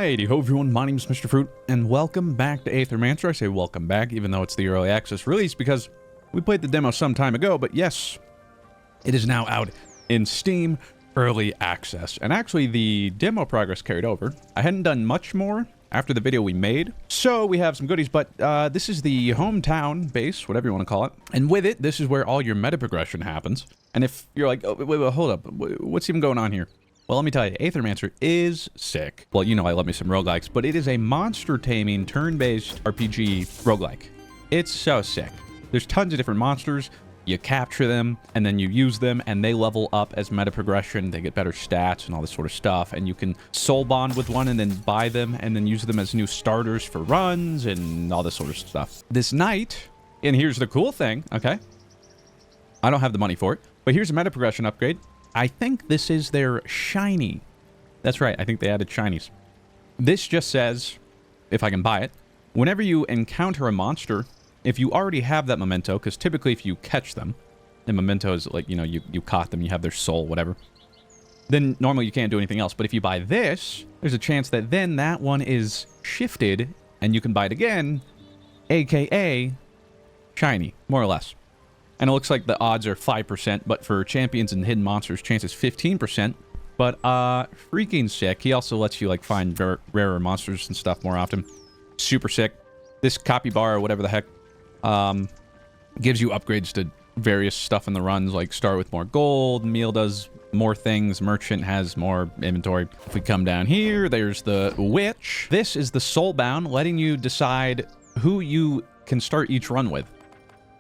Alrighty, ho everyone, my name is Mr. Fruit, and welcome back to Aethermancer. I say welcome back, even though it's the early access release, because we played the demo some time ago, but yes, it is now out in Steam early access. And actually, the demo progress carried over. I hadn't done much more after the video we made, so we have some goodies, but this is the hometown base, whatever you want to call it, and with it, this is where all your meta progression happens. And if you're like, oh, wait, hold up, what's even going on here? Well, let me tell you, Aethermancer is sick. Well, you know I love me some roguelikes, but it is a monster taming, turn-based RPG roguelike. It's so sick. There's tons of different monsters. You capture them, and then you use them, and they level up as meta progression. They get better stats and all this sort of stuff, and you can soul bond with one and then buy them, and then use them as new starters for runs and all this sort of stuff. This night, and here's the cool thing, okay? I don't have the money for it, but here's a meta progression upgrade. I think this is their shiny. That's right, I think they added shinies. This just says, if I can buy it, whenever you encounter a monster, if you already have that memento, because typically if you catch them, the memento is like, you know, you caught them, you have their soul, whatever, then normally you can't do anything else. But if you buy this, there's a chance that then that one is shifted, and you can buy it again, aka shiny, more or less. And it looks like the odds are 5%, but for champions and hidden monsters, chance is 15%. But, freaking sick. He also lets you, like, find rarer monsters and stuff more often. Super sick. This copy bar, or whatever the heck, gives you upgrades to various stuff in the runs, like start with more gold, meal does more things, merchant has more inventory. If we come down here, there's the witch. This is the soulbound, letting you decide who you can start each run with.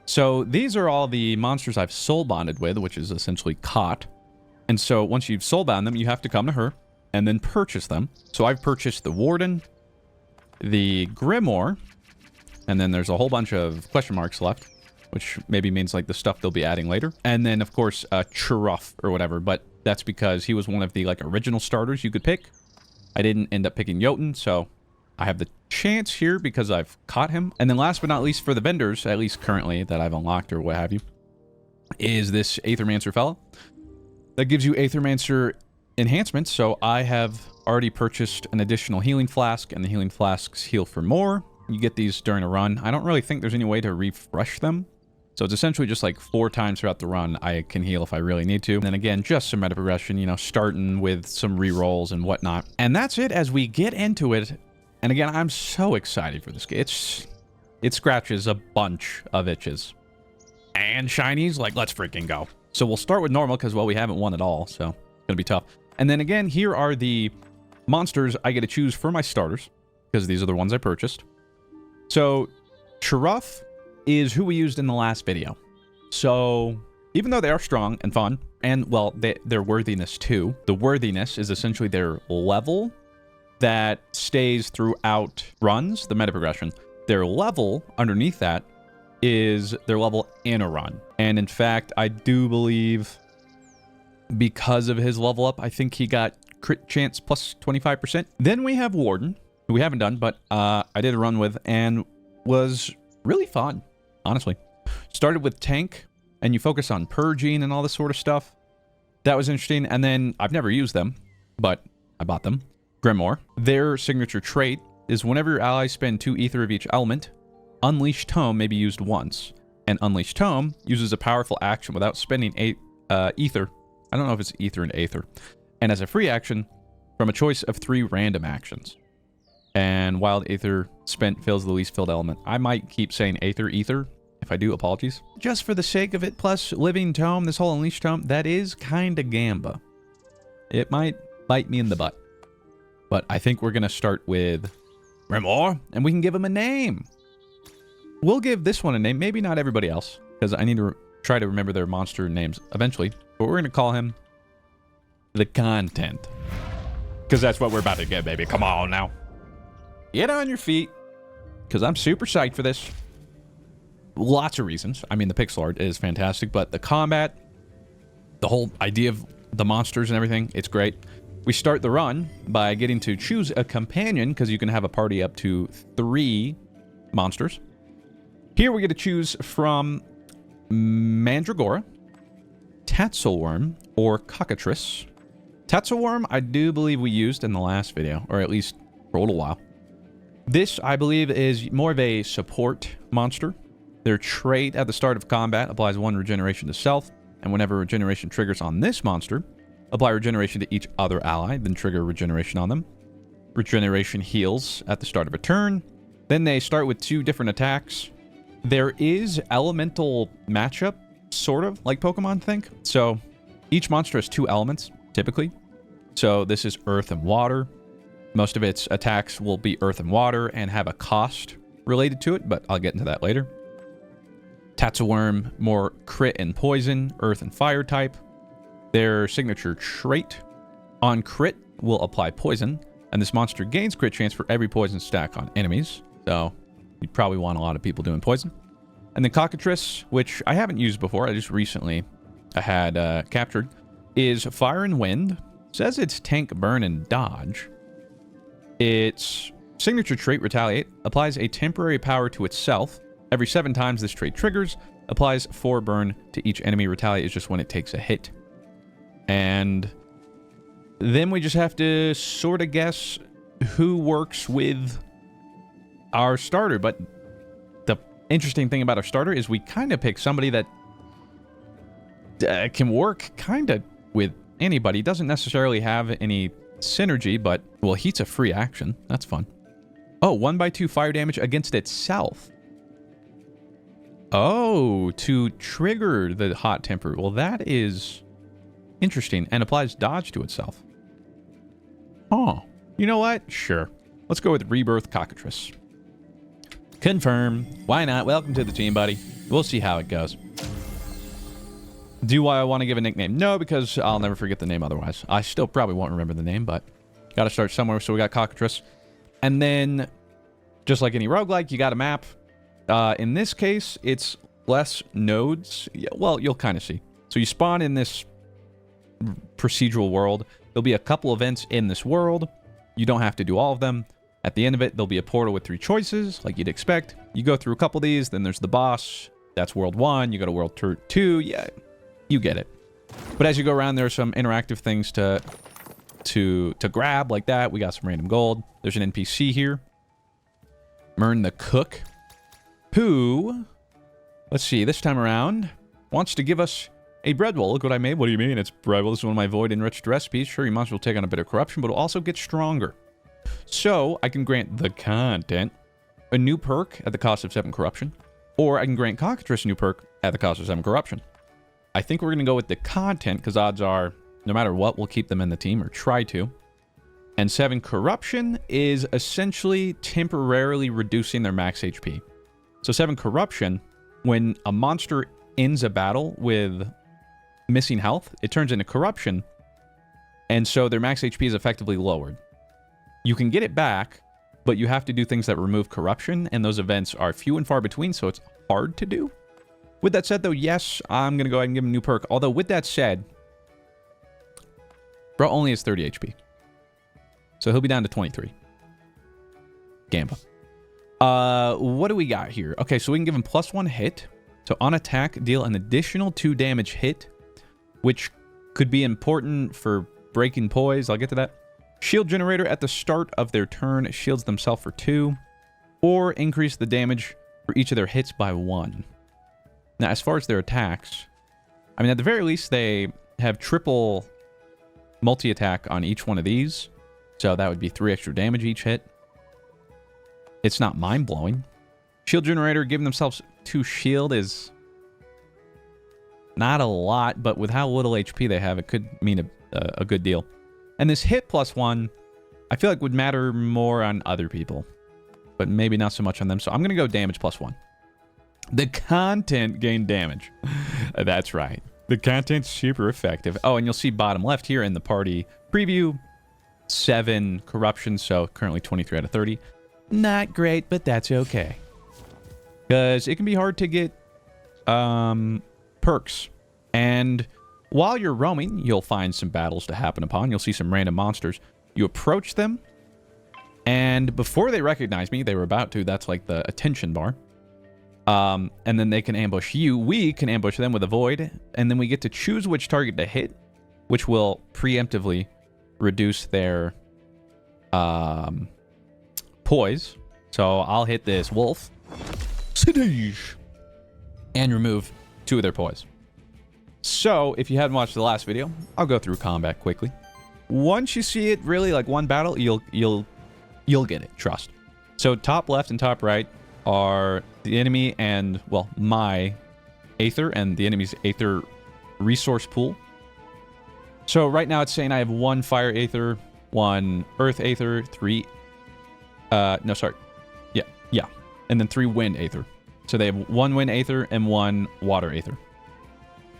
So these are all the monsters I've soul bonded with, which is essentially caught. And so once you've soul bound them, you have to come to her and then purchase them. So I've purchased the Warden, the Grimoire, and then there's a whole bunch of question marks left, which maybe means like the stuff they'll be adding later. And then of course, Churuff or whatever, but that's because he was one of the like original starters you could pick. I didn't end up picking Jotun, so I have the chance here because I've caught him. And then last but not least for the vendors, at least currently that I've unlocked or what have you, is this Aethermancer fella. That gives you Aethermancer enhancements. So I have already purchased an additional healing flask, and the healing flasks heal for more. You get these during a run. I don't really think there's any way to refresh them. So it's essentially just like 4 times throughout the run I can heal if I really need to. And then again, just some meta progression, you know, starting with some rerolls and whatnot. And that's it as we get into it. And again, I'm so excited for this game. It scratches a bunch of itches. And shinies, like, let's freaking go. So we'll start with normal because, well, we haven't won at all. So it's going to be tough. And then again, here are the monsters I get to choose for my starters, because these are the ones I purchased. So Churuff is who we used in the last video. So even though they are strong and fun, and, well, their worthiness too, the worthiness is essentially their level that stays throughout runs, the meta progression. Their level underneath that is their level in a run. And in fact, I do believe because of his level up, I think he got crit chance plus 25%. Then we have Warden, who we haven't done, but I did a run with and was really fun, honestly. Started with tank, and you focus on purging and all this sort of stuff. That was interesting. And then I've never used them, but I bought them. Grimoire. Their signature trait is whenever your allies spend 2 ether of each element, Unleash Tome may be used once. And Unleash Tome uses a powerful action without spending ether. I don't know if it's ether and aether. And as a free action, from a choice of 3 random actions. And Wild Aether spent fills the least filled element. I might keep saying ether. If I do, apologies. Just for the sake of it, plus Living Tome, this whole Unleash Tome, that is kind of gamba. It might bite me in the butt. But I think we're going to start with Grimoire, and we can give him a name. We'll give this one a name, maybe not everybody else, because I need to try to remember their monster names eventually. But we're going to call him the Content. Because that's what we're about to get, baby. Come on now. Get on your feet, because I'm super psyched for this. Lots of reasons. I mean, the pixel art is fantastic, but the combat, the whole idea of the monsters and everything, it's great. We start the run by getting to choose a companion, because you can have a party up to 3 monsters. Here we get to choose from Mandragora, Tatzelworm, or Cockatrice. Tatzelworm, I do believe we used in the last video, or at least for a little while. This, I believe, is more of a support monster. Their trait at the start of combat applies 1 regeneration to self, and whenever regeneration triggers on this monster, apply regeneration to each other ally, then trigger regeneration on them. Regeneration heals at the start of a turn. Then they start with 2 different attacks. There is elemental matchup, sort of, like Pokemon think. So each monster has 2 elements, typically. So this is earth and water. Most of its attacks will be earth and water and have a cost related to it, but I'll get into that later. Tatsuworm, more crit and poison, earth and fire type. Their signature trait, on crit, will apply poison, and this monster gains crit chance for every poison stack on enemies. So you'd probably want a lot of people doing poison. And the Cockatrice, which I haven't used before, I just recently had captured, is fire and wind. Says it's tank, burn, and dodge. Its signature trait, retaliate, applies a temporary power to itself. Every 7 times this trait triggers, applies 4 burn to each enemy. Retaliate is just when it takes a hit. And then we just have to sort of guess who works with our starter. But the interesting thing about our starter is we kind of pick somebody that can work kind of with anybody. Doesn't necessarily have any synergy, but, well, heat's a free action. That's fun. Oh, 1/2 fire damage against itself. Oh, to trigger the hot temper. Well, that is interesting, and applies dodge to itself. Oh, you know what? Sure. Let's go with Rebirth Cockatrice. Confirm. Why not? Welcome to the team, buddy. We'll see how it goes. Do I want to give a nickname? No, because I'll never forget the name otherwise. I still probably won't remember the name, but got to start somewhere. So we got Cockatrice. And then, just like any roguelike, you got a map. In this case, it's less nodes. Yeah, well, you'll kind of see. So you spawn in this procedural world. There'll be a couple events in this world. You don't have to do all of them. At the end of it, there'll be a portal with 3 choices, like you'd expect. You go through a couple of these, then there's the boss. That's world 1. You go to world 2. Yeah, you get it. But as you go around, there are some interactive things to grab, like that. We got some random gold. There's an NPC here. Mern the Cook, who, let's see, this time around, wants to give us a bread bowl. Look what I made. What do you mean? It's bread bowl. This is one of my void-enriched recipes. Sure, your monster will take on a bit of corruption, but will also get stronger. So, I can grant the content a new perk at the cost of 7 corruption, or I can grant Cockatrice a new perk at the cost of 7 corruption. I think we're going to go with the content, because odds are, no matter what, we'll keep them in the team, or try to. And 7 corruption is essentially temporarily reducing their max HP. So 7 corruption, when a monster ends a battle with missing health, it turns into corruption, and so their max HP is effectively lowered. You can get it back, but you have to do things that remove corruption, and those events are few and far between, so it's hard to do. With that said, though, yes, I'm going to go ahead and give him a new perk. Although, with that said, bro only has 30 HP. So he'll be down to 23. Gamba. What do we got here? Okay, so we can give him +1 hit. So on attack, deal an additional 2 damage hit, which could be important for breaking poise. I'll get to that. Shield generator at the start of their turn shields themselves for 2, or increase the damage for each of their hits by 1. Now, as far as their attacks, I mean, at the very least, they have triple multi-attack on each one of these. So that would be 3 extra damage each hit. It's not mind-blowing. Shield generator giving themselves 2 shield is not a lot, but with how little HP they have, it could mean a good deal. And this hit +1, I feel like would matter more on other people, but maybe not so much on them. So I'm going to go damage +1. The content gain damage. That's right. The content's super effective. Oh, and you'll see bottom left here in the party preview, 7 corruption, so currently 23 out of 30. Not great, but that's okay. Because it can be hard to get perks. And while you're roaming, you'll find some battles to happen upon. You'll see some random monsters. You approach them, and before they recognize me, they were about to, that's like the attention bar. And then they can ambush you. We can ambush them with a void, and then we get to choose which target to hit, which will preemptively reduce their poise. So I'll hit this wolf. Siege! And remove 2 of their poise. So, if you hadn't watched the last video, I'll go through combat quickly. Once you see it really, like one battle, you'll get it, trust. So, top left and top right are the enemy and, well, my Aether and the enemy's Aether resource pool. So, right now it's saying I have 1 Fire Aether, 1 Earth Aether, 3... no, sorry. Yeah. And then 3 Wind Aether. So, they have 1 Wind Aether and 1 Water Aether.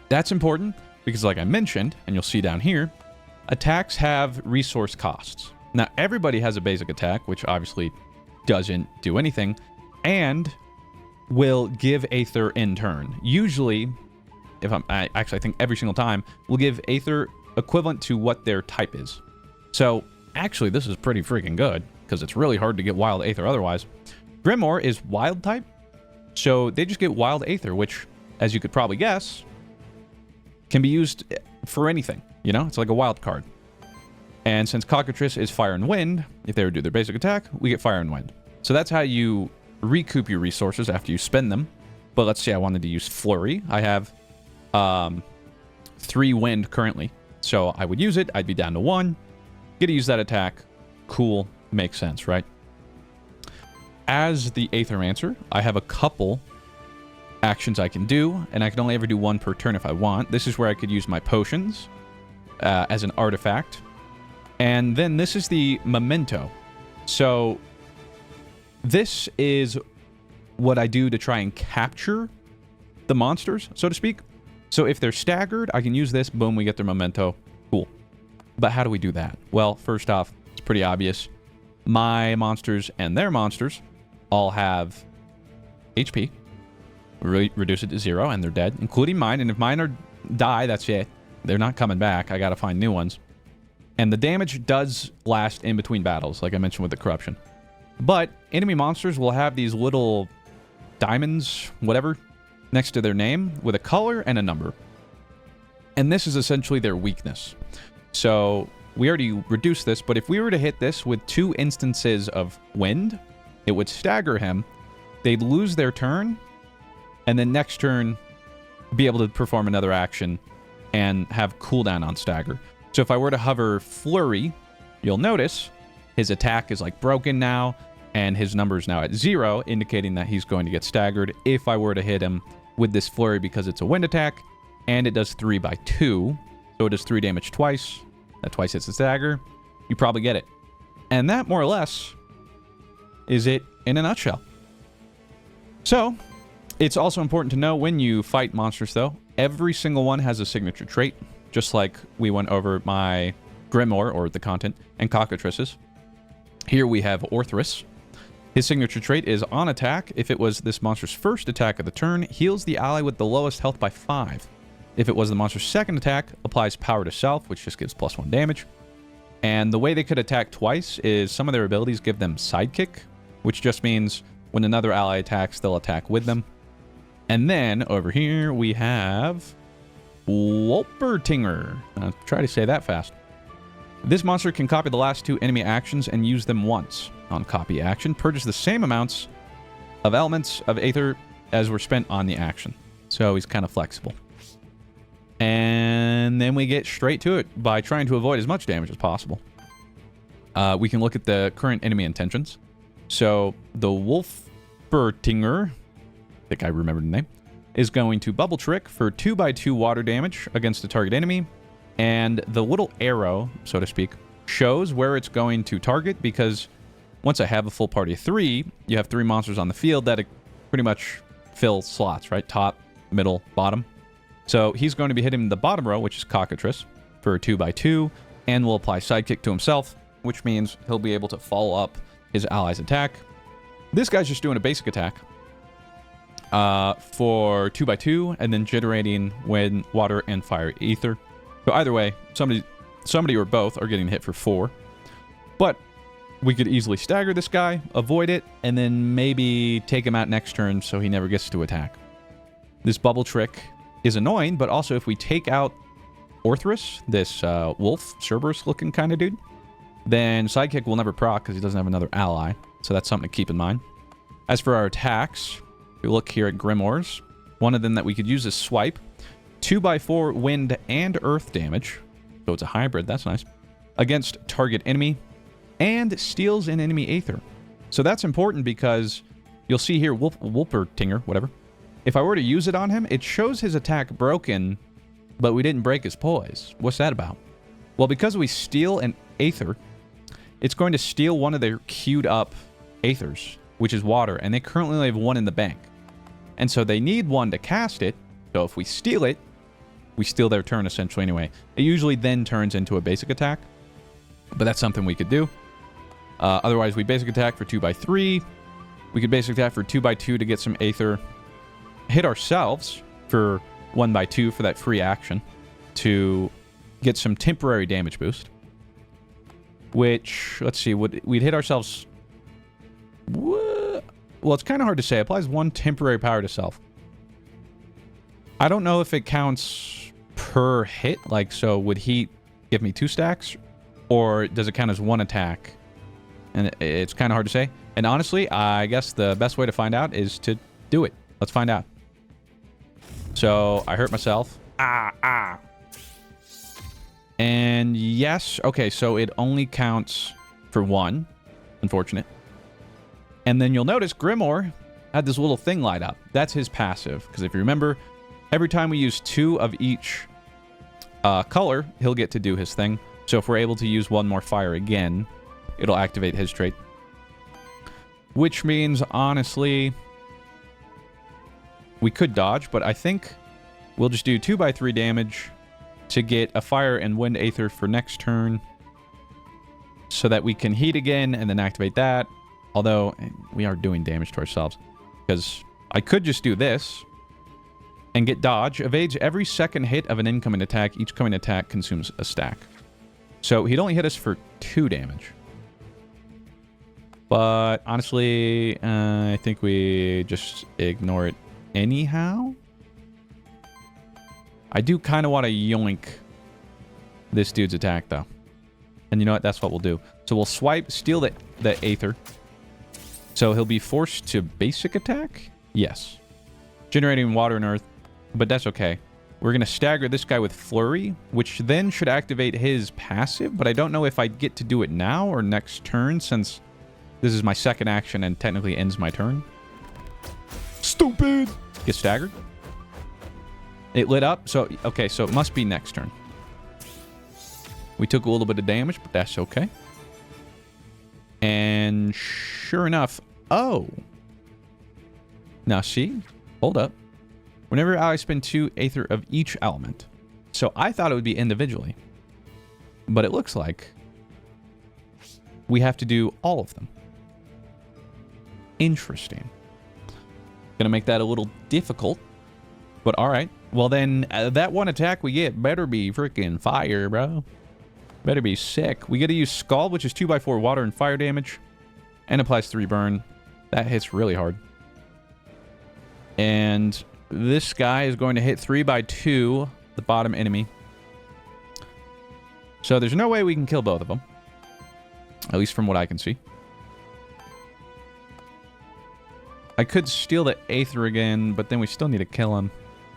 That's important because, like I mentioned, and you'll see down here, attacks have resource costs. Now, everybody has a basic attack, which obviously doesn't do anything, and will give Aether in turn. Usually, I think every single time, will give Aether equivalent to what their type is. So, actually, this is pretty freaking good, because it's really hard to get Wild Aether otherwise. Grimoire is Wild type, so they just get Wild Aether, which, as you could probably guess, can be used for anything, you know? It's like a wild card. And since Cockatrice is Fire and Wind, if they would do their basic attack, we get Fire and Wind. So that's how you recoup your resources after you spend them. But let's say I wanted to use Flurry. I have 3 Wind currently. So I would use it. I'd be down to 1. Get to use that attack. Cool. Makes sense, right? As the aethermancer, I have a couple actions I can do, and I can only ever do 1 per turn if I want. This is where I could use my potions as an artifact. And then this is the memento. So this is what I do to try and capture the monsters, so to speak. So if they're staggered, I can use this. Boom, we get their memento. Cool. But how do we do that? Well, first off, it's pretty obvious. My monsters and their monsters all have HP. Reduce it to 0, and they're dead, including mine. And if mine die, that's it. They're not coming back. I gotta find new ones. And the damage does last in between battles, like I mentioned with the corruption. But enemy monsters will have these little diamonds, whatever, next to their name with a color and a number. And this is essentially their weakness. So we already reduced this, but if we were to hit this with 2 instances of wind, it would stagger him. They'd lose their turn, and then next turn be able to perform another action and have cooldown on stagger. So if I were to hover Flurry, you'll notice his attack is like broken now, and his number is now at 0, indicating that he's going to get staggered if I were to hit him with this Flurry because it's a wind attack, and it does 3 by 2, so it does 3 damage twice. That twice hits the stagger. You probably get it. And that, more or less, is it in a nutshell. So, it's also important to know when you fight monsters, though, every single one has a signature trait, just like we went over my Grimoire, or the content, and Cockatrices. Here we have Orthrus. His signature trait is on attack. If it was this monster's first attack of the turn, heals the ally with the lowest health by 5. If it was the monster's second attack, applies power to self, which just gives +1 damage. And the way they could attack twice is some of their abilities give them sidekick, which just means when another ally attacks, they'll attack with them. And then over here we have Wolpertinger. I'll try to say that fast. This monster can copy the last 2 enemy actions and use them once. On copy action, purchase the same amounts of elements of Aether as were spent on the action. So he's kind of flexible. And then we get straight to it by trying to avoid as much damage as possible. We can look at the current enemy intentions. So the Wolpertinger, I think I remembered the name, is going to Bubble Trick for 2x2 water damage against a target enemy. And the little arrow, so to speak, shows where it's going to target, because once I have a full party of 3, you have 3 monsters on the field that pretty much fill slots, right? Top, middle, bottom. So he's going to be hitting the bottom row, which is Cockatrice, for a 2x2, and will apply Sidekick to himself, which means he'll be able to follow up his ally's attack. This guy's just doing a basic attack for 2x2, and then generating wind, water, and fire ether. So either way, somebody or both are getting hit for 4. But we could easily stagger this guy, avoid it, and then maybe take him out next turn so he never gets to attack. This bubble trick is annoying, but also if we take out Orthrus, this wolf, Cerberus-looking kind of dude, then Sidekick will never proc because he doesn't have another ally. So that's something to keep in mind. As for our attacks, we look here at Grimoires. One of them that we could use is Swipe. 2x4 wind and earth damage. So it's a hybrid. That's nice. Against target enemy. And steals an enemy Aether. So that's important because you'll see here, Wolpertinger, whatever. If I were to use it on him, it shows his attack broken, but we didn't break his poise. What's that about? Well, because we steal an Aether, it's going to steal one of their queued up Aethers, which is water, and they currently only have one in the bank. And so they need one to cast it, so if we steal it, we steal their turn essentially anyway. It usually then turns into a basic attack, but that's something we could do. Otherwise, we basic attack for 2x3. We could basic attack for 2x2 to get some Aether. Hit ourselves for 1x2 for that free action to get some temporary damage boost. Which, let's see, we'd hit ourselves... Well, it's kind of hard to say. It applies 1 temporary power to self. I don't know if it counts per hit. Like, so would he give me 2 stacks? Or does it count as 1 attack? And it's kind of hard to say. And honestly, I guess the best way to find out is to do it. Let's find out. So, I hurt myself. And yes, okay, so it only counts for 1. Unfortunate. And then you'll notice Grimoire had this little thing light up. That's his passive. Because if you remember, every time we use 2 of each color, he'll get to do his thing. So if we're able to use 1 more fire again, it'll activate his trait. Which means, honestly, we could dodge, but I think we'll just do 2x3 damage to get a fire and wind Aether for next turn so that we can heat again and then activate that. Although, we are doing damage to ourselves. Because I could just do this and get dodge. Evades every second hit of an incoming attack. Each coming attack consumes a stack. So he'd only hit us for 2 damage. But honestly, I think we just ignore it anyhow. I do kind of want to yoink this dude's attack, though. And you know what? That's what we'll do. So we'll swipe, steal the Aether. So he'll be forced to basic attack? Yes. Generating water and earth. But that's okay. We're going to stagger this guy with Flurry, which then should activate his passive. But I don't know if I get to do it now or next turn, since this is my second action and technically ends my turn. Stupid! Get staggered. It lit up. So, okay, so it must be next turn. We took a little bit of damage, but that's okay. And sure enough, oh. Now see, hold up. Whenever I spend 2 Aether of each element. So I thought it would be individually. But it looks like we have to do all of them. Interesting. Gonna make that a little difficult. But alright. Well then, that 1 attack we get better be freaking fire, bro. Better be sick. We get to use Scald, which is 2x4 water and fire damage. And applies 3 burn. That hits really hard. And this guy is going to hit 3x2, the bottom enemy. So there's no way we can kill both of them. At least from what I can see. I could steal the Aether again, but then we still need to kill him.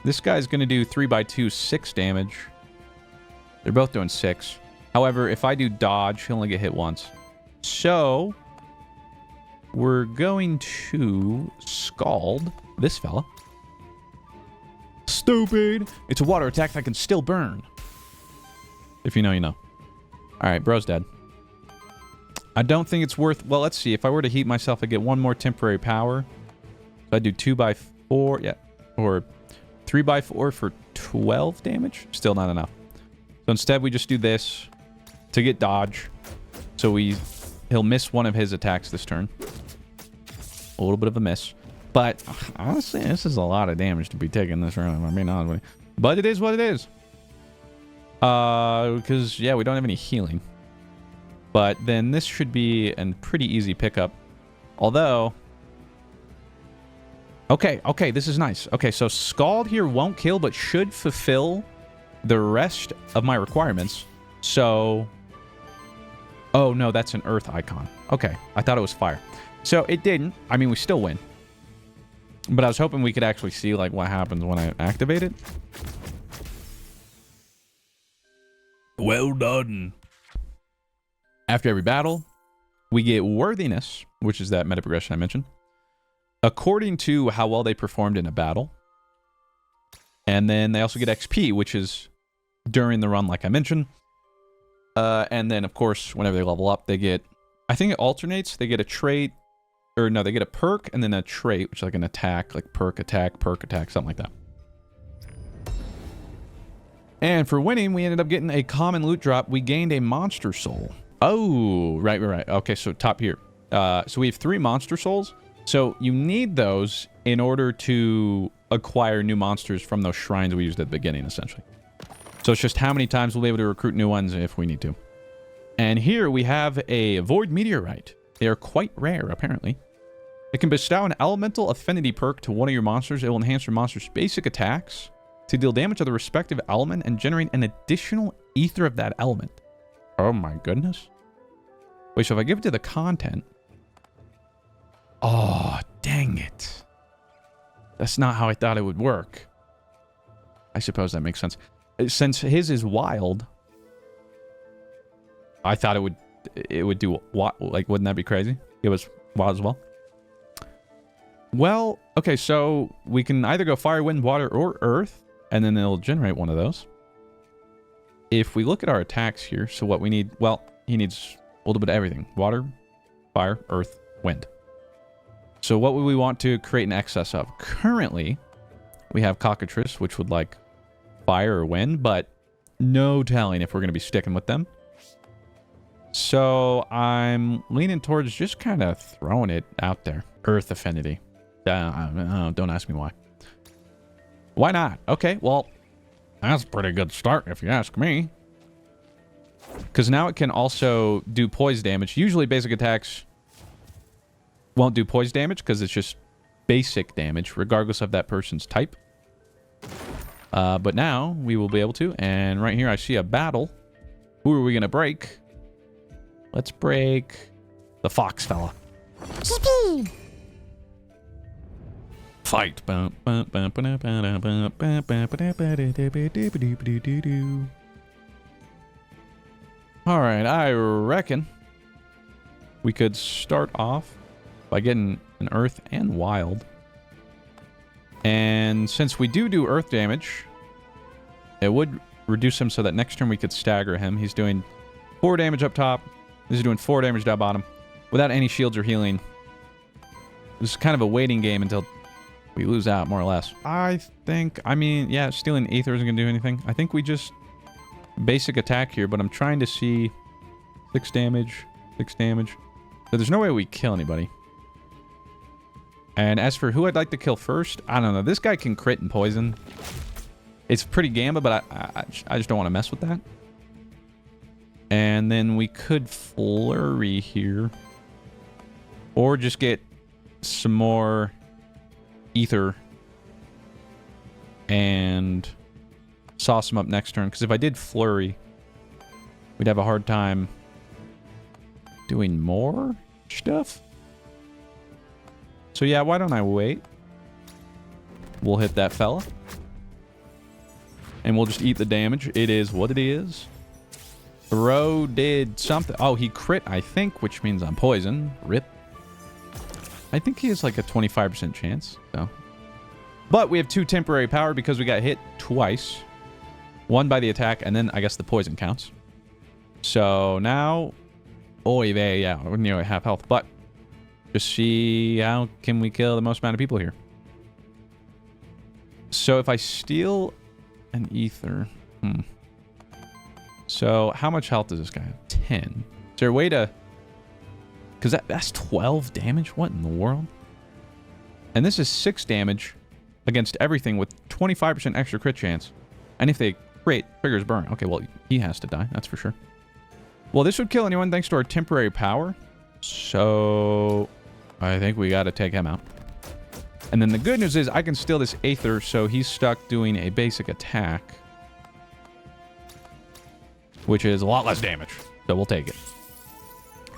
This guy's going to do 3x2, 6 damage. They're both doing 6. However, if I do dodge, he'll only get hit once. So, we're going to Scald this fella. Stupid! It's a water attack that can still burn. If you know, you know. Alright, bro's dead. I don't think it's worth... Well, let's see. If I were to heat myself, I get 1 more temporary power. So I do 2x4, yeah. Or 3x4 for 12 damage. Still not enough. So instead, we just do this to get dodge. So he'll miss 1 of his attacks this turn. A little bit of a miss. But honestly, this is a lot of damage to be taking this round. I mean, honestly. But it is what it is. Because, yeah, we don't have any healing. But then this should be a pretty easy pickup. Although... Okay, this is nice. Okay, so Scald here won't kill, but should fulfill the rest of my requirements. So, Oh, no, that's an earth icon. Okay, I thought it was fire. So it didn't. I mean, we still win. But I was hoping we could actually see, like, what happens when I activate it. Well done. After every battle, we get worthiness, which is that meta progression I mentioned, according to how well they performed in a battle. And then they also get XP, which is during the run, like I mentioned. And then, of course, whenever they level up, they get... I think it alternates. They get a trait... Or no, they get a perk and then a trait, which is like an attack, like perk, attack, something like that. And for winning, we ended up getting a common loot drop. We gained a monster soul. Oh, right. Okay, so top here. So we have 3 monster souls. So you need those in order to acquire new monsters from those shrines we used at the beginning, essentially. So it's just how many times we'll be able to recruit new ones if we need to. And here we have a Void Meteorite. They are quite rare, apparently. It can bestow an elemental affinity perk to one of your monsters. It will enhance your monster's basic attacks to deal damage to the respective element and generate an additional ether of that element. Oh my goodness. Wait, so if I give it to the content... Oh, dang it. That's not how I thought it would work. I suppose that makes sense. Since his is wild, I thought it would do what? Like, wouldn't that be crazy? It was wild as well. Well, okay, so we can either go fire, wind, water, or earth, and then it'll generate one of those. If we look at our attacks here, so what we need, well, he needs a little bit of everything. Water, fire, earth, wind. So what would we want to create an excess of? Currently, we have Cockatrice, which would like fire or wind, but no telling if we're going to be sticking with them. So I'm leaning towards just kind of throwing it out there. Earth affinity. Don't ask me why. Why not? Okay, well, that's a pretty good start if you ask me. Because now it can also do poise damage. Usually basic attacks won't do poise damage because it's just basic damage regardless of that person's type. But now we will be able to. And right here I see a battle. Who are we going to break? Let's break the fox fella. Yippee! Fight. Alright, I reckon we could start off by getting an earth and wild. And since we do earth damage, it would reduce him so that next turn we could stagger him. He's doing 4 damage up top. This is doing 4 damage down bottom without any shields or healing. This is kind of a waiting game until we lose out, more or less. I think, I mean, yeah, stealing ether isn't going to do anything. I think we just basic attack here, but I'm trying to see 6 damage, 6 damage. So there's no way we kill anybody. And as for who I'd like to kill first, I don't know. This guy can crit and poison. It's pretty gamba, but I just don't want to mess with that. And then we could flurry here. Or just get some more ether and sauce him up next turn. Because if I did flurry, we'd have a hard time doing more stuff. So yeah, why don't I wait? We'll hit that fella. And we'll just eat the damage. It is what it is. Throw did something. Oh, he crit, I think, which means I'm poisoned. Rip. I think he has like a 25% chance, so. But we have 2 temporary power because we got hit twice. 1 by the attack, and then I guess the poison counts. So now, oy vey, yeah, we're nearly half health. But just see how can we kill the most amount of people here. So if I steal an ether, So how much health does this guy have? 10. Is there a way to... Because that's 12 damage? What in the world? And this is 6 damage against everything with 25% extra crit chance. And if they crit, triggers burn. Okay, well, he has to die. That's for sure. Well, this would kill anyone thanks to our temporary power. So I think we got to take him out. And then the good news is I can steal this Aether, so he's stuck doing a basic attack. Which is a lot less damage. So we'll take it.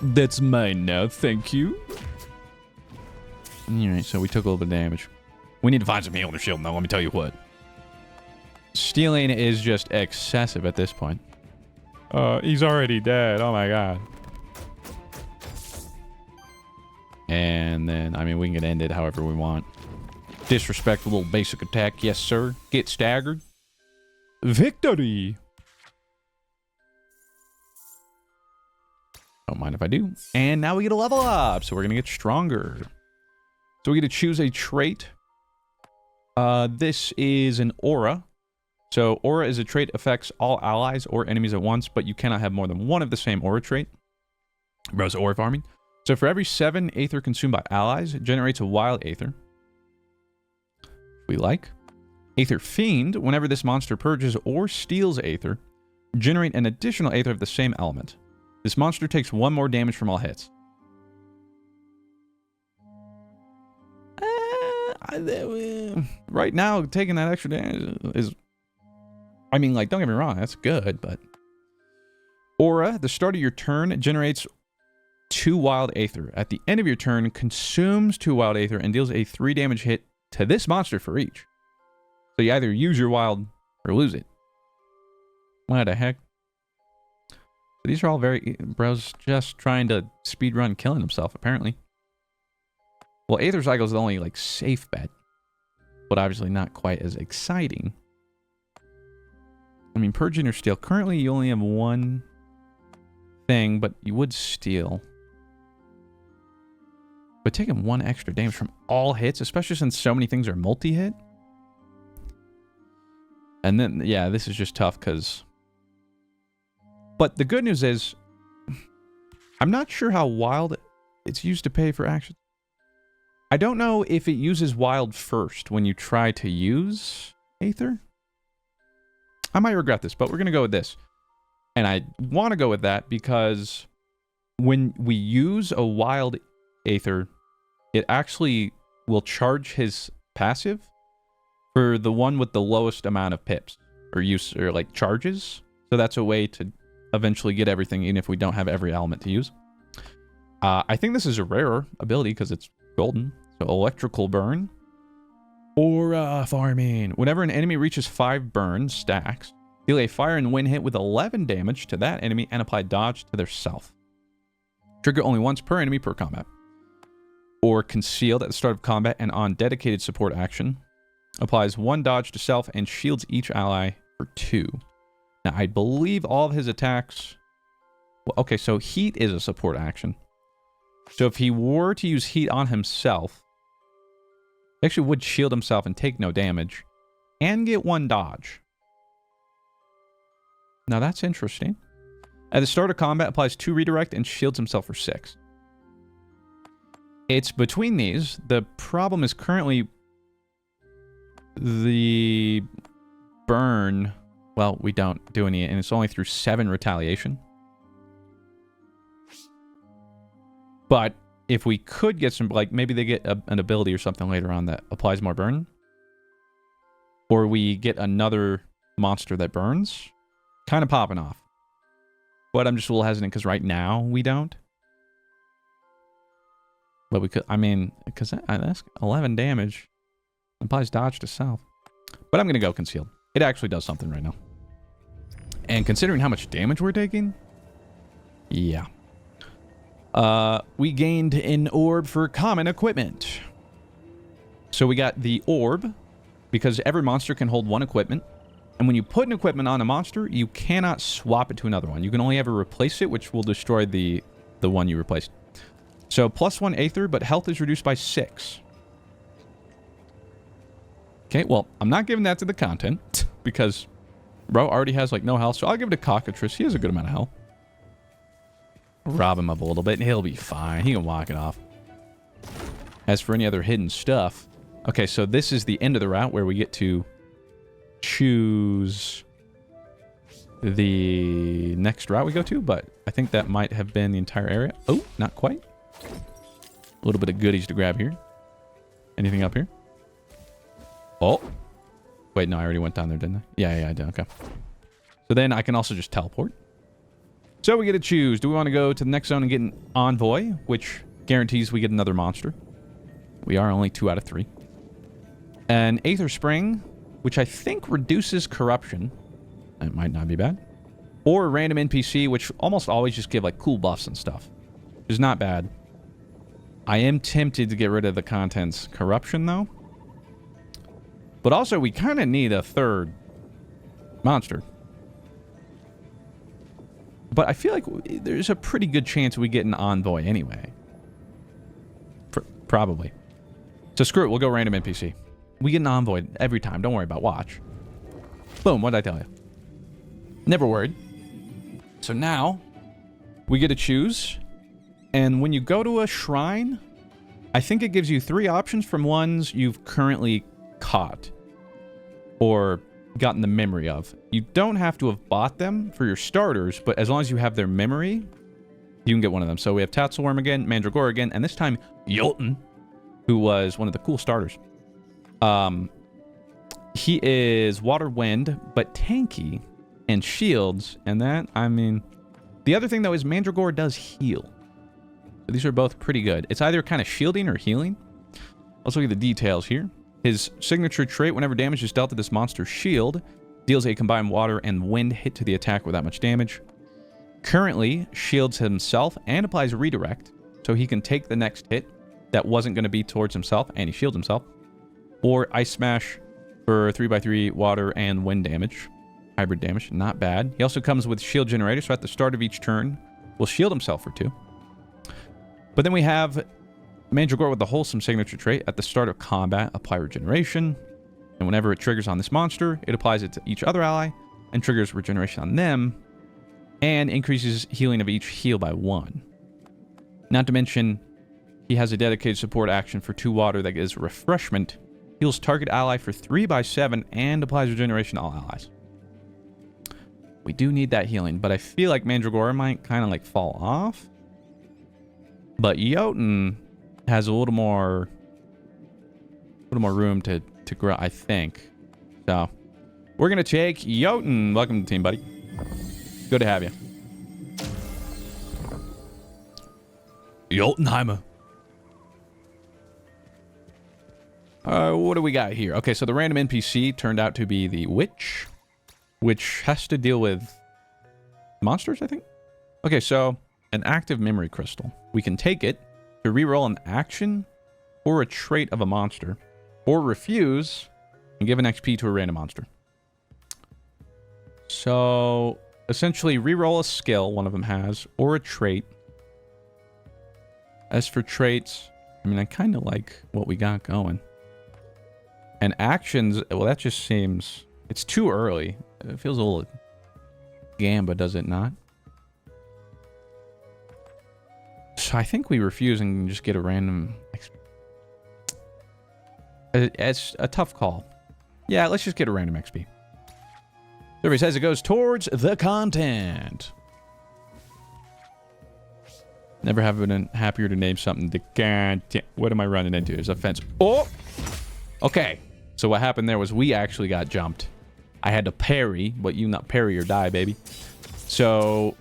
That's mine now, thank you. Alright, so we took a little bit of damage. We need to find some heal in the shield, though, let me tell you what. Stealing is just excessive at this point. He's already dead, oh my god. And then, I mean, we can end it however we want. Disrespect a little basic attack, yes sir. Get staggered. Victory! Don't mind if I do. And now we get a level up, so we're gonna get stronger. So we get to choose a trait. This is an aura. So aura is a trait affects all allies or enemies at once, but you cannot have more than one of the same aura trait. Bro's aura farming. So for every 7 aether consumed by allies, it generates a wild aether. We like. Aether Fiend, whenever this monster purges or steals aether, generate an additional aether of the same element. This monster takes 1 more damage from all hits. Right now, taking that extra damage is... I mean, like, don't get me wrong, that's good, but... Aura, at the start of your turn, generates 2 wild aether. At the end of your turn, consumes 2 wild aether and deals a 3 damage hit to this monster for each. So you either use your wild or lose it. What the heck? These are all very... Bro's just trying to speedrun killing himself, apparently. Well, Aether Cycle is the only, like, safe bet. But obviously not quite as exciting. I mean, Purging or Steal. Currently, you only have 1 thing, but you would steal. But taking 1 extra damage from all hits, especially since so many things are multi-hit. And then, yeah, this is just tough because... But the good news is, I'm not sure how wild it's used to pay for actions. I don't know if it uses wild first when you try to use Aether. I might regret this, but we're going to go with this. And I want to go with that because when we use a wild Aether, it actually will charge his passive for the one with the lowest amount of pips or use or like charges. So that's a way to eventually get everything, even if we don't have every element to use. I think this is a rarer ability because it's golden. So electrical burn. Aura farming. Whenever an enemy reaches 5 burn stacks, deal a fire and wind hit with 11 damage to that enemy and apply dodge to their self. Trigger only once per enemy per combat. Or concealed at the start of combat and on dedicated support action. Applies 1 dodge to self and shields each ally for 2. Now, I believe all of his attacks... Well, okay, so heat is a support action. So if he were to use heat on himself, he actually would shield himself and take no damage. And get 1 dodge. Now, that's interesting. At the start of combat, applies 2 redirect and shields himself for 6. It's between these. The problem is currently the burn... Well, we don't do any, and it's only through 7 retaliation. But if we could get some, like, maybe they get an ability or something later on that applies more burn. Or we get another monster that burns. Kind of popping off. But I'm just a little hesitant because right now we don't. But we could, I mean, because that's 11 damage. Applies dodge to self. But I'm going to go concealed. It actually does something right now. And considering how much damage we're taking, yeah. We gained an orb for common equipment. So we got the orb, because every monster can hold 1 equipment. And when you put an equipment on a monster, you cannot swap it to another one. You can only ever replace it, which will destroy the one you replaced. So +1 Aether, but health is reduced by 6. Okay, well, I'm not giving that to the content, because bro already has, like, no health, so I'll give it to Cockatrice. He has a good amount of health. Rob him up a little bit, and he'll be fine. He can walk it off. As for any other hidden stuff... Okay, so this is the end of the route where we get to choose the next route we go to, but I think that might have been the entire area. Oh, not quite. A little bit of goodies to grab here. Anything up here? Oh. Wait, no, I already went down there, didn't I? Yeah, I did. Okay. So then I can also just teleport. So we get to choose. Do we want to go to the next zone and get an Envoy, which guarantees we get another monster? We are only 2 out of 3. An Aether Spring, which I think reduces corruption. That might not be bad. Or a random NPC, which almost always just give like cool buffs and stuff. Which is not bad. I am tempted to get rid of the contents corruption, though. But also, we kind of need a third monster. But I feel like there's a pretty good chance we get an Envoy anyway. Probably. So screw it, we'll go random NPC. We get an Envoy every time, don't worry about watch. Boom, what did I tell you? Never worried. So now, we get to choose. And when you go to a shrine, I think it gives you 3 options from ones you've currently caught. Or gotten the memory of. You don't have to have bought them for your starters, but as long as you have their memory, you can get one of them. So we have Tatzelworm again, Mandragora again, and this time, Jotun, who was one of the cool starters. He is water wind, but tanky, and shields, and that, I mean... The other thing, though, is Mandragora does heal. So these are both pretty good. It's either kind of shielding or healing. Let's look at the details here. His signature trait, whenever damage is dealt to this monster's shield, deals a combined water and wind hit to the attack without much damage. Currently, shields himself and applies redirect, so he can take the next hit that wasn't going to be towards himself, and he shields himself. Or Ice Smash for 3x3 water and wind damage. Hybrid damage, not bad. He also comes with shield generator, so at the start of each turn, will shield himself for 2. But then we have Mandragora with the wholesome signature trait. At the start of combat, apply regeneration. And whenever it triggers on this monster, it applies it to each other ally and triggers regeneration on them and increases healing of each heal by 1. Not to mention, he has a dedicated support action for 2 water that gives refreshment, heals target ally for 3x7, and applies regeneration to all allies. We do need that healing, but I feel like Mandragora might kind of like fall off. But Jotun has a little more room to grow, I think. So we're gonna take Jotun. Welcome to the team, buddy. Good to have you. Jotunheimer. What do we got here? Okay, so the random NPC turned out to be the Witch, which has to deal with monsters, I think. Okay, so an active memory crystal. We can take it to reroll an action or a trait of a monster, or refuse and give an XP to a random monster. So essentially reroll a skill one of them has, or a trait. As for traits, I mean, I kind of like what we got going. And actions, well, that just seems... It's too early. It feels a little gamba, does it not? So I think we refuse and just get a random... It's a tough call. Yeah, let's just get a random XP. Survey says it goes towards the content. Never have been happier to name something the content. What am I running into? There's a fence. Oh! Okay. So what happened there was we actually got jumped. I had to parry, but you not parry or die, baby. So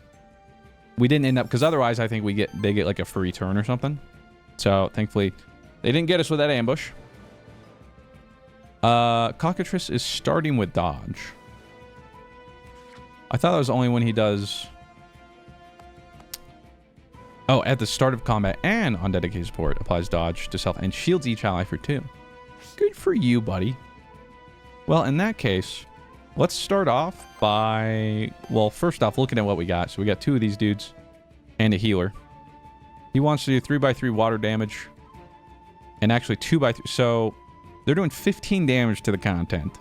we didn't end up, because otherwise I think they get like a free turn or something. So thankfully they didn't get us with that ambush. Cockatrice is starting with dodge. I thought that was only when he does... Oh, at the start of combat and on dedicated support, applies dodge to self and shields each ally for 2. Good for you, buddy. Well, in that case, let's start off by... Well, first off, looking at what we got. So we got 2 of these dudes and a healer. He wants to do 3x3 water damage and actually 2x3. So they're doing 15 damage to the content.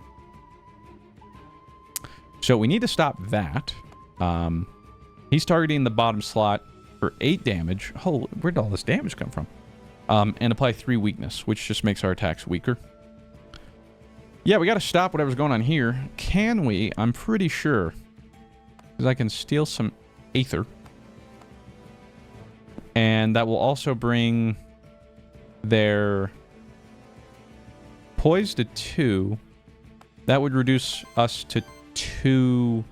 So we need to stop that. He's targeting the bottom slot for 8 damage. Oh, where'd all this damage come from? And apply 3 weakness, which just makes our attacks weaker. Yeah, we got to stop whatever's going on here. Can we? I'm pretty sure. Because I can steal some Aether. And that will also bring their poise to 2. That would reduce us to 2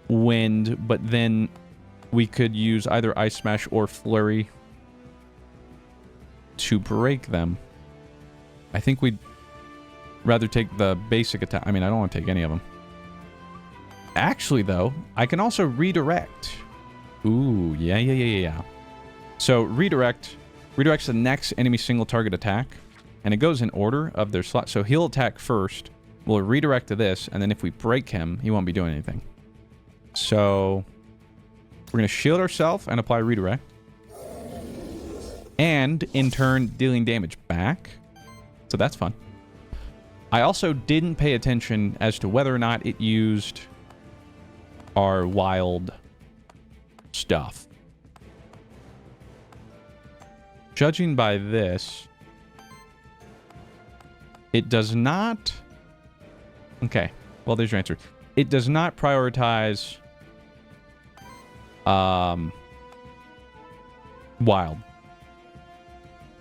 wind, but then we could use either Ice Smash or Flurry to break them. I think we'd rather take the basic attack. I mean, I don't want to take any of them. Actually, though, I can also redirect. Ooh, yeah. So, redirect redirects the next enemy single target attack, and it goes in order of their slot. So, he'll attack first, we'll redirect to this, and then if we break him, he won't be doing anything. So, we're going to shield ourselves and apply redirect. And, in turn, dealing damage back. So, that's fun. I also didn't pay attention as to whether or not it used our wild stuff. Judging by this, it does not... Okay, well, there's your answer. It does not prioritize wild.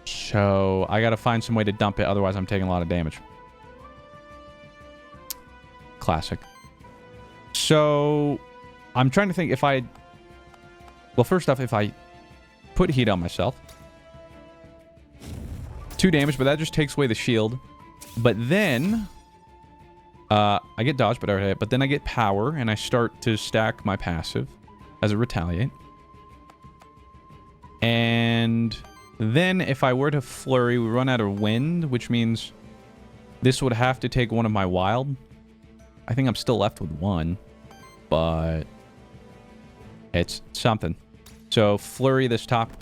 So, I gotta find some way to dump it, otherwise I'm taking a lot of damage. Classic. So, I'm trying to think if I... Well, first off, if I put heat on myself... 2 damage, but that just takes away the shield. But then... I get dodge, but I already hit. But then I get power, and I start to stack my passive as a retaliate. And then if I were to flurry, we run out of wind, which means this would have to take one of my wild. I think I'm still left with 1, but it's something. So flurry this top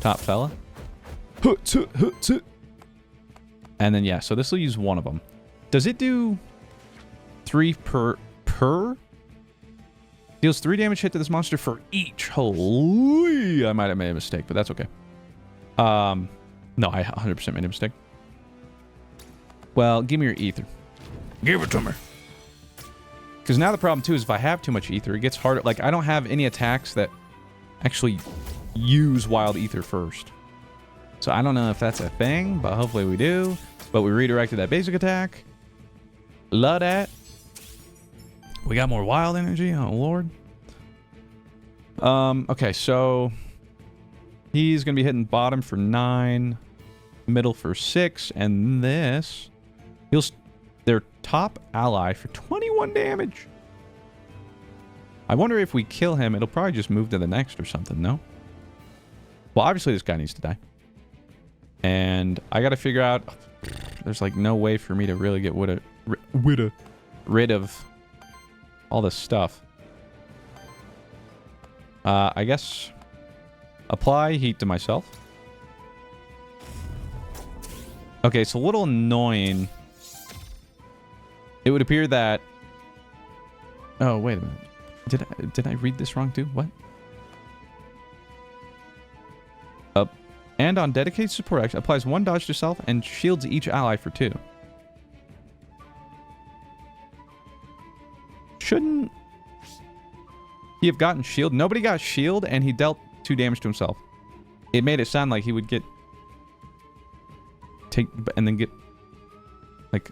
fella. And then, yeah, so this will use one of them. Does it do 3 per? Deals 3 damage hit to this monster for each. Holy, I might have made a mistake, but that's okay. No, I 100% made a mistake. Well, give me your ether. Give it to me. Because now the problem, too, is if I have too much ether, it gets harder. Like, I don't have any attacks that actually use wild ether first. So I don't know if that's a thing, but hopefully we do. But we redirected that basic attack. Love that. We got more wild energy. Oh, Lord. Okay, so he's going to be hitting bottom for 9, middle for 6, and this... He'll... Their top ally for 21 damage. I wonder if we kill him, it'll probably just move to the next or something, no? Well, obviously this guy needs to die. And I gotta figure out... There's like no way for me to really get rid of all this stuff. I guess... Apply heat to myself. Okay, it's a little annoying... It would appear that... Oh, wait a minute. Did I read this wrong too? What? And on dedicated support action, applies 1 dodge to self and shields each ally for 2. Shouldn't he have gotten shield? Nobody got shield and he dealt 2 damage to himself. It made it sound like he would get... And then get... Like...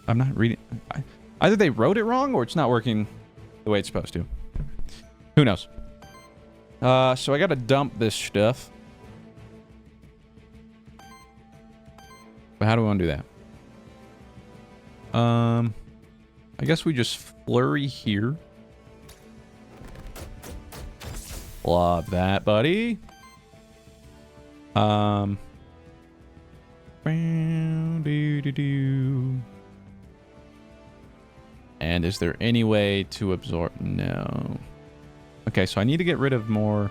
I'm not reading... Either they wrote it wrong or it's not working the way it's supposed to. Who knows? So I gotta dump this stuff. But how do we want to do that? I guess we just flurry here. Love that, buddy. And is there any way to absorb? No. Okay, so I need to get rid of more...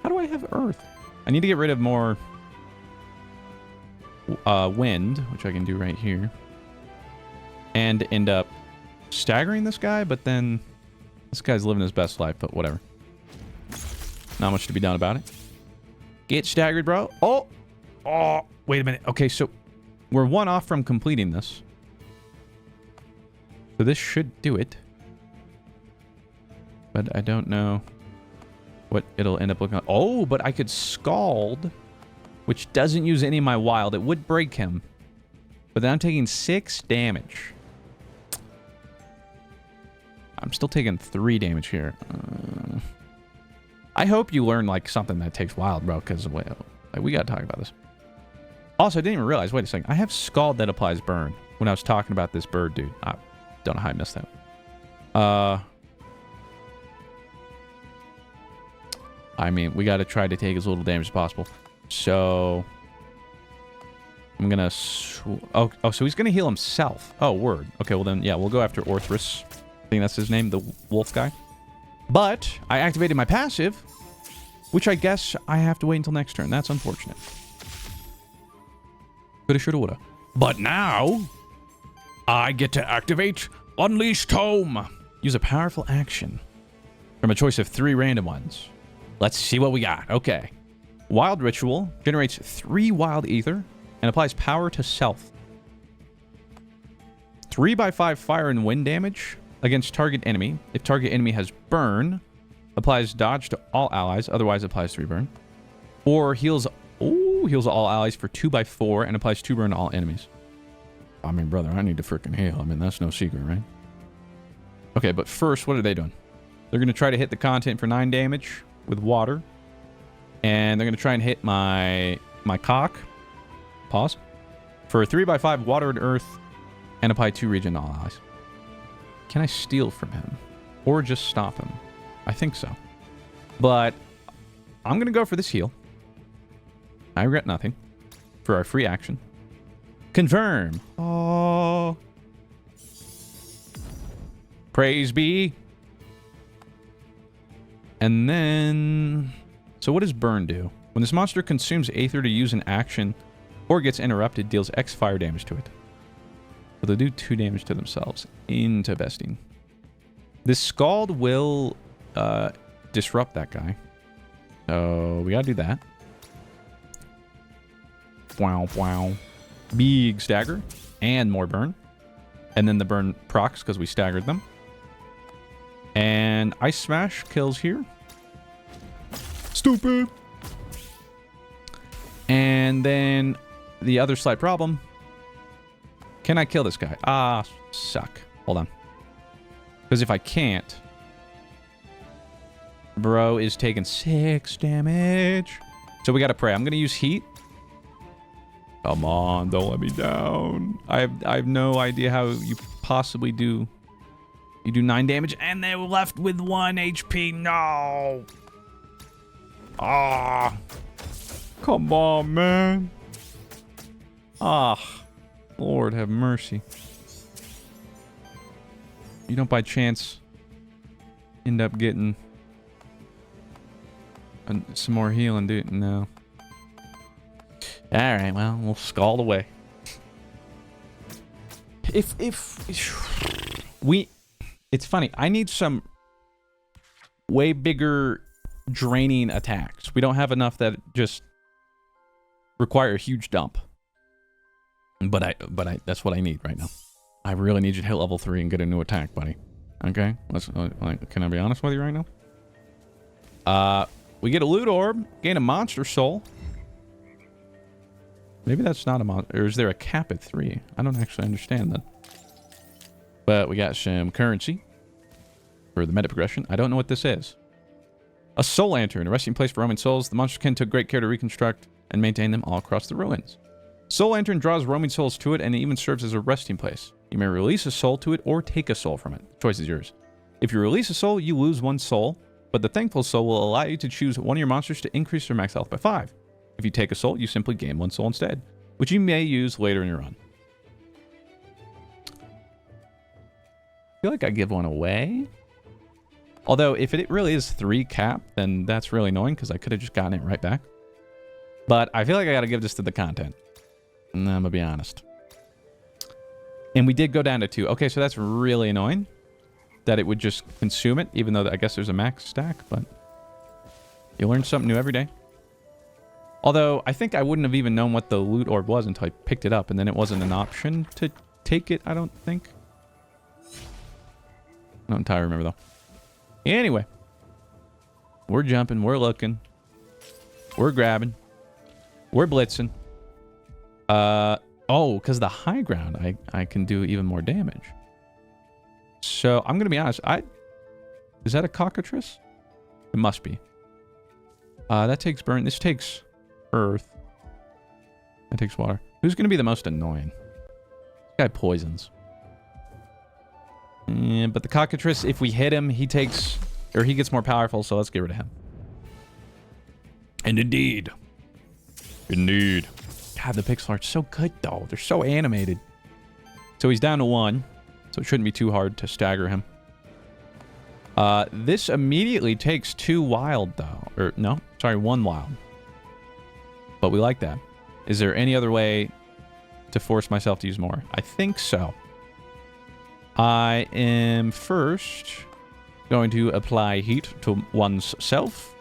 How do I have earth? I need to get rid of more wind, which I can do right here. And end up staggering this guy, but then... This guy's living his best life, but whatever. Not much to be done about it. Get staggered, bro. Oh! Oh! Wait a minute. Okay, so we're 1 off from completing this. So this should do it. But I don't know what it'll end up looking like. Oh, but I could Scald, which doesn't use any of my wild. It would break him. But then I'm taking 6 damage. I'm still taking 3 damage here. I hope you learn, like, something that takes wild, bro, because, like, we gotta talk about this. Also, I didn't even realize, wait a second, I have Scald that applies burn when I was talking about this bird, dude. I don't know how I missed that. I mean, we gotta try to take as little damage as possible. So... I'm gonna... Oh, so he's gonna heal himself. Oh, word. Okay, well then, yeah, we'll go after Orthrus. I think that's his name, the wolf guy. But I activated my passive, which I guess I have to wait until next turn. That's unfortunate. Coulda, shoulda, woulda. But now, I get to activate Unleashed Tome. Use a powerful action from a choice of 3 random ones. Let's see what we got. Okay. Wild Ritual generates 3 wild ether and applies power to self. 3/5 fire and wind damage against target enemy. If target enemy has burn, applies dodge to all allies, otherwise applies 3 burn. Or heals all allies for 2/4 and applies 2 burn to all enemies. I mean, brother, I need to freaking heal. I mean, that's no secret, right? Okay, but first, what are they doing? They're going to try to hit the content for 9 damage with water. And they're going to try and hit my cock. Pause. For 3/5 water and earth and apply 2 regen to all allies. Can I steal from him? Or just stop him? I think so. But I'm going to go for this heal. I regret nothing. For our free action. Confirm. Oh. Praise be. And then... So what does burn do? When this monster consumes aether to use an action or gets interrupted, deals X fire damage to it. So they'll do 2 damage to themselves. Interesting. This Scald will disrupt that guy. So we gotta do that. Wow, wow. Big stagger. And more burn. And then the burn procs because we staggered them. And Ice Smash kills here. Stupid. And then the other slight problem. Can I kill this guy? Ah, suck. Hold on. Because if I can't, bro is taking 6 damage. So we gotta pray. I'm gonna use heat. Come on, don't let me down. I have no idea how you possibly do. You do 9 damage and they're left with 1 HP. No. Ah. Come on, man. Ah. Lord have mercy. You don't by chance end up getting some more healing, dude? No. Alright, well, we'll Scald away. It's funny, I need some way bigger draining attacks. We don't have enough that just require a huge dump. But that's what I need right now. I really need you to hit level 3 and get a new attack, buddy. Okay? Can I be honest with you right now? We get a loot orb, gain a monster soul. Maybe that's not a monster. Or is there a cap at 3? I don't actually understand that. But we got some currency for the meta progression. I don't know what this is. A soul lantern, a resting place for roaming souls. The monster kin took great care to reconstruct and maintain them all across the ruins. Soul lantern draws roaming souls to it and it even serves as a resting place. You may release a soul to it or take a soul from it. The choice is yours. If you release a soul, you lose 1 soul, but the thankful soul will allow you to choose one of your monsters to increase their max health by 5. If you take a soul, you simply gain 1 soul instead, which you may use later in your run. I feel like I give 1 away. Although, if it really is 3 cap, then that's really annoying because I could have just gotten it right back. But I feel like I got to give this to the content. And I'm going to be honest. And we did go down to 2. Okay, so that's really annoying. That it would just consume it, even though I guess there's a max stack. But you learn something new every day. Although, I think I wouldn't have even known what the loot orb was until I picked it up. And then it wasn't an option to take it, I don't think. I don't entirely remember, though. Anyway. We're jumping. We're looking. We're grabbing. We're blitzing. Oh, because the high ground, I can do even more damage. So, I'm going to be honest. Is that a cockatrice? It must be. That takes burn. This takes earth. That takes water. Who's going to be the most annoying? This guy poisons. Yeah, but the cockatrice, if we hit him, he takes... Or he gets more powerful, so let's get rid of him. And indeed. Indeed. God, the pixel art's so good, though. They're so animated. So he's down to 1. So it shouldn't be too hard to stagger him. This immediately takes 2 wild, though. Or, no. Sorry, 1 wild. But we like that. Is there any other way to force myself to use more? I think so. I am first going to apply heat to one's self.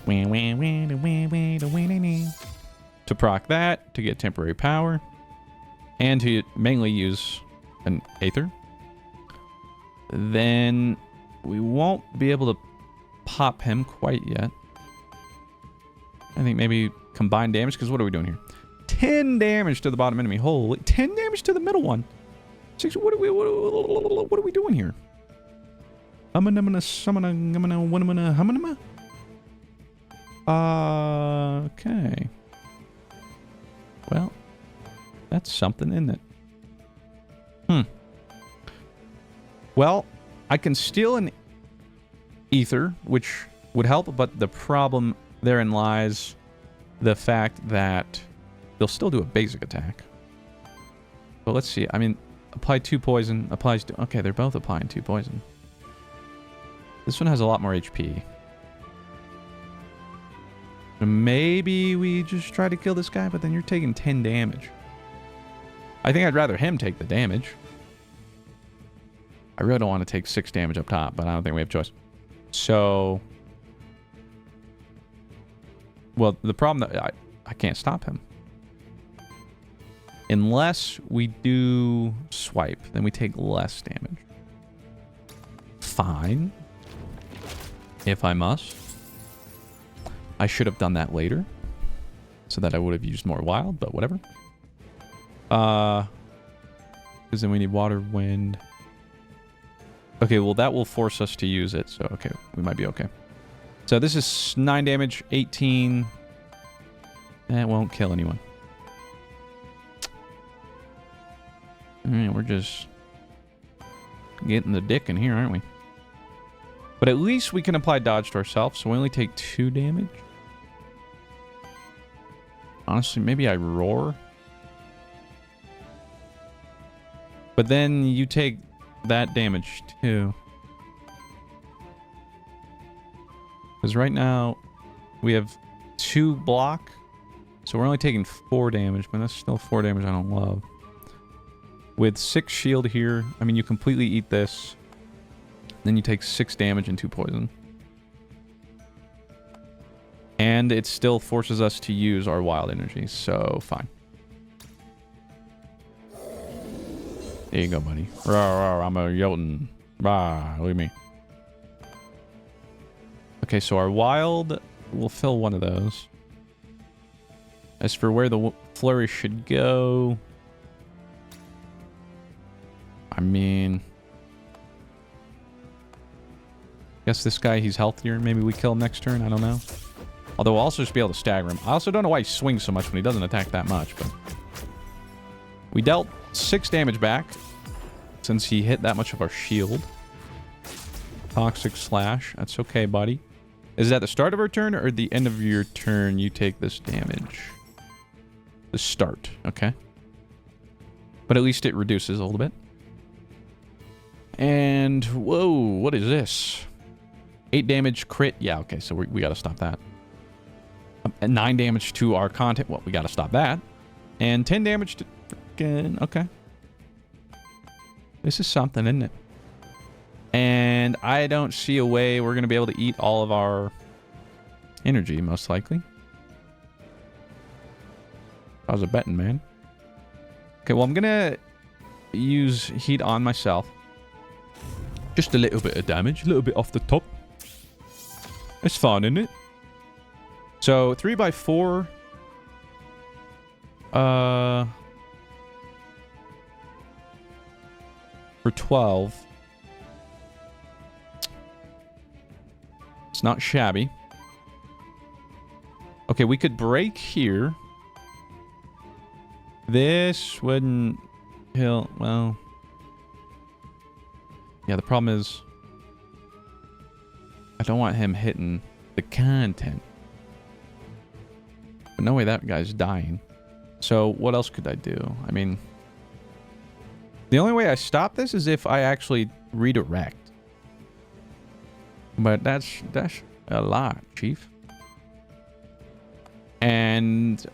To proc that, to get temporary power. And to mainly use an aether. Then we won't be able to pop him quite yet. I think maybe combined damage, because what are we doing here? 10 damage to the bottom enemy. Holy, 10 damage to the middle one. 6, what are we doing here? Okay. Well, that's something, isn't it? Well, I can steal an ether, which would help, but the problem therein lies the fact that they'll still do a basic attack. But let's see. I mean, apply 2 poison, applies to... Okay, they're both applying 2 poison. This one has a lot more HP. Maybe we just try to kill this guy, but then you're taking 10 damage. I think I'd rather him take the damage. I really don't want to take 6 damage up top, but I don't think we have a choice. So... Well, the problem that I can't stop him. Unless we do swipe, then we take less damage. Fine. If I must. I should have done that later. So that I would have used more wild, but whatever. Because then we need water, wind. Okay, well that will force us to use it, so okay, we might be okay. So this is 9 damage, 18. That won't kill anyone. Alright, we're just getting the dick in here, aren't we? But at least we can apply dodge to ourselves, so we only take 2 damage. Honestly, maybe I roar. But then you take that damage too. Because right now we have 2 block. So we're only taking 4 damage, but that's still 4 damage I don't love. With 6 shield here, I mean, you completely eat this. Then you take 6 damage and 2 poison. And it still forces us to use our wild energy, so fine. There you go, buddy. I'm a Jotun. Look at me. Okay, so our wild will fill one of those. As for where the flourish should go... I mean... Guess this guy, he's healthier. Maybe we kill him next turn. I don't know. Although we'll also just be able to stagger him. I also don't know why he swings so much when he doesn't attack that much, but... We dealt 6 damage back. Since he hit that much of our shield. Toxic Slash. That's okay, buddy. Is that the start of our turn or the end of your turn you take this damage? The start. Okay. But at least it reduces a little bit. And... Whoa, what is this? 8 damage crit. Yeah, okay, so we gotta stop that. And 9 damage to our content. Well, we gotta stop that. And 10 damage to... Freaking... Okay. This is something, isn't it? And I don't see a way we're going to be able to eat all of our energy, most likely. I was a betting, man. Okay, well, I'm going to use heat on myself. Just a little bit of damage, a little bit off the top. It's fun, isn't it? So, 3x4. For 12. It's not shabby. Okay, we could break here. This wouldn't kill... Well... Yeah, the problem is... I don't want him hitting the content. But no way that guy's dying. So, what else could I do? I mean... The only way I stop this is if I actually redirect. But that's a lot, Chief. And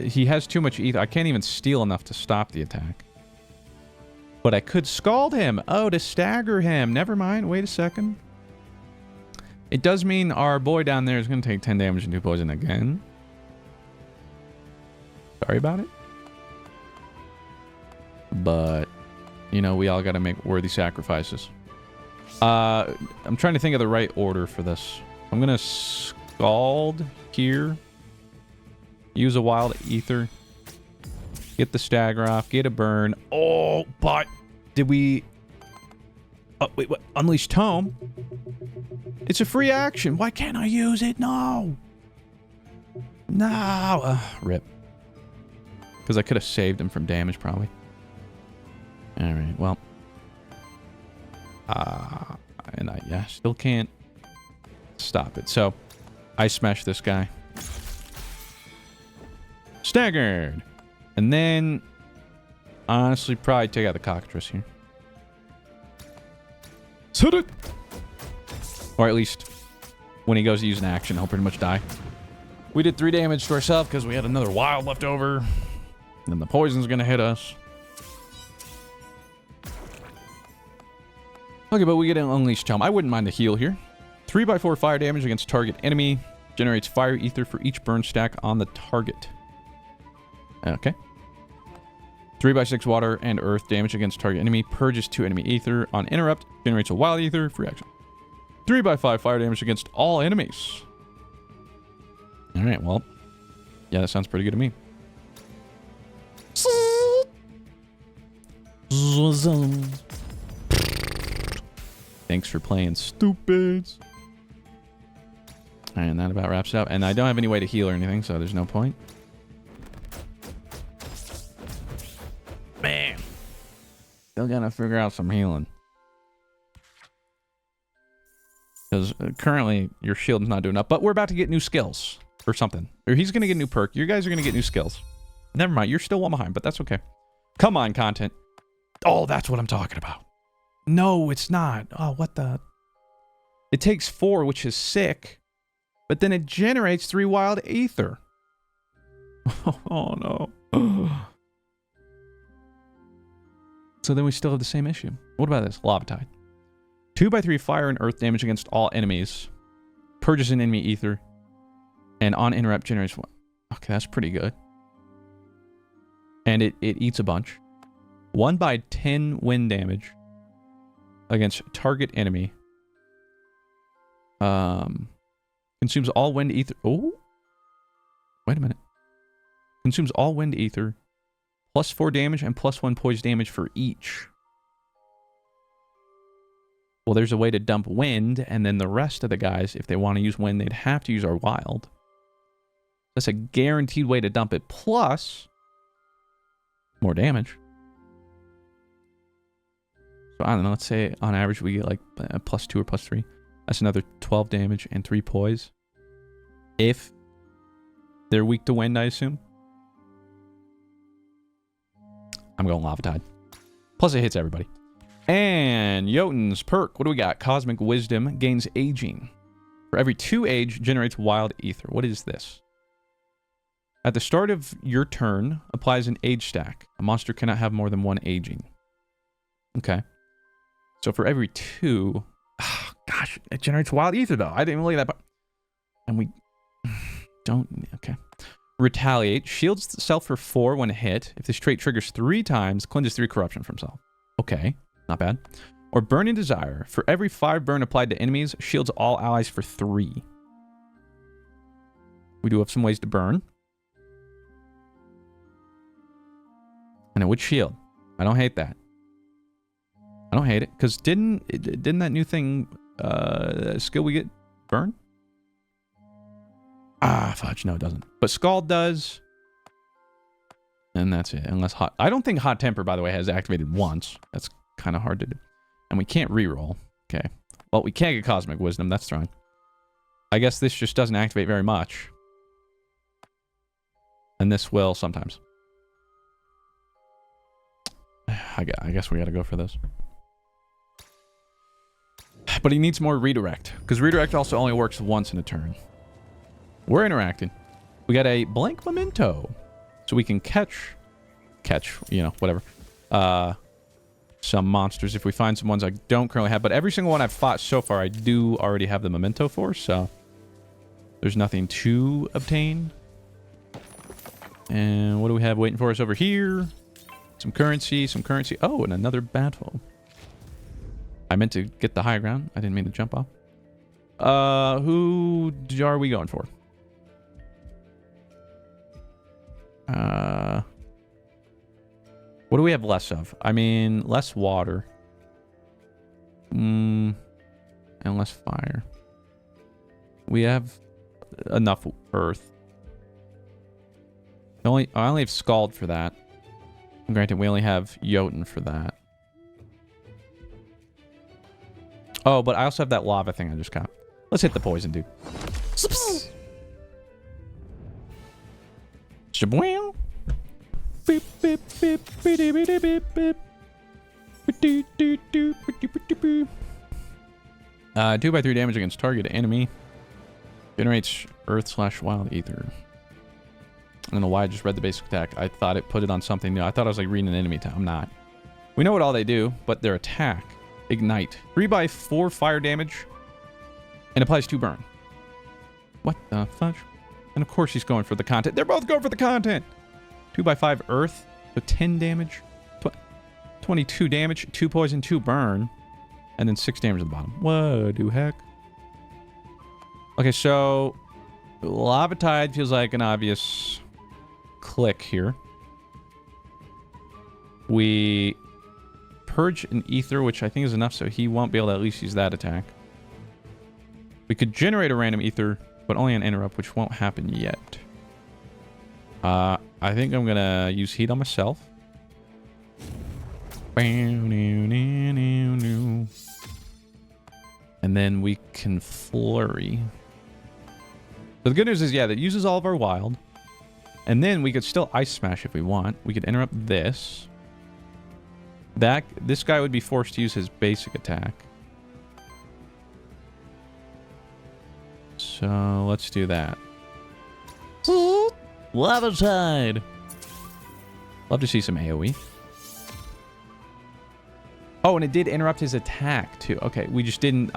he has too much ether. I can't even steal enough to stop the attack. But I could scald him. Oh, to stagger him. Never mind. Wait a second. It does mean our boy down there is going to take 10 damage and 2 poison again. Sorry about it. But, you know, we all got to make worthy sacrifices. I'm trying to think of the right order for this. I'm going to scald here. Use a wild ether. Get the stagger off. Get a burn. Oh, but did we... Oh, wait, what? Unleash Tome? It's a free action. Why can't I use it? No. No. Rip. Because I could have saved him from damage, probably. Alright, well. And I still can't stop it. So, I smash this guy. Staggered. And then, honestly, probably take out the cockatrice here. Set it! Or at least, when he goes to use an action, he'll pretty much die. We did 3 damage to ourselves because we had another wild left over. And then the poison's gonna hit us. Okay, but we get an Unleashed Tome. I wouldn't mind the heal here. 3x4 fire damage against target enemy. Generates fire ether for each burn stack on the target. Okay. 3x6 water and earth damage against target enemy. Purges 2 enemy ether. On interrupt, generates a wild ether. Free action. 3x5 fire damage against all enemies. Alright, well. Yeah, that sounds pretty good to me. Thanks for playing, stupids. And that about wraps it up. And I don't have any way to heal or anything, so there's no point. Man. Still gotta figure out some healing. Because currently, your shield's not doing enough. But we're about to get new skills. Or something. Or he's gonna get a new perk. You guys are gonna get new skills. Never mind, you're still one behind, but that's okay. Come on, content. Oh, that's what I'm talking about. No, it's not. Oh, what the... It takes 4, which is sick. But then it generates 3 wild ether. Oh, no. So then we still have the same issue. What about this? Lava Tide. 2x3 fire and earth damage against all enemies. Purges an enemy ether. And on interrupt generates 1. Okay, that's pretty good. And it eats a bunch. 1x10 wind damage against target enemy. Consumes all wind ether. Oh, wait a minute. Consumes all wind ether. Plus 4 damage and plus 1 poise damage for each. Well, there's a way to dump wind, and then the rest of the guys, if they want to use wind, they'd have to use our wild. That's a guaranteed way to dump it. Plus more damage. So, I don't know. Let's say on average we get like a +2 or +3. That's another 12 damage and 3 poise. If they're weak to wind, I assume. I'm going Lava Tide. Plus it hits everybody. And Jotun's perk. What do we got? Cosmic Wisdom gains aging. For every 2 age, generates wild ether. What is this? At the start of your turn, applies an age stack. A monster cannot have more than 1 aging. Okay. So for every 2... Oh, gosh, it generates wild ether, though. I didn't even look at that part. And we don't... Okay. Retaliate. Shields itself for 4 when hit. If this trait triggers 3 times, cleanses 3 corruption from self. Okay. Not bad. Or Burning Desire. For every 5 burn applied to enemies, shields all allies for 3. We do have some ways to burn. And it would shield. I don't hate that. I don't hate it. Because didn't that new thing, skill we get burn? Ah, fudge. No, it doesn't. But Scald does. And that's it. Unless hot... I don't think Hot Temper, by the way, has activated once. That's kind of hard to do. And we can't reroll. Okay. Well, we can't get Cosmic Wisdom. That's fine. I guess this just doesn't activate very much. And this will sometimes. I guess we gotta go for this. But he needs more redirect. Because redirect also only works once in a turn. We're interacting. We got a blank memento. So we can catch, you know, whatever. Some monsters if we find some ones I don't currently have. But every single one I've fought so far, I do already have the memento for. So there's nothing to obtain. And what do we have waiting for us over here? Some currency, some currency. Oh, and another battle. I meant to get the high ground. I didn't mean to jump off. Who are we going for? What do we have less of? I mean, less water. And less fire. We have enough earth. I only have Scald for that. Granted, we only have Jotun for that. Oh, but I also have that lava thing I just got. Let's hit the poison, dude. Shabwam. Beep, beep, beep, beep, beep, beep, beep. 2x3 damage against target enemy. Generates earth/wild ether. I don't know why I just read the basic attack. I thought it put it on something new. I thought I was like reading an enemy attack. I'm not. We know what all they do, but their attack, ignite. 3x4 fire damage and applies 2 burn. What the fudge? And of course he's going for the content. They're both going for the content. 2x5 earth, so 10 damage. 22 damage, 2 poison, 2 burn. And then 6 damage at the bottom. What the heck? Okay, so Lava Tide feels like an obvious click here. We purge an ether, which I think is enough, so he won't be able to at least use that attack. We could generate a random ether, but only an interrupt, which won't happen yet. I think I'm gonna use heat on myself. And then we can flurry. So the good news is, yeah, that uses all of our wild. And then we could still ice smash if we want. We could interrupt this. This guy would be forced to use his basic attack. So let's do that. Lava Tide. Love to see some AoE. Oh, and it did interrupt his attack too. Okay, we just didn't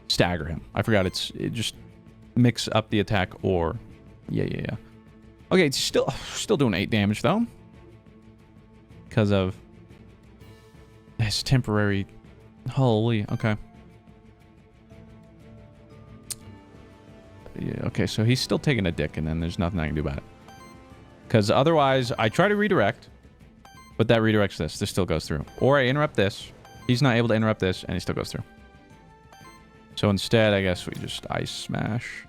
stagger him. I forgot it just mix up the attack or yeah. Okay, it's still doing 8 damage though. Because of his temporary. Holy, okay. Yeah, okay, so he's still taking a dick, and then there's nothing I can do about it. Because otherwise, I try to redirect, but that redirects this. This still goes through. Or I interrupt this. He's not able to interrupt this, and he still goes through. So instead, I guess we just ice smash.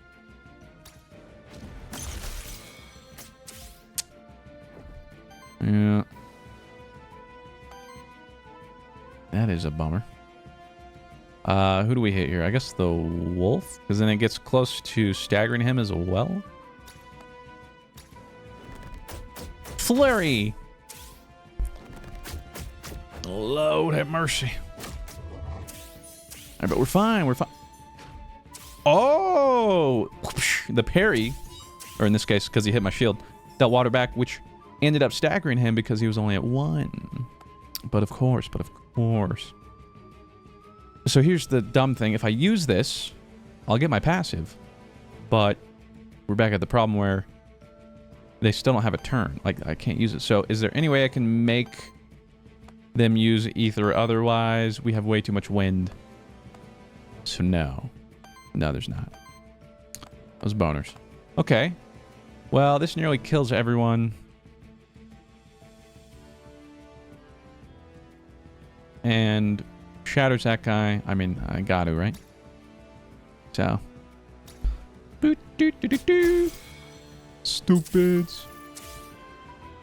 Yeah. That is a bummer. Who do we hit here? I guess the wolf, because then it gets close to staggering him as well. Flurry! Lord have mercy. Alright, but we're fine. We're fine. Oh! The parry, or in this case, because he hit my shield, dealt water back, which ended up staggering him because he was only at 1. But of course. So here's the dumb thing. If I use this, I'll get my passive. But we're back at the problem where they still don't have a turn. Like, I can't use it. So is there any way I can make them use ether otherwise? We have way too much wind. So no. No, there's not. Those boners. Okay. Well, this nearly kills everyone. And shatters that guy. I mean, I got to, right? So. Stupids.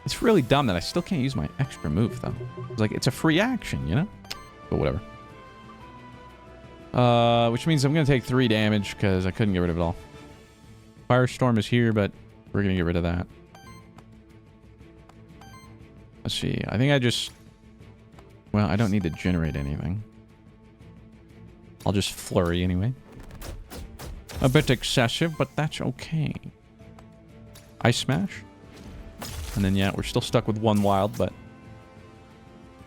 It's really dumb that I still can't use my extra move, though. It's like, it's a free action, you know? But whatever. Which means I'm going to take 3 damage because I couldn't get rid of it all. Firestorm is here, but we're going to get rid of that. Let's see. I think I just... Well, I don't need to generate anything. I'll just flurry anyway. A bit excessive, but that's okay. Ice Smash. And then, yeah, we're still stuck with 1 wild, but...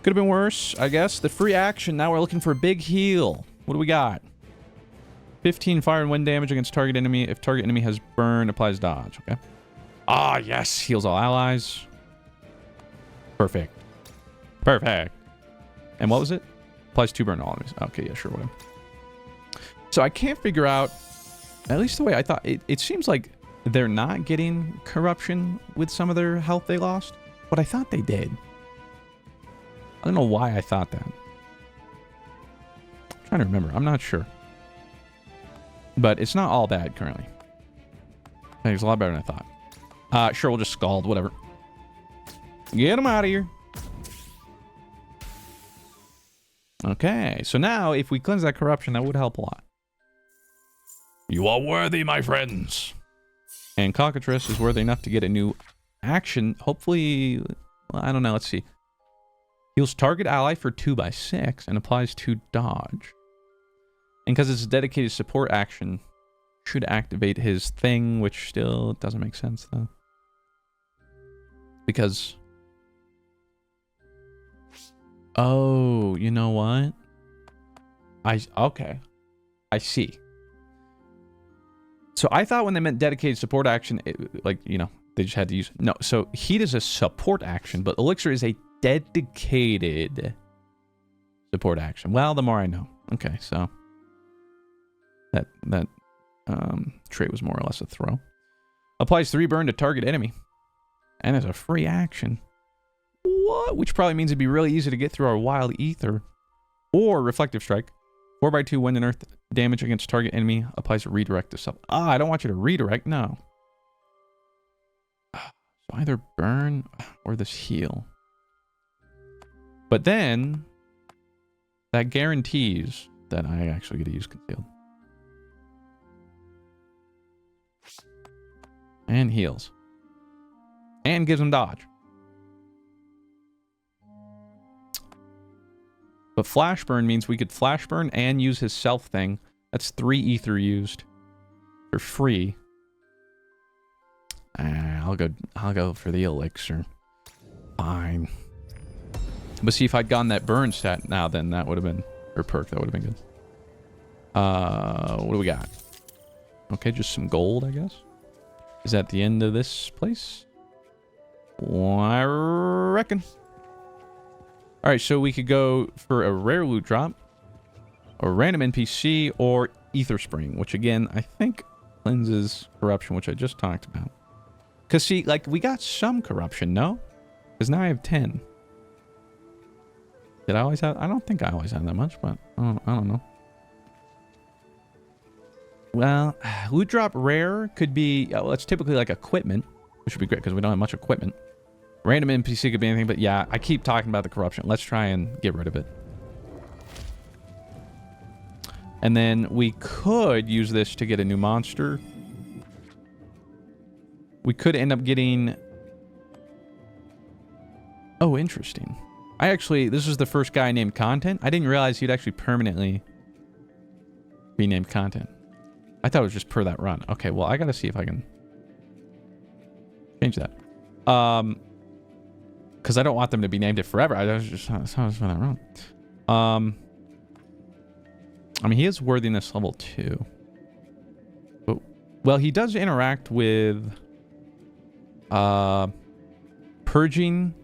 Could have been worse, I guess. The free action, now we're looking for a big heal. What do we got? 15 fire and wind damage against target enemy. If target enemy has burn, applies dodge. Okay. Ah, yes. Heals all allies. Perfect. Perfect. And what was it? Applies 2 burn to all enemies. Okay, yeah, sure, whatever. So I can't figure out, at least the way I thought, it seems like they're not getting corruption with some of their health they lost, but I thought they did. I don't know why I thought that. I'm trying to remember. I'm not sure. But it's not all bad currently. I think it's a lot better than I thought. Sure, we'll just scald, whatever. Get him out of here. Okay, so now if we cleanse that corruption, that would help a lot. You are worthy, my friends. And Cockatrice is worthy enough to get a new action. Hopefully, well, I don't know. Let's see. Heals target ally for 2/6 and applies 2 dodge. And because it's a dedicated support action, should activate his thing, which still doesn't make sense though. Because... Oh, you know what? Okay. I see. So I thought when they meant dedicated support action, like, you know, they just had to use... No, so heat is a support action, but elixir is a dedicated support action. Well, the more I know. Okay, so that trait was more or less a throw. Applies 3 burn to target enemy. And it's a free action. What? Which probably means it'd be really easy to get through our wild ether. Or reflective strike. 4/2 wind and earth damage against target enemy. Applies a redirect to self. Ah, I don't want you to redirect. No. So either burn or this heal. But then that guarantees that I actually get to use concealed. And heals. And gives him dodge. But flash burn means we could flash burn and use his self thing. That's 3 ether used for free. I'll go for the elixir. Fine. But see, if I'd gotten that burn stat now, then that would have been, or perk, that would have been good. What do we got? Okay, just some gold, I guess. Is that the end of this place? Well, I reckon. All right, so we could go for a rare loot drop, a random NPC, or Ether Spring, which again, I think cleanses corruption, which I just talked about. Because see, like, we got some corruption, no? Because now I have 10. Did I always have? I don't think I always had that much, but I don't know. Well, loot drop rare could be, well, it's typically like equipment, which would be great because we don't have much equipment. Random NPC could be anything, but yeah, I keep talking about the corruption. Let's try and get rid of it. And then we could use this to get a new monster. We could end up getting... Oh, interesting. This is the first guy named Content. I didn't realize he'd actually permanently be named Content. I thought it was just per that run. Okay, well, I gotta see if I can change that. Because I don't want them to be named it forever. That's how I was for that run. I mean, he is worthiness level 2. But, well, he does interact with purging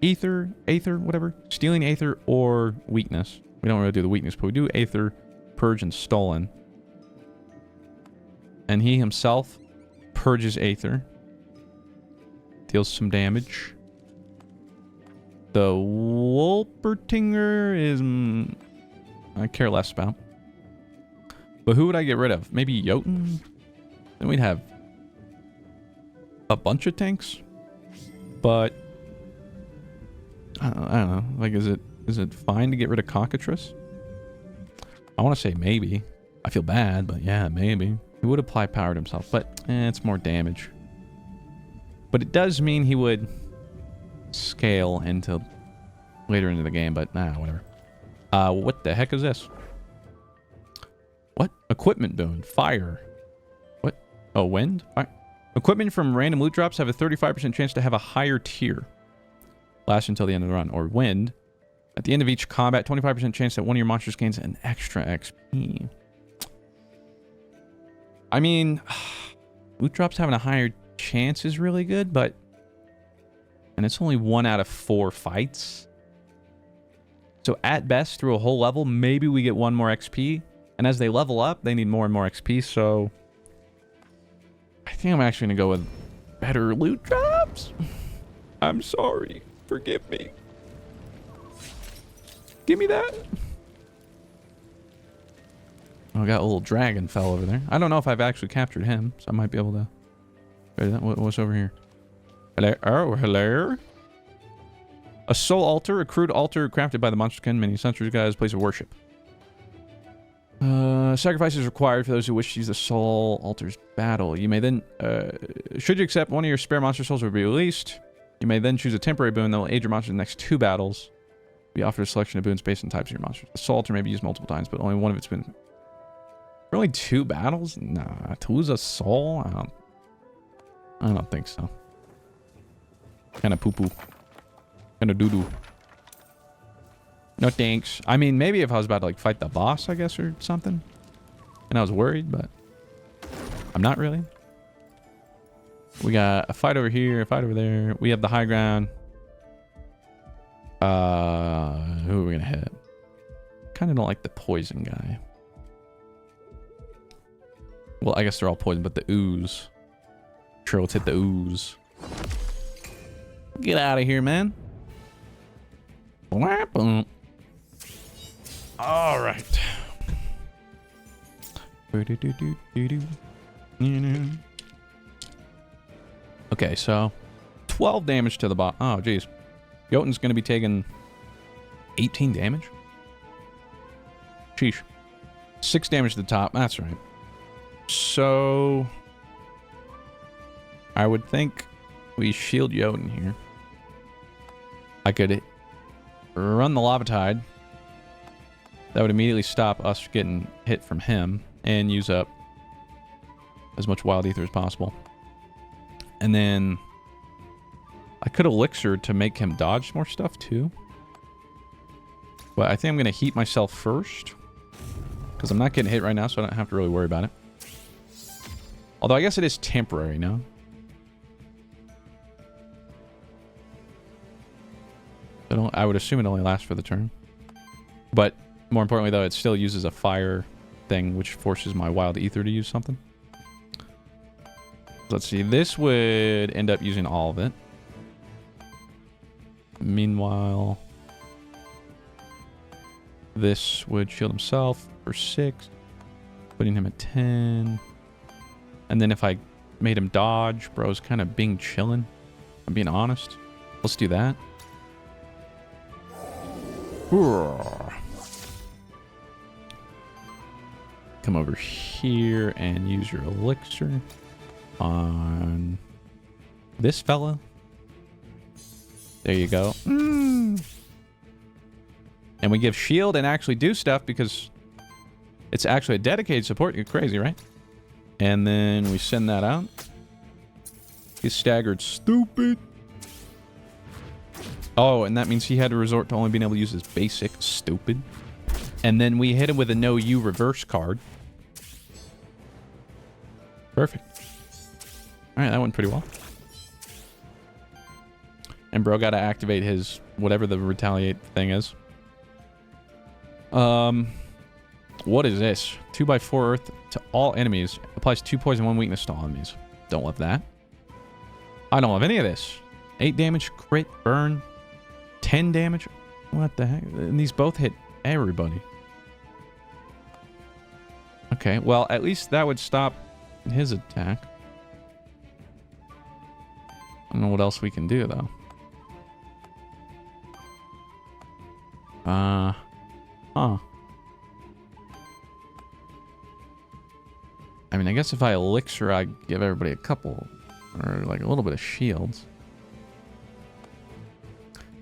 Aether, whatever. Stealing Aether or weakness. We don't really do the weakness, but we do Aether, purge, and stolen. And he himself purges Aether. Deals some damage. The Wolpertinger is... I care less about. But who would I get rid of? Maybe Jotun? Then we'd have a bunch of tanks. But I don't know. Like, is it fine to get rid of Cockatrice? I want to say maybe. I feel bad, but yeah, maybe. He would apply power to himself, but it's more damage. But it does mean he would scale into later into the game, but nah, whatever. What the heck is this? What? Equipment boon. Fire. What? Oh, wind? Fire. Equipment from random loot drops have a 35% chance to have a higher tier. Last until the end of the run. Or wind. At the end of each combat, 25% chance that one of your monsters gains an extra XP. I mean, loot drops having a higher chance is really good, but... And it's only 1 out of 4 fights. So at best, through a whole level, maybe we get 1 more XP. And as they level up, they need more and more XP, so... I think I'm actually going to go with better loot drops. I'm sorry. Forgive me. Give me that. Oh, I got a little dragon fell over there. I don't know if I've actually captured him, so I might be able to... What's over here? Hello? Oh, hello? A soul altar, a crude altar crafted by the Monsterkin mini centuries guy's place of worship. Sacrifice is required for those who wish to use the soul altar's battle. You may then... should you accept, one of your spare monster souls will be released. You may then choose a temporary boon that will aid your monster in the next 2 battles. Be offered a selection of boons based on types of your monsters. The soul altar may be used multiple times, but only one of its boons. Really 2 battles? Nah, to lose a soul? I don't think so. Kind of poo-poo. Kind of doo-doo. No thanks. I mean, maybe if I was about to like fight the boss, I guess, or something. And I was worried, but I'm not really. We got a fight over here, a fight over there. We have the high ground. Who are we gonna hit? Kind of don't like the poison guy. Well, I guess they're all poison, but the ooze. Sure, let's hit the ooze. Get out of here, man. All right. Okay, so 12 damage to the bot. Oh, geez. Jotun's going to be taking 18 damage. Sheesh. 6 damage to the top. That's right. So I would think we shield Jotun here. I could run the lava tide. That would immediately stop us getting hit from him and use up as much wild ether as possible. And then I could elixir to make him dodge more stuff too. But I think I'm going to heat myself first, because I'm not getting hit right now, so I don't have to really worry about it. Although I guess it is temporary now. I would assume it only lasts for the turn. But more importantly, though, it still uses a fire thing, which forces my wild ether to use something. Let's see. This would end up using all of it. Meanwhile, this would shield himself for 6, putting him at 10. And then if I made him dodge, bro's kind of being chillin'. I'm being honest. Let's do that. Come over here and use your elixir on this fella. There you go. And we give shield and actually do stuff because it's actually a dedicated support. You're crazy, right? And then we send that out. He's staggered. Stupid. Oh, and that means he had to resort to only being able to use his basic. Stupid. And then we hit him with a no you reverse card. Perfect. All right, that went pretty well. And bro got to activate his whatever the retaliate thing is. What is this? 2x4 earth to all enemies. Applies 2 poison, 1 weakness to all enemies. Don't love that. I don't love any of this. 8 damage, crit, burn. 10 damage. What the heck? And these both hit everybody. Okay, well, at least that would stop his attack. I don't know what else we can do, though. Huh. I mean, I guess if I elixir, I'd give everybody a couple, or like a little bit of shields.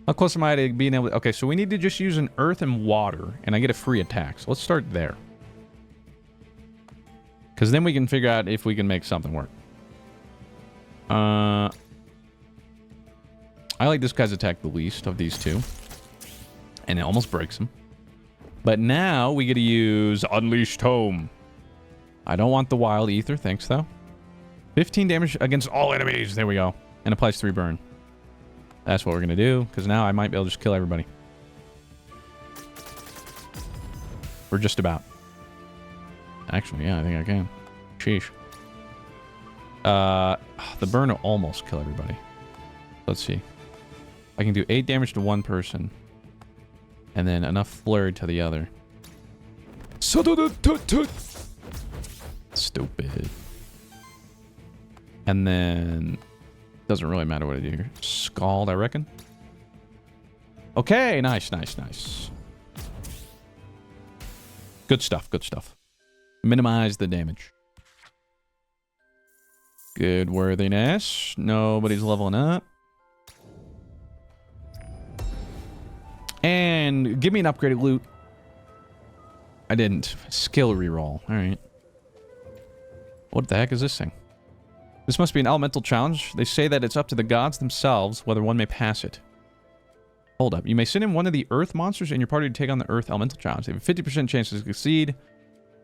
How close am I to being able to... Okay, so we need to just use an earth and water, and I get a free attack. So let's start there. Because then we can figure out if we can make something work. I like this guy's attack the least of these two. And it almost breaks him. But now we get to use Unleashed Home. I don't want the Wild Ether, thanks though. 15 damage against all enemies. There we go. And applies 3 burn. That's what we're going to do, because now I might be able to just kill everybody. We're just about. Actually, yeah, I think I can. Sheesh. The burn will almost kill everybody. Let's see. I can do 8 damage to one person. And then enough flurry to the other. Stupid. And then... Doesn't really matter what I do here. Scald, I reckon. Okay, nice, nice, nice. Good stuff, good stuff. Minimize the damage. Good worthiness. Nobody's leveling up. And give me an upgraded loot. I didn't. Skill reroll. Alright. What the heck is this thing? This must be an elemental challenge. They say that it's up to the gods themselves whether one may pass it. Hold up. You may send in one of the earth monsters in your party to take on the earth elemental challenge. They have a 50% chance to succeed.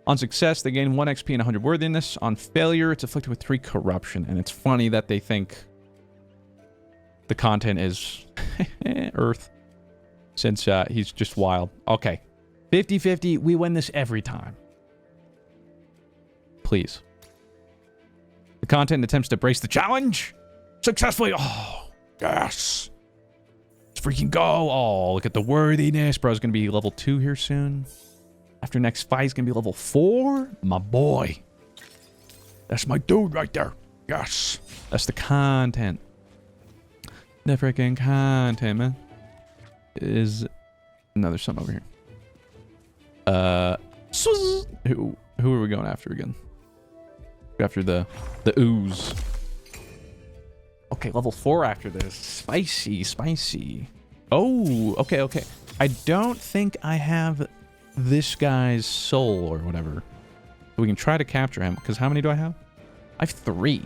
On success, they gain 1 XP and 100 worthiness. On failure, it's afflicted with 3 corruption. And it's funny that they think the content is earth. Since he's just wild. Okay. 50-50. We win this every time. Please. The content attempts to brace the challenge. Successfully. Oh, yes. Let's freaking go. Oh, look at the worthiness. Bro's going to be level 2 here soon. After next fight, he's going to be level 4. My boy. That's my dude right there. Yes. That's the content. The freaking content, man. Is... No, there's something over here. Who are we going after again? After the ooze. Okay, level 4 after this. Spicy, spicy. Oh, okay, okay. I don't think I have this guy's soul or whatever. We can try to capture him, because how many do I have? I have 3.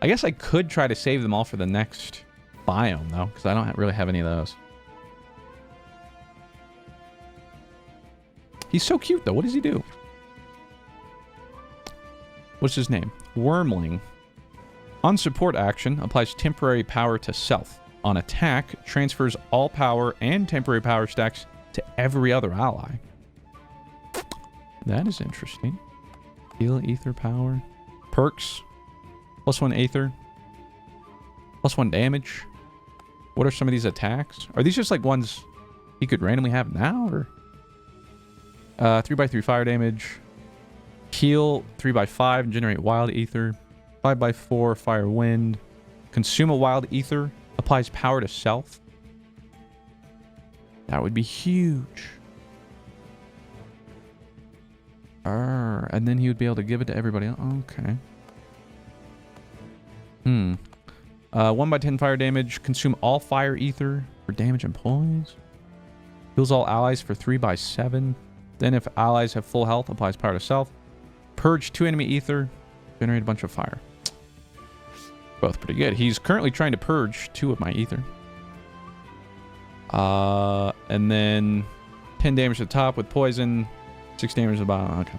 I guess I could try to save them all for the next biome, though, because I don't really have any of those. He's so cute, though. What does he do? What's his name? Wormling. On support action, applies temporary power to self. On attack, transfers all power and temporary power stacks to every other ally. That is interesting. Heal ether power. Perks. +1 aether. +1 damage. What are some of these attacks? Are these just like ones he could randomly have now? Or 3x3 fire damage. Heal 3x5 and generate wild ether. 5x4 fire wind. Consume a wild ether. Applies power to self. That would be huge. And then he would be able to give it to everybody else. Okay. 1x10 fire damage. Consume all fire ether for damage and poise. Heals all allies for 3x7. Then if allies have full health, applies power to self. Purge 2 enemy ether. Generate a bunch of fire. Both pretty good. He's currently trying to purge 2 of my ether. And then 10 damage at the top with poison. 6 damage at the bottom. Okay.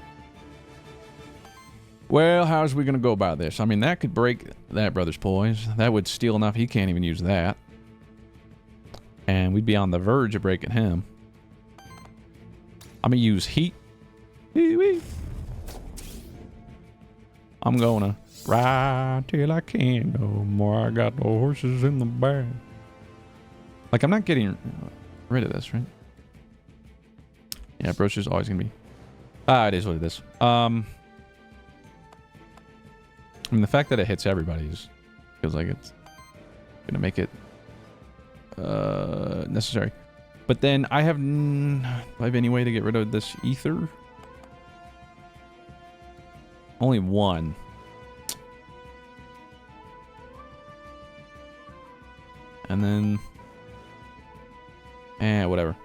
Well, how's we going to go about this? I mean, that could break that brother's poise. That would steal enough he can't even use that. And we'd be on the verge of breaking him. I'm going to use heat. Wee-wee. I'm going to ride till I can't no more. I got the horses in the bag. Like, I'm not getting rid of this, right? Yeah, bro's just always going to be It is what it is. I mean, the fact that it hits everybody feels like it's gonna make it necessary. But then I have do I have any way to get rid of this ether? Only one. And then whatever.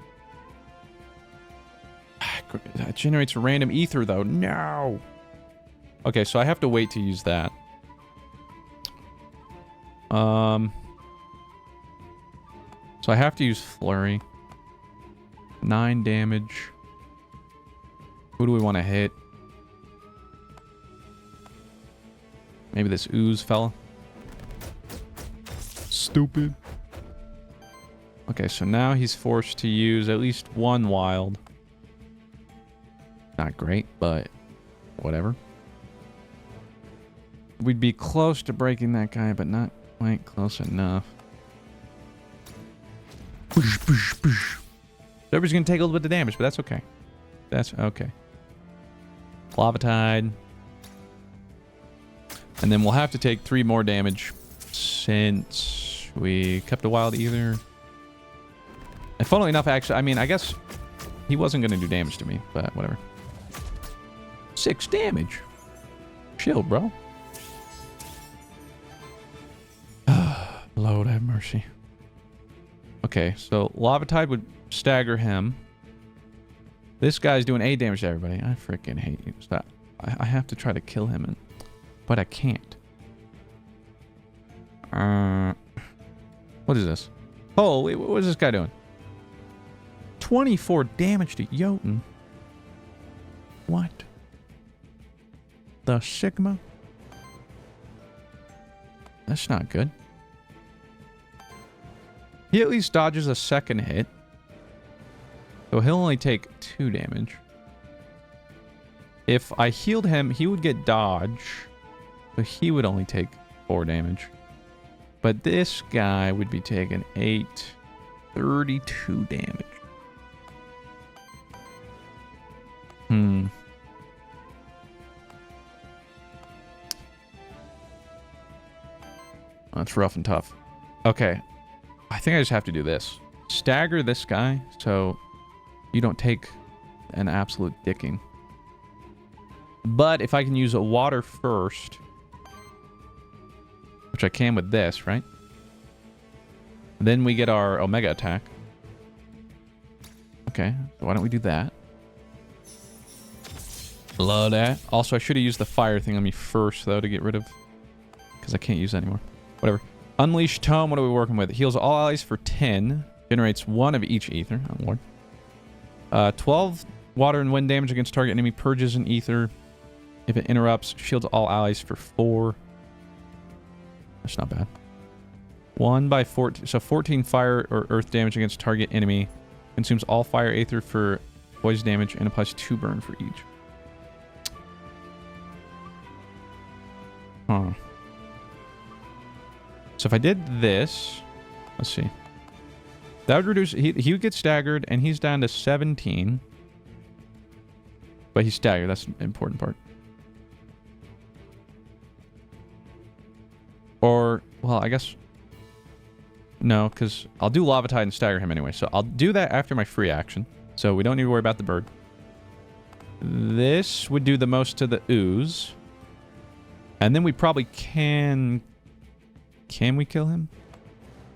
That generates a random ether though. No. Okay, so I have to wait to use that. So I have to use flurry. 9 damage. Who do we want to hit? Maybe this ooze fella. Stupid. Okay, so now he's forced to use at least one wild. Not great, but whatever. We'd be close to breaking that guy, but not quite close enough. Push, push, push. Everybody's gonna take a little bit of damage, but that's okay. That's okay. Lava Tide. And then we'll have to take 3 more damage since we kept a wild ether. And funnily enough, actually, I mean, I guess he wasn't gonna do damage to me, but whatever. 6 damage. Chill, bro. Lord have mercy. Okay, so Lava Tide would stagger him. This guy's doing 8 damage to everybody. I freaking hate you. Stop. I have to try to kill him, but I can't. What is this? Oh, wait, what is this guy doing? 24 damage to Jotun. What? The Sigma? That's not good. He at least dodges a second hit. So he'll only take 2 damage. If I healed him, he would get dodge. So he would only take 4 damage. But this guy would be taking 8, 32 damage. That's rough and tough. Okay. I think I just have to do this. Stagger this guy so you don't take an absolute dicking. But if I can use a water first, which I can with this, right? Then we get our Omega attack. Okay, so why don't we do that? Love that. Also, I should have used the fire thing on me first, though, to get rid of... Because I can't use that anymore. Whatever. Unleash Tome, what are we working with? Heals all allies for 10. Generates 1 of each ether. Oh, Lord. 12 water and wind damage against target enemy. Purges an ether. If it interrupts, shields all allies for 4. That's not bad. 1 by 14. So 14 fire or earth damage against target enemy. Consumes all fire aether for poison damage and applies 2 burn for each. Huh. So if I did this, let's see. That would reduce, he would get staggered and he's down to 17. But he's staggered, that's the important part. Or, well, I guess, no, because I'll do Lava Tide and stagger him anyway. So I'll do that after my free action. So we don't need to worry about the bird. This would do the most to the ooze. And then we probably can we kill him?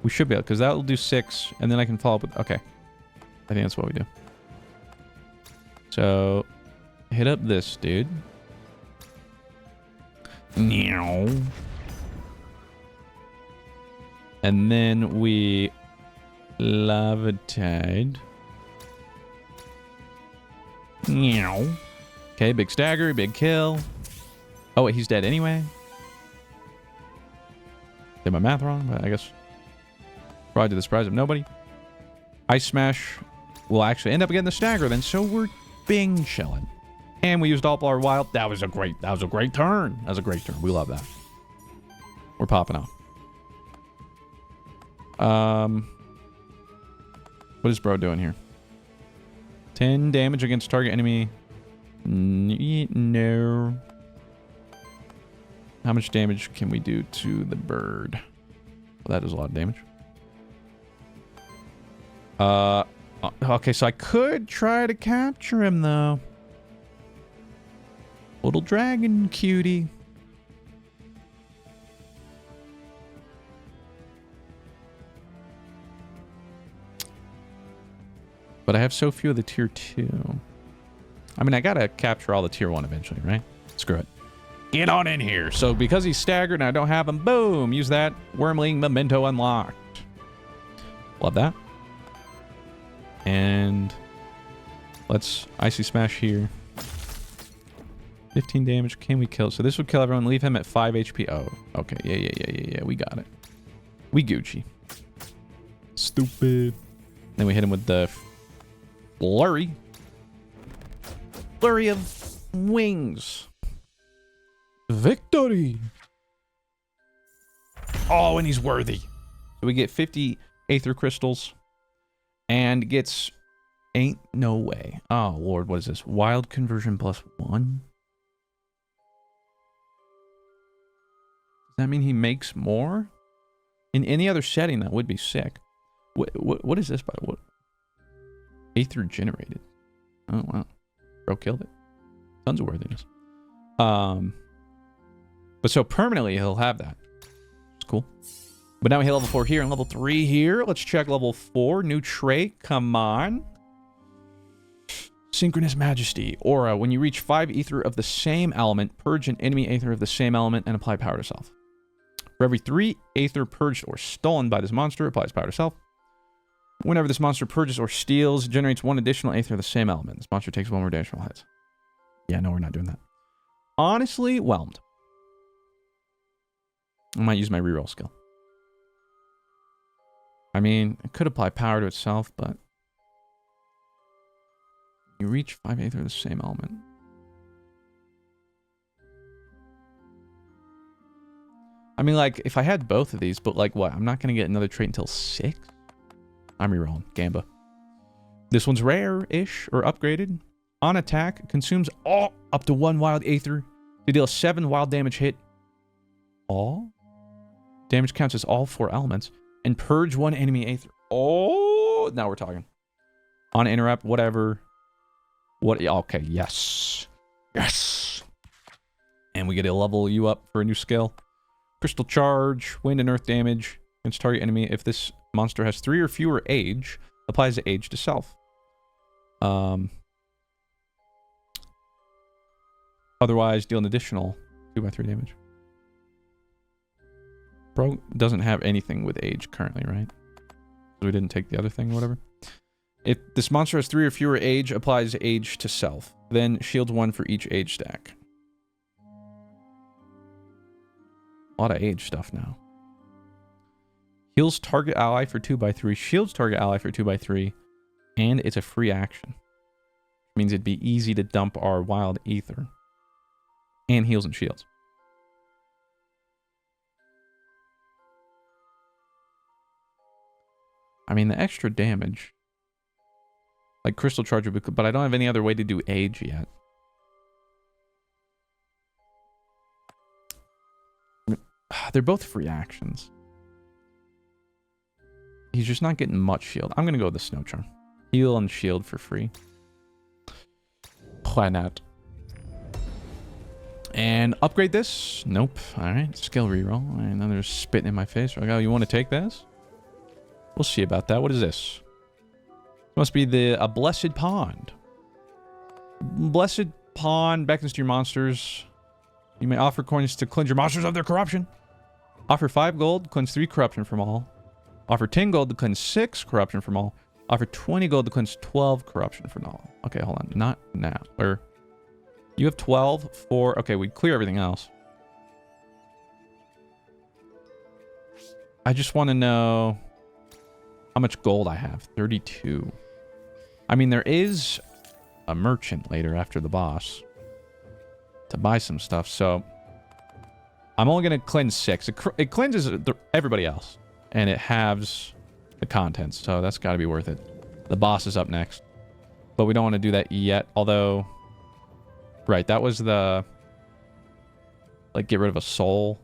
We should be able, because that will do 6, and then I can follow up with... Okay. I think that's what we do. So, hit up this dude. Meow. And then we... Lava Tide. Meow. Okay, big stagger, big kill. Oh, wait, he's dead anyway. Did my math wrong, but I guess probably to the surprise of nobody. Ice Smash will actually end up getting the stagger then, so we're bing chilling. And we used all our wild. That was a great turn. That was a great turn. We love that. We're popping off. What is bro doing here? 10 damage against target enemy. No. How much damage can we do to the bird? Well, that does a lot of damage. Okay, so I could try to capture him, though. Little dragon cutie. But I have so few of the tier 2. I mean, I gotta capture all the tier 1 eventually, right? Screw it. Get on in here. So because he's staggered and I don't have him, boom, use that Wormling Memento unlocked. Love that. And let's Icy Smash here. 15 damage. Can we kill? So this would kill everyone. Leave him at 5 HP. Oh, okay. Yeah. We got it. We Gucci. Stupid. Then we hit him with the flurry. Flurry of wings. Victory. Oh, and he's worthy. So we get 50 Aether Crystals. And gets... Ain't no way. Oh, Lord, what is this? Wild conversion plus 1? Does that mean he makes more? In any other setting, that would be sick. What is this, by the way? Aether generated. Oh, wow. Bro killed it. Tons of worthiness. But so permanently, he'll have that. It's cool. But now we hit level 4 here and level 3 here. Let's check level 4. New trait. Come on. Synchronous Majesty. Aura. When you reach 5 ether of the same element, purge an enemy aether of the same element and apply power to self. For every 3 aether purged or stolen by this monster, applies power to self. Whenever this monster purges or steals, generates 1 additional aether of the same element. This monster takes 1 more damage from all hits. Yeah, no, we're not doing that. Honestly, whelmed. I might use my reroll skill. I mean, it could apply power to itself, but... You reach 5 aether of the same element. I mean, like, if I had both of these, but like, what? I'm not going to get another trait until 6? I'm rerolling. Gamba. This one's rare-ish, or upgraded. On attack, consumes all up to 1 wild aether to deal 7 wild damage hit. All? Damage counts as all 4 elements. And purge 1 enemy aether. Oh, now we're talking. On interrupt, whatever. What? Okay, yes. Yes. And we get to level you up for a new skill. Crystal charge, wind and earth damage against target enemy. If this monster has 3 or fewer age, applies the age to self. Otherwise, deal an additional 2x3 damage. Bro doesn't have anything with age currently, right? So we didn't take the other thing or whatever. If this monster has 3 or fewer age, applies age to self. Then shields 1 for each age stack. A lot of age stuff now. Heals target ally for 2x3. Shields target ally for 2x3. And it's a free action. Which means it'd be easy to dump our wild ether. And heals and shields. I mean, the extra damage. Like Crystal Charge, but I don't have any other way to do age yet. They're both free actions. He's just not getting much shield. I'm going to go with the Snow Charm. Heal and shield for free. Why not? And upgrade this? Nope. Alright. Skill reroll. Another spitting in my face. Like, oh, you want to take this? We'll see about that. What is this? Must be a Blessed Pond. Blessed Pond beckons to your monsters. You may offer coins to cleanse your monsters of their corruption. Offer 5 gold, cleanse 3 corruption from all. Offer 10 gold to cleanse 6 corruption from all. Offer 20 gold to cleanse 12 corruption from all. Okay, hold on. Not now. Or you have 12 for... Okay, we clear everything else. I just want to know how much gold I have. 32. I mean, there is a merchant later after the boss to buy some stuff, so I'm only going to cleanse 6. It cleanses everybody else, and it halves the contents, so that's got to be worth it. The boss is up next, but we don't want to do that yet, although Right, that was the... Like, get rid of a soul.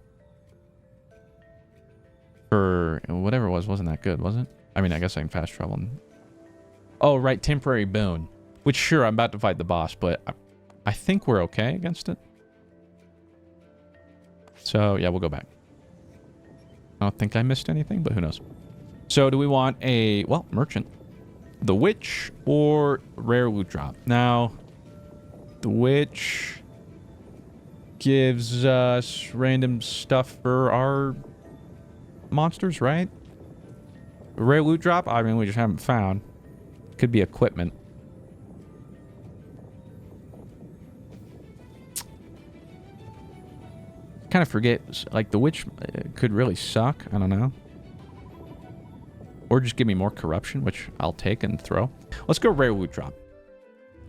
For whatever it was, wasn't that good, was it? I mean, I guess I can fast travel. Oh, right, temporary boon. Which, sure, I'm about to fight the boss, but I think we're okay against it. So, yeah, we'll go back. I don't think I missed anything, but who knows. So, do we want a, well, merchant, the witch, or rare loot drop? Now, the witch gives us random stuff for our monsters, right? A rare loot drop? I mean, we just haven't found. Could be equipment. Kind of forget, like, the witch could really suck. I don't know. Or just give me more corruption, which I'll take and throw. Let's go rare loot drop.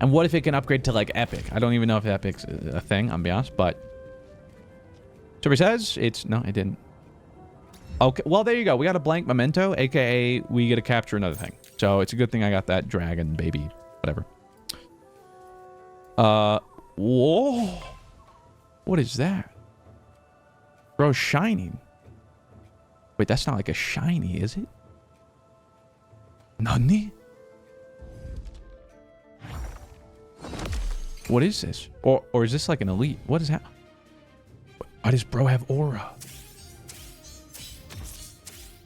And what if it can upgrade to, like, epic? I don't even know if epic's a thing, I'm be honest, but... So he says it's... No, it didn't. Okay, well, there you go. We got a blank memento, a.k.a. we get to capture another thing. So it's a good thing I got that dragon, baby, whatever. Whoa. What is that? Bro, shining. Wait, that's not like a shiny, is it? Nani? What is this? Or is this like an elite? What is that? Why does bro have aura?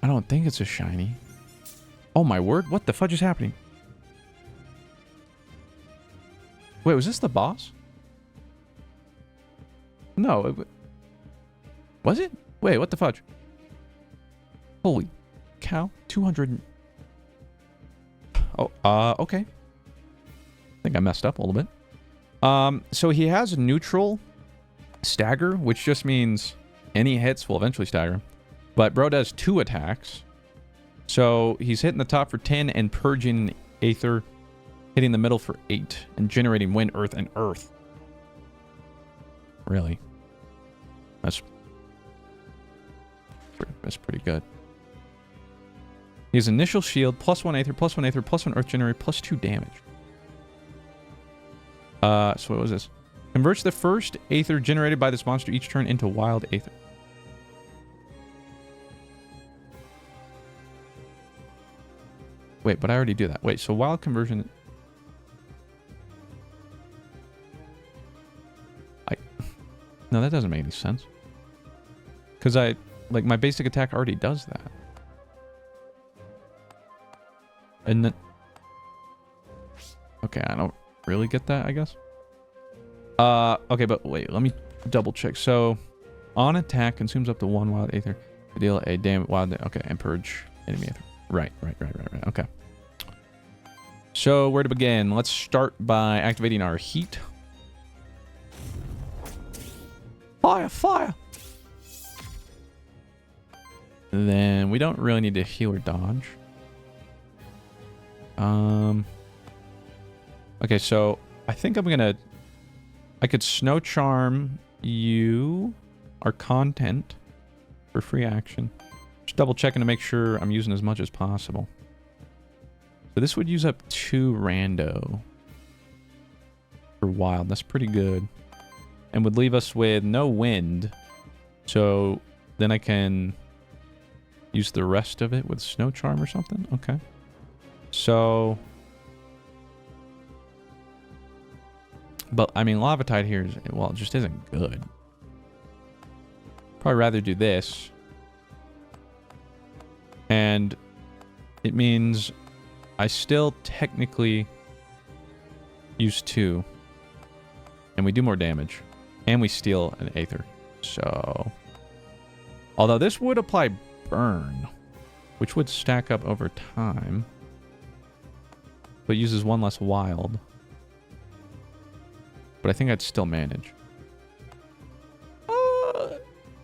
I don't think it's a shiny. Oh my word, what the fudge is happening? Wait, was this the boss? No. Was it? Wait, what the fudge? Holy cow. 200... Oh, okay. I think I messed up a little bit. So he has a neutral stagger, which just means any hits will eventually stagger him. But bro does 2 attacks. So he's hitting the top for 10 and purging Aether, hitting the middle for 8, and generating wind, earth, and earth. Really? That's pretty good. He has initial shield, +1 Aether, +1 Aether, +1 earth generate, +2 damage. So what was this? Converts the first Aether generated by this monster each turn into wild Aether. Wait, but I already do that. Wait, so wild conversion... No, that doesn't make any sense. Because like, my basic attack already does that. And then... Okay, I don't really get that, I guess. Okay, but wait, let me double check. So, on attack, consumes up to 1 wild Aether to deal a damage wild... Okay, and purge enemy Aether. Right. Okay. So, where to begin? Let's start by activating our heat. Fire! Then we don't really need to heal or dodge. Okay, so I think I'm gonna... I could snow charm you, our content, for free action. Just double checking to make sure I'm using as much as possible. So this would use up 2 rando for wild. That's pretty good. And would leave us with no wind. So then I can use the rest of it with snow charm or something. Okay. So... But, I mean, Lava Tide here is... Well, it just isn't good. Probably rather do this. And it means I still technically use 2. And we do more damage. And we steal an Aether. So... Although this would apply burn. Which would stack up over time. But uses 1 less wild. But I think I'd still manage.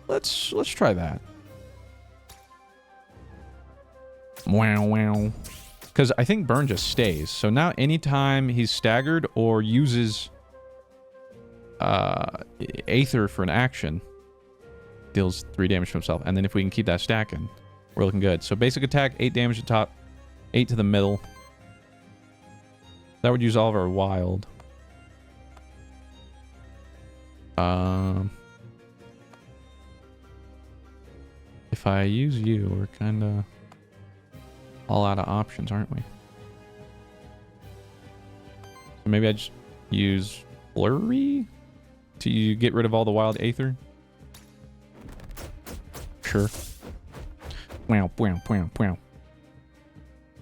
Let's try that. Wow. Because I think burn just stays. So now anytime he's staggered or uses Aether for an action, deals 3 damage to himself. And then if we can keep that stacking, we're looking good. So basic attack, 8 damage to the top, 8 to the middle. That would use all of our wild. If I use you, we're kind of all out of options, aren't we? So maybe I just use Flurry to get rid of all the wild aether. Sure. Wow, wow, wow, wow.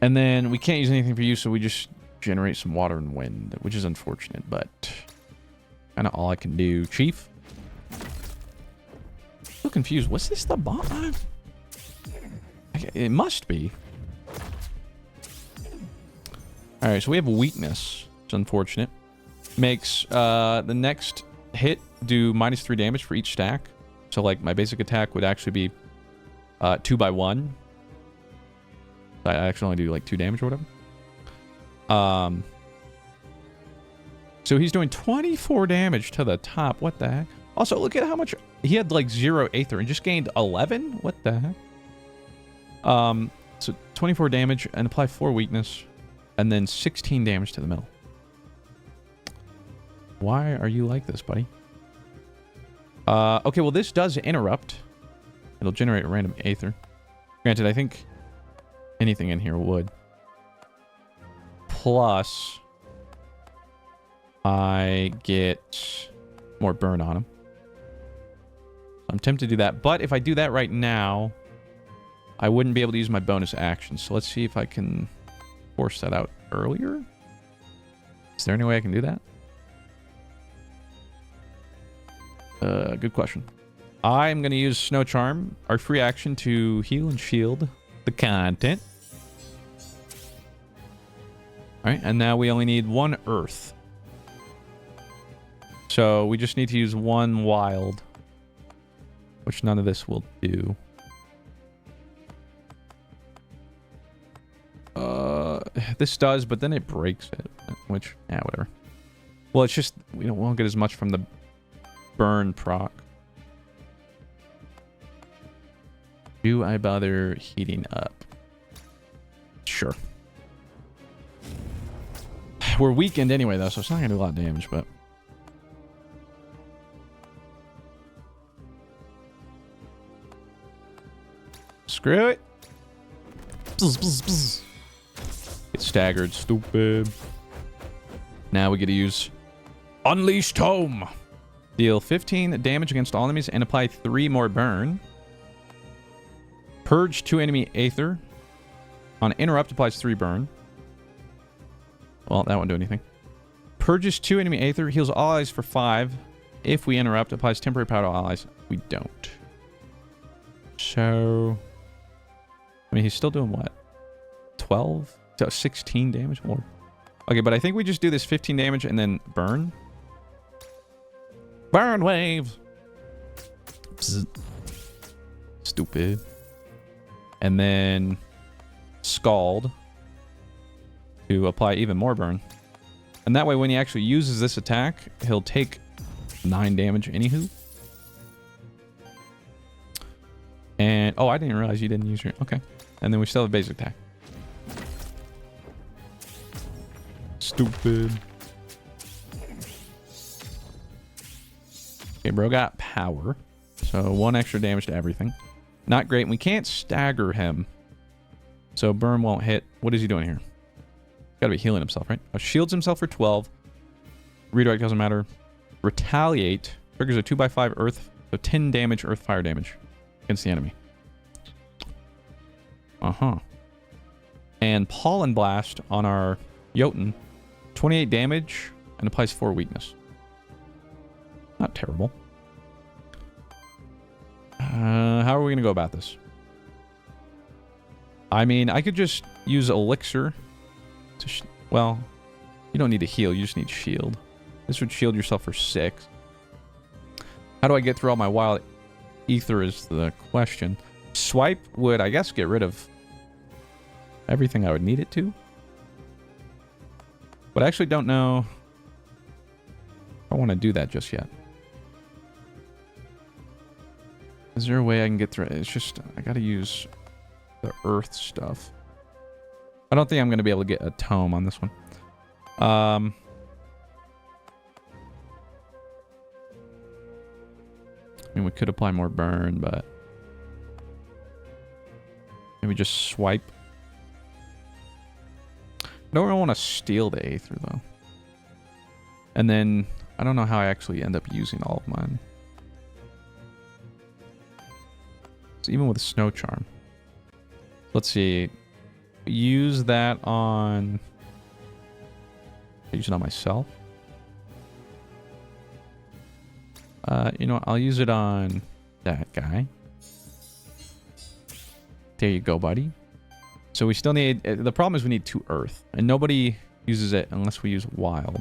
And then we can't use anything for you, so we just generate some water and wind, which is unfortunate, but kind of all I can do. Chief? So confused. Was this the bomb? It must be. Alright, so we have weakness. It's unfortunate. Makes the next hit do -3 damage for each stack. So, like, my basic attack would actually be 2 by 1. I actually only do, like, 2 damage or whatever. So he's doing 24 damage to the top. What the heck? Also, look at how much... He had, like, 0 aether and just gained 11? What the heck? So 24 damage and apply 4 weakness. And then 16 damage to the middle. Why are you like this, buddy? Okay, well, this does interrupt. It'll generate a random aether. Granted, I think anything in here would. Plus, I get more burn on him. I'm tempted to do that. But if I do that right now, I wouldn't be able to use my bonus action. So let's see if I can force that out earlier. Is there any way I can do that? Good question. I'm going to use Snow Charm, our free action, to heal and shield the content. Alright, and now we only need 1 earth. So we just need to use 1 wild, which none of this will do. This does, but then it breaks it, which, yeah, whatever. Well, it's just, we won't get as much from the burn proc. Do I bother heating up? Sure. We're weakened anyway, though, so it's not going to do a lot of damage, but... Screw it. Bzz, bzz, bzz. Get staggered, stupid. Now we get to use Unleashed Tome. Deal 15 damage against all enemies and apply 3 more burn. Purge 2 enemy aether. On interrupt, applies 3 burn. Well, that won't do anything. Purges 2 enemy aether. Heals all allies for 5. If we interrupt, applies temporary power to allies. We don't. So... I mean, he's still doing what? 12? So 16 damage more. Okay, but I think we just do this 15 damage and then burn. Burn wave! Psst. Stupid. And then Scald to apply even more burn. And that way, when he actually uses this attack, he'll take 9 damage anywho. And, oh, I didn't realize you didn't use your... Okay. And then we still have basic attack. Stupid. Okay, bro got power. So 1 extra damage to everything. Not great. We can't stagger him. So burn won't hit. What is he doing here? Gotta be healing himself, right? Oh, shields himself for 12. Redirect doesn't matter. Retaliate. Triggers a 2x5 earth. So 10 damage earth fire damage against the enemy. And Pollen Blast on our Jotun. 28 damage and applies 4 weakness. Not terrible. How are we going to go about this? I mean, I could just use Elixir to... well, you don't need to heal. You just need shield. This would shield yourself for 6. How do I get through all my wild ether is the question. Swipe would, I guess, get rid of everything I would need it to. But I actually don't know if I want to do that just yet. Is there a way I can get through it? It's just, I gotta use the earth stuff. I don't think I'm going to be able to get a tome on this one. mean, we could apply more burn, but maybe just swipe. I don't really want to steal the Aether, though. And then, I don't know how I actually end up using all of mine. So even with a Snow Charm. Let's see. Use that on... Use it on myself. You know what? I'll use it on that guy. There you go, buddy. So we still need... The problem is we need 2 earth. And nobody uses it unless we use wild.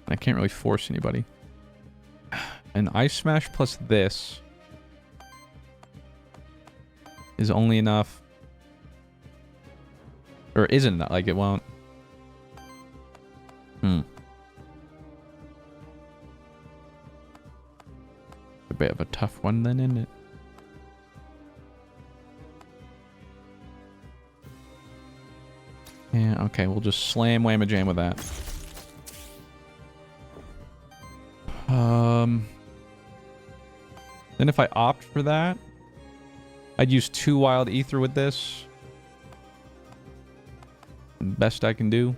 I can't really force anybody. An Ice Smash plus this is only enough. Or isn't enough. Like, it won't. A bit of a tough one then, isn't it? Yeah, okay. We'll just slam wham a jam with that. Then if I opt for that, I'd use 2 wild ether with this. Best I can do.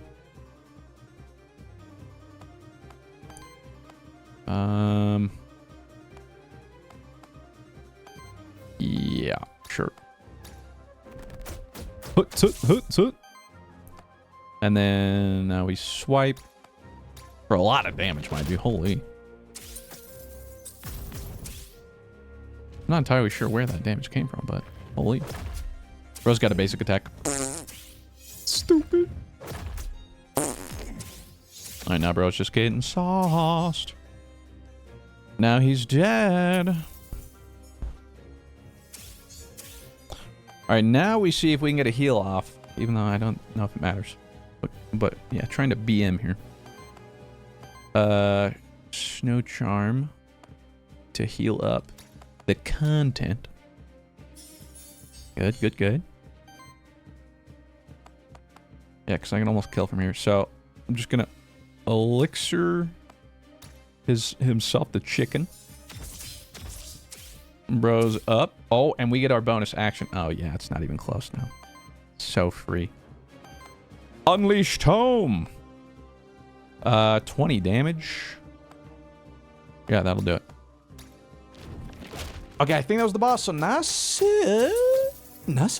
Yeah, sure. And then now we swipe for a lot of damage, mind you. Holy. I'm not entirely sure where that damage came from, but holy. Bro's got a basic attack. Stupid. Alright, now bro's just getting sauced. Now he's dead. Alright, now we see if we can get a heal off. Even though I don't know if it matters. But yeah, trying to BM here. Snow Charm to heal up the content. Good, good, good. Yeah, because I can almost kill from here. So I'm just gonna elixir himself the chicken. Bro's up. Oh, and we get our bonus action. Oh yeah, it's not even close now. So free. Unleashed Home. 20 damage. Yeah, that'll do it. Okay, I think that was the boss. So nice. Nice.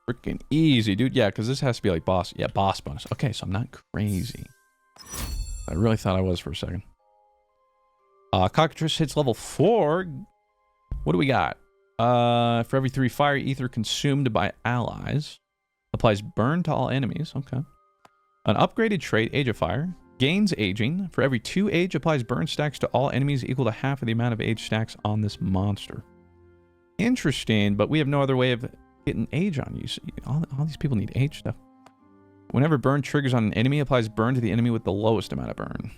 Freaking easy, dude. Yeah, because this has to be like boss. Yeah, boss bonus. Okay, so I'm not crazy. I really thought I was for a second. Cockatrice hits level 4. What do we got? For every 3 fire ether consumed by allies, applies burn to all enemies. Okay. An upgraded trait, Age of Fire, gains aging. For every 2 age, applies burn stacks to all enemies equal to half of the amount of age stacks on this monster. Interesting, but we have no other way of getting age on you. So all these people need age stuff. Whenever burn triggers on an enemy, applies burn to the enemy with the lowest amount of burn.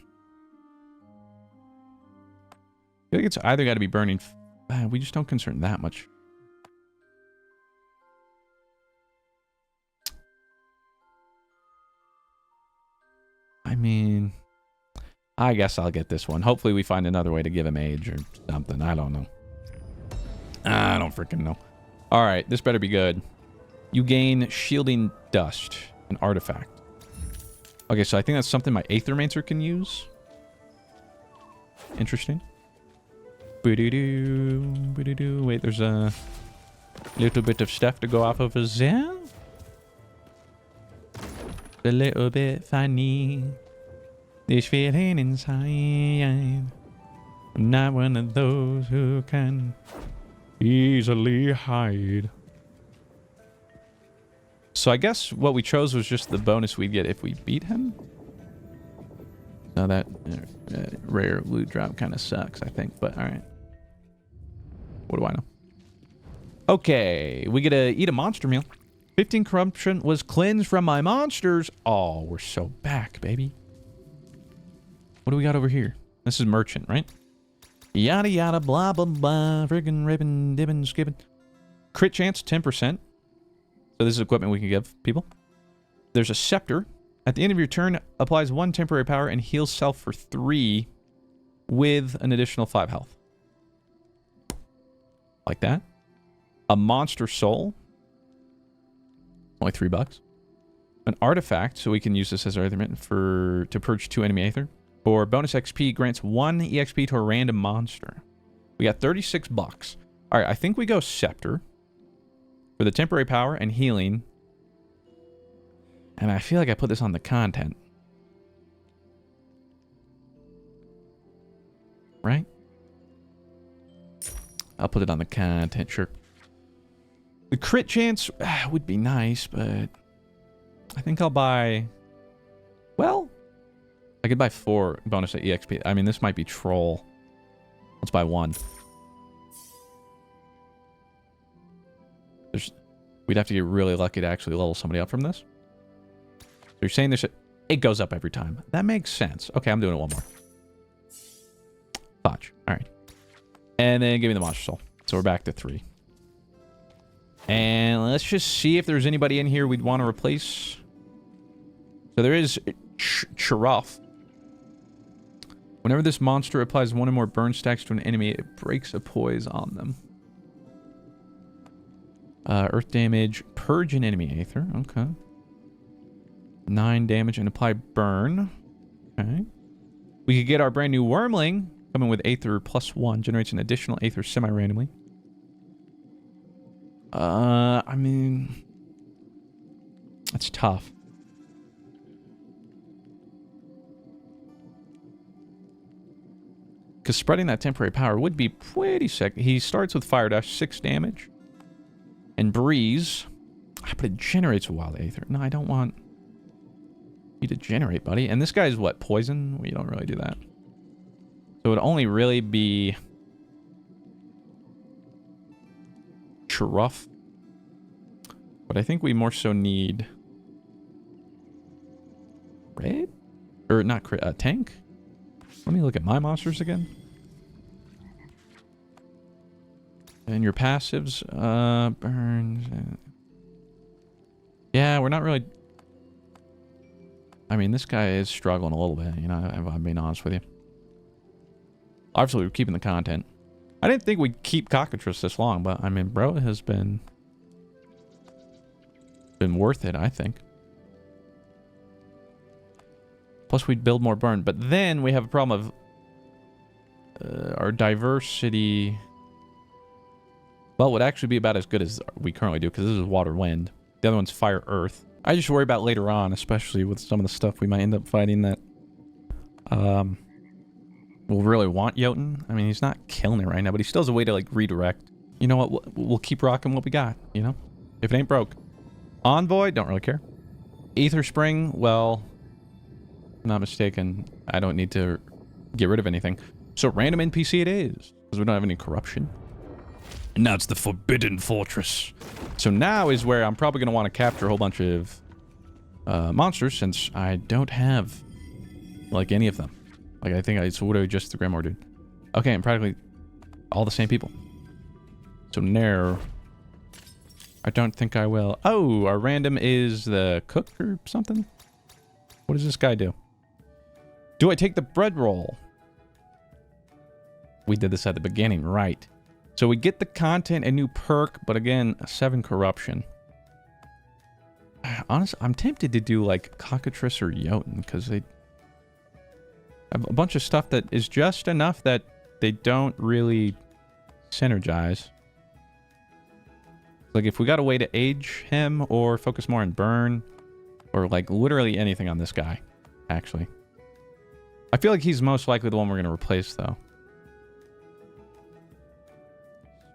I feel like it's either got to be burning... we just don't concern that much. I mean... I guess I'll get this one. Hopefully we find another way to give him age or something. I don't know. I don't freaking know. Alright, this better be good. You gain Shielding Dust, an artifact. Okay, so I think that's something my aethermancer can use. Interesting. Boo-doo-doo, boo-doo-doo. Wait, there's a little bit of stuff to go off of as well. A little bit funny. This feeling inside. I'm not one of those who can easily hide. So I guess what we chose was just the bonus we'd get if we beat him. Now that rare loot drop kind of sucks, I think, but alright. What do I know? Okay, we get to eat a monster meal. 15 corruption was cleansed from my monsters. Oh, we're so back, baby. What do we got over here? This is merchant, right? Yada yada blah blah blah. Friggin' ribbon dibbin skippin'. Crit chance 10%. So this is equipment we can give people. There's a scepter. At the end of your turn, applies 1 temporary power and heals self for 3 with an additional 5 health. Like that. A monster soul. Only $3. An artifact, so we can use this as our aethermancer to purge 2 enemy aether. For bonus XP, grants 1 EXP to a random monster. We got $36. Alright, I think we go scepter. For the temporary power and healing. And I feel like I put this on the content. Right? I'll put it on the content, sure. The crit chance would be nice, but I think I'll buy... Well, I could buy 4 bonus at EXP. I mean, this might be troll. Let's buy 1. We'd have to get really lucky to actually level somebody up from this. So you're saying this... It goes up every time. That makes sense. Okay, I'm doing it 1 more. Fudge. Alright. And then give me the monster soul. So we're back to 3. And let's just see if there's anybody in here we'd want to replace. So there is Chiraf. Whenever this monster applies 1 or more burn stacks to an enemy, it breaks a poise on them. Earth damage, purge an enemy aether. Okay. 9 damage and apply burn. Okay. We could get our brand new wormling. Coming with aether +1. Generates an additional aether semi-randomly. I mean... That's tough. Because spreading that temporary power would be pretty sick. He starts with Fire Dash, 6 damage. And Breeze. But it generates a wild aether. No, I don't want you to generate, buddy. And this guy's what? Poison? We don't really do that. So it would only really be... Chiraf. But I think we more so need... Red? Or not crit, tank? Let me look at my monsters again. And your passives, burns. Yeah, we're not really... I mean, this guy is struggling a little bit, you know, if I'm being honest with you. Obviously, we're keeping the content. I didn't think we'd keep Cockatrice this long, but I mean, bro, it has been worth it, I think. Plus, we'd build more burn, but then we have a problem of our diversity. Well, it would actually be about as good as we currently do, because this is water, wind. The other one's fire, earth. I just worry about later on, especially with some of the stuff we might end up fighting that we'll really want Jotun. I mean, he's not killing it right now, but he still has a way to, like, redirect. You know what? We'll keep rocking what we got, you know? If it ain't broke. Envoy, don't really care. Aether Spring, well, if I'm not mistaken, I don't need to get rid of anything. So random NPC it is, because we don't have any corruption. And now it's the Forbidden Fortress. So now is where I'm probably going to want to capture a whole bunch of monsters, since I don't have, like, any of them. Like, I think it's literally just the Grimoire dude. Okay, and practically all the same people. So now, I don't think I will. Oh, our random is the cook or something? What does this guy do? Do I take the bread roll? We did this at the beginning, right. So we get the content, a new perk, but again, a 7 corruption. Honestly, I'm tempted to do like Cockatrice or Jotun, because they have a bunch of stuff that is just enough that they don't really synergize. Like if we got a way to age him or focus more on burn, or like literally anything on this guy, actually. I feel like he's most likely the one we're going to replace, though.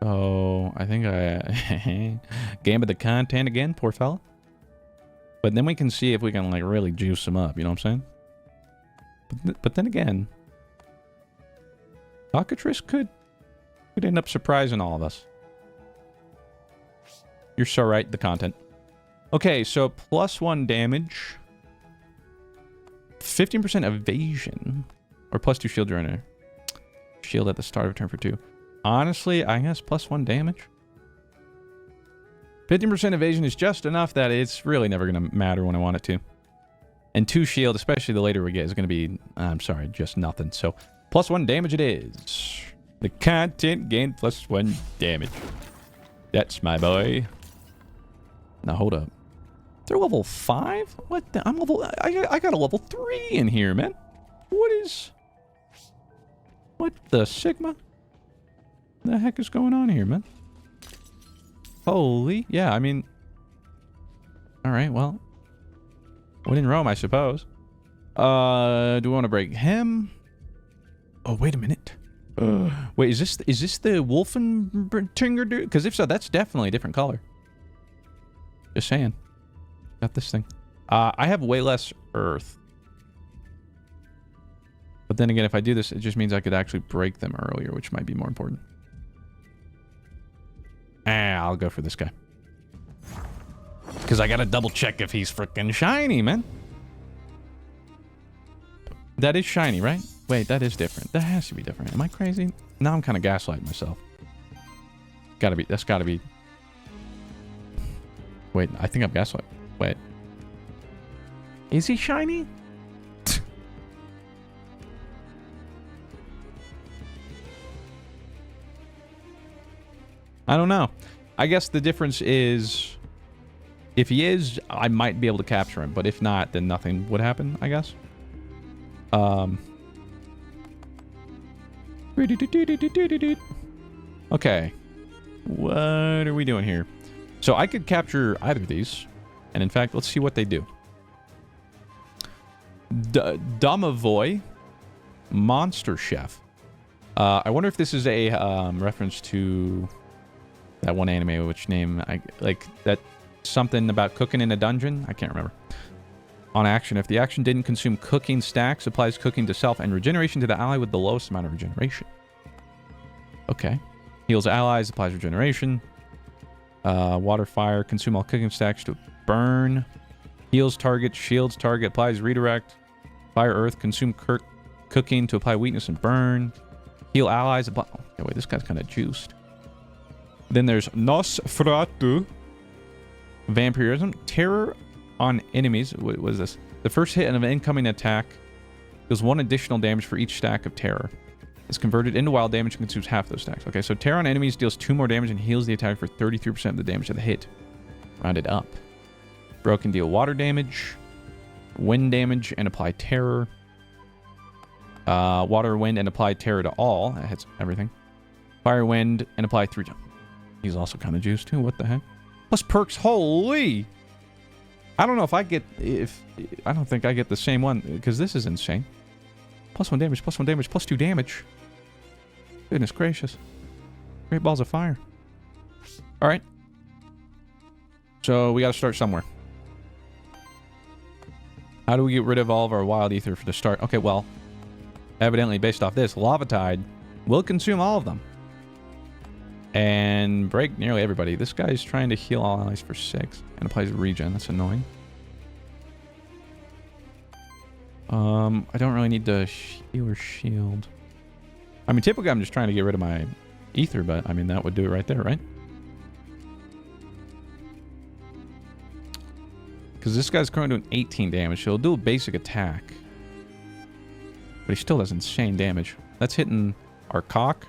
So, I think I gambit the content again, poor fella. But then we can see if we can, like, really juice him up, you know what I'm saying? But then again, Cockatrice could end up surprising all of us. You're so right, the content. Okay, so +1 damage. 15% evasion. Or +2 shield during shield at the start of turn for 2. Honestly, I guess +1 damage. 15% evasion is just enough that it's really never going to matter when I want it to. And 2 shield, especially the later we get, is going to be, I'm sorry, just nothing. So, +1 damage it is. The content gain +1 damage. That's my boy. Now, hold up. They're level 5? What the? I'm level... I got a level 3 in here, man. What is... What the Sigma? The heck is going on here, man? Holy... Yeah, I mean... Alright, well... When in Rome, I suppose. Do we want to break him? Oh, wait a minute. Wait, is this the Wolfenbringer dude? Because if so, that's definitely a different color. Just saying. Got this thing. I have way less earth. But then again, if I do this, it just means I could actually break them earlier, which might be more important. I'll go for this guy. Because I gotta double check if he's freaking shiny, man. That is shiny, right? Wait, that is different. That has to be different. Am I crazy? Now I'm kind of gaslighting myself. Gotta be. That's gotta be. Wait, I think I'm gaslighting. Wait. Is he shiny? I don't know. I guess the difference is... If he is, I might be able to capture him. But if not, then nothing would happen, I guess. Okay. What are we doing here? So I could capture either of these. And in fact, let's see what they do. Domovoy. Monster Chef. I wonder if this is a reference to that one anime, which name... like that... Something about cooking in a dungeon? I can't remember. On action. If the action didn't consume cooking stacks, applies cooking to self and regeneration to the ally with the lowest amount of regeneration. Okay. Heals allies, applies regeneration. Water, fire, consume all cooking stacks to burn. Heals target, shields target, applies redirect. Fire, earth, consume cooking to apply weakness and burn. Heal allies, apply... Okay, wait, this guy's kind of juiced. Then there's Nosferatu. Vampirism. Terror on enemies. What is this? The first hit of an incoming attack deals 1 additional damage for each stack of terror. It's converted into wild damage and consumes half those stacks. Okay, so terror on enemies deals 2 more damage and heals the attack for 33% of the damage of the hit. Rounded up. Broken deal water damage, wind damage, and apply terror. Water, wind, and apply terror to all. That hits everything. Fire, wind, and apply 3 times. He's also kind of juiced too. What the heck? Plus perks, holy! I don't know if I get... I don't think I get the same one, because this is insane. +1 damage, +1 damage, +2 damage. Goodness gracious. Great balls of fire. Alright. So, we gotta start somewhere. How do we get rid of all of our wild ether for the start? Okay, well... Evidently, based off this, Lava Tide will consume all of them. And break nearly everybody. This guy's trying to heal all allies for 6. And applies regen. That's annoying. I don't really need to heal or shield. I mean, typically I'm just trying to get rid of my ether, but I mean, that would do it right there, right? Because this guy's currently doing 18 damage, so he'll do a basic attack. But he still does insane damage. That's hitting our cock.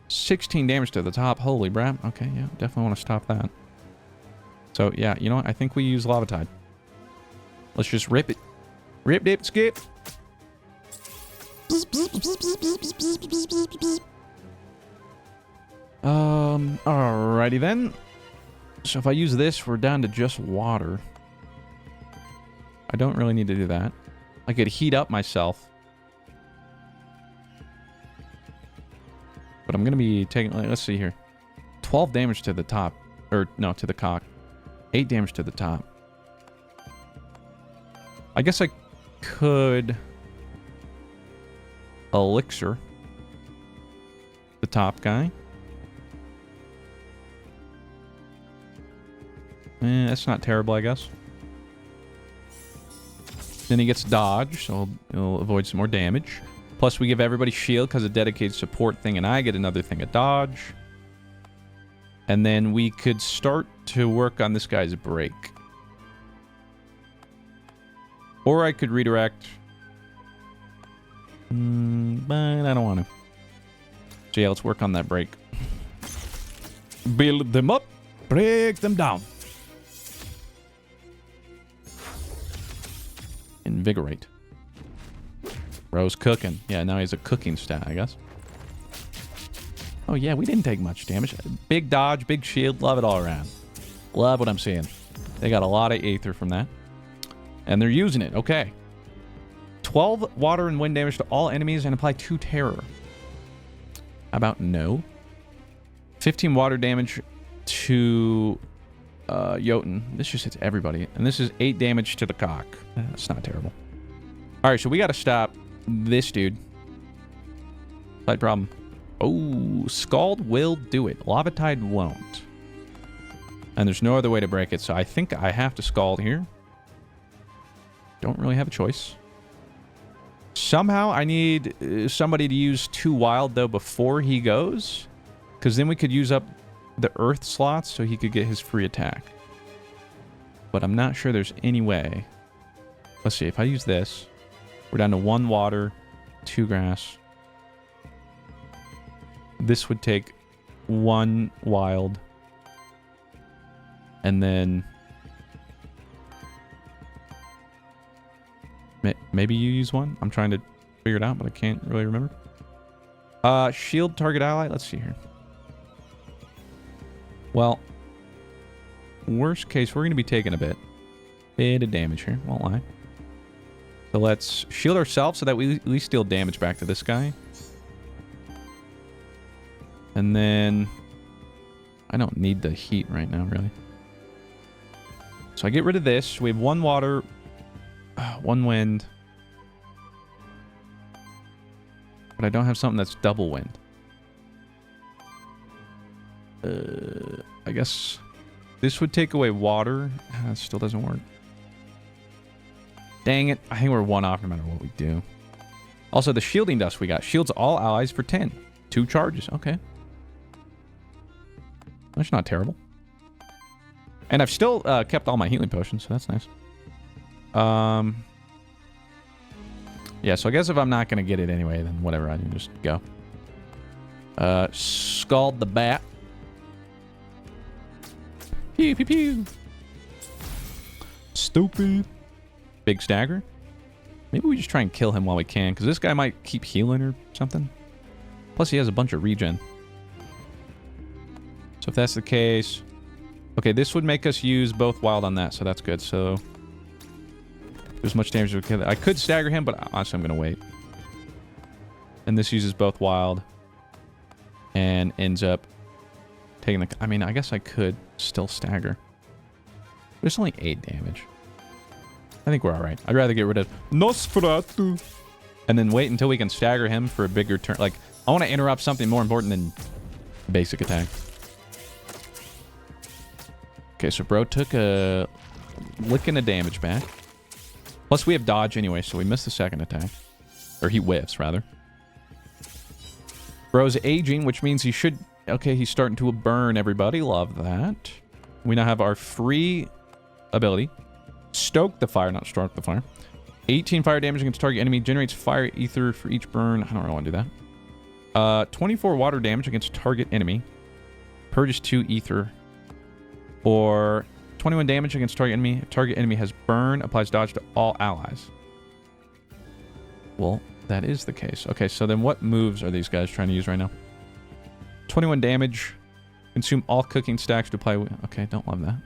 16 damage to the top. Holy crap. Okay, yeah, definitely want to stop that. So, yeah, you know what? I think we use Lava Tide. Let's just rip it. Rip, dip, skip. Alrighty then. So if I use this, we're down to just water. I don't really need to do that. I could heat up myself. But I'm going to be taking... Let's see here. 12 damage to the top. Or, no, to the cock. 8 damage to the top. I guess I could... Elixir. The top guy. That's not terrible, I guess. Then he gets dodge, so he'll avoid some more damage. Plus, we give everybody shield because of dedicated support thing, and I get another thing of dodge. And then we could start to work on this guy's break. Or I could redirect. But I don't want to. So yeah, let's work on that break. Build them up, break them down. Invigorate. Bro's cooking. Yeah, now he's a cooking stat, I guess. Oh yeah, we didn't take much damage. Big dodge, big shield, love it all around. Love what I'm seeing. They got a lot of aether from that. And they're using it, okay. 12 water and wind damage to all enemies and apply 2 terror. How about no? 15 water damage to Jotun. This just hits everybody. And this is 8 damage to the cock. That's not terrible. Alright, so we gotta stop this dude. Slight problem. Oh, Scald will do it. Lava Tide won't. And there's no other way to break it, so I think I have to Scald here. Don't really have a choice. Somehow I need somebody to use 2 wild, though, before he goes. Because then we could use up the earth slots so he could get his free attack. But I'm not sure there's any way. Let's see. If I use this, we're down to 1 water, 2 grass. This would take 1 wild. And then maybe you use 1? I'm trying to figure it out, but I can't really remember. Shield target ally. Let's see here. Well, worst case, we're going to be taking a bit of damage here. Won't lie. So let's shield ourselves so that we at least deal damage back to this guy. And then I don't need the heat right now, really. So I get rid of this. We have 1 water, 1 wind. But I don't have something that's double wind. I guess this would take away water. That still doesn't work. Dang it. I think we're 1 off no matter what we do. Also, the shielding dust we got. Shields all allies for 10. 2 charges. Okay. That's not terrible. And I've still kept all my healing potions, so that's nice. Yeah, so I guess if I'm not going to get it anyway, then whatever, I can just go. Scald the bat. Pew, pew, pew. Stupid. Big stagger. Maybe we just try and kill him while we can, because this guy might keep healing or something. Plus, he has a bunch of regen. So if that's the case... Okay, this would make us use both wild on that, so that's good. So... as much damage as we can. I could stagger him, but honestly, I'm going to wait. And this uses both wild. And ends up taking the... I mean, I guess I could still stagger. But it's only 8 damage. I think we're alright. I'd rather get rid of Nosferatu. And then wait until we can stagger him for a bigger turn. Like, I want to interrupt something more important than basic attack. Okay, so bro took a licking of damage back. Plus we have dodge anyway, so we missed the second attack. Or he whiffs, rather. Bro's aging, which means he should... Okay, he's starting to burn everybody. Love that. We now have our free ability. Stoke the fire, not stroke the fire. 18 fire damage against target enemy. Generates fire ether for each burn. I don't really want to do that. 24 water damage against target enemy. Purges 2 ether. Or 21 damage against target enemy. Target enemy has burn. Applies dodge to all allies. Well, that is the case. Okay, so then what moves are these guys trying to use right now? 21 damage. Consume all cooking stacks to apply... Okay, don't love that.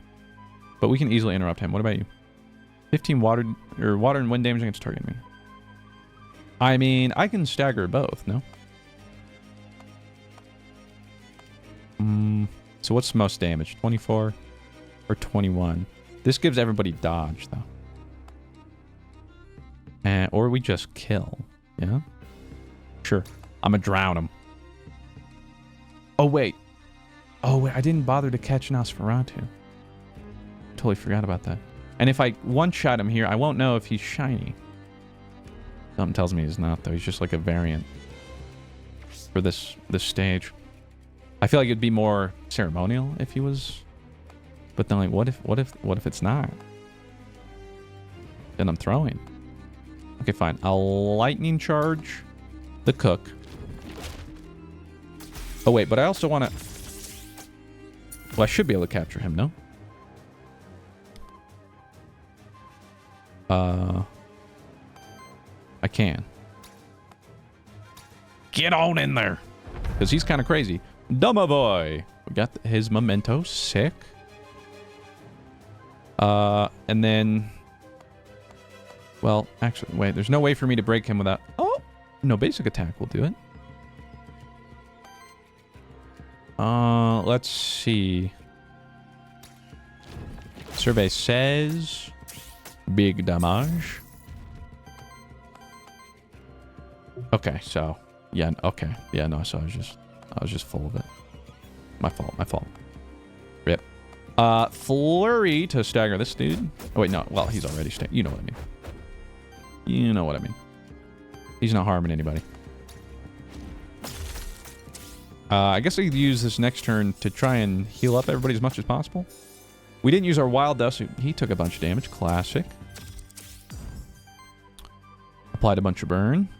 But we can easily interrupt him. What about you? 15 water and wind damage against target enemy. I mean, I can stagger both, no? So what's the most damage? 24 or 21? This gives everybody dodge, though. Or we just kill. Yeah? Sure. I'm gonna drown him. Oh, wait. Oh, wait. I didn't bother to catch Nosferatu. Totally forgot about that. And if I one-shot him here, I won't know if he's shiny. Something tells me he's not, though. He's just like a variant for this stage. I feel like it'd be more ceremonial if he was But then, like, what if it's not? Then I'm throwing. Okay, fine. I'll lightning charge the cook. Oh, wait, but I also want to... Well, I should be able to capture him, no? I can. Get on in there. Because he's kind of crazy. Dumma boy. We got his memento. Sick. And then... Well, actually, wait. There's no way for me to break him without... Oh! No, basic attack will do it. Let's see. Survey says... Big damage. Okay, so... Yeah, okay. Yeah, no, so I was just full of it. My fault. Rip. Flurry to stagger this dude. Oh, wait, no. Well, he's already staggered. You know what I mean. You know what I mean. He's not harming anybody. I guess I could use this next turn to try and heal up everybody as much as possible. We didn't use our Wild Dust. He took a bunch of damage. Classic. Applied a bunch of burn.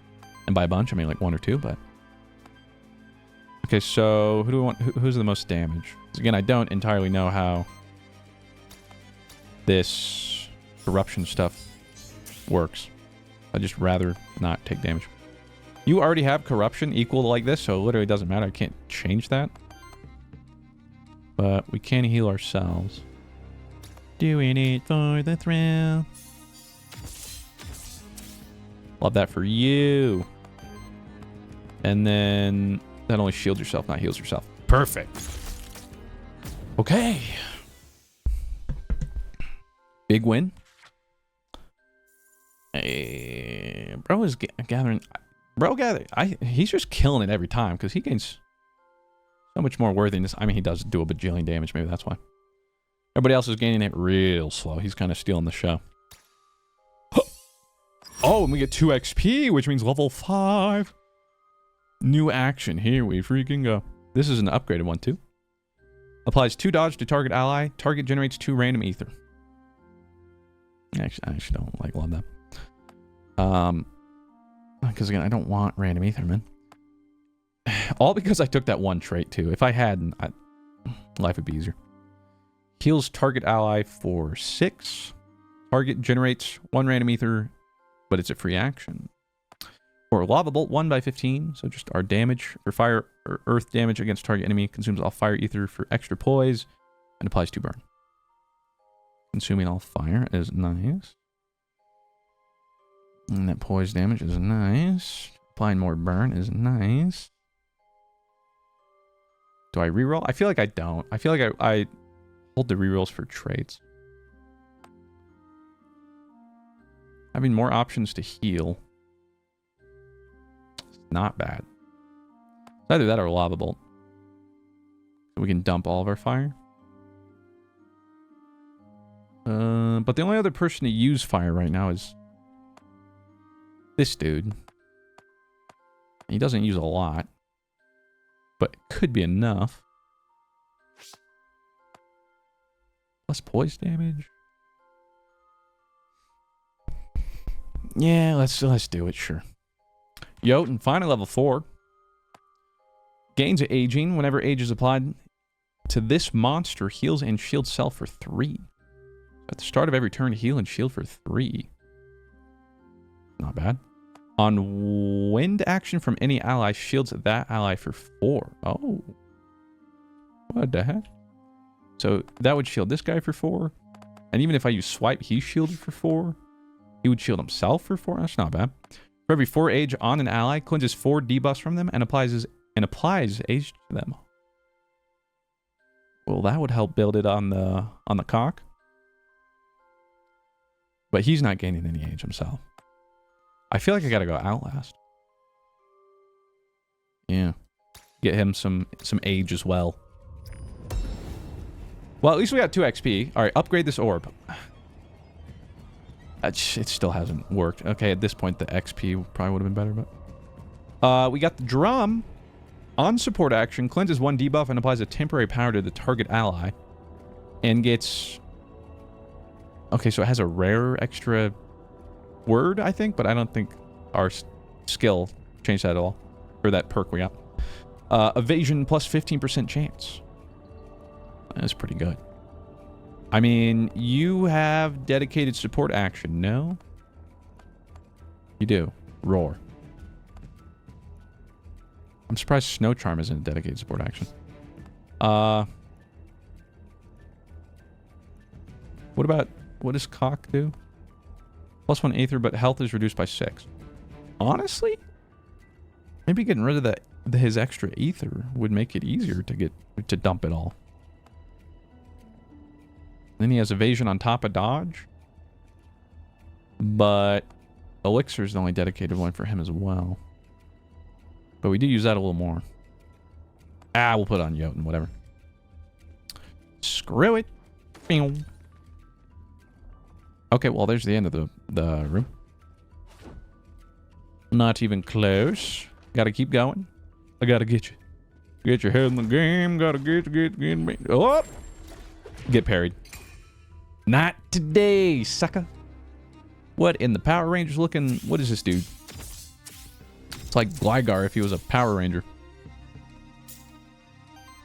And by a bunch, I mean like 1 or 2, but... Okay, so who do we want? Who's the most damage? Because again, I don't entirely know how this corruption stuff works. I'd just rather not take damage. You already have corruption equal to like this, so it literally doesn't matter. I can't change that. But we can heal ourselves. Doing it for the thrill. Love that for you. And then that only shields yourself, not heals yourself. Perfect. Okay. Big win. Bro is gathering. He's just killing it every time because he gains so much more worthiness. I mean, he does do a bajillion damage. Maybe that's why. Everybody else is gaining it real slow. He's kind of stealing the show. Oh, and we get 2 XP, which means level 5. New action. Here we freaking go. This is an upgraded one, too. Applies 2 dodge to target ally. Target generates 2 random ether. I actually don't love that. Because again, I don't want random ether, man. All because I took that one trait, too. If I hadn't, life would be easier. Heals target ally for 6. Target generates 1 random ether, but it's a free action. Or Lava Bolt 1 by 15. So just our damage for fire or earth damage against target enemy. Consumes all fire ether for extra poise. And applies 2 burn. Consuming all fire is nice. And that poise damage is nice. Applying more burn is nice. Do I reroll? I feel like I don't. I feel like I hold the rerolls for traits. Having more options to heal. It's not bad. It's either that or Lava Bolt. So we can dump all of our fire. But the only other person to use fire right now is this dude. He doesn't use a lot, but it could be enough. Plus poise damage. Yeah, let's do it, sure. Jotun, final level 4. Gains aging. Whenever age is applied to this monster, heals and shields self for 3. At the start of every turn, heal and shield for 3. Not bad. On wind action from any ally, shields that ally for 4. Oh. What the heck? So that would shield this guy for 4. And even if I use swipe, he's shielded for 4. He would shield himself for 4. That's not bad. For every 4 age on an ally, cleanses 4 debuffs from them and applies age to them. Well, that would help build it on the cock. But he's not gaining any age himself. I feel like I gotta go Outlast. Yeah. Get him some age as well. Well, at least we got 2 XP. Alright, upgrade this orb. It still hasn't worked. Okay, at this point, the XP probably would have been better, but... we got the drum. On support action, cleanses 1 debuff and applies a temporary power to the target ally. and gets... Okay, so it has a rare extra word, I think, but I don't think our skill changed that at all. Or that perk we got. Evasion plus 15% chance. That's pretty good. I mean, you have dedicated support action, no? You do. Roar. I'm surprised Snow Charm isn't a dedicated support action. What about... What does Cock do? Plus 1 Aether, but health is reduced by 6. Honestly? Maybe getting rid of his extra Aether would make it easier to dump it all. Then he has evasion on top of dodge. But elixir is the only dedicated one for him as well. But we do use that a little more. We'll put it on Jotun, whatever. Screw it. Okay, well, there's the end of the room. Not even close. Gotta keep going. I gotta get you. Get your head in the game. Gotta get me. Oh! Get parried. Not today, sucker. What in the Power Rangers looking? What is this dude? It's like Gligar if he was a Power Ranger.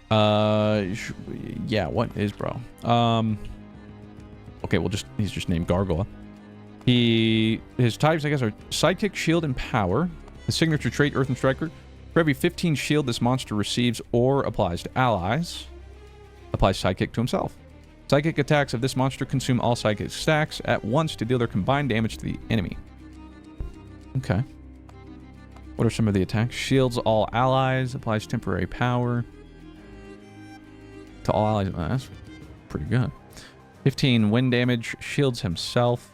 Yeah, what is bro? Okay, well, he's just named Gargoyle. His types, I guess, are Sidekick, Shield, and Power. His signature trait, Earthen Striker. For every 15 shield this monster receives or applies to allies, applies Sidekick to himself. Psychic attacks of this monster consume all Psychic stacks at once to deal their combined damage to the enemy. Okay. What are some of the attacks? Shields all allies, applies temporary power to all allies. Oh, that's pretty good. 15 wind damage, shields himself.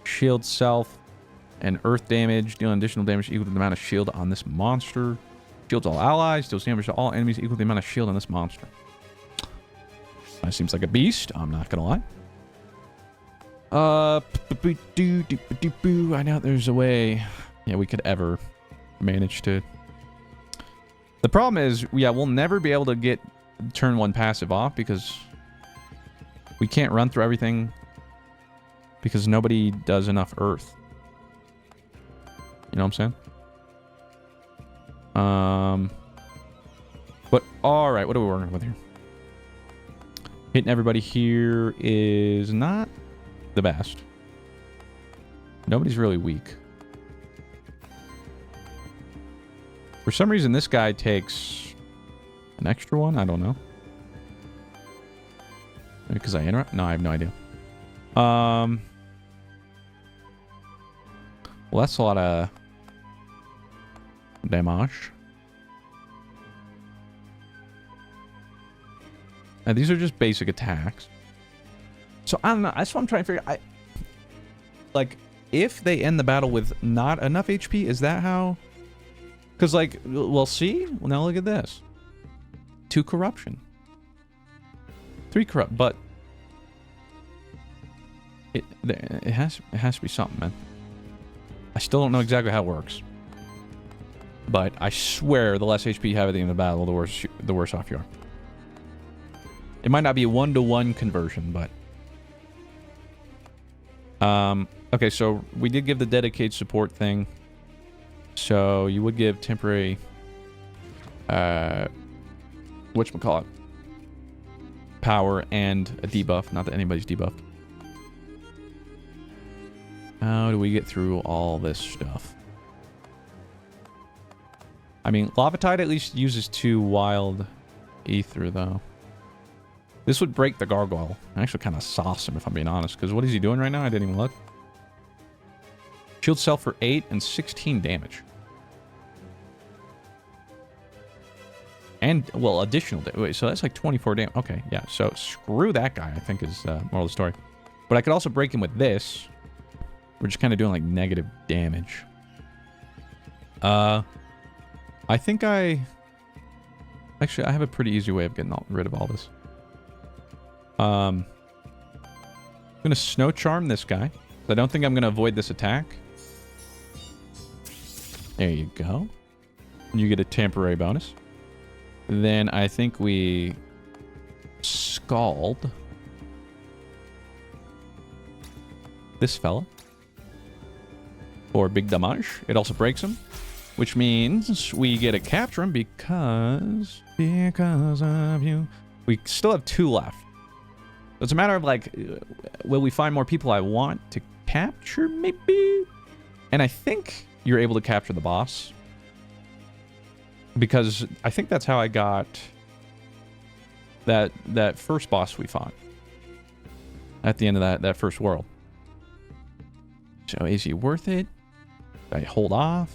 Shield self and earth damage, dealing additional damage equal to the amount of shield on this monster. Shields all allies, deals damage to all enemies equal to the amount of shield on this monster. That seems like a beast, I'm not gonna lie. I know there's a way, yeah, we could ever manage to... The problem is, yeah, we'll never be able to get turn 1 passive off because we can't run through everything because nobody does enough earth. You know what I'm saying? But alright, what are we working with here? Hitting everybody here is not the best. Nobody's really weak. For some reason, this guy takes an extra one. I don't know. Maybe because I interrupt? No, I have no idea. Well, that's a lot of damage. Now, these are just basic attacks. So, I don't know. That's what I'm trying to figure. Like, if they end the battle with not enough HP, is that how... Because, like, well, see? Well, now look at this. 2 corruption. 3 corrupt, but... It has to be something, man. I still don't know exactly how it works. But I swear the less HP you have at the end of the battle, the worse off you are. It might not be a 1-to-1 conversion, but... okay, so we did give the dedicated support thing. So you would give temporary... whatchamacallit? Power and a debuff. Not that anybody's debuffed. How do we get through all this stuff? I mean, Lava Tide at least uses 2 wild ether, though. This would break the Gargoyle. I actually kind of sauce him, if I'm being honest. Because what is he doing right now? I didn't even look. Shield self for 8 and 16 damage. And, well, additional damage. Wait, so that's like 24 damage. Okay, yeah. So screw that guy, I think is moral of the story. But I could also break him with this. We're just kind of doing like negative damage. I think actually, I have a pretty easy way of getting rid of all this. I'm going to Snow Charm this guy. I don't think I'm going to avoid this attack. There you go. You get a temporary bonus. Then I think we Scald this fella for big damage. It also breaks him, which means we get to capture him because of you. We still have 2 left. It's a matter of like, will we find more people I want to capture, maybe? And I think you're able to capture the boss, because I think that's how I got that first boss we fought at the end of that first world. So is he worth it? Do I hold off?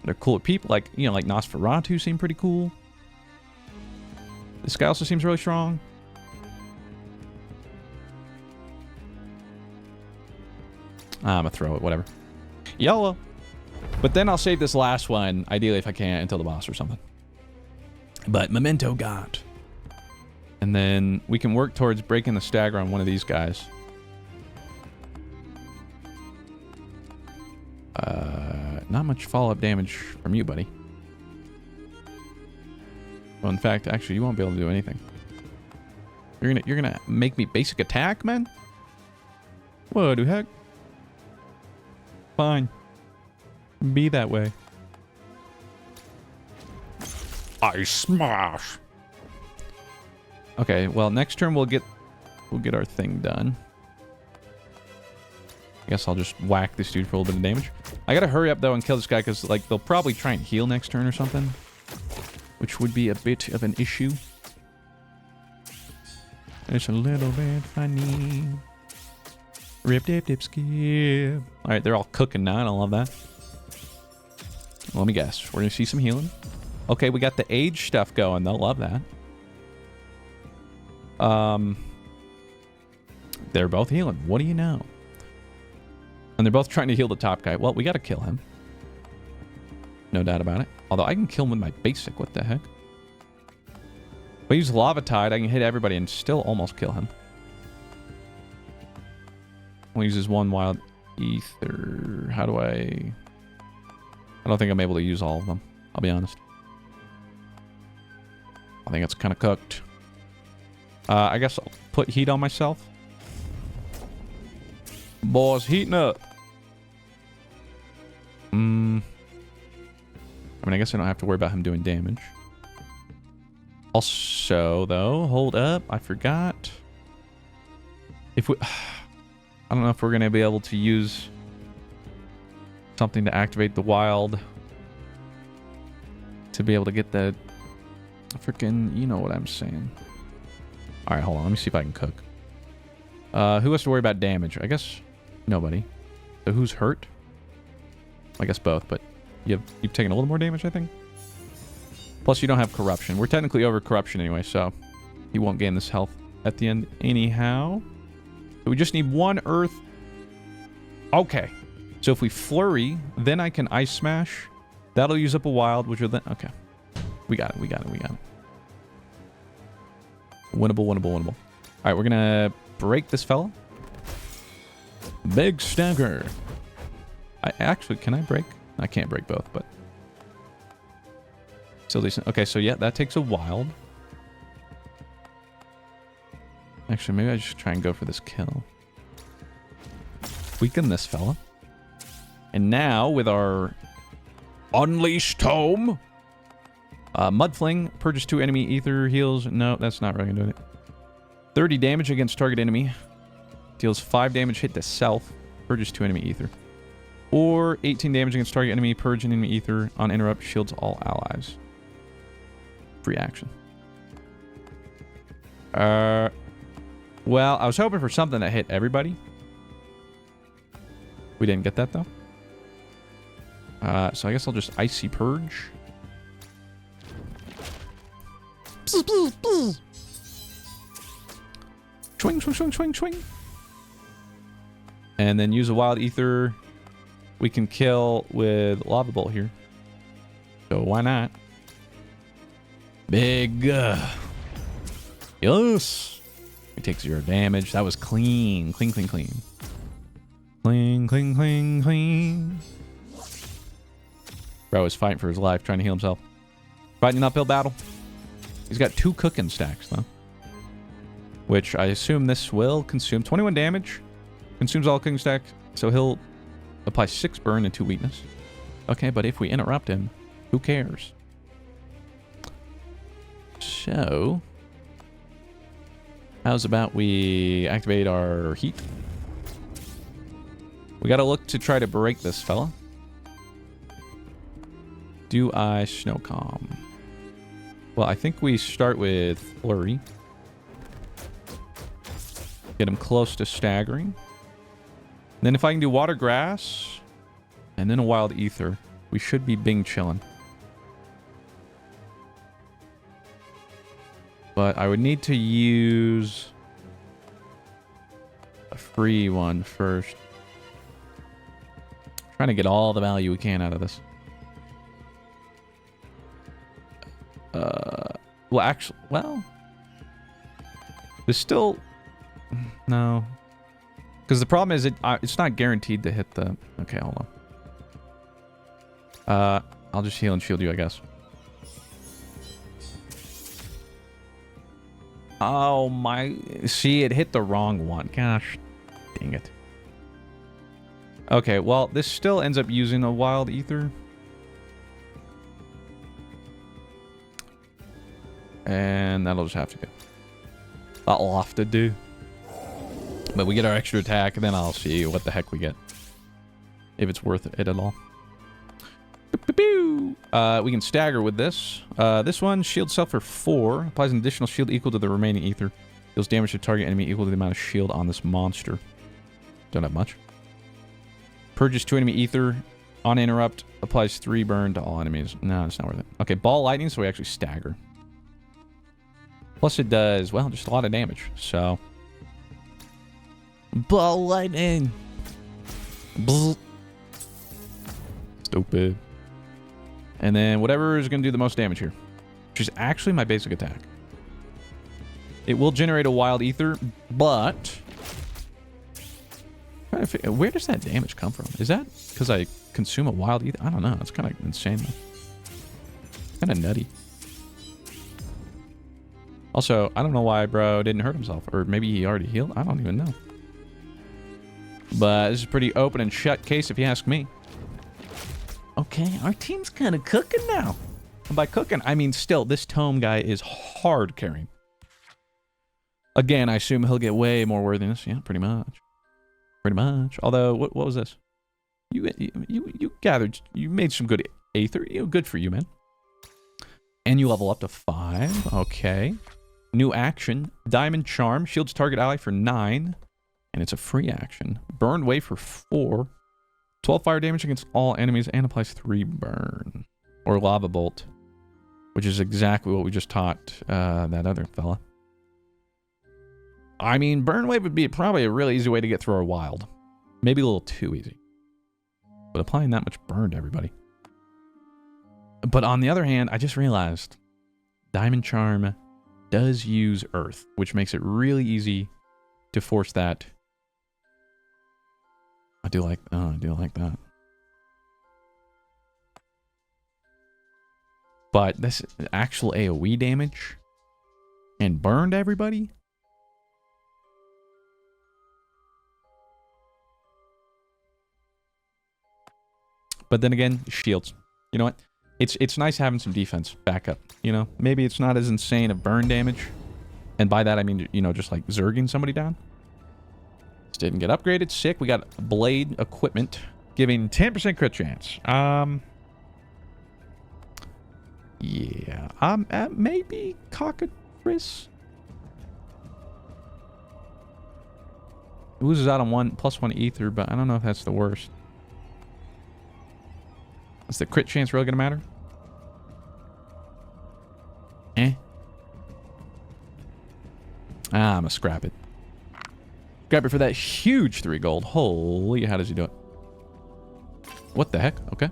They're cooler people, like, you know, like Nosferatu seem pretty cool. This guy also seems really strong. I'm gonna throw it, whatever. YOLO. But then I'll save this last one, ideally if I can, until the boss or something. But Memento God. And then we can work towards breaking the stagger on one of these guys. Not much follow-up damage from you, buddy. Well, in fact, actually, you won't be able to do anything. You're gonna make me basic attack, man? What the heck? Fine. Be that way. I smash. Okay, well, next turn we'll get our thing done. I guess I'll just whack this dude for a little bit of damage. I gotta hurry up though and kill this guy because like they'll probably try and heal next turn or something, which would be a bit of an issue. It's a little bit funny. Rip, dip, dip, skip. All right, they're all cooking now. I don't love that. Let me guess. We're gonna see some healing. Okay, we got the age stuff going. They'll love that. They're both healing. What do you know? And they're both trying to heal the top guy. Well, we gotta kill him. No doubt about it. Although I can kill him with my basic. What the heck? If I use Lava Tide, I can hit everybody and still almost kill him. I'll use his one wild ether. How do I don't think I'm able to use all of them. I'll be honest. I think it's kind of cooked. I guess I'll put heat on myself. Boss, heating up. I mean, I guess I don't have to worry about him doing damage. Also, though, hold up. I forgot. If we... I don't know if we're going to be able to use something to activate the wild to be able to get the freaking... You know what I'm saying. All right, hold on. Let me see if I can cook. Who has to worry about damage? I guess nobody. So who's hurt? I guess both, but you've taken a little more damage, I think. Plus, you don't have corruption. We're technically over corruption anyway, so he won't gain this health at the end anyhow. So we just need one earth. Okay. So if we flurry, then I can ice smash. That'll use up a wild, which will then... Okay. We got it. We got it. We got it. Winnable, winnable, winnable. All right, we're going to break this fella. Big stagger. Actually, can I break? I can't break both, but... Still decent. Okay, so yeah, that takes a wild. Actually, maybe I should try and go for this kill. Weaken this fella. And now, with our Unleashed Tome... Mudfling, purges 2 enemy ether heals. No, that's not really gonna do it. 30 damage against target enemy. Deals 5 damage hit to self. Purges 2 enemy ether. Or 18 damage against target enemy. Purge an enemy ether. On interrupt, shields all allies. Free action. Well, I was hoping for something that hit everybody. We didn't get that, though. So I guess I'll just Icy Purge. Swing, swing, swing, swing, swing. And then use a wild ether. We can kill with lava bolt here. So why not? Big. Yes. He takes 0 damage. That was clean. Clean, clean, clean. Clean, clean, clean, clean. Bro is fighting for his life, trying to heal himself. Fighting an uphill battle. He's got 2 cooking stacks, though. which I assume this will consume 21 damage. Consumes all cooking stack, so he'll apply 6 burn and 2 weakness. Okay, but if we interrupt him, who cares? So, how's about we activate our heat? We gotta look to try to break this fella. Do I snow calm? Well, I think we start with flurry. Get him close to staggering. Then if I can do water grass and then a wild ether, we should be bing chillin'. But I would need to use a free one first. Trying to get all the value we can out of this. Well, actually, well, there's still no, because the problem is it's not guaranteed to hit the. Okay, hold on. I'll just heal and shield you, I guess. Oh my! See, it hit the wrong one. Gosh, dang it. Okay, well, this still ends up using a wild ether. And that'll just have to do. That'll have to do. But we get our extra attack, and then I'll see what the heck we get. If it's worth it at all. We can stagger with this. This one, shield self for 4. Applies an additional shield equal to the remaining ether. Deals damage to target enemy equal to the amount of shield on this monster. Don't have much. Purges 2 enemy ether. On interrupt. Applies 3 burn to all enemies. No, it's not worth it. Okay, ball lightning, so we actually stagger. Plus it does, well, just a lot of damage, so. Ball lightning! Bzz. Stupid. And then whatever is going to do the most damage here, which is actually my basic attack. It will generate a wild ether, but where does that damage come from? Is that because I consume a wild ether? I don't know. It's kind of insane. Kind of nutty. Also, I don't know why bro didn't hurt himself. Or maybe he already healed. I don't even know. But this is a pretty open and shut case if you ask me. Okay, our team's kind of cooking now. And by cooking, I mean still, this tome guy is hard carrying. Again, I assume he'll get way more worthiness. Yeah, pretty much. Pretty much. Although, what was this? You gathered, you made some good aether. Good for you, man. And you level up to 5. Okay. New action. Diamond Charm. Shields target ally for 9. And it's a free action. Burn Wave for 4. 12 fire damage against all enemies and applies 3 burn. Or Lava Bolt. Which is exactly what we just taught that other fella. I mean, Burn Wave would be probably a really easy way to get through our wild. Maybe a little too easy. But applying that much burn to everybody. But on the other hand, I just realized Diamond Charm does use Earth, which makes it really easy to force that. I do like that. But this actual AoE damage and burned everybody. But then again, shields. You know what? It's nice having some defense backup, you know? Maybe it's not as insane of burn damage. And by that, I mean, you know, just like zerging somebody down. This didn't get upgraded. Sick. We got blade equipment giving 10% crit chance. Yeah. Maybe cockatrice. It loses out on +1 ether, but I don't know if that's the worst. Is the crit chance really going to matter? I'm going to scrap it. Scrap it for that huge 3 gold. Holy, how does he do it? What the heck? Okay.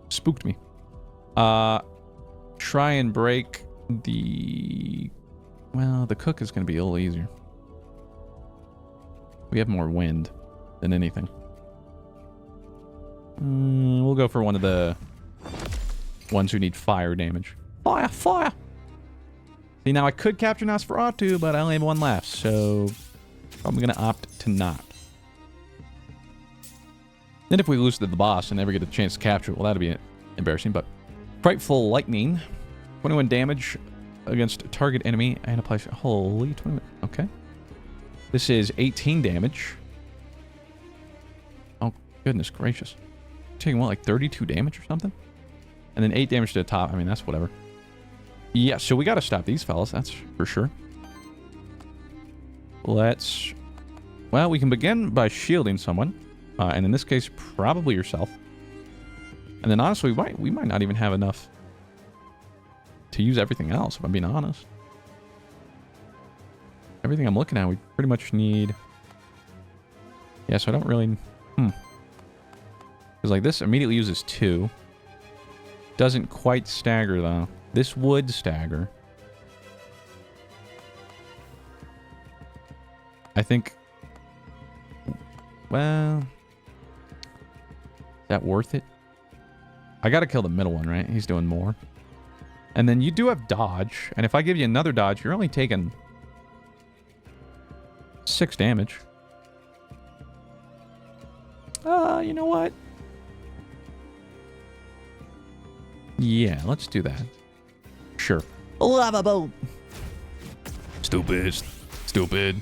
Spooked me. Try and break the... Well, the cook is going to be a little easier. We have more wind than anything. We'll go for one of the ones who need fire damage. Fire, fire! See, now I could capture Nosferatu, but I only have one left, so I'm going to opt to not. Then if we lose to the boss and never get a chance to capture it, well, that'd be embarrassing, but... Frightful Lightning. 21 damage against target enemy and applies... Holy 21. Okay. This is 18 damage. Oh, goodness gracious. Taking, what, like 32 damage or something? And then 8 damage to the top. I mean, that's whatever. Yeah, so we got to stop these fellas. That's for sure. Let's... Well, we can begin by shielding someone. And in this case, probably yourself. And then honestly, we might not even have enough to use everything else, if I'm being honest. Everything I'm looking at, we pretty much need... Yeah, so I don't really... Because like this immediately uses 2. Doesn't quite stagger though. This would stagger. I think... Well... Is that worth it? I gotta kill the middle one, right? He's doing more. And then you do have dodge. And if I give you another dodge, you're only taking 6 damage. You know what? Yeah, let's do that. Sure. Lava boat. Stupid. Stupid.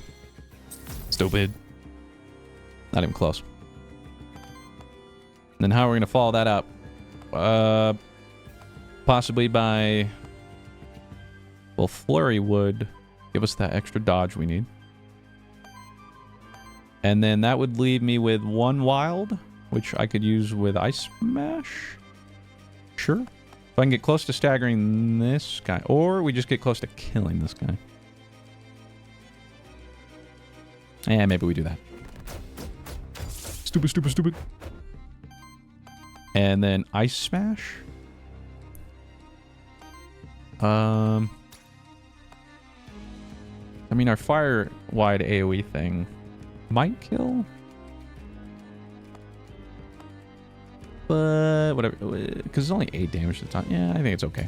Stupid. Not even close. Then how are we going to follow that up? Possibly by... Well, Flurry would give us that extra dodge we need. And then that would leave me with 1 wild, which I could use with Ice Smash. Sure. If I can get close to staggering this guy. Or we just get close to killing this guy. Yeah, maybe we do that. Stupid, stupid, stupid. And then Ice Smash. I mean, our fire-wide AoE thing might kill. But whatever. Because it's only 8 damage to the time. Yeah, I think it's okay.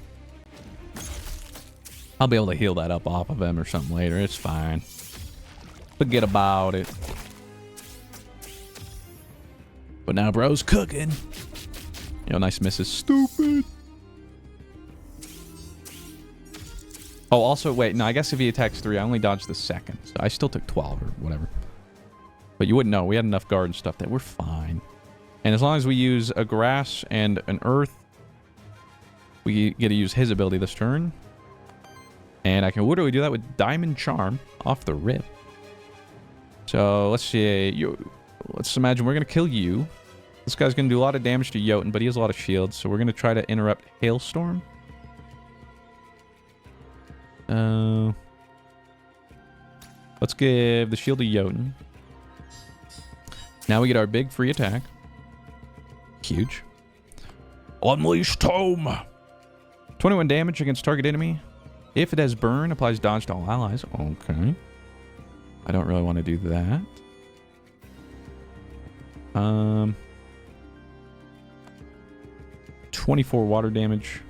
I'll be able to heal that up off of him or something later. It's fine. Forget about it. But now bro's cooking. You know, nice misses. Stupid. Oh, also, wait. No, I guess if he attacks 3, I only dodged the second. So I still took 12 or whatever. But you wouldn't know. We had enough guard and stuff that we're fine. And as long as we use a grass and an earth, we get to use his ability this turn. And I can literally do that with Diamond Charm off the rip. So let's see. Let's imagine we're going to kill you. This guy's going to do a lot of damage to Jotun, but he has a lot of shields. So we're going to try to interrupt Hailstorm. Let's give the shield to Jotun. Now we get our big free attack. Huge. Unleash Tome! 21 damage against target enemy. If it has burn, applies dodge to all allies. Okay. I don't really want to do that. 24 water damage.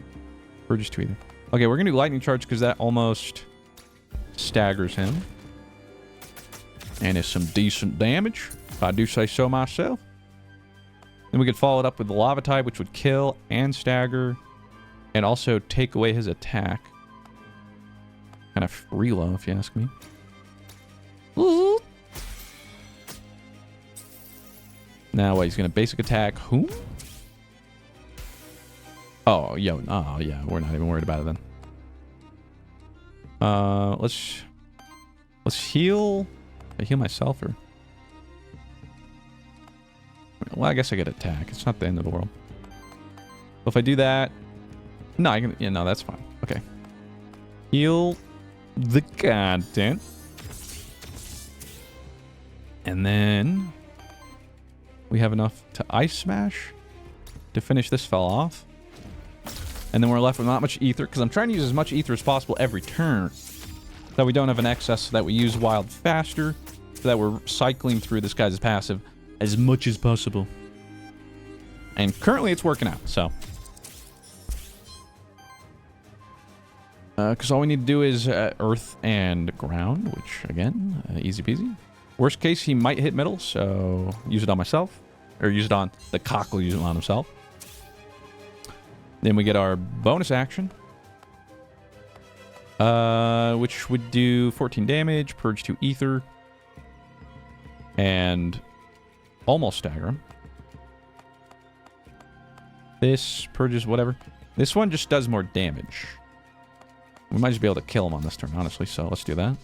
Or just 2 either. Okay, we're going to do lightning charge because that almost staggers him. And it's some decent damage, if I do say so myself. Then we could follow it up with the lava type, which would kill and stagger. And also take away his attack. Kind of reload, if you ask me. Now what, he's going to basic attack whom? Oh, oh, yeah, we're not even worried about it then. Let's heal. I heal myself or... Well, I guess I get attack. It's not the end of the world. But if I do that... No, I can... Yeah, no, that's fine. Okay. Heal the content. And then... we have enough to Ice Smash to finish this fella off. And then we're left with not much ether, because I'm trying to use as much ether as possible every turn. So that we don't have an excess, so that we use wild faster, so that we're cycling through this guy's passive as much as possible. And currently it's working out, so. Because all we need to do is earth and ground, which, again, easy peasy. Worst case, he might hit middle, so use it on myself. Or use it on... The cock will use it on himself. Then we get our bonus action. Which would do 14 damage, purge 2 ether, and almost stagger him. This purges whatever. This one just does more damage. We might just be able to kill him on this turn, honestly, so let's do that.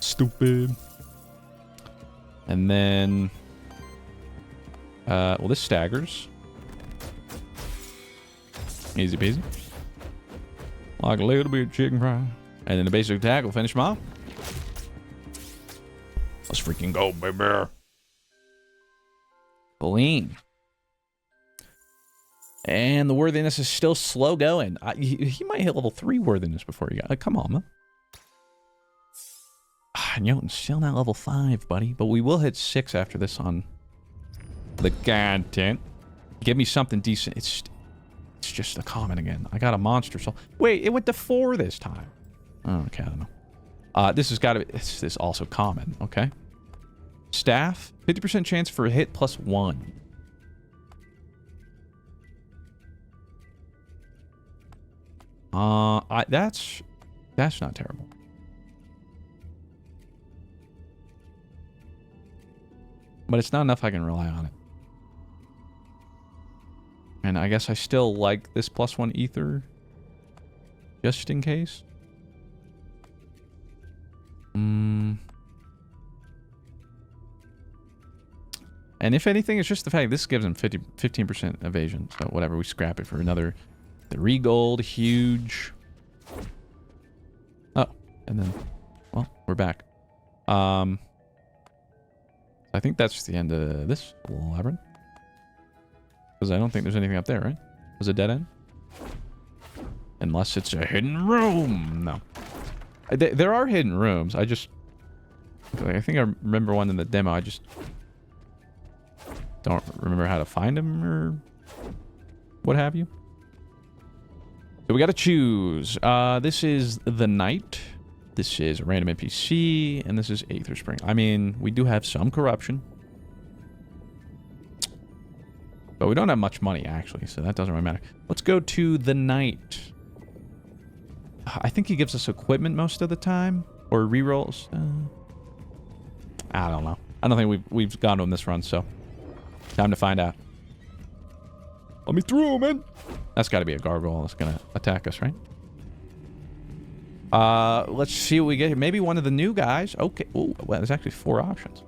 Stupid. And then... well, this staggers. Easy peasy. Like a little bit of chicken fry. And then the basic attack will finish him off. Let's freaking go, baby. Clean. And the worthiness is still slow going. He might hit level 3 worthiness before you got... come on, man. Newton's still not level 5, buddy. But we will hit 6 after this on the content. Give me something decent. It's just a common again. I got a monster soul. Wait, it went to 4 this time. Oh, okay, I don't know. This has got to be... This is also common, okay? Staff, 50% chance for a hit plus 1. That's not terrible. But it's not enough I can rely on it. And I guess I still like this plus 1 ether. Just in case. And if anything, it's just the fact this gives him 15% evasion. So whatever, we scrap it for another 3 gold. Huge. Oh, and then, well, we're back. I think that's the end of this labyrinth. Because I don't think there's anything up there, right? Was it a dead end? Unless it's a hidden room. No. There are hidden rooms. I think I remember one in the demo. I just don't remember how to find them or what have you. So we got to choose. This is the Knight. This is a random NPC. And this is Aether Spring. I mean, we do have some corruption. But we don't have much money, actually, so that doesn't really matter. Let's go to the Knight. I think he gives us equipment most of the time. Or rerolls. I don't know. I don't think we've gone to him this run, so... Time to find out. Let me through, man! That's got to be a gargoyle that's going to attack us, right? Let's see what we get here. Maybe one of the new guys. Okay. Oh, well, there's actually 4 options.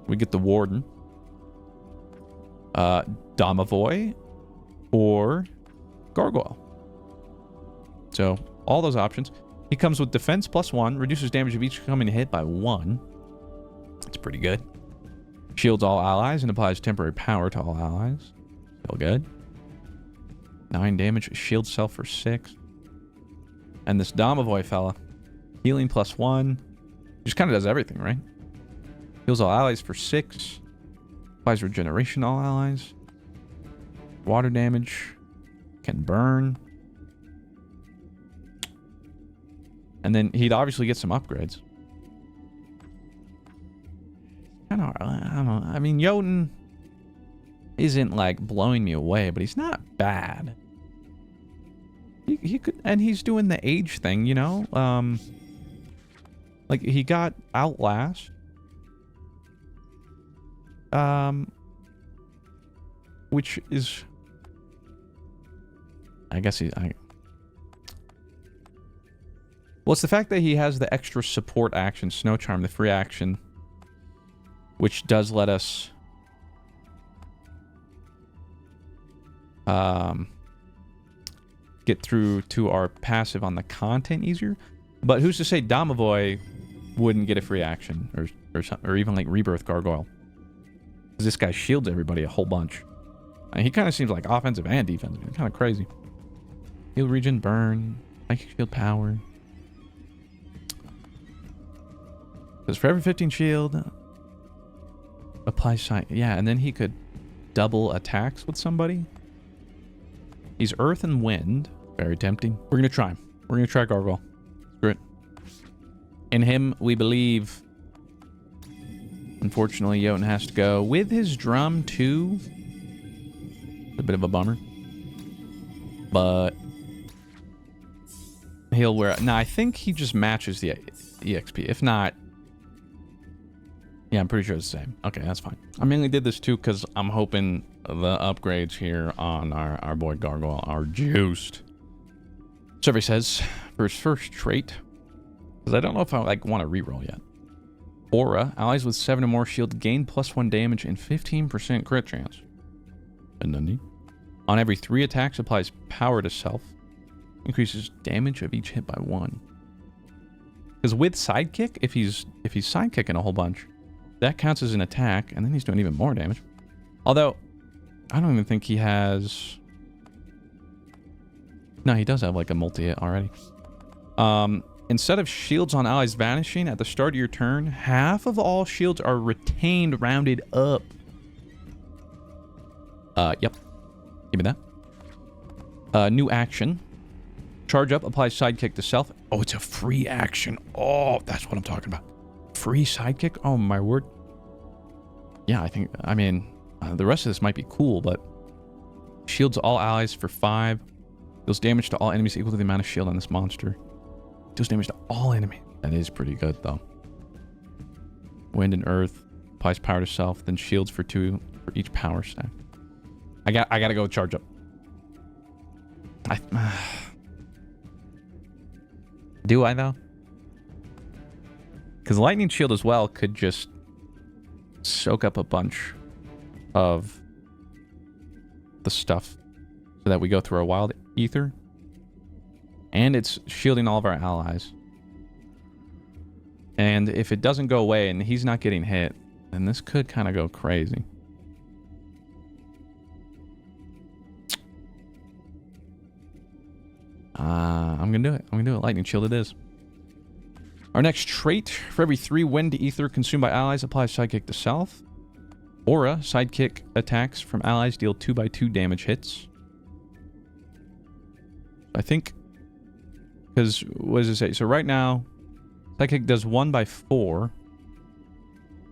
We get the Warden. Domovoy. Or Gargoyle. So, all those options. He comes with defense plus 1. Reduces damage of each coming hit by 1. That's pretty good. Shields all allies and applies temporary power to all allies. Still good. 9 damage. Shields self for 6. And this Domovoy fella. Healing plus 1. Just kind of does everything, right? Heals all allies for 6. Applies regeneration to all allies. Water damage. Can burn. And then he'd obviously get some upgrades. I don't know. I mean, Jotun isn't like blowing me away, but he's not bad. He could, and he's doing the age thing, you know. Like he got Outlast. Which is, I guess well, it's the fact that he has the extra support action, Snow Charm, the free action, which does let us get through to our passive on the content easier. But who's to say Domovoy wouldn't get a free action or even like Rebirth Gargoyle? Because this guy shields everybody a whole bunch. And he kind of seems like offensive and defensive. Kind of crazy. Heal regen, burn, psychic shield power. Because for every 15 shield, apply shine. Yeah, and then he could double attacks with somebody. He's earth and wind. Very tempting. We're going to try him. We're going to try Gargoyle. Screw it. In him, we believe. Unfortunately, Jotun has to go with his drum, too. A bit of a bummer. But he'll wear... No, I think he just matches the EXP. If not... Yeah, I'm pretty sure it's the same. Okay, that's fine. I mainly did this, too, because I'm hoping the upgrades here on our boy Gargoyle are juiced. Survey says, for his first trait... Because I don't know if I want to reroll yet. Aura. Allies with 7 or more shield gain +1 damage and 15% crit chance. And then on every 3 attacks, applies power to self. Increases damage of each hit by 1. Because with sidekick, if he's sidekicking a whole bunch, that counts as an attack, and then he's doing even more damage. Although, I don't even think he has... No, he does have like a multi-hit already. Instead of shields on allies vanishing at the start of your turn, half of all shields are retained, rounded up. Yep. Give me that. New action. Charge up, applies sidekick to self. Oh, it's a free action. Oh, that's what I'm talking about. Free sidekick? Oh, my word. Yeah, I mean, the rest of this might be cool, but shields all allies for 5. Deals damage to all enemies equal to the amount of shield on this monster. Deals damage to all enemies. That is pretty good, though. Wind and earth. Applies power to self. Then shields for 2 for each power stack. I gotta go with charge up. Do I, though? Because lightning shield as well could just soak up a bunch of the stuff so that we go through our wild ether. And it's shielding all of our allies. And if it doesn't go away and he's not getting hit, then this could kind of go crazy. I'm going to do it. I'm going to do it. Lightning shield it is. Our next trait. For every 3 wind ether consumed by allies, applies sidekick to self. Aura. Sidekick attacks from allies deal 2x2 damage hits. I think... Because, what does it say? So right now, sidekick does 1x4.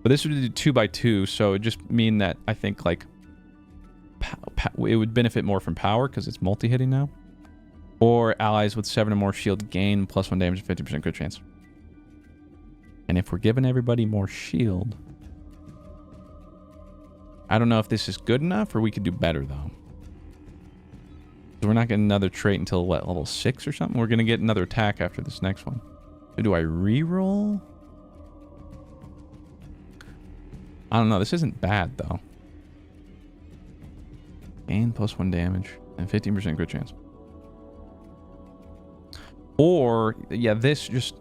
But this would do 2x2, so it would just mean that I think, like, it would benefit more from power because it's multi-hitting now. Or allies with 7 or more shield gain +1 damage and 50% crit chance. And if we're giving everybody more shield... I don't know if this is good enough or we could do better, though. So we're not getting another trait until, what, level 6 or something? We're going to get another attack after this next one. So do I reroll? I don't know. This isn't bad, though. Gain +1 damage and 15% crit chance. Or, yeah, this just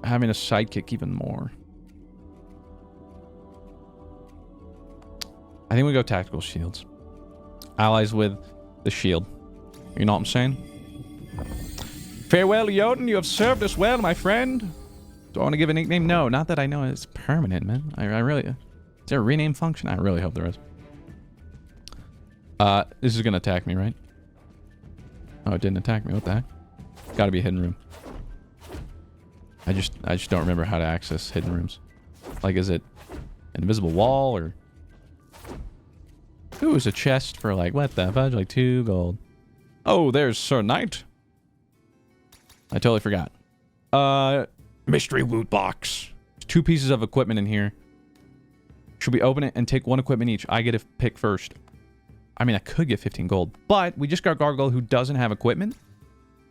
having a sidekick even more. I think we go tactical shields. Allies with the shield. You know what I'm saying? Farewell, Jotun. You have served us well, my friend. Do I want to give a nickname? No, not that I know it's permanent, man. I really... Is there a rename function? I really hope there is. This is going to attack me, right? Oh, it didn't attack me. What the heck? Gotta be a hidden room. I just don't remember how to access hidden rooms. Like, is it an invisible wall or... Ooh, it's a chest for like, what the fudge? Like 2 gold. Oh, there's Sir Knight. I totally forgot. Mystery loot box. There's 2 pieces of equipment in here. Should we open it and take 1 equipment each? I get to pick first. I mean, I could get 15 gold, but we just got Gargoyle who doesn't have equipment.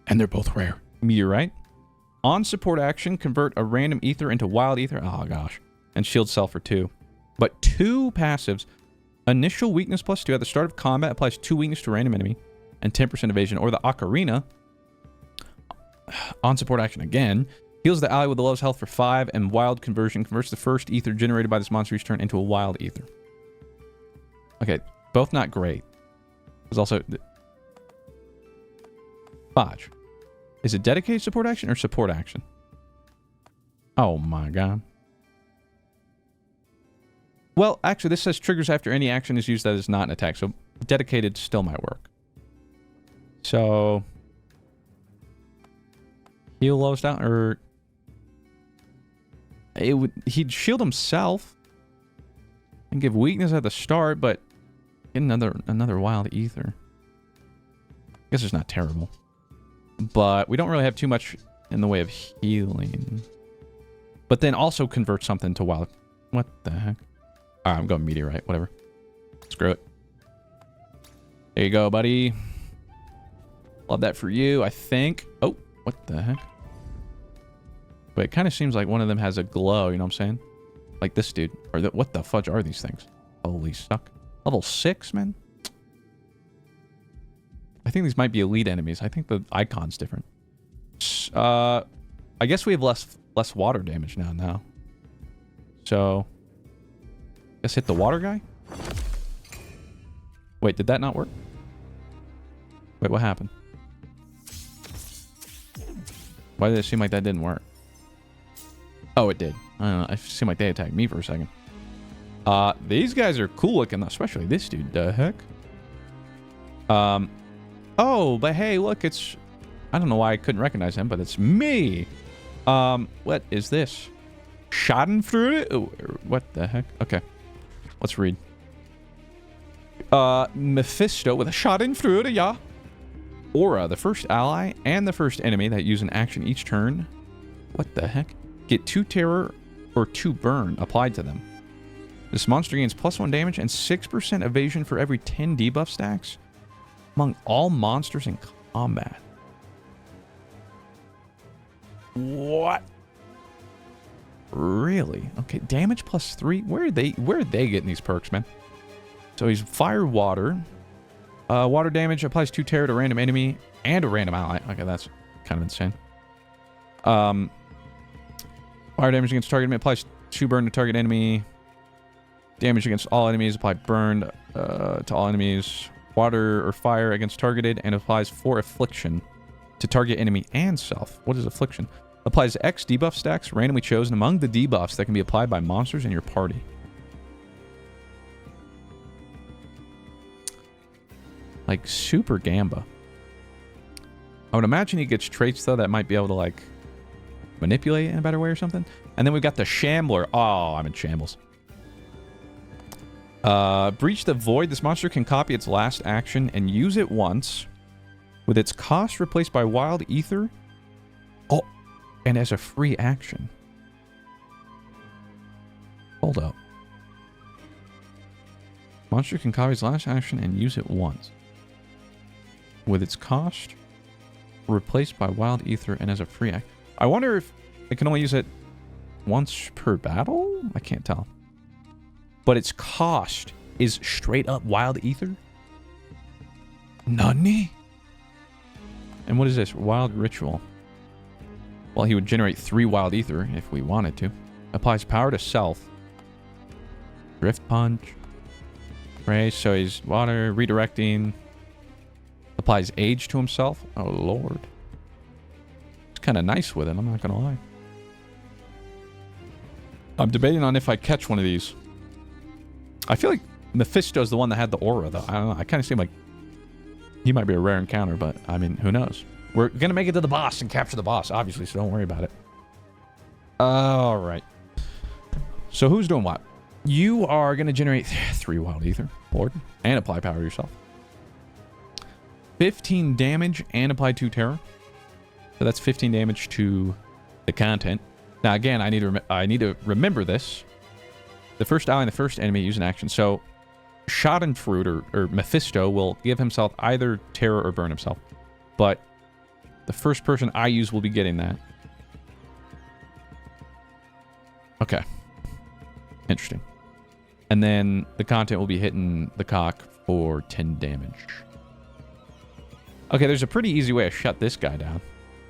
And they're both rare. Meteorite. On support action, convert a random ether into wild ether. Oh, gosh. And shield self for 2. But 2 passives. Initial weakness +2 at the start of combat applies 2 weakness to a random enemy and 10% evasion. Or the Ocarina. On support action again. Heals the ally with the lowest health for 5 and wild conversion. Converts the first ether generated by this monster each turn into a wild ether. Okay. Both not great. There's also... Bodge. Is it dedicated support action or support action? Oh my god. Well, actually, this says triggers after any action is used that is not an attack, so dedicated still might work. So heal lowest down, or he'd shield himself and give weakness at the start, but get another wild ether. I guess it's not terrible, but we don't really have too much in the way of healing. But then also convert something to wild. What the heck? All right, I'm going meteorite. Whatever. Screw it. There you go, buddy. Love that for you, I think. Oh, what the heck? But it kind of seems like one of them has a glow, you know what I'm saying? Like this dude. Or what the fudge are these things? Holy suck. Level 6, man? I think these might be elite enemies. I think the icon's different. I guess we have less water damage now. So, guess hit the water guy? Wait, did that not work? Wait, what happened? Why did it seem like that didn't work? Oh, it did. I don't know. It seemed like they attacked me for a second. These guys are cool looking, especially this dude. The heck? Oh, but hey, look, it's... I don't know why I couldn't recognize him, but it's me. What is this? Schadenfreude? Oh, what the heck? Okay. Let's read. Mephisto with a Schadenfreude, yeah. Aura, the first ally and the first enemy that use an action each turn. What the heck? Get 2 terror or 2 burn applied to them. This monster gains +1 damage and 6% evasion for every 10 debuff stacks among all monsters in combat. What? Really? Okay, damage +3. Where are they getting these perks, man? So he's fire water. Water damage applies 2 terror to a random enemy and a random ally. Okay, that's kind of insane. Fire damage against target enemy applies 2 burn to target enemy. Damage against all enemies apply burn to all enemies. Water or fire against targeted and applies 4 affliction to target enemy and self. What is affliction? Applies X debuff stacks randomly chosen among the debuffs that can be applied by monsters in your party. Like super Gamba. I would imagine he gets traits though that might be able to like manipulate in a better way or something. And then we've got the Shambler. Oh, I'm in shambles. Breach the Void. This monster can copy its last action and use it once, with its cost replaced by Wild Ether. Oh, and as a free action. Hold up. Monster can copy its last action and use it once, with its cost replaced by Wild Ether and as a free action. I wonder if it can only use it once per battle? I can't tell. But its cost is straight up Wild Ether? Nani? And what is this? Wild Ritual. Well, he would generate 3 Wild Ether if we wanted to. Applies power to self. Drift Punch. Right, so he's water, redirecting. Applies age to himself. Oh, Lord. It's kind of nice with it, I'm not going to lie. I'm debating on if I catch one of these. I feel like Mephisto's the one that had the aura, though. I don't know. I kind of seem like he might be a rare encounter, but, I mean, who knows? We're going to make it to the boss and capture the boss, obviously, so don't worry about it. All right. So who's doing what? You are going to generate 3 Wild Ether, Lord, and apply power yourself. 15 damage and apply 2 terror. So that's 15 damage to the content. Now, again, I need to remember this. The first ally and the first enemy use an action. So Schadenfreude or Mephisto will give himself either terror or burn himself. But the first person I use will be getting that. Okay. Interesting. And then the content will be hitting the cock for 10 damage. Okay, there's a pretty easy way to shut this guy down.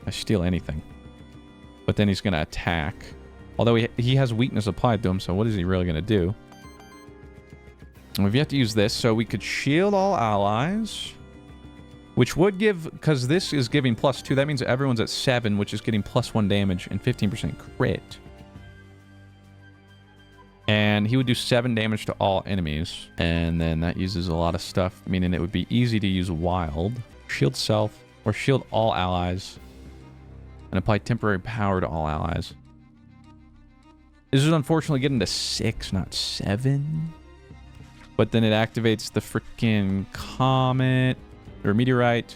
I steal anything. But then he's going to attack. Although he has weakness applied to him, so what is he really going to do? And we've yet to use this, so we could shield all allies. Which would give, because this is giving +2, that means everyone's at 7, which is getting +1 damage and 15% crit. And he would do 7 damage to all enemies. And then that uses a lot of stuff, meaning it would be easy to use wild. Shield self, or shield all allies. And apply temporary power to all allies. This is unfortunately getting to 6, not 7. But then it activates the freaking comet, or meteorite,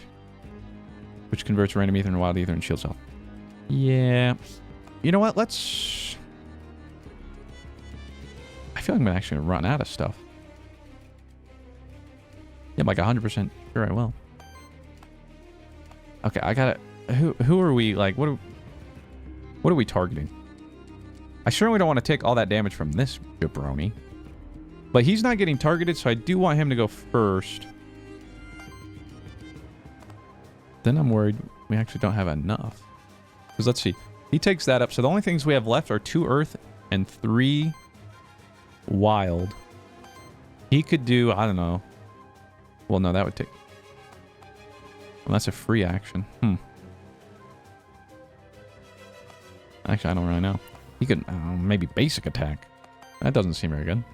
which converts random ether into wild ether and shield self. Yeah. You know what? Let's... I feel like I'm actually going to run out of stuff. Yeah, I'm like 100% sure I will. Okay, I gotta... Who are we, like, what are we targeting? I certainly don't want to take all that damage from this jabroni. But he's not getting targeted, so I do want him to go first. Then I'm worried we actually don't have enough. Because let's see. He takes that up, so the only things we have left are 2 earth and 3 wild. He could do, I don't know. Well, no, that would take... Well, that's a free action. Actually, I don't really know. He could, I don't know, maybe basic attack. That doesn't seem very good.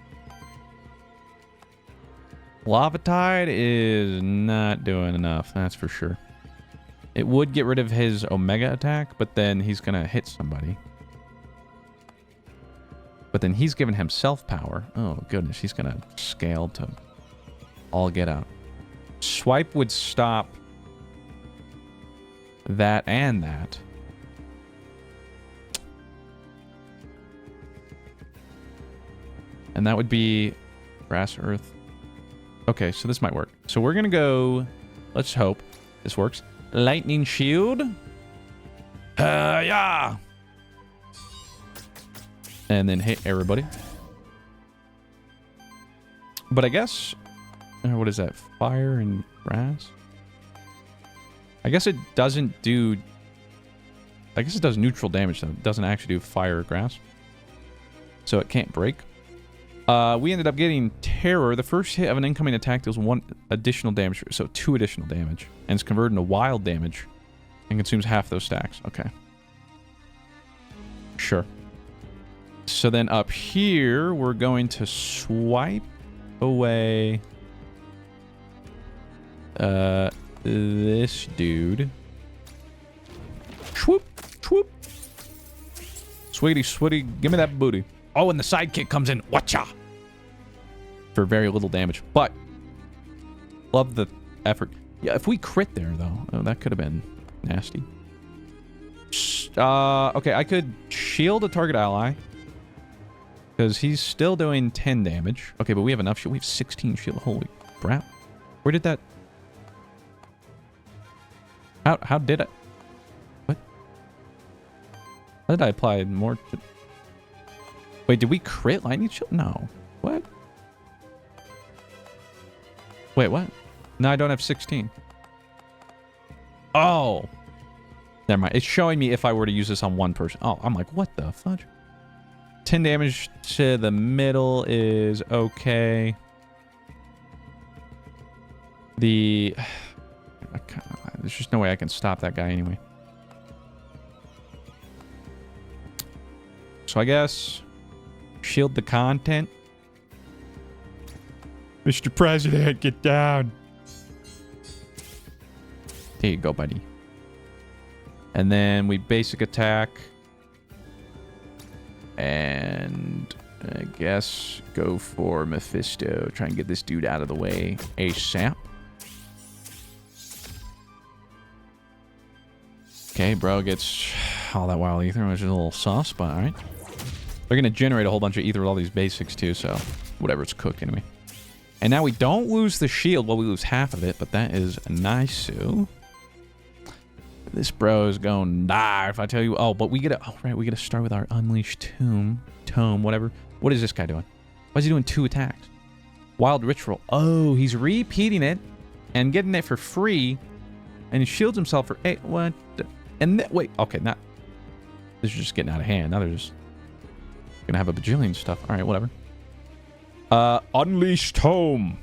Lava Tide is not doing enough, that's for sure. It would get rid of his Omega attack, but then he's going to hit somebody. But then he's given himself power. Oh, goodness, he's going to scale to all get out. Swipe would stop that and that. And that would be grass, earth. Okay, so this might work. So we're going to go... Let's hope this works. Lightning shield. Yeah. And then hit everybody. But I guess... What is that? Fire and grass? I guess it doesn't do... I guess it does neutral damage, though. It doesn't actually do fire or grass. So it can't break. We ended up getting Terror. The first hit of an incoming attack deals 1 additional damage, so 2 additional damage. And it's converted into wild damage and consumes half those stacks. Okay. Sure. So then up here, we're going to swipe away this dude. Swoop, swoop. Sweetie, sweetie, give me that booty. Oh, and the sidekick comes in. Watcha! For very little damage. But, love the effort. Yeah, if we crit there, though. Oh, that could have been nasty. Okay, I could shield a target ally. Because he's still doing 10 damage. Okay, but we have enough shield. We have 16 shield. Holy crap. Where did that... How did I... What? How did I apply more... Wait, did we crit lightning shield? No. What? Wait, what? No, I don't have 16. Oh. Never mind. It's showing me if I were to use this on one person. Oh, I'm like, what the fudge? 10 damage to the middle is okay. The... There's just no way I can stop that guy anyway. So I guess... Shield the content. Mr. President, get down. There you go, buddy. And then we basic attack. And I guess go for Mephisto. Try and get this dude out of the way ASAP. Okay, bro gets all that wild ether, which is a little sauce, but alright. They're going to generate a whole bunch of ether with all these basics too, so whatever, it's cooked anyway. And now we don't lose the shield. Well, we lose half of it, but that is nice. This bro is going to die if I tell you. Oh, but we get to... Oh, right, we get to start with our Unleashed Tome, whatever. What is this guy doing? Why is he doing 2 attacks? Wild Ritual. Oh, he's repeating it and getting it for free. And he shields himself for 8. What? And wait, okay, not... This is just getting out of hand. Now they're just... Gonna have a bajillion stuff. Alright, whatever. Unleashed Tome.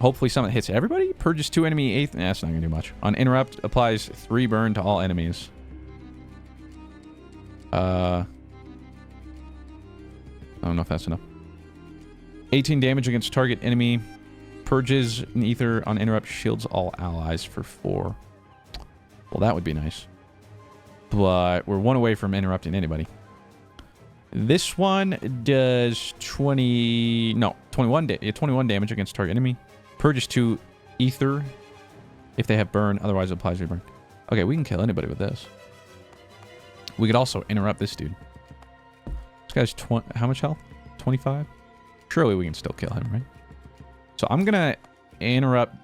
Hopefully something hits everybody. Purges 2 enemy 8th. Nah, that's not gonna do much. On interrupt, applies 3 burn to all enemies. I don't know if that's enough. 18 damage against target enemy Purges an ether on interrupt, shields all allies for 4. Well, that would be nice. But we're 1 away from interrupting anybody. This one does 21 damage against target enemy. Purges 2 ether if they have burn, otherwise it applies reburn. Okay, we can kill anybody with this. We could also interrupt this dude. This guy's how much health? 25? Surely we can still kill him, right? So I'm gonna interrupt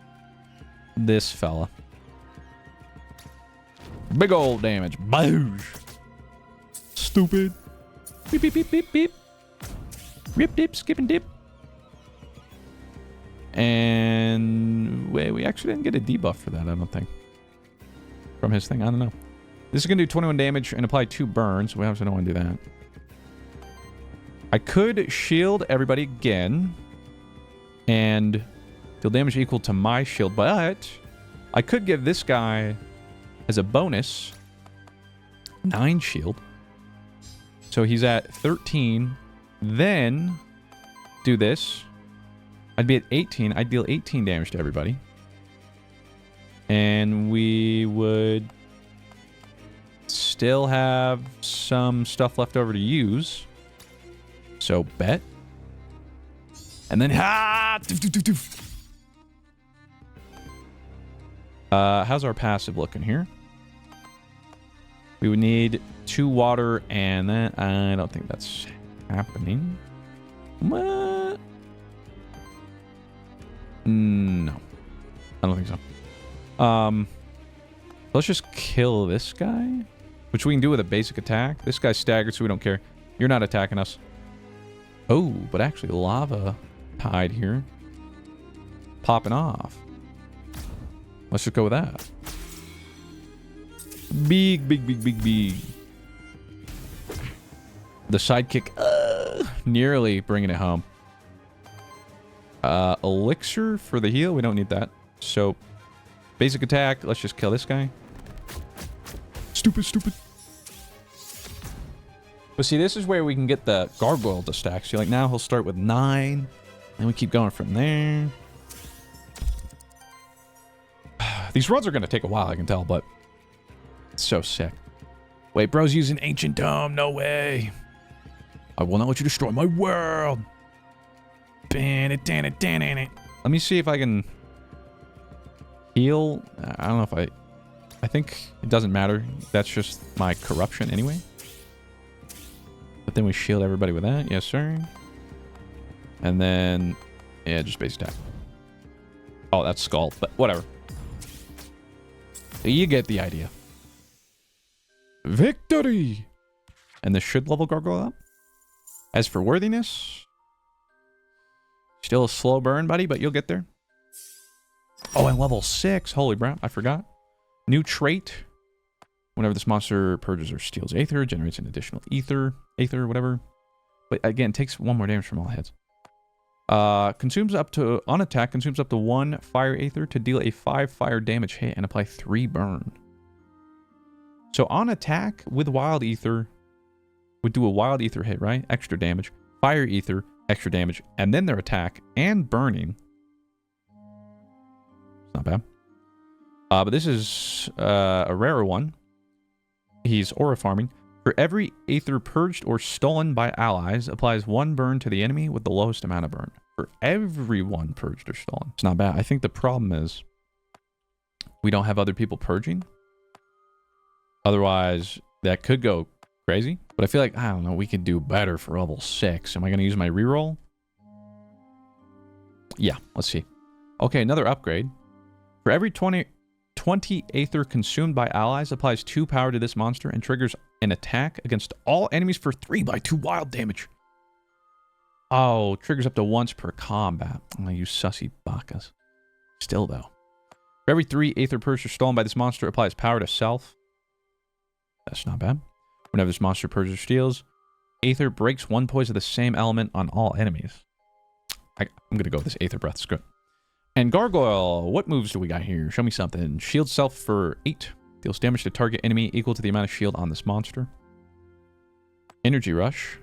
this fella. Big old damage. Boosh. Stupid. Beep, beep, beep, beep, beep. Rip, dip, skip, and dip. And wait, we actually didn't get a debuff for that, I don't think. From his thing, I don't know. This is going to do 21 damage and apply 2 burns. We obviously don't want to do that. I could shield everybody again and deal damage equal to my shield, but I could give this guy as a bonus 9 shield. So he's at 13. Then do this. I'd be at 18. I'd deal 18 damage to everybody. And we would still have some stuff left over to use. So bet. And then how's our passive looking here? We would need 2 water, and then I don't think that's happening. What? No, I don't think so. Let's just kill this guy, which we can do with a basic attack. This guy's staggered, so we don't care. You're not attacking us. Oh, but actually lava tide here. Popping off. Let's just go with that. Big, big, big, big, big. The sidekick, nearly bringing it home. Elixir for the heal. We don't need that. So, basic attack. Let's just kill this guy. Stupid, stupid. But see, this is where we can get the gargoyle to stack. So, like, now he'll start with 9. And we keep going from there. These runs are going to take a while, I can tell, but it's so sick. Wait, bro's using Ancient Tome. No way. I will not let you destroy my world. Let me see if I can heal. I don't know if I think it doesn't matter. That's just my corruption anyway. But then we shield everybody with that. Yes, sir. And then, yeah, just base attack. Oh, that's Skull, but whatever. You get the idea. Victory! And this should level Gargoyle up. As for worthiness, still a slow burn, buddy, but you'll get there. Oh, and level 6. Holy crap, I forgot. New trait. Whenever this monster purges or steals Aether, generates an additional Aether, whatever. But again, takes 1 more damage from all heads. Consumes up to, on attack, consumes up to 1 fire Aether to deal a 5 fire damage hit and apply 3 burn. So on attack with Wild Aether, would do a Wild Aether hit, right? Extra damage. Fire Aether, extra damage. And then their attack and burning. It's not bad. But this is a rarer one. He's aura farming. For every Aether purged or stolen by allies, applies 1 burn to the enemy with the lowest amount of burn. For every 1 purged or stolen. It's not bad. I think the problem is we don't have other people purging. Otherwise, that could go crazy. But I feel like, I don't know, we could do better for level 6. Am I going to use my reroll? Yeah, let's see. Okay, another upgrade. For every 20 Aether consumed by allies, applies 2 power to this monster and triggers an attack against all enemies for 3 by 2 wild damage. Oh, triggers up to once per combat. Oh, you sussy bakas. Still, though. For every 3 Aether purged or stolen by this monster, applies power to self. That's not bad. Whenever this monster purges or steals, Aether breaks 1 poison of the same element on all enemies. I'm going to go with this Aether Breath. It's good. And Gargoyle, what moves do we got here? Show me something. Shield self for 8. Deals damage to target enemy equal to the amount of shield on this monster. Energy Rush.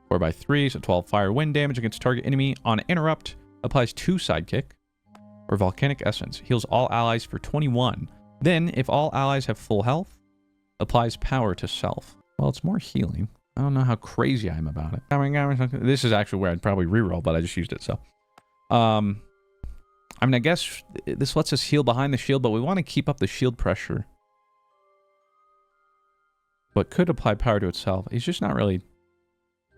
4 by 3, so 12 fire wind damage against target enemy. On interrupt, applies 2 sidekick. or volcanic essence. Heals all allies for 21. Then, if all allies have full health, applies power to self. Well, it's more healing. I don't know how crazy I am about it. This is actually where I'd probably reroll, but I just used it, so. I mean, I guess this lets us heal behind the shield, but we want to keep up the shield pressure. But could apply power to itself. He's just not really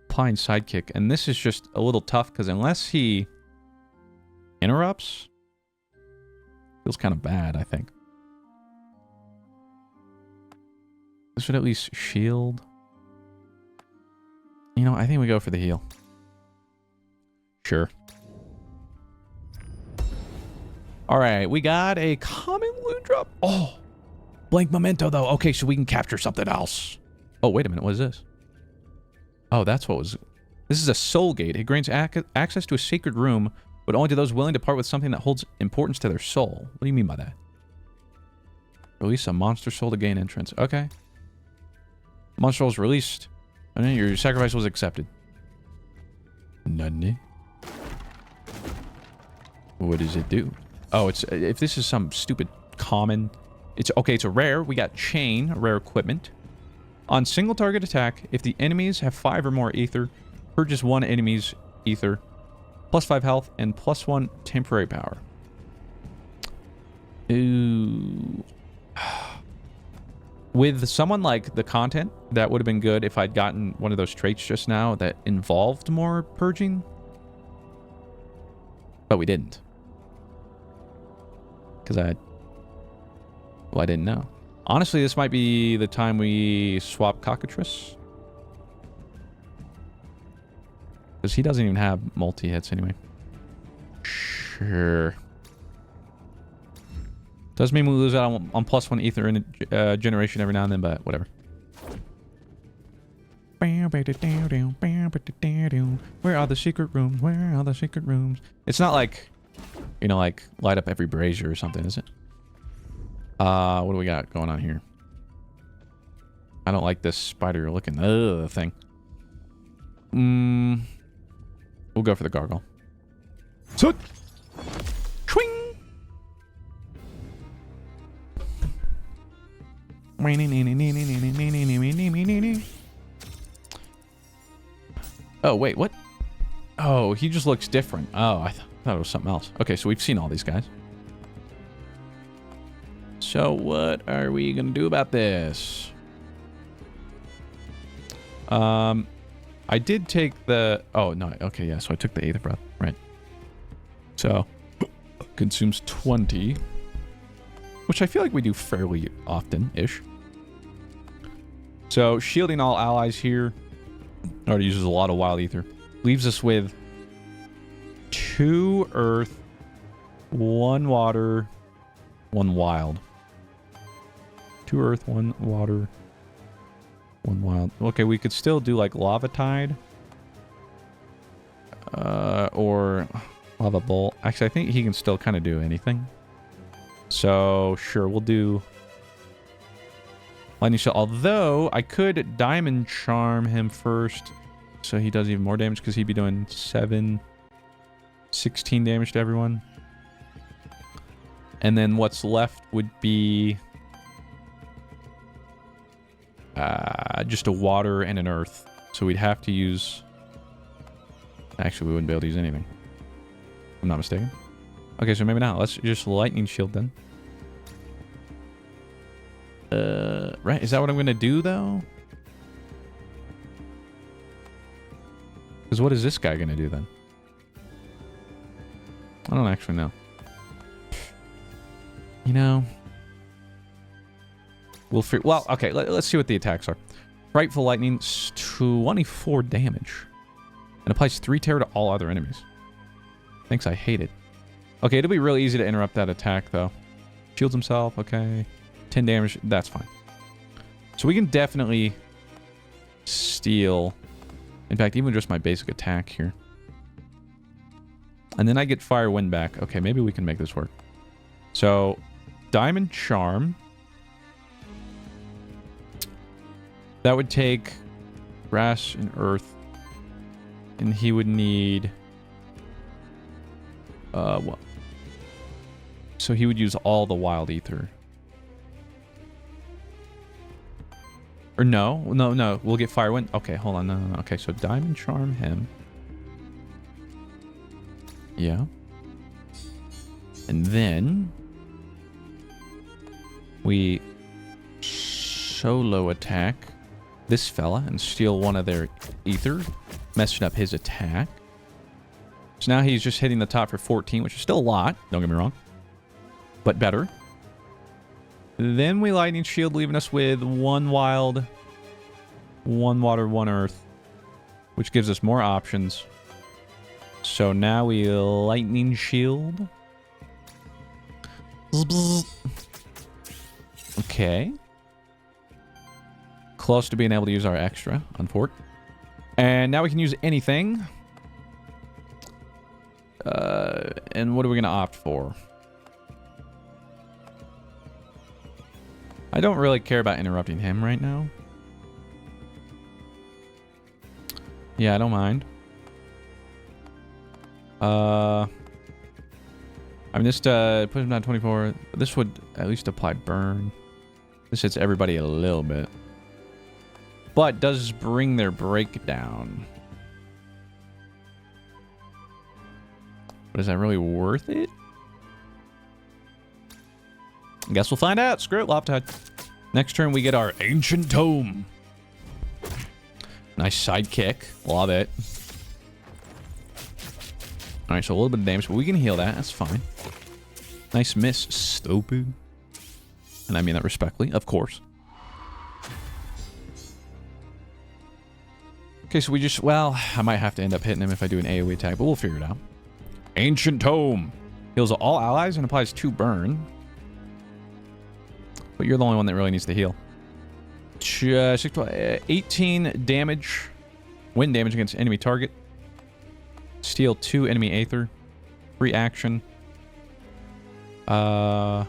applying sidekick. And this is just a little tough, because unless he interrupts, feels kind of bad, I think. This should at least shield. You know, I think we go for the heal. Sure. Alright, we got a common loot drop. Oh! Blank memento, though. Okay, so we can capture something else. Oh, wait a minute. What is this? Oh, that's what was... This is a soul gate. It grants access to a sacred room, but only to those willing to part with something that holds importance to their soul. What do you mean by that? Release a monster soul to gain entrance. Okay. Monster soul is released. And then your sacrifice was accepted. None. What does it do? Oh, it's... If this is some stupid common... It's... Okay, it's a rare. We got chain, rare equipment. On single target attack, if the enemies have 5 or more ether, purges 1 enemy's ether, plus 5 health, and plus 1 temporary power. Ooh. With someone like the content, that would have been good if I'd gotten one of those traits just now that involved more purging. But we didn't. Because I didn't know. Honestly, this might be the time we swap Cockatrice. Because he doesn't even have multi-hits anyway. Sure. Does mean we lose out on plus 1 ether in a generation every now and then, but whatever. Where are the secret rooms? Where are the secret rooms? It's not like, you know, like light up every brazier or something, is it? What do we got going on here? I don't like this spider looking thing. We'll go for the gargoyle. Soot! Twing! Oh, wait, what? Oh, he just looks different. Oh, I thought it was something else. Okay, so we've seen all these guys. So what are we gonna do about this? I did take the... Oh, no. Okay, yeah, so I took the Aether Breath. Right. So, consumes 20. Which I feel like we do fairly often-ish. So, shielding all allies here. Already uses a lot of wild ether. Leaves us with 2 earth, 1 water, 1 wild. 2 earth, 1 water, 1 wild. Okay, we could still do like Lava Tide. Or Lava Bolt. Actually, I think he can still kind of do anything. So, sure, we'll do Lightning Shell. Although, I could Diamond Charm him first. So he does even more damage because he'd be doing 16 damage to everyone. And then what's left would be... just a water and an earth. So we'd have to use... Actually, we wouldn't be able to use anything. If I'm not mistaken. Okay, so maybe not. Let's just lightning shield then. Right? Is that what I'm going to do, though? Because what is this guy going to do, then? I don't actually know. You know... Well, okay, let's see what the attacks are. Frightful Lightning, 24 damage. And applies 3 terror to all other enemies. Thanks, I hate it. Okay, it'll be really easy to interrupt that attack, though. Shields himself, okay. 10 damage, that's fine. So we can definitely steal. In fact, even just my basic attack here. And then I get Fire Wind back. Okay, maybe we can make this work. So, Diamond Charm. That would take grass and earth. And he would need... what? So he would use all the wild ether. Or no. We'll get Firewind. Okay, hold on. No. Okay, so Diamond Charm him. Yeah. And then we solo attack this fella and steal one of their ether, messing up his attack. So now he's just hitting the top for 14, which is still a lot. Don't get me wrong. But better. Then we lightning shield, leaving us with 1 wild, 1 water, 1 earth, which gives us more options. So now we lightning shield. Okay. Close to being able to use our extra on fort. And now we can use anything. And what are we going to opt for? I don't really care about interrupting him right now. Yeah, I don't mind. I mean, this put him down 24. This would at least apply burn. This hits everybody a little bit. But does bring their breakdown. But is that really worth it? I guess we'll find out. Screw it, Loptide. Next turn, we get our Ancient Tome. Nice side kick. Love it. Alright, so a little bit of damage, but we can heal that. That's fine. Nice miss. Stupid. And I mean that respectfully, of course. Okay, so we just... Well, I might have to end up hitting him if I do an AoE attack, but we'll figure it out. Ancient Tome. Heals all allies and applies 2 burn. But you're the only one that really needs to heal. 18 damage. Wind damage against enemy target. Steal 2 enemy aether. Free action. Oh,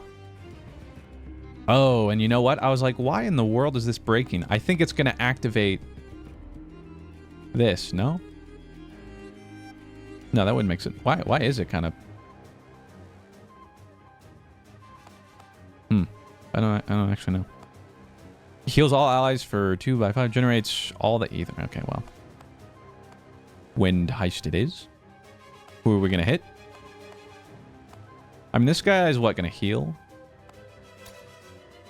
and you know what? I was like, why in the world is this breaking? I think it's going to activate this, no? No, that wouldn't make sense. Why is it kind of... I don't actually know. Heals all allies for 2 by 5. Generates all the ether. Okay, well. Wind heist it is. Who are we going to hit? I mean, this guy is what, going to heal?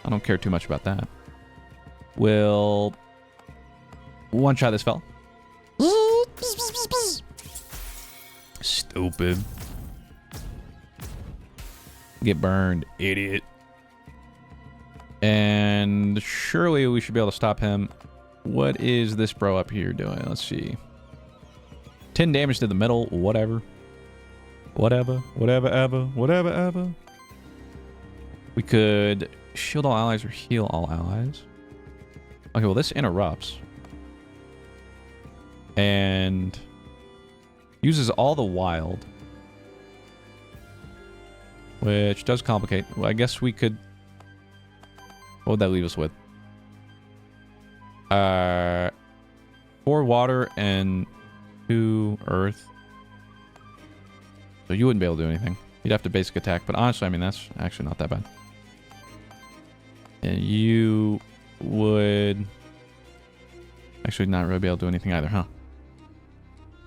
I don't care too much about that. We'll one-shot this fella. Stupid. Get burned, idiot. And surely we should be able to stop him. What is this bro up here doing? Let's see. 10 damage to the middle. Whatever. Whatever ever. We could shield all allies or heal all allies. Okay, well, this interrupts. And uses all the wild. Which does complicate. Well, I guess we could... What would that leave us with? 4 water and 2 earth. So you wouldn't be able to do anything. You'd have to basic attack. But honestly, I mean, that's actually not that bad. And you would... Actually not really be able to do anything either, huh?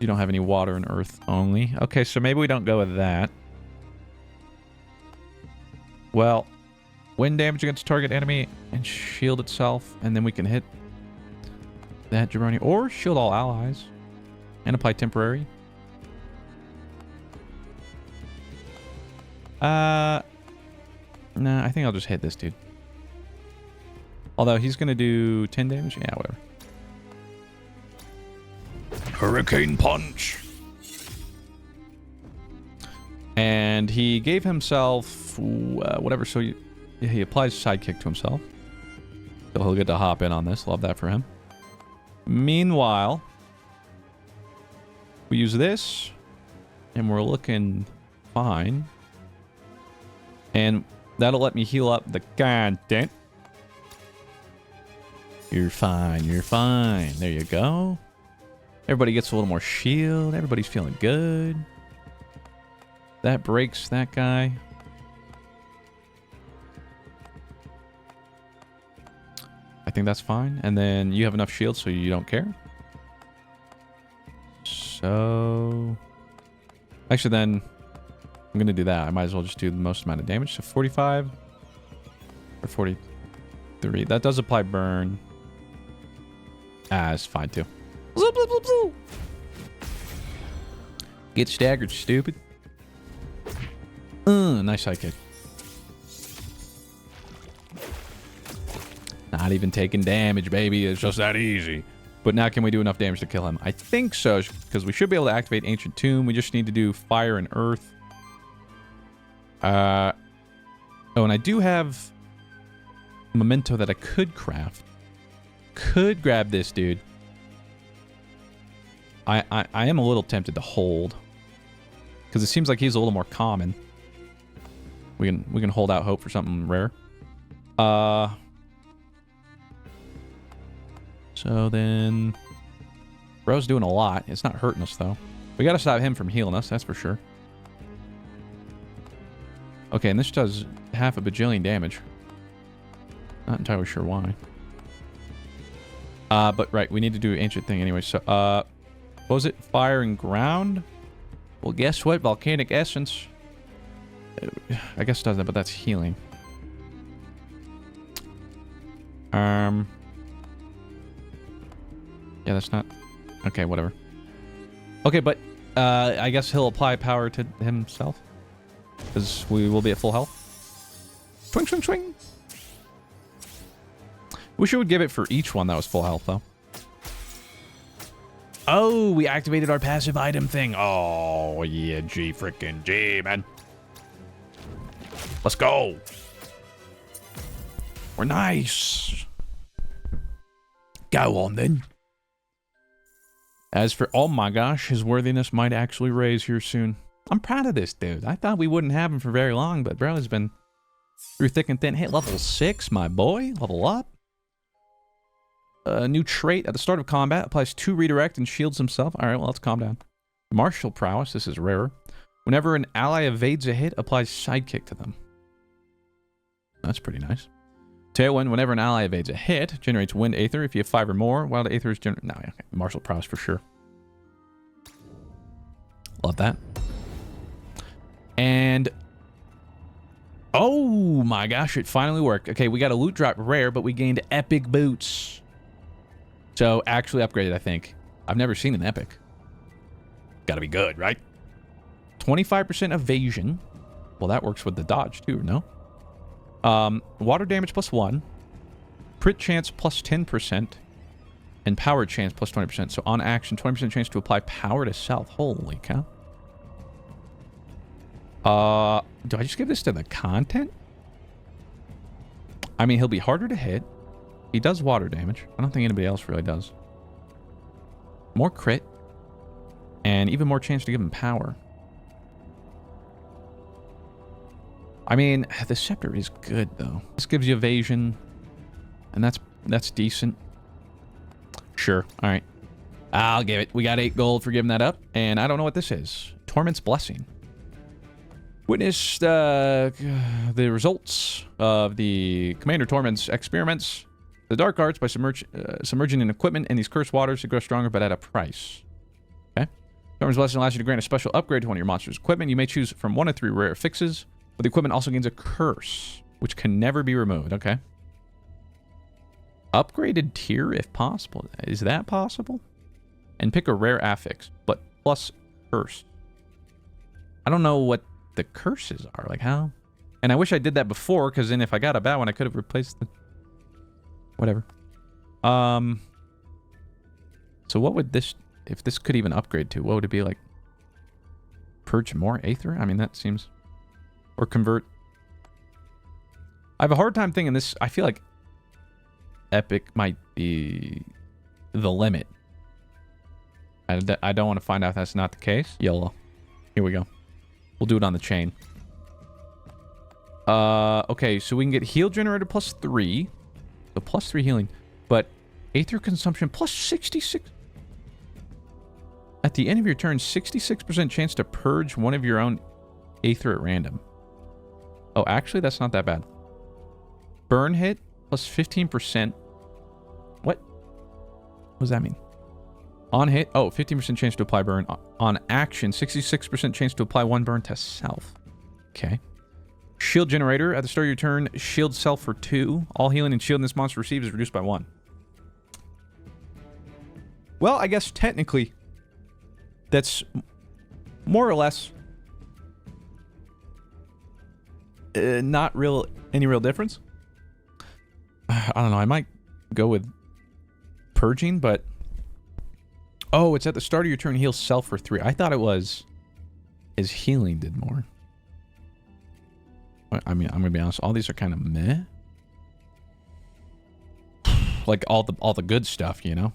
You don't have any water and earth only. Okay, so maybe we don't go with that. Well... Wind damage against target enemy and shield itself, and then we can hit that jabroni or shield all allies and apply temporary. Nah, I think I'll just hit this dude. Although he's gonna do 10 damage. Yeah, whatever. Hurricane Punch. And he gave himself whatever. So you. Yeah, he applies sidekick to himself. So he'll get to hop in on this. Love that for him. Meanwhile, we use this. And we're looking fine. And that'll let me heal up the content. You're fine. You're fine. There you go. Everybody gets a little more shield. Everybody's feeling good. That breaks that guy. think that's fine. And then you have enough shields so you don't care. So... Actually, then... I'm going to do that. I might as well just do the most amount of damage. So 45 or 43. That does apply burn. Ah, it's fine too. Get staggered, stupid. Nice high kick. Not even taking damage, baby. It's just that easy. But now can we do enough damage to kill him? I think so, because we should be able to activate Ancient Tomb. We just need to do Fire and Earth. Oh, and I do have a memento that I could craft. Could grab this dude. I am a little tempted to hold, because it seems like he's a little more common. We can hold out hope for something rare. So then, bro's doing a lot. It's not hurting us though. We gotta stop him from healing us. That's for sure. Okay, and this does half a bajillion damage. Not entirely sure why. But right, we need to do ancient thing anyway. So, what was it? Fire and ground? Well, guess what? Volcanic essence. I guess it does that, but that's healing. Yeah, that's not... Okay, whatever. Okay, but, I guess he'll apply power to himself. Because we will be at full health. Swing, swing, swing! Wish it would give it for each one that was full health, though. Oh, we activated our passive item thing. Oh, yeah, G frickin' G, man. Let's go. We're nice. Go on, then. As for... Oh, my gosh. His worthiness might actually raise here soon. I'm proud of this dude. I thought we wouldn't have him for very long, but bro has been through thick and thin. Hit level 6, my boy. Level up. A new trait at the start of combat. Applies 2 redirect and shields himself. Alright, well, let's calm down. Martial prowess. This is rarer. Whenever an ally evades a hit, applies sidekick to them. That's pretty nice. Tailwind. Whenever an ally evades a hit, generates wind aether. If you have 5 or more, wild aether is... No, okay. Martial prowess for sure. Love that. And... Oh my gosh, it finally worked. Okay, we got a loot drop rare, but we gained epic boots. So, actually upgraded, I think. I've never seen an epic. Gotta be good, right? 25% evasion. Well, that works with the dodge, too, no? Water damage plus 1. Crit chance plus 10%. And power chance plus 20%. So, on action, 20% chance to apply power to self. Holy cow. Do I just give this to the content? I mean, he'll be harder to hit. He does water damage. I don't think anybody else really does. More crit. And even more chance to give him power. I mean, the scepter is good, though. This gives you evasion. And that's decent. Sure. All right. I'll give it. We got 8 gold for giving that up. And I don't know what this is. Torment's Blessing. Witness the results of the Commander Torment's experiments. The dark arts by submerging in equipment in these cursed waters to grow stronger, but at a price. Okay. Torment's Blessing allows you to grant a special upgrade to one of your monster's equipment. You may choose from 1 of 3 rare fixes, but the equipment also gains a curse, which can never be removed. Okay. Upgraded tier if possible. Is that possible? And pick a rare affix, but plus curse. I don't know what the curses are. Like, how? And I wish I did that before, because then if I got a bad one, I could have replaced the... Whatever. So what would this... If this could even upgrade to, what would it be like? Purge more Aether? I mean, that seems... Or convert... I have a hard time thinking this... I feel like Epic might be the limit. I don't want to find out if that's not the case. YOLO. Here we go. We'll do it on the chain. Okay, so we can get heal generator plus 3. So plus 3 healing. But Aether consumption plus 66. At the end of your turn, 66% chance to purge one of your own Aether at random. Oh, actually, that's not that bad. Burn hit plus 15%. What does that mean? On hit, oh, 15% chance to apply burn. On action, 66% chance to apply 1 burn to self. Okay. Shield generator. At the start of your turn, shield self for 2. All healing and shielding this monster receives is reduced by 1. Well, I guess technically, that's more or less not any real difference. I don't know. I might go with purging, but oh, it's at the start of your turn. Heal self for 3. I thought it was his healing did more. I mean, I'm gonna be honest. All these are kind of meh. Like all the good stuff, you know.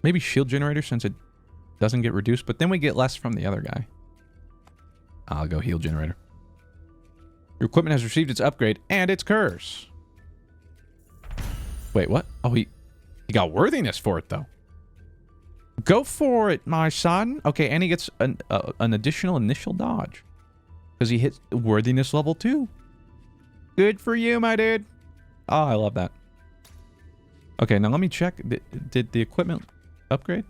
Maybe shield generator since it doesn't get reduced, but then we get less from the other guy. I'll go heal generator. Your equipment has received its upgrade and its curse. Wait, what? Oh, he got worthiness for it though. Go for it, my son. Okay, and he gets an additional initial dodge because he hits worthiness level 2. Good for you, my dude. Oh, I love that. Okay, now let me check. Did the equipment upgrade?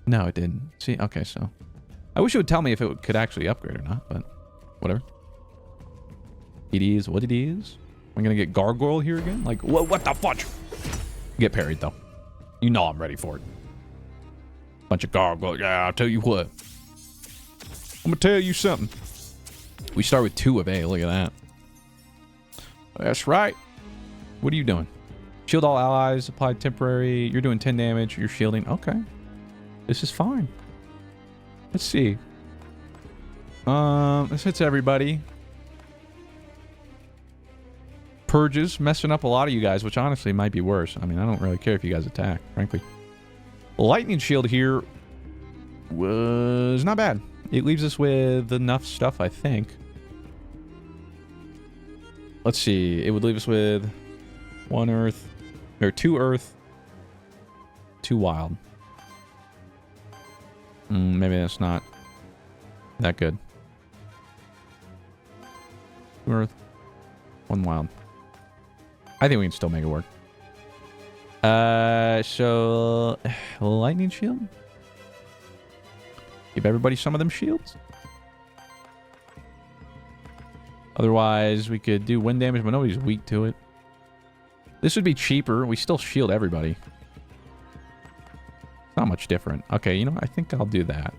No, it didn't. See, okay, so I wish it would tell me if it could actually upgrade or not, but whatever. It is what it is. I'm gonna get gargoyle here again. Like, what the fudge? Get parried though. You know I'm ready for it. Bunch of gargoyle. Yeah, I'll tell you what. I'm gonna tell you something. We start with 2 of A. Look at that. That's right. What are you doing? Shield all allies. Apply temporary. You're doing 10 damage. You're shielding. Okay. This is fine. Let's see. This hits everybody. Purges. Messing up a lot of you guys, which honestly might be worse. I mean, I don't really care if you guys attack, frankly. Lightning shield here was not bad. It leaves us with enough stuff, I think. Let's see. It would leave us with 1 earth, or 2 earth, 2 wild. Maybe that's not that good. 2 earth, 1 wild. I think we can still make it work. So lightning shield. Give everybody some of them shields. Otherwise, we could do wind damage, but nobody's weak to it. This would be cheaper. We still shield everybody. It's not much different. Okay, you know, I think I'll do that.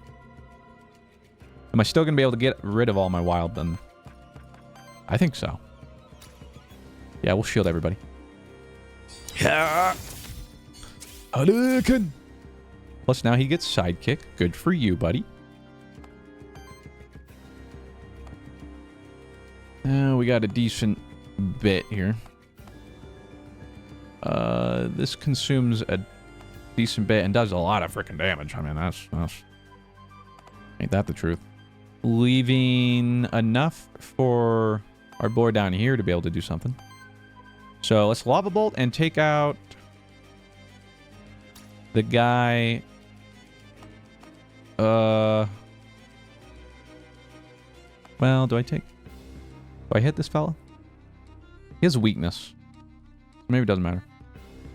Am I still going to be able to get rid of all my wild then? I think so. Yeah, we'll shield everybody. Yeah. Hadouken. Plus now he gets sidekick. Good for you, buddy. We got a decent bit here. This consumes a decent bit and does a lot of freaking damage. I mean, that's ain't that the truth? Leaving enough for our boy down here to be able to do something. So let's lava bolt and take out the guy. Well, do I hit this fella? He has a weakness. Maybe it doesn't matter.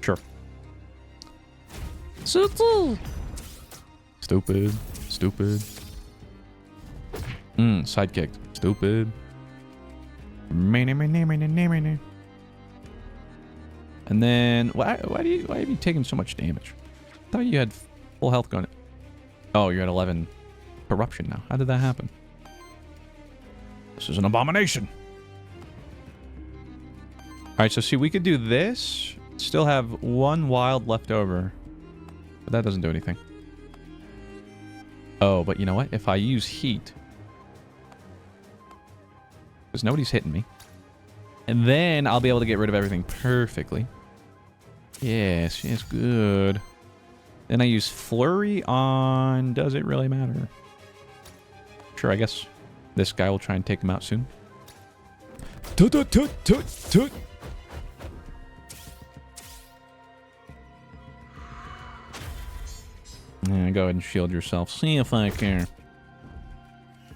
Sure. Stupid. Stupid. Sidekick. Stupid. And then why are you taking so much damage? I thought you had full health going. Oh, you're at 11 corruption now. How did that happen? This is an abomination. Alright, so see, we could do this. Still have 1 wild left over. But that doesn't do anything. Oh, but you know what? If I use heat. Because nobody's hitting me. And then I'll be able to get rid of everything perfectly. Yes, yes, good. Then I use flurry on... Does it really matter? Sure, I guess this guy will try and take him out soon. Toot, toot, toot, toot, toot. Yeah, go ahead and shield yourself. See if I care.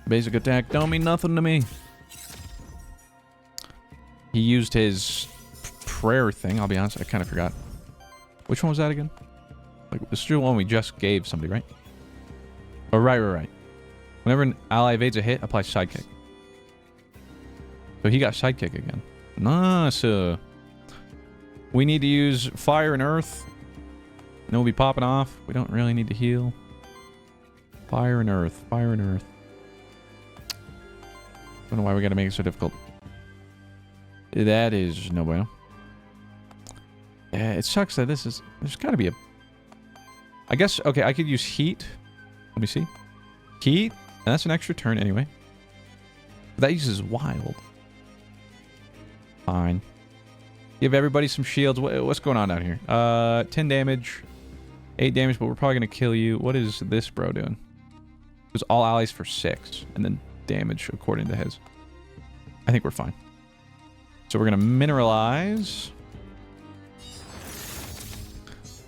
Basic attack don't mean nothing to me. He used his prayer thing, I'll be honest. I kind of forgot. Which one was that again? Like, this is the one we just gave somebody, right? Oh, right. Whenever an ally evades a hit, apply sidekick. So he got sidekick again. Nice. We need to use fire and earth. And then we'll be popping off. We don't really need to heal. Fire and earth. Fire and earth. I don't know why we gotta make it so difficult. That is no bueno. Yeah, it sucks that this is... There's gotta be a... I guess... Okay, I could use heat. Let me see. Heat. And that's an extra turn anyway. But that uses wild. Fine. Give everybody some shields. What's going on down here? 10 damage. 8 damage, but we're probably going to kill you. What is this bro doing? It was all allies for 6. And then damage according to his. I think we're fine. So we're going to mineralize.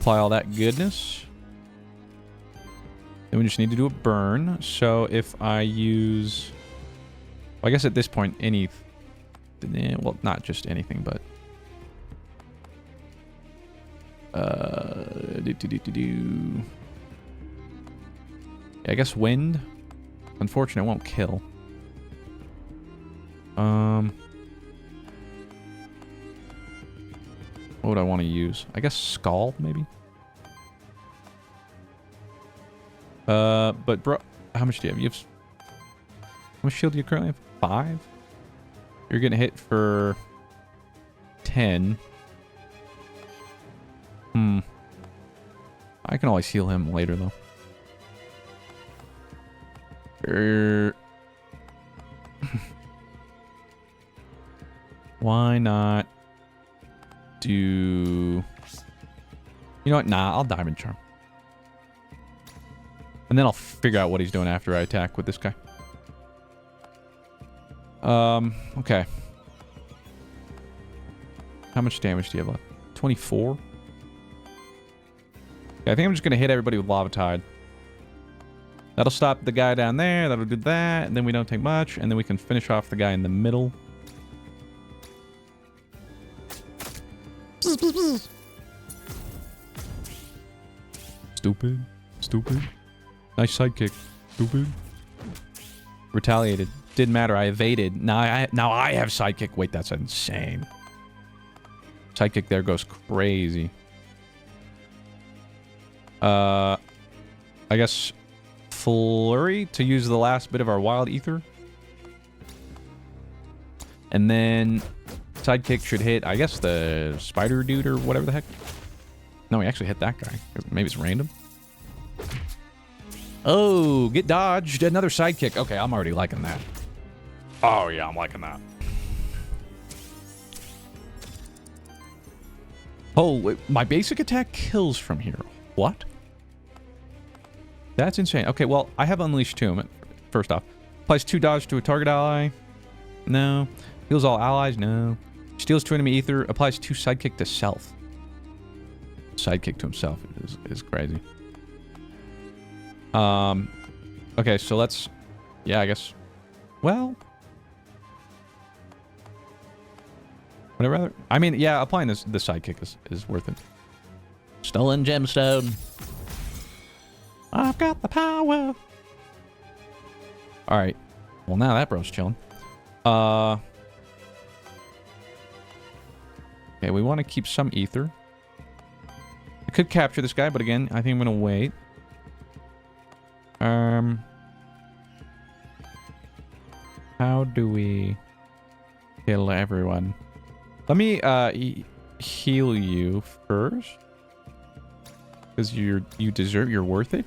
Apply all that goodness. Then we just need to do a burn. So if I use... Well, I guess at this point, any... Well, not just anything, but... Yeah, I guess wind. Unfortunately, it won't kill. What would I want to use? I guess Scald, maybe? But bro, how much do you have? You have... How much shield do you currently have? 5? You're getting hit for 10. I can always heal him later, though. Why not do... You know what? Nah, I'll Diamond Charm. And then I'll figure out what he's doing after I attack with this guy. Okay. How much damage do you have left? 24? Okay, I think I'm just going to hit everybody with Lava Tide. That'll stop the guy down there. That'll do that. And then we don't take much. And then we can finish off the guy in the middle. Stupid. Stupid. Nice sidekick. Stupid. Retaliated. Didn't matter. I evaded. Now I have sidekick. Wait, that's insane. Sidekick there goes crazy. I guess Flurry to use the last bit of our wild ether. And then sidekick should hit, I guess, the spider dude or whatever the heck. No, he actually hit that guy. Maybe it's random. Oh, get dodged. Another sidekick. Okay, I'm already liking that. Oh, yeah, I'm liking that. Oh, wait, my basic attack kills from here. What? That's insane. Okay, well, I have Unleashed Tomb. First off. Applies 2 dodge to a target ally. No. Heals all allies. No. Steals 2 enemy ether. Applies 2 sidekick to self. Sidekick to himself is crazy. Okay, so let's... Yeah, I guess... Well... Whatever. I mean, yeah, applying the sidekick is worth it. Stolen gemstone. I've got the power. Alright. Well, now that bro's chilling. Okay, we want to keep some ether. I could capture this guy, but again, I think I'm going to wait. How do we kill everyone? Let me heal you first. Because you deserve, you're worth it.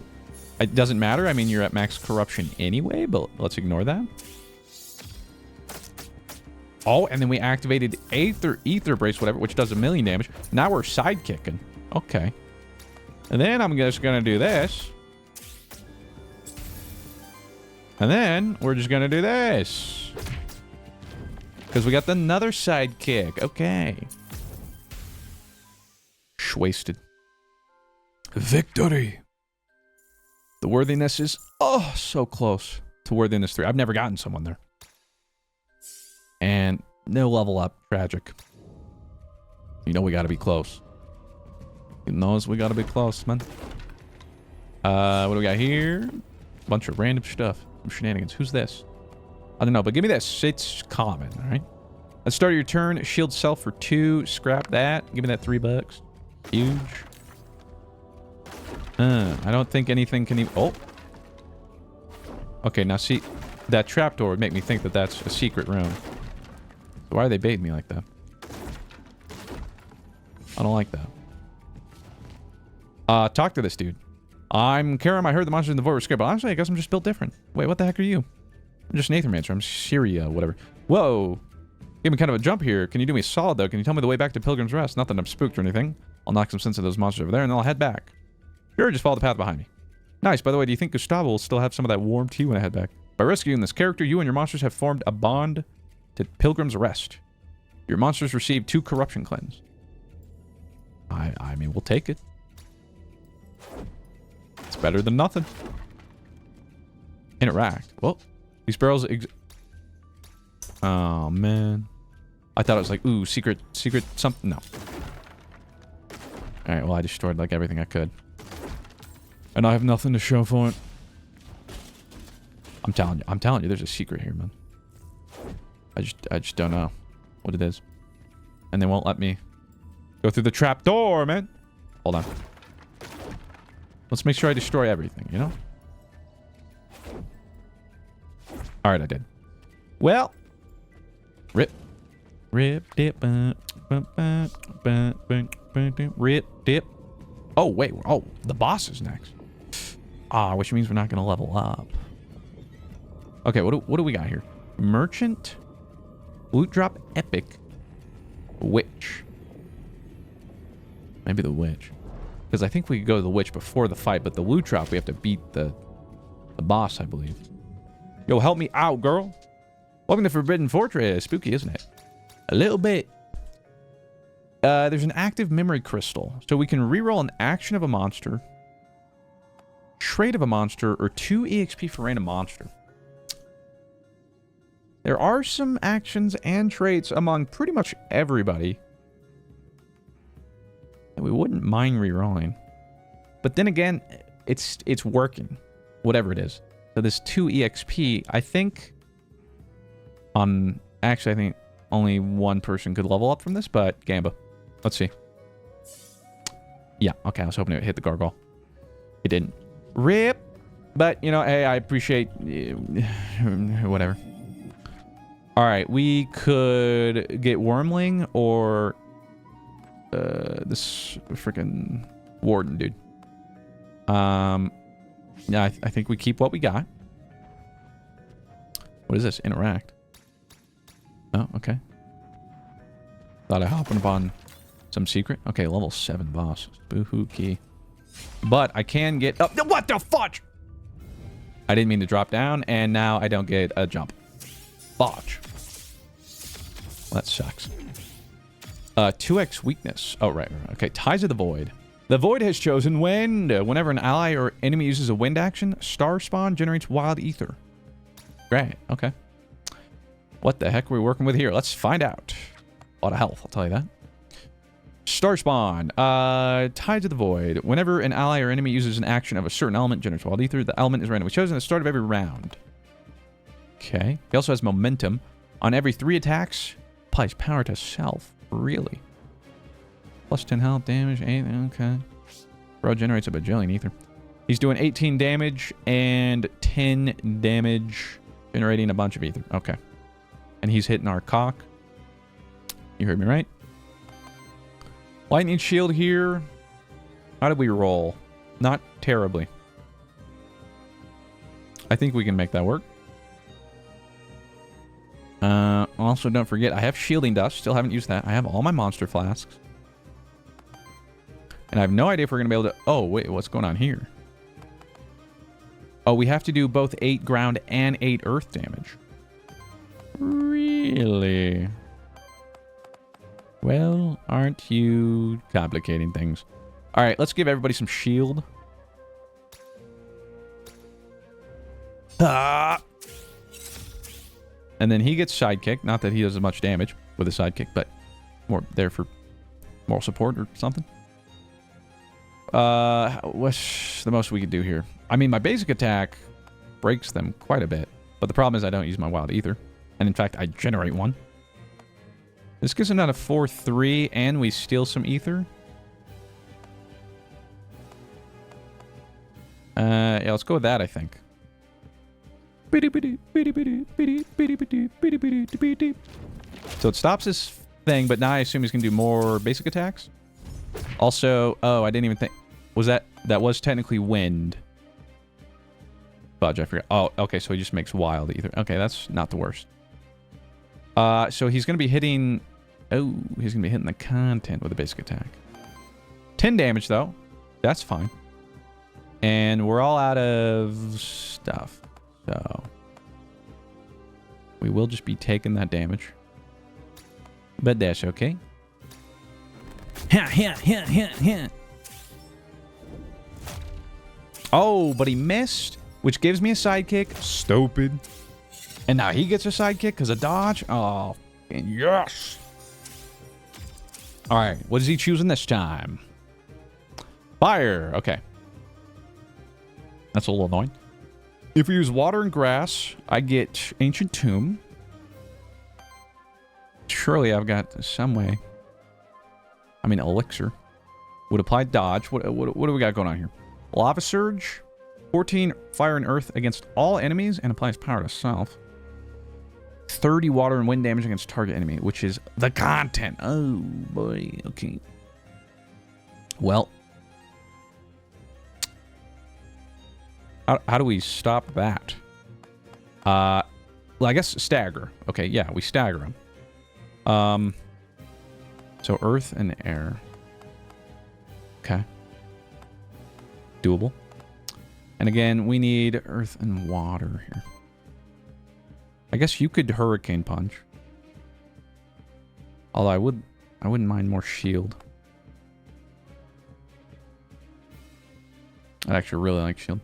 It doesn't matter. I mean, you're at max corruption anyway, but let's ignore that. Oh, and then we activated ether brace, whatever, which does 1,000,000 damage. Now we're sidekicking. Okay. And then I'm just going to do this. And then we're just going to do this. Because we got another sidekick. Okay. Wasted. Victory. The worthiness is, oh, so close to worthiness 3. I've never gotten someone there. And no level up. Tragic. You know we gotta be close. He knows we gotta be close, man. What do we got here? Bunch of random stuff. Some shenanigans. Who's this? I don't know, but give me this. It's common, alright? Let's start your turn. Shield self for 2. Scrap that. Give me that $3. Huge. I don't think anything can even... Oh. Okay, now see, that trapdoor would make me think that that's a secret room. So why are they baiting me like that? I don't like that. Talk to this dude. I'm Karam. I heard the monsters in the void were scared, but honestly, I guess I'm just built different. Wait, what the heck are you? I'm just an aethermancer. I'm Syria, whatever. Whoa. Give me kind of a jump here. Can you do me a solid, though? Can you tell me the way back to Pilgrim's Rest? Not that I'm spooked or anything. I'll knock some sense of those monsters over there, and then I'll head back. Sure, just follow the path behind me. Nice. By the way, do you think Gustavo will still have some of that warm tea when I head back? By rescuing this character, you and your monsters have formed a bond to Pilgrim's Rest. Your monsters receive 2 corruption cleanse. I mean, we'll take it. It's better than nothing. Interact. Well, these barrels... Oh, man. I thought it was like, ooh, secret something. No. Alright, well, I destroyed, like, everything I could. And I have nothing to show for it. I'm telling you, there's a secret here, man. I just don't know what it is. And they won't let me go through the trap door, man. Hold on. Let's make sure I destroy everything, you know? Alright, I did. Well. Rip. Rip, dip, rip, dip. Oh, wait. Oh, the boss is next. Ah, which means we're not going to level up. Okay, what do we got here? Merchant. Loot drop epic. Witch. Maybe the witch. Because I think we could go to the witch before the fight, but the loot drop, we have to beat the boss, I believe. Yo, help me out, girl. Welcome to Forbidden Fortress. Spooky, isn't it? A little bit. There's an active memory crystal. So we can reroll an action of a monster, trait of a monster, or 2 EXP for random monster. There are some actions and traits among pretty much everybody that we wouldn't mind rerolling. But then again, it's working, whatever it is. So this 2 EXP, I think actually I think only one person could level up from this, but Gamba. Let's see. Yeah, okay, I was hoping it would hit the gargoyle. It didn't. RIP! But, you know, hey, I appreciate... whatever. Alright, we could get Wormling or... this freaking Warden, dude. Yeah, I think we keep what we got. What is this? Interact. Oh, okay. Thought I happened upon some secret. Okay, level 7 boss. Boo-hoo key. But I can get... Oh, what the fudge? I didn't mean to drop down, and now I don't get a jump. Fudge. Well, that sucks. 2x weakness. Oh, right. Okay, Ties of the Void. The Void has chosen Wind. Whenever an ally or enemy uses a wind action, Star Spawn generates Wild Ether. Great. Okay. What the heck are we working with here? Let's find out. A lot of health, I'll tell you that. Star Spawn. Tides of the Void. Whenever an ally or enemy uses an action of a certain element, generates Wild Ether. The element is randomly chosen at the start of every round. Okay. He also has Momentum. On every 3 attacks, applies power to self. Really? Plus 10 health, damage, 8. Okay. Bro generates a bajillion ether. He's doing 18 damage and 10 damage, generating a bunch of ether. Okay. And he's hitting our cock. You heard me right. Lightning shield here. How did we roll? Not terribly. I think we can make that work. Also, don't forget, I have shielding dust. Still haven't used that. I have all my monster flasks. And I have no idea if we're going to be able to... Oh, wait, what's going on here? Oh, we have to do both 8 ground and 8 earth damage. Really? Well, aren't you complicating things? All right, let's give everybody some shield. Ah! And then he gets sidekick. Not that he does as much damage with a sidekick, but more there for Moral support or something. What's the most we could do here? I mean, my basic attack breaks them quite a bit. But the problem is I don't use my wild ether. And in fact, I generate one. This gives them down to 4-3, and we steal some ether. Yeah, let's go with that, I think. So it stops his thing, but now I assume he's going to do more basic attacks. Also, oh, I didn't even think... Was that was technically wind. Fudge, I forgot. Oh, okay, so he just makes wild ether. Okay, that's not the worst. So he's going to be hitting... Oh, he's going to be hitting the content with a basic attack. 10 damage, though. That's fine. And we're all out of stuff. So... we will just be taking that damage. But that's okay. Oh, but he missed, which gives me a sidekick. Stupid. And now he gets a sidekick because of dodge. Oh, yes. All right, what is he choosing this time? Fire. Okay. That's a little annoying. If we use water and grass, I get Ancient Tomb. Surely I've got some way. I mean, elixir. Would apply dodge. What do we got going on here? Lava Surge. 14 fire and earth against all enemies and applies power to self. 30 water and wind damage against target enemy, which is the content. Oh, boy. Okay. Well. How do we stop that? Well, I guess stagger. Okay, yeah, we stagger him. So earth and air. Okay. Doable. And again, we need earth and water here. I guess you could hurricane punch. Although I wouldn't mind more shield. I actually really like shield.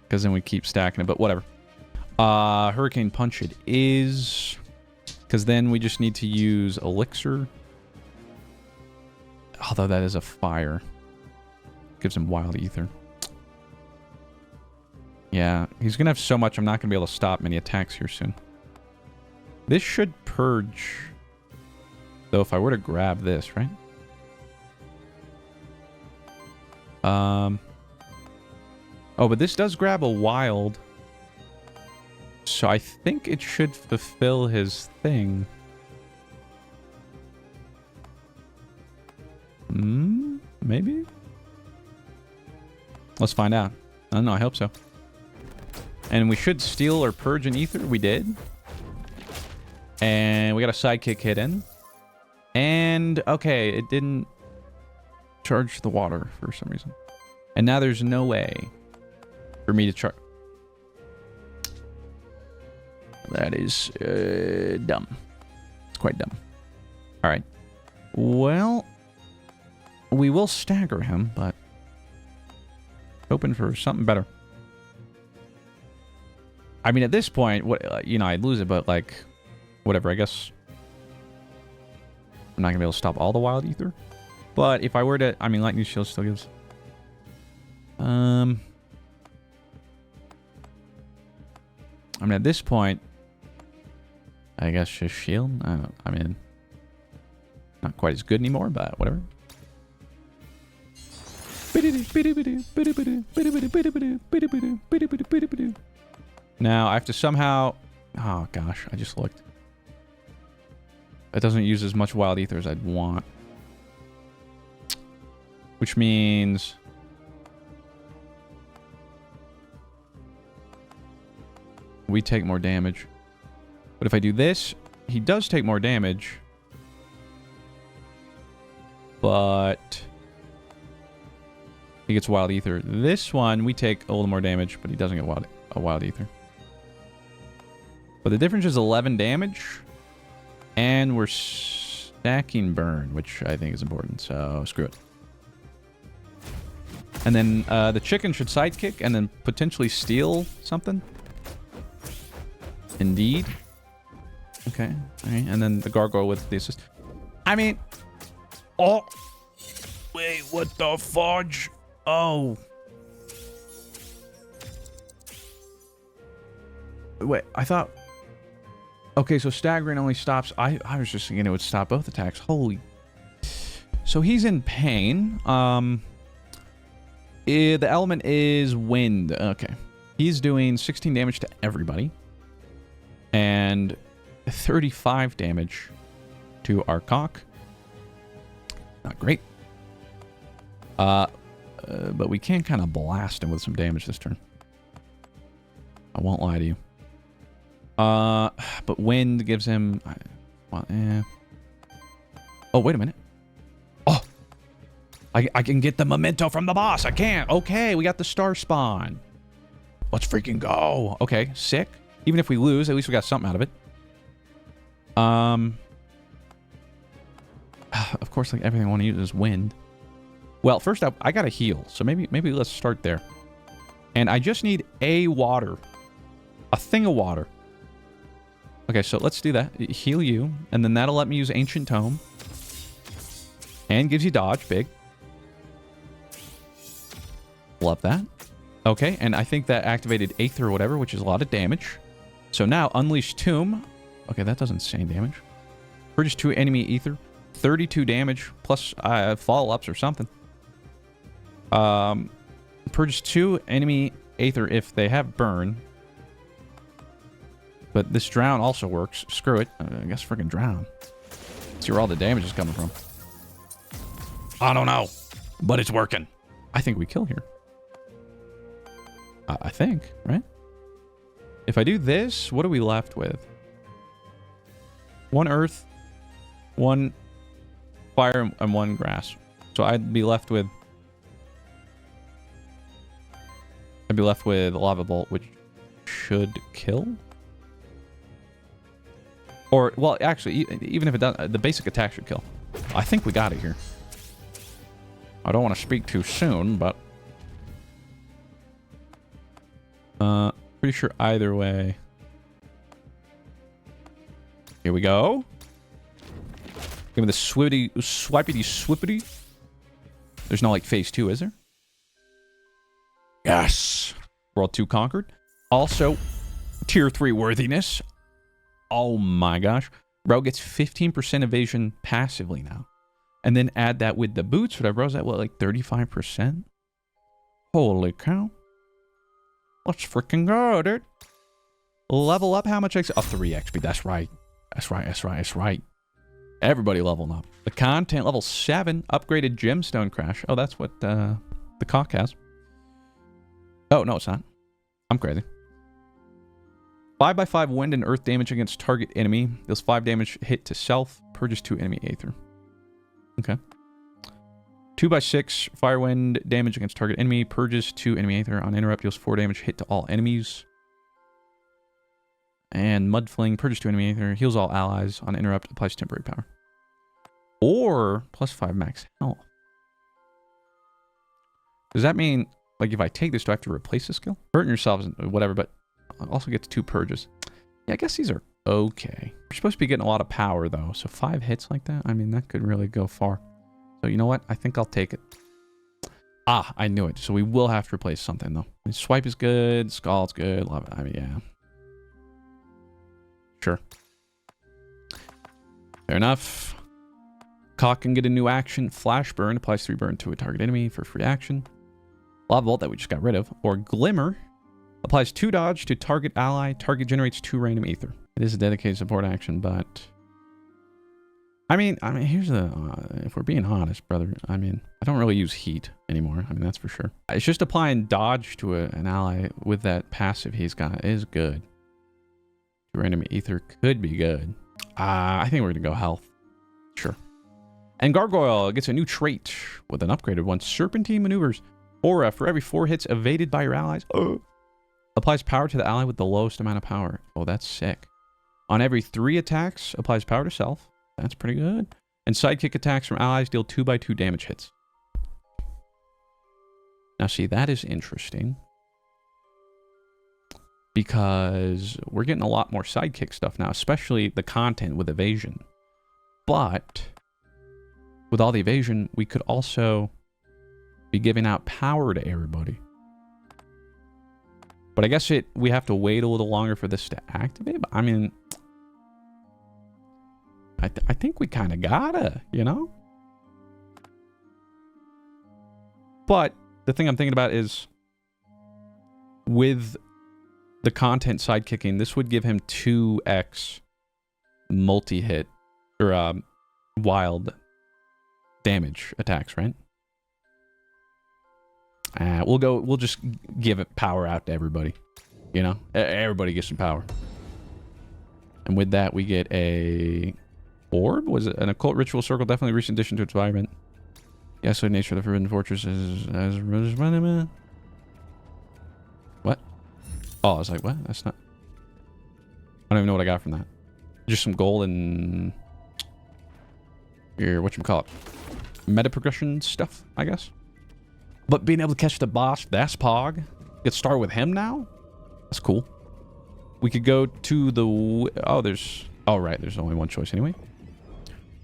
Because then we keep stacking it, but whatever. Hurricane punch it is. Because then we just need to use elixir. Although that is a fire. Gives him wild ether. Yeah, he's going to have so much, I'm not going to be able to stop many attacks here soon. This should purge. Though if I were to grab this, right? Oh, but this does grab a wild. So I think it should fulfill his thing. Maybe? Let's find out. I don't know, I hope so. And we should steal or purge an ether. We did. And we got a sidekick hidden. And, okay, it didn't charge the water for some reason. And now there's no way for me to charge. That is dumb. It's quite dumb. All right. Well, we will stagger him, but hoping for something better. I mean, at this point, what you know, I'd lose it, but like, whatever. I guess I'm not gonna be able to stop all the wild ether. But if I were to, I mean, lightning shield still gives. I mean, at this point, I guess just shield. I mean, not quite as good anymore, but whatever. Now I have to somehow. Oh gosh, I just looked. It doesn't use as much wild ether as I'd want, which means we take more damage. But if I do this, he does take more damage. But he gets wild ether. This one, we take a little more damage, but he doesn't get wild ether. But the difference is 11 damage. And we're stacking burn, which I think is important. So screw it. And then the chicken should sidekick and then potentially steal something. Indeed. Okay. All right. And then the gargoyle with the assist. I mean... Oh! Wait, what the fudge? Oh. Wait, I thought... Okay, so staggering only stops... I was just thinking it would stop both attacks. Holy... So he's in pain. The element is wind. Okay. He's doing 16 damage to everybody. And 35 damage to our cock. Not great. But we can kind of blast him with some damage this turn. I won't lie to you. But wind gives him... Well, Oh, wait a minute. Oh! I can get the memento from the boss. I can't. Okay, we got the star spawn. Let's freaking go. Okay, sick. Even if we lose, at least we got something out of it. Of course, like everything I want to use is wind. Well, first up, I gotta heal. So maybe let's start there. And I just need a water. A thing of water. Okay, so let's do that. Heal you. And then that'll let me use Ancient Tome. And gives you dodge. Big. Love that. Okay, and I think that activated Aether or whatever, which is a lot of damage. So now, Unleash Tomb. Okay, that does insane damage. Purges 2 enemy Ether. 32 damage, plus follow-ups or something. Purges 2 enemy Aether if they have Burn. But this Drown also works. Screw it. I guess freaking Drown. See where all the damage is coming from. I don't know. But it's working. I think we kill here. I think, right? If I do this, what are we left with? 1 earth, 1 fire, and 1 grass. So I'd be left with... lava bolt, which should kill? Or, well, actually, even if it doesn't, the basic attack should kill. I think we got it here. I don't want to speak too soon, but... pretty sure either way. Here we go. Give me the swipity swippity. There's no, like, phase 2, is there? Yes! World 2 conquered. Also, tier 3 worthiness. Oh my gosh. Bro gets 15% evasion passively now. And then add that with the boots. Whatever. Bro's at, what, like 35%? Holy cow. Let's freaking go, dude. Level up how much XP? Oh, 3 XP. That's right. That's right. Everybody leveling up. The content level 7. Upgraded gemstone crash. Oh, that's what the cock has. Oh, no, it's not. I'm crazy. 5x5 wind and earth damage against target enemy. Deals 5 damage hit to self. Purges 2 enemy aether. Okay. 2x6 fire wind damage against target enemy. Purges 2 enemy aether. On interrupt, deals 4 damage hit to all enemies. And mud fling. Purges 2 enemy aether. Heals all allies. On interrupt, applies temporary power. Or plus 5 max health. Does that mean, like, if I take this, do I have to replace the skill? Hurting yourself, whatever, but also gets 2 purges. Yeah, I guess these are okay. We're supposed to be getting a lot of power, though. So 5 hits like that, I mean, that could really go far. So you know what? I think I'll take it. Ah, I knew it. So we will have to replace something, though. I mean, swipe is good. Scald's good. Love it. I mean, yeah. Sure. Fair enough. Cock can get a new action. Flash burn applies 3 burn to a target enemy for free action. Lava bolt that we just got rid of. Or glimmer applies 2 dodge to target ally. Target generates 2 random ether. It is a dedicated support action, but I mean, here's the if we're being honest, brother. I mean, I don't really use heat anymore. I mean, that's for sure. It's just applying dodge to an ally with that passive he's got is good. 2 random ether could be good. I think we're gonna go health. Sure. And Gargoyle gets a new trait with an upgraded one. Serpentine maneuvers. Aura for every 4 hits evaded by your allies. Applies power to the ally with the lowest amount of power. Oh, that's sick. On every 3 attacks, applies power to self. That's pretty good. And sidekick attacks from allies deal 2x2 damage hits. Now, see, that is interesting. Because we're getting a lot more sidekick stuff now, especially the content with evasion. But with all the evasion, we could also be giving out power to everybody. But I guess we have to wait a little longer for this to activate. But I mean, I think we kind of gotta, you know? But the thing I'm thinking about is with the content sidekicking, this would give him 2x multi-hit or wild damage attacks, right? We'll just give it power out to everybody. You know? Everybody gets some power. And with that, we get a orb? Was it an occult ritual circle? Definitely a recent addition to its environment. The isolated nature of the Forbidden Fortress is as... What? Oh, I was like, what? That's not... I don't even know what I got from that. Just some gold and... Your, whatchamacallit? Meta progression stuff, I guess. But being able to catch the boss, that's Pog. Get started with him now? That's cool. We could go to the... Oh, there's... Oh, right. There's only one choice anyway.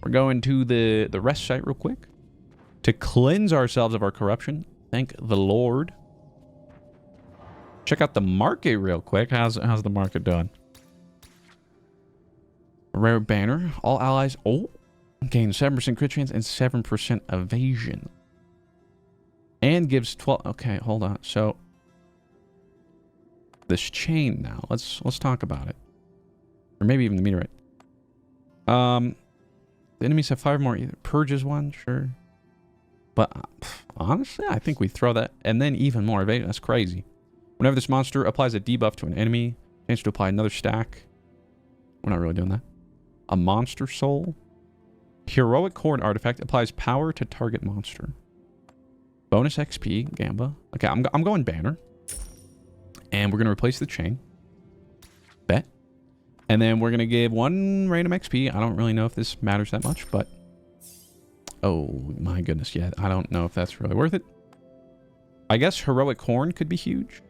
We're going to the rest site real quick. To cleanse ourselves of our corruption. Thank the Lord. Check out the market real quick. How's the market doing? Rare banner. All allies... Oh! Gain 7% crit chance and 7% evasion. And gives 12... Okay, hold on. So... This chain now. Let's talk about it. Or maybe even the meteorite. The enemies have 5 more. Either purges one, sure. But honestly, I think we throw that. And then even more evasion. That's crazy. Whenever this monster applies a debuff to an enemy, chance to apply another stack. We're not really doing that. A monster soul. Heroic Horn artifact applies power to target monster. Bonus XP, Gamba. Okay, I'm going banner. And we're going to replace the chain. Bet. And then we're going to give 1 random XP. I don't really know if this matters that much, but... Oh, my goodness, yeah. I don't know if that's really worth it. I guess Heroic Horn could be huge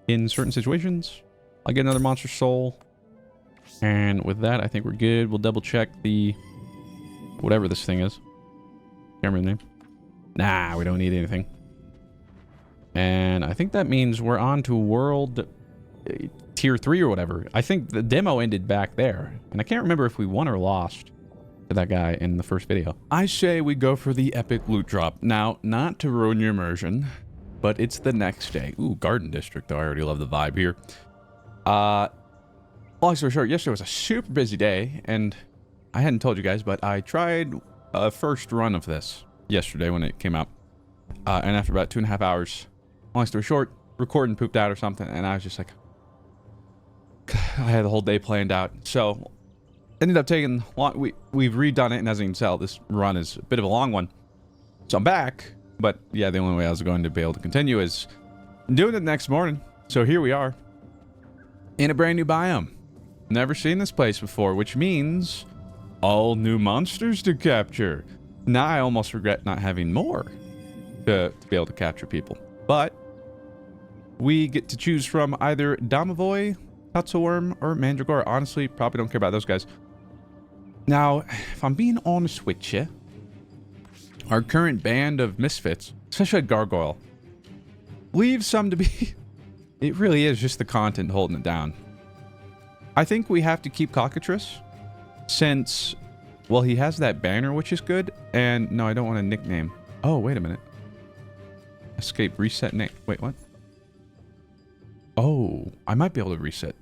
in certain situations. I'll get another Monster Soul. And with that, I think we're good. We'll double check the... Whatever this thing is. Can't remember the name. Nah, we don't need anything. And I think that means we're on to World Tier 3 or whatever. I think the demo ended back there. And I can't remember if we won or lost to that guy in the first video. I say we go for the epic loot drop. Now, not to ruin your immersion, but it's the next day. Ooh, Garden District, though. I already love the vibe here. Long story short, yesterday was a super busy day, and I hadn't told you guys, but I tried a first run of this yesterday when it came out. And after about 2.5 hours, long story short, recording pooped out or something, and I was just like, I had the whole day planned out. So, ended up taking long, we've redone it, and as you can tell, this run is a bit of a long one. So I'm back, but yeah, the only way I was going to be able to continue is doing it next morning. So here we are, in a brand new biome. Never seen this place before, which means all new monsters to capture. Now I almost regret not having more to be able to capture people. But we get to choose from either Domovoy, Tatsuworm, or Mandragora. Honestly, probably don't care about those guys. Now, if I'm being honest with you, our current band of misfits, especially Gargoyle, leaves some to be... It really is just the content holding it down. I think we have to keep Cockatrice, since, well, he has that banner, which is good, and no, I don't want a nickname. Oh, wait a minute. Escape, reset name. Wait, what? Oh, I might be able to reset.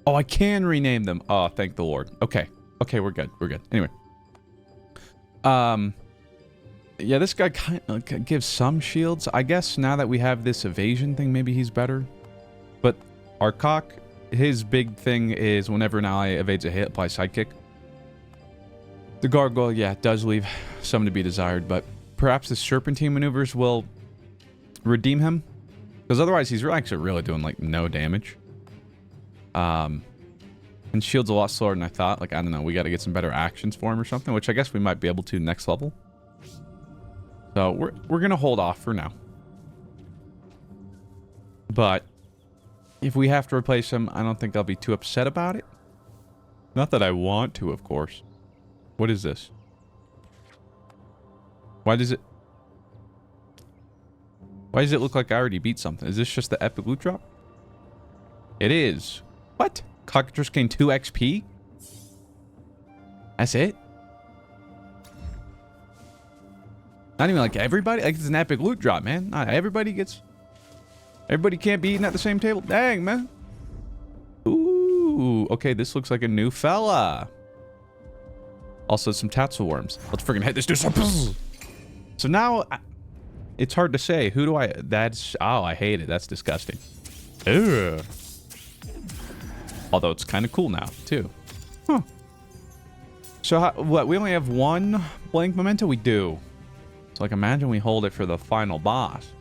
Oh, I can rename them. Oh, thank the Lord. Okay. Okay, we're good. We're good. Anyway. Yeah, this guy kind of gives some shields. I guess now that we have this evasion thing, maybe he's better. But our cock, his big thing is whenever an ally evades a hit, apply sidekick. The Gargoyle, yeah, does leave some to be desired, but perhaps the Serpentine maneuvers will redeem him. Because otherwise, he's actually really doing, like, no damage. And shield's a lot slower than I thought. Like, I don't know, we got to get some better actions for him or something, which I guess we might be able to next level. So, we're going to hold off for now. But if we have to replace him, I don't think I'll be too upset about it. Not that I want to, of course. What is this? Why does it look like I already beat something? Is this just the epic loot drop? It is. What? Cockatrice gain 2 XP? That's it? Not even like everybody? Like, it's an epic loot drop, man. Not everybody gets... Everybody can't be eating at the same table? Dang, man. Ooh. Okay, this looks like a new fella. Also, some tassel worms. Let's freaking hit this dude. So now... It's hard to say. Who do I... That's... Oh, I hate it. That's disgusting. Ugh. Although it's kind of cool now, too. Huh. So, what? We only have one blank memento? We do. So, like, imagine we hold it for the final boss.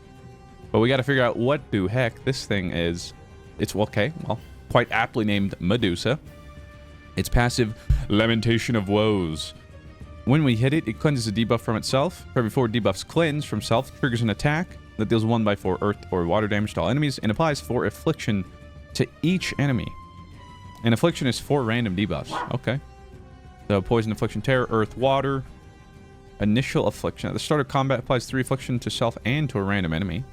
But we got to figure out what the heck this thing is. It's, okay, well, quite aptly named Medusa. Its passive, Lamentation of Woes. When we hit it, it cleanses a debuff from itself. For every 4 debuffs cleansed from self, triggers an attack that deals 1/4 earth or water damage to all enemies and applies 4 affliction to each enemy. And affliction is 4 random debuffs. Okay. So poison, affliction, terror, earth, water. Initial affliction. At the start of combat, applies 3 affliction to self and to a random enemy.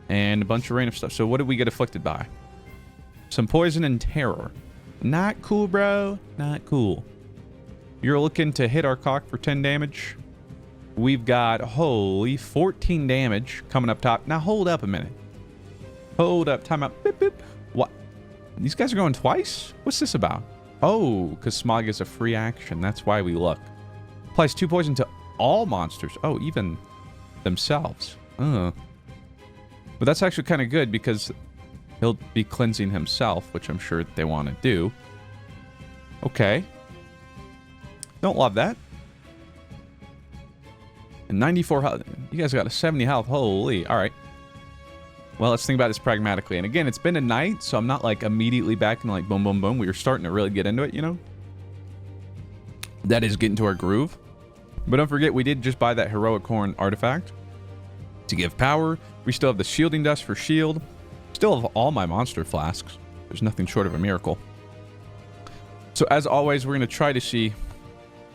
And a bunch of random stuff. So what did we get afflicted by? Some poison and terror. Not cool, bro. Not cool. You're looking to hit our cock for 10 damage. We've got, holy, 14 damage coming up top. Now, hold up a minute. Hold up. Time out. Beep, beep. What? These guys are going twice? What's this about? Oh, because Smog is a free action. That's why we look. Applies 2 poison to all monsters. Oh, even themselves. But that's actually kind of good because he'll be cleansing himself, which I'm sure they want to do. Okay. Don't love that. And 94 health. You guys got a 70 health. Holy. All right. Well, let's think about this pragmatically. And again, it's been a night, so I'm not like immediately back and like boom, boom, boom. We were starting to really get into it, you know? That is getting to our groove. But don't forget, we did just buy that heroic horn artifact to give power. We still have the shielding dust for shield. Still have all my monster flasks. There's nothing short of a miracle. So as always, we're going to try to see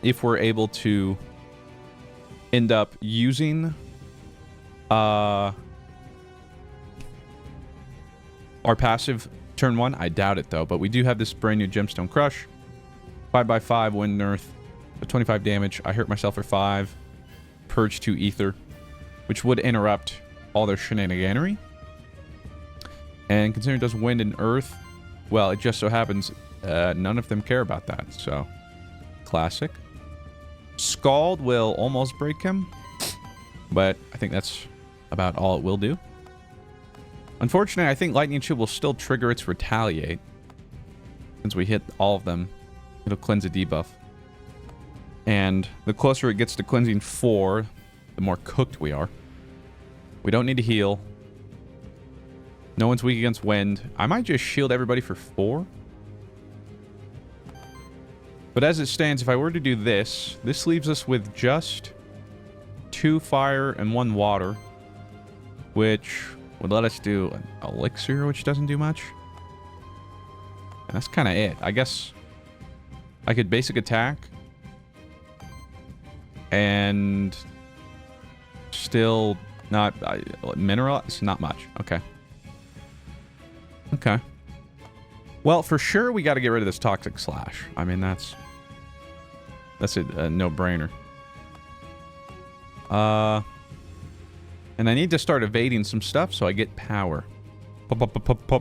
if we're able to end up using our passive turn 1. I doubt it though, but we do have this brand new gemstone crush. 5x5 wind and earth, 25 damage. I hurt myself for 5. Purge 2 ether, which would interrupt all their shenaniganery. And considering it does wind and earth, well, it just so happens none of them care about that. So, classic. Scald will almost break him, but I think that's about all it will do. Unfortunately, I think Lightning Shield will still trigger its Retaliate. Since we hit all of them, it'll cleanse a debuff. And the closer it gets to cleansing 4, the more cooked we are. We don't need to heal. No one's weak against wind. I might just shield everybody for 4. But as it stands, if I were to do this, this leaves us with just 2 fire and 1 water, which would let us do an elixir, which doesn't do much. And that's kind of it. I guess I could basic attack and still not mineral. It's not much. Okay. Okay. Well, for sure, we got to get rid of this toxic slash. I mean, that's a no-brainer. And I need to start evading some stuff so I get power.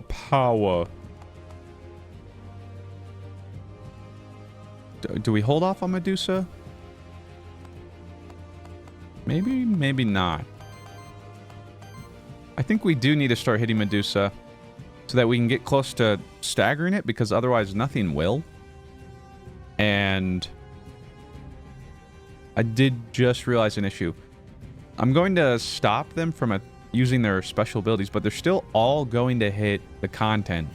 Power. Do we hold off on Medusa? Maybe, maybe not. I think we do need to start hitting Medusa so that we can get close to staggering it, because otherwise nothing will. And I did just realize an issue. I'm going to stop them from using their special abilities, but they're still all going to hit the content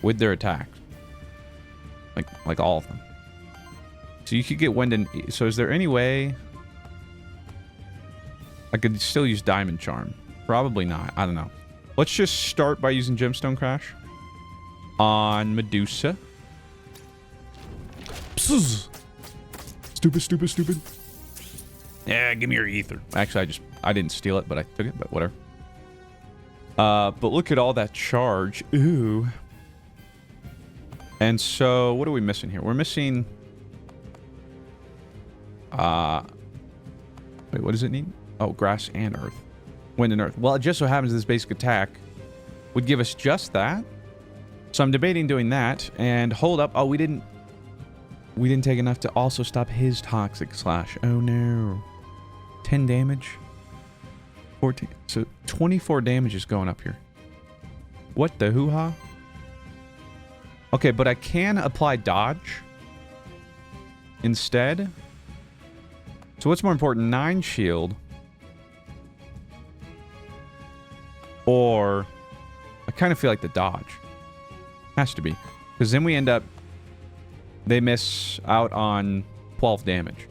with their attacks. Like all of them. So you could get wind and... So is there any way I could still use Diamond Charm? Probably not. I don't know. Let's just start by using Gemstone Crash on Medusa. Psst. Stupid, stupid, stupid. Yeah, give me your ether. Actually, I didn't steal it, but I took it, but whatever. But look at all that charge. Ooh. And so, what are we missing here? We're missing... Wait, what does it need? Oh, grass and earth. Wind and earth. Well, it just so happens this basic attack would give us just that. So I'm debating doing that. And hold up. Oh, we didn't take enough to also stop his toxic slash. Oh, no. 10 damage. 14. So 24 damage is going up here. What the hoo-ha? Okay, but I can apply dodge instead. So what's more important? 9 shield. Or I kind of feel like the dodge. Has to be. Because then we end up... They miss out on 12 damage.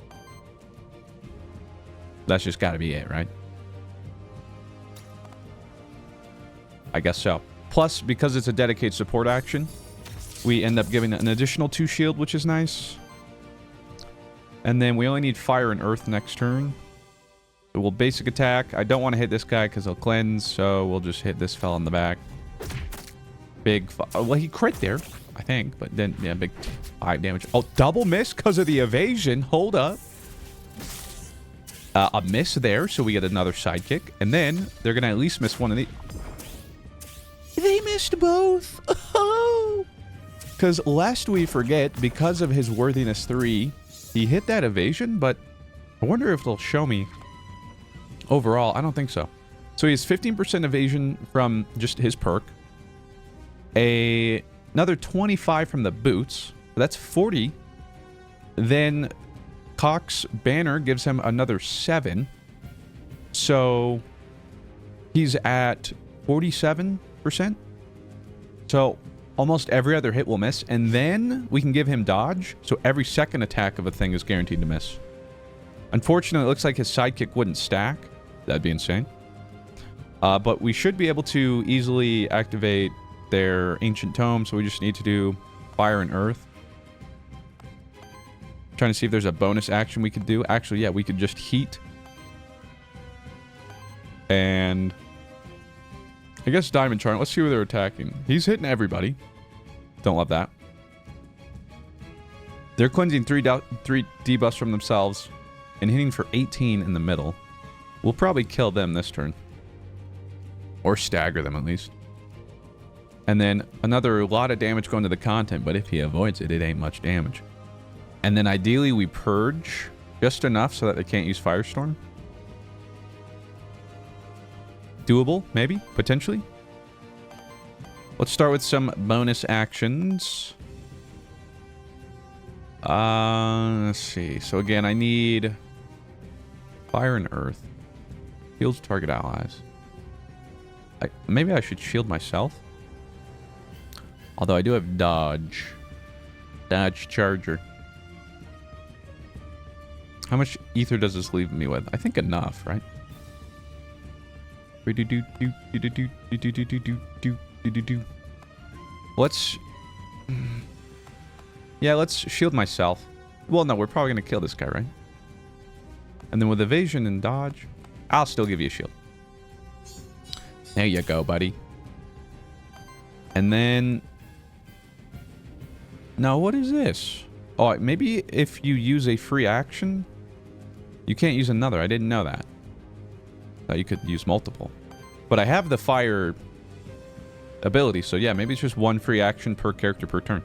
That's just got to be it, right? I guess so. Plus, because it's a dedicated support action, we end up giving an additional 2 shield, which is nice. And then we only need fire and earth next turn. So we'll basic attack. I don't want to hit this guy because he'll cleanse, so we'll just hit this fella in the back. Big... Well, he crit there, I think. But then, yeah, big 5 damage. Oh, double miss because of the evasion. Hold up. A miss there, so we get another sidekick. And then they're going to at least miss one of the... They missed both. Oh! Because lest we forget, because of his worthiness 3, he hit that evasion, but I wonder if they'll show me overall. I don't think so. So he has 15% evasion from just his perk. Another 25 from the boots. That's 40. Then Cock's banner gives him another 7. So he's at 47%. So almost every other hit will miss. And then we can give him dodge. So every second attack of a thing is guaranteed to miss. Unfortunately, it looks like his sidekick wouldn't stack. That'd be insane. But we should be able to easily activate their ancient tome. So we just need to do fire and earth. Trying to see if there's a bonus action we could do. Actually, yeah, we could just heat. And I guess Diamond Charm. Let's see who they're attacking. He's hitting everybody. Don't love that. They're cleansing 3 debuffs from themselves and hitting for 18 in the middle. We'll probably kill them this turn. Or stagger them at least. And then another lot of damage going to the content, but if he avoids it, it ain't much damage. And then ideally we purge just enough so that they can't use Firestorm. Doable, maybe, potentially. Let's start with some bonus actions. Let's see. So again, I need fire and earth. Heals target allies. Maybe I should shield myself. Although I do have dodge. Dodge charger. How much ether does this leave me with? I think enough, right? Let's... Yeah, let's shield myself. Well, no, we're probably going to kill this guy, right? And then with evasion and dodge, I'll still give you a shield. There you go, buddy. And then... Now, what is this? Oh, maybe if you use a free action, you can't use another. I didn't know that. You could use multiple. But I have the fire ability, so yeah, maybe it's just one free action per character per turn.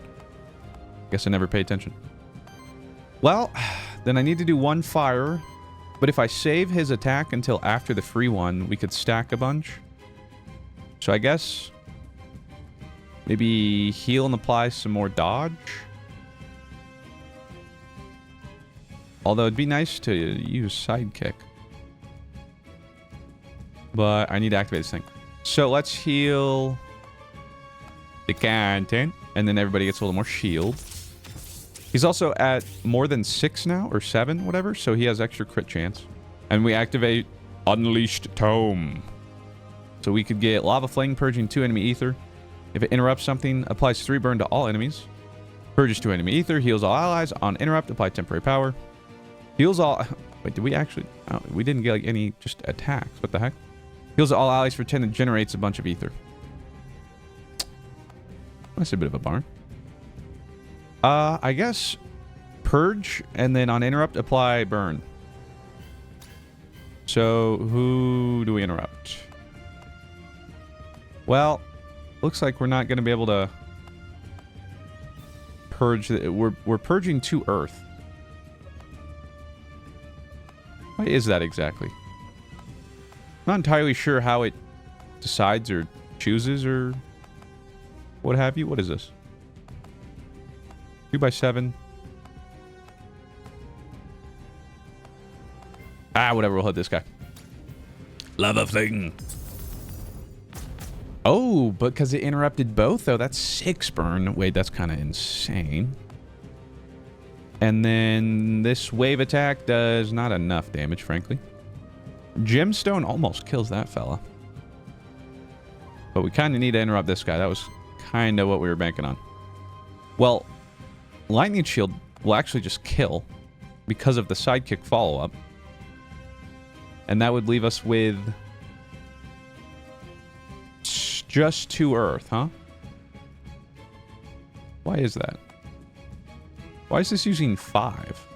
Guess I never pay attention. Well, then I need to do one fire. But if I save his attack until after the free one, we could stack a bunch. So I guess maybe heal and apply some more dodge. Although it'd be nice to use sidekick. But I need to activate this thing. So let's heal the content. And then everybody gets a little more shield. He's also at more than 6 now. Or 7, whatever. So he has extra crit chance. And we activate Unleashed Tome. So we could get Lava Flame purging 2 enemy ether. If it interrupts something, applies 3 burn to all enemies. Purges 2 enemy ether. Heals all allies. On interrupt, apply temporary power. Heals all... Wait, did we actually... Oh, we didn't get like any just attacks. What the heck? Heals all allies for 10 and generates a bunch of ether. That's a bit of a barn. I guess purge and then on interrupt apply burn. So who do we interrupt? Well, looks like we're not going to be able to purge. We're purging to Earth. What is that exactly? Not entirely sure how it decides or chooses or what have you. What is this? 2x7. Ah, whatever. We'll hit this guy. Lava thing. Oh, because it interrupted both, though. That's 6 burn. Wait, that's kind of insane. And then this wave attack does not enough damage, frankly. Gemstone almost kills that fella. But we kind of need to interrupt this guy. That was kind of what we were banking on. Well, Lightning Shield will actually just kill because of the sidekick follow-up. And that would leave us with just 2 Earth, huh? Why is that? Why is this using 5?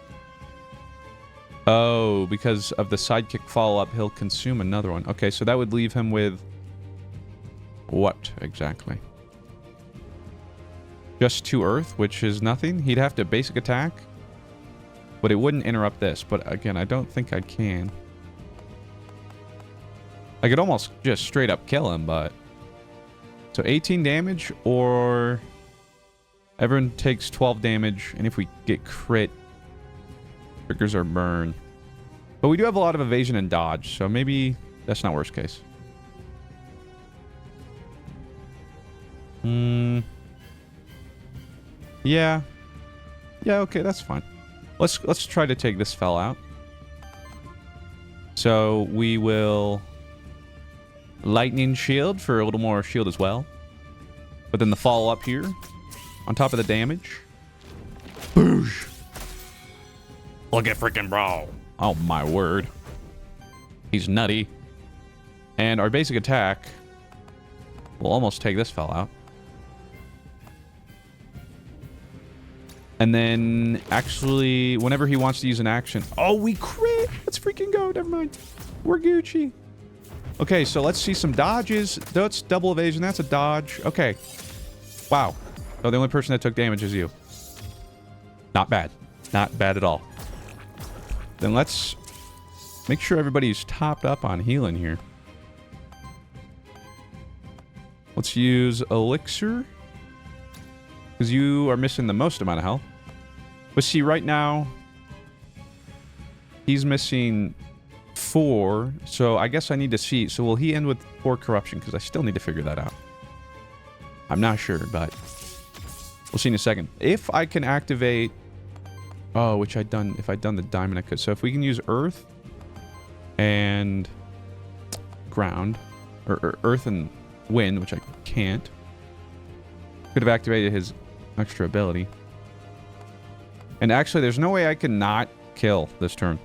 Oh, because of the sidekick follow-up, he'll consume another one. Okay, so that would leave him with... what, exactly? Just 2 Earth, which is nothing. He'd have to basic attack. But it wouldn't interrupt this. But again, I don't think I can. I could almost just straight up kill him, but... So 18 damage, or... everyone takes 12 damage, and if we get crit, triggers our burn. But we do have a lot of evasion and dodge, so maybe that's not worst case. Yeah. Yeah, okay, that's fine. Let's try to take this fella out. So we will lightning shield for a little more shield as well. But then the follow up here on top of the damage. Boosh. Look at freaking bro. Oh my word. He's nutty. And our basic attack will almost take this fella out. And then, actually, whenever he wants to use an action... Oh, we crit! Let's freaking go. Never mind. We're Gucci. Okay, so let's see some dodges. That's double evasion. That's a dodge. Okay. Wow. So the only person that took damage is you. Not bad. Not bad at all. Then let's make sure everybody's topped up on healing here. Let's use elixir. Because you are missing the most amount of health. But see, right now, he's missing 4. So I guess I need to see. So will he end with 4 corruption? Because I still need to figure that out. I'm not sure, but we'll see in a second. If I can activate... Oh, which I'd done... If I'd done the diamond, I could. So if we can use earth and ground, or earth and wind, which I can't, could have activated his extra ability. And actually, there's no way I can not kill this turn.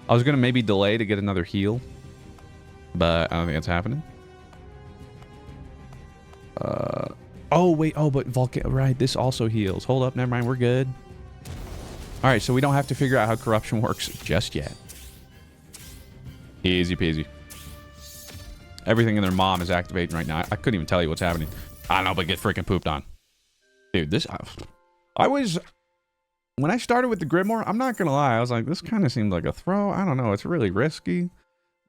I was going to maybe delay to get another heal, but I don't think that's happening. Oh, wait. Oh, but Volcano... Right, this also heals. Hold up. Never mind. We're good. All right, so we don't have to figure out how corruption works just yet. Easy peasy. Everything in their mom is activating right now. I couldn't even tell you what's happening. I don't know, but get freaking pooped on. Dude, this... I was... When I started with the Grimoire, I'm not going to lie. I was like, this kind of seemed like a throw. I don't know. It's really risky.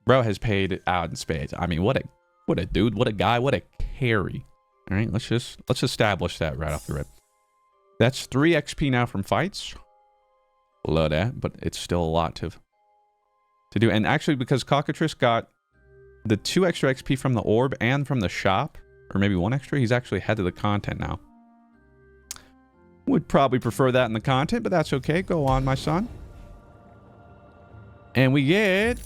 Bro has paid out in spades. I mean, what a dude. What a guy. What a carry. All right, let's establish that right off the rip. That's 3 XP now from fights. Love that, but it's still a lot to do. And actually, because Cockatrice got the 2 extra XP from the orb and from the shop, or maybe 1 extra, he's actually ahead of the content now. Would probably prefer that in the content, but that's okay. Go on, my son. And we get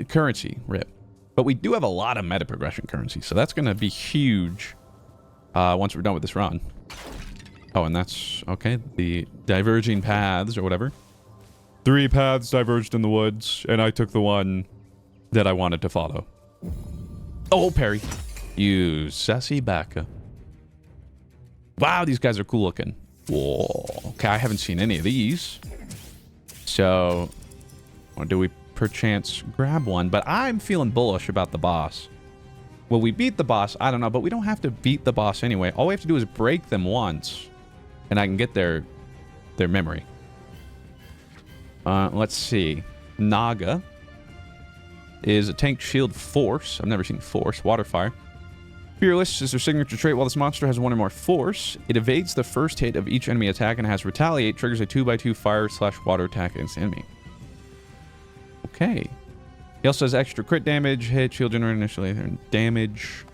currency, rip. But we do have a lot of meta progression currency, so that's going to be huge once we're done with this run. Oh, and that's, okay, the diverging paths or whatever. 3 paths diverged in the woods, and I took the one that I wanted to follow. Oh, parry. You sassy backa. Wow, these guys are cool looking. Whoa. Okay, I haven't seen any of these. So, or do we perchance grab one? But I'm feeling bullish about the boss. Will we beat the boss? I don't know, but we don't have to beat the boss anyway. All we have to do is break them once, and I can get their memory. Let's see. Naga is a tank shield force. I've never seen force. Water fire. Fearless is their signature trait. While this monster has 1 or more force, it evades the first hit of each enemy attack and has retaliate, triggers a 2x2 fire/water attack against the enemy. Okay. He also has extra crit damage, hit, shield generator initially, and damage.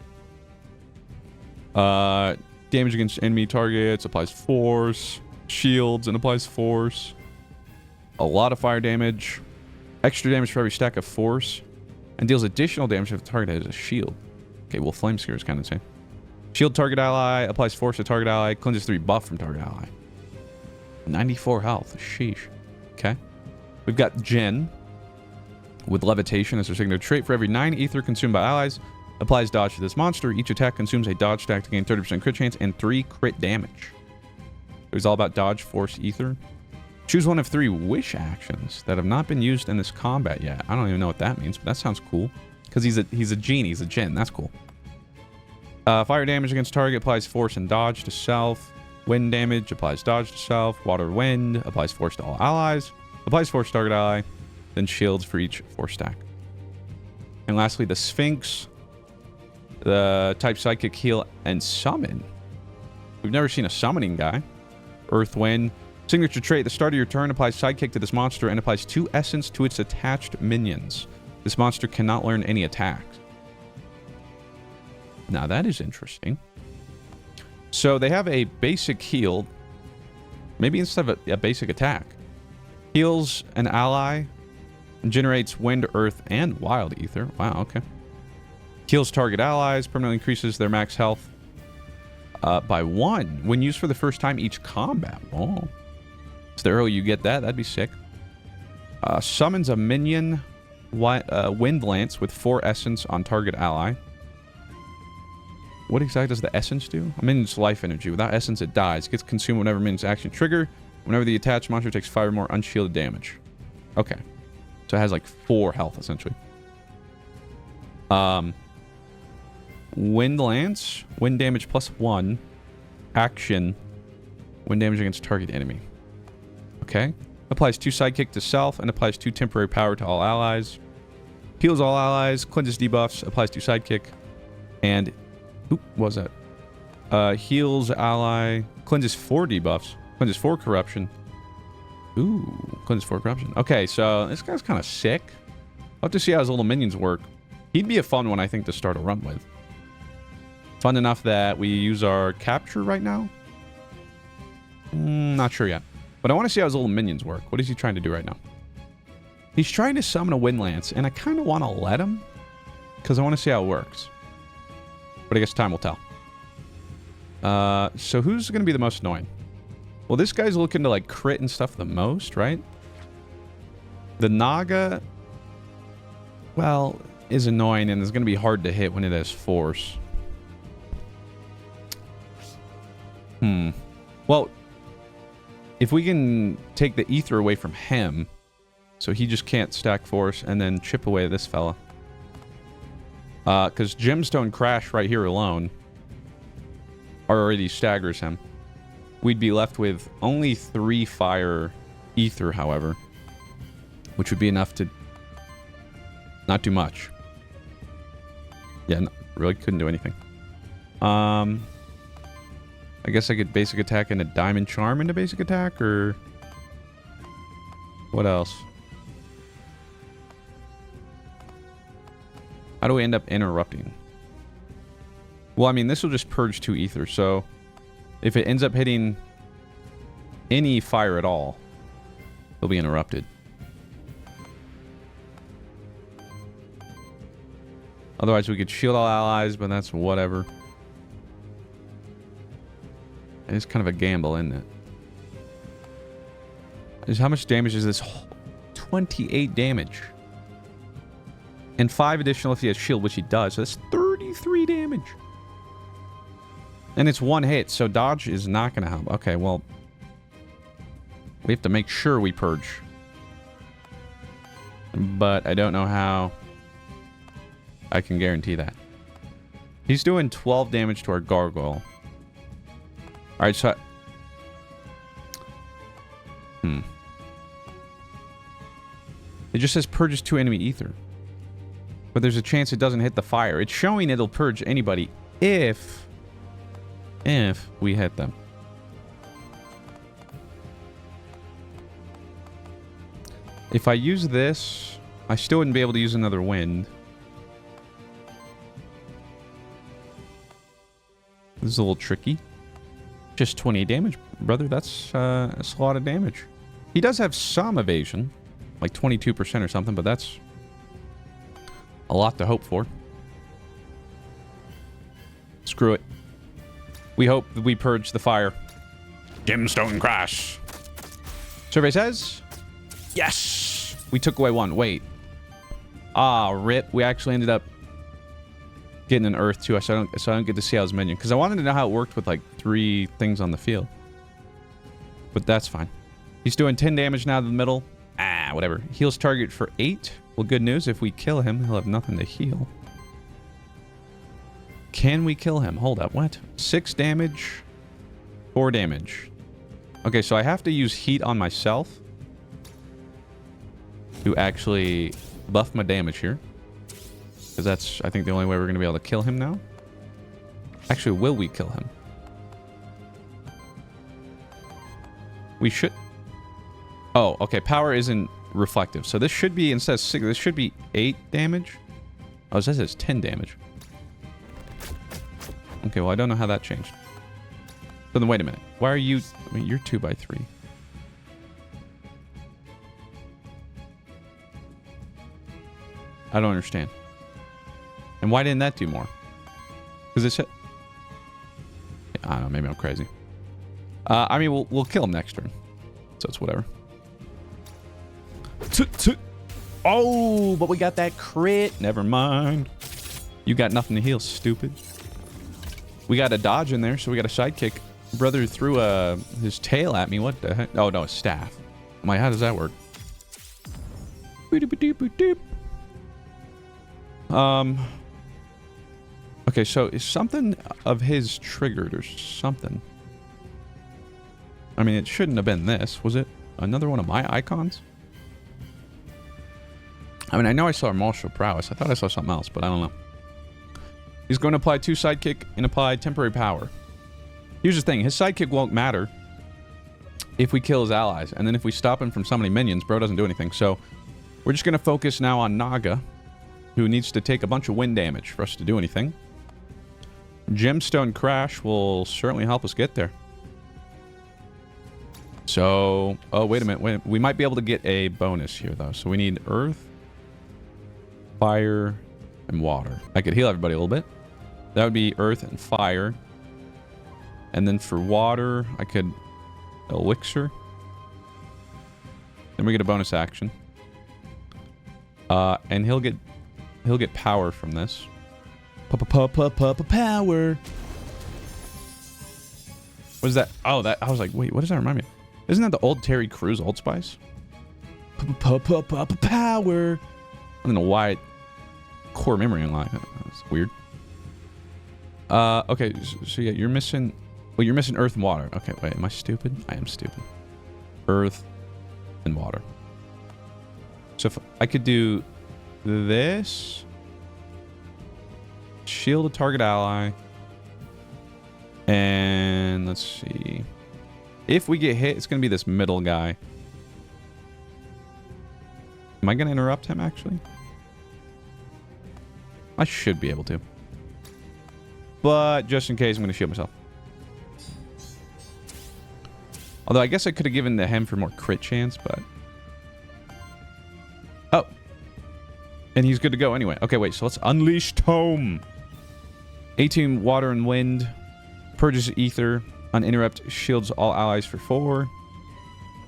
Damage against enemy targets, applies force. Shields and applies force. A lot of fire damage. Extra damage for every stack of force. And deals additional damage if the target has a shield. Okay, well, Flame Seer is kind of insane. Shield target ally, applies force to target ally, cleanses 3 buff from target ally. 94 health, sheesh. Okay. We've got Jen with levitation as her signature trait. For every 9 ether consumed by allies, applies dodge to this monster. Each attack consumes a dodge stack to gain 30% crit chance and 3 crit damage. It was all about dodge, force, ether. Choose one of 3 wish actions that have not been used in this combat yet. I don't even know what that means, but that sounds cool. Because he's a genie, he's a djinn. That's cool. Fire damage against target applies force and dodge to self. Wind damage applies dodge to self. Water wind applies force to all allies. Applies force to target ally. Then shields for each force stack. And lastly, the Sphinx. The type psychic, heal, and summon. We've never seen a summoning guy. Earth wind. Signature trait, at the start of your turn, applies sidekick to this monster and applies 2 essence to its attached minions. This monster cannot learn any attacks. Now that is interesting. So they have a basic heal. Maybe instead of a basic attack. Heals an ally. And generates wind, earth, and wild ether. Wow, okay. Heals target allies. Permanently increases their max health by 1 when used for the first time each combat. Oh. So the earlier you get that, that'd be sick. Summons a minion wind lance with 4 essence on target ally. What exactly does the essence do? A minion's life energy. Without essence, it dies. Gets consumed whenever minion's action trigger. Whenever the attached monster takes 5 or more unshielded damage. Okay. So it has like 4 health, essentially. Wind lance. Wind damage plus 1. Action. Wind damage against target enemy. Okay. Applies 2 sidekick to self and applies 2 temporary power to all allies. Heals all allies, cleanses debuffs, applies 2 sidekick, and oop, what was that? Heals ally, cleanses 4 debuffs, cleanses 4 corruption. Ooh, cleanses 4 corruption. Okay, so this guy's kind of sick. I'll have to see how his little minions work. He'd be a fun one, I think, to start a run with. Fun enough that we use our capture right now? Not sure yet. But I want to see how his little minions work. What is he trying to do right now? He's trying to summon a wind lance, and I kind of want to let him because I want to see how it works. But I guess time will tell. So who's going to be the most annoying? Well, this guy's looking to like crit and stuff the most, right? The Naga, well, is annoying and is going to be hard to hit when it has force. Well, if we can take the ether away from him, so he just can't stack force, and then chip away at this fella. Because Gemstone Crash right here alone already staggers him. We'd be left with only 3 fire ether, however, which would be enough to not do much. Yeah, no, really couldn't do anything. I guess I could basic attack and a diamond charm into basic attack, or what else? How do we end up interrupting? Well, I mean, this will just purge 2 ether, so if it ends up hitting any fire at all, it'll be interrupted. Otherwise, we could shield all allies, but that's whatever. It's kind of a gamble, isn't it? How much damage is this 28 damage. And 5 additional if he has shield, which he does. So that's 33 damage. And it's one hit, so dodge is not going to help. Okay, well, we have to make sure we purge. But I don't know how I can guarantee that. He's doing 12 damage to our gargoyle. Alright, so... It just says purges 2 enemy ether. But there's a chance it doesn't hit the fire. It's showing it'll purge anybody if we hit them. If I use this, I still wouldn't be able to use another wind. This is a little tricky. Just 28 damage, brother. That's a lot of damage. He does have some evasion, like 22% or something, but that's a lot to hope for. Screw it. We hope that we purge the fire. Gemstone crash. Survey says, yes! We took away 1. Wait. Ah, rip. We actually ended up getting an earth too, so I don't get to see how his minion. Because I wanted to know how it worked with like 3 things on the field. But that's fine. He's doing 10 damage now to the middle. Ah, whatever. Heals target for 8. Well, good news. If we kill him, he'll have nothing to heal. Can we kill him? Hold up. What? 6 damage. 4 damage. Okay, so I have to use heat on myself to actually buff my damage here. Because that's, I think, the only way we're going to be able to kill him now. Actually, will we kill him? We should... Oh, okay. Power isn't reflective. So this should be, instead of 6, this should be 8 damage. Oh, it says it's 10 damage. Okay, well, I don't know how that changed. So then, wait a minute. Why are you... I mean, you're 2 by 3. I don't understand. And why didn't that do more? Because it said... I don't know. Maybe I'm crazy. I mean, we'll kill him next turn. So it's whatever. Oh, but we got that crit. Never mind. You got nothing to heal, stupid. We got a dodge in there, so we got a sidekick. Brother threw his tail at me. What the heck? Oh, no, a staff. I'm like, how does that work? Okay, so is something of his triggered or something? I mean, it shouldn't have been this. Was it another one of my icons? I mean, I know I saw martial prowess. I thought I saw something else, but I don't know. He's going to apply 2 sidekick and apply temporary power. Here's the thing. His sidekick won't matter if we kill his allies. And then if we stop him from summoning minions, bro doesn't do anything. So we're just going to focus now on Naga, who needs to take a bunch of wind damage for us to do anything. Gemstone Crash will certainly help us get there. So, oh, wait a minute. We might be able to get a bonus here, though. So we need Earth, Fire, and Water. I could heal everybody a little bit. That would be Earth and Fire. And then for Water, I could Elixir. Then we get a bonus action. And he'll get power from this. Power. What is that? Oh, that I was like, wait, what does that remind me of? Isn't that the old Terry Crews Old Spice? Power. I don't know why. Core memory in line. That's weird. Okay, so yeah, you're missing... Well, you're missing Earth and Water. Okay, wait, am I stupid? I am stupid. Earth and Water. So if I could do this... Shield a target ally. And let's see. If we get hit, it's going to be this middle guy. Am I going to interrupt him, actually? I should be able to. But just in case, I'm going to shield myself. Although I guess I could have given the hem for more crit chance, but... Oh. And he's good to go anyway. Okay, wait, so let's unleash Tome. 18 water and wind. Purges ether. Uninterrupt shields all allies for 4.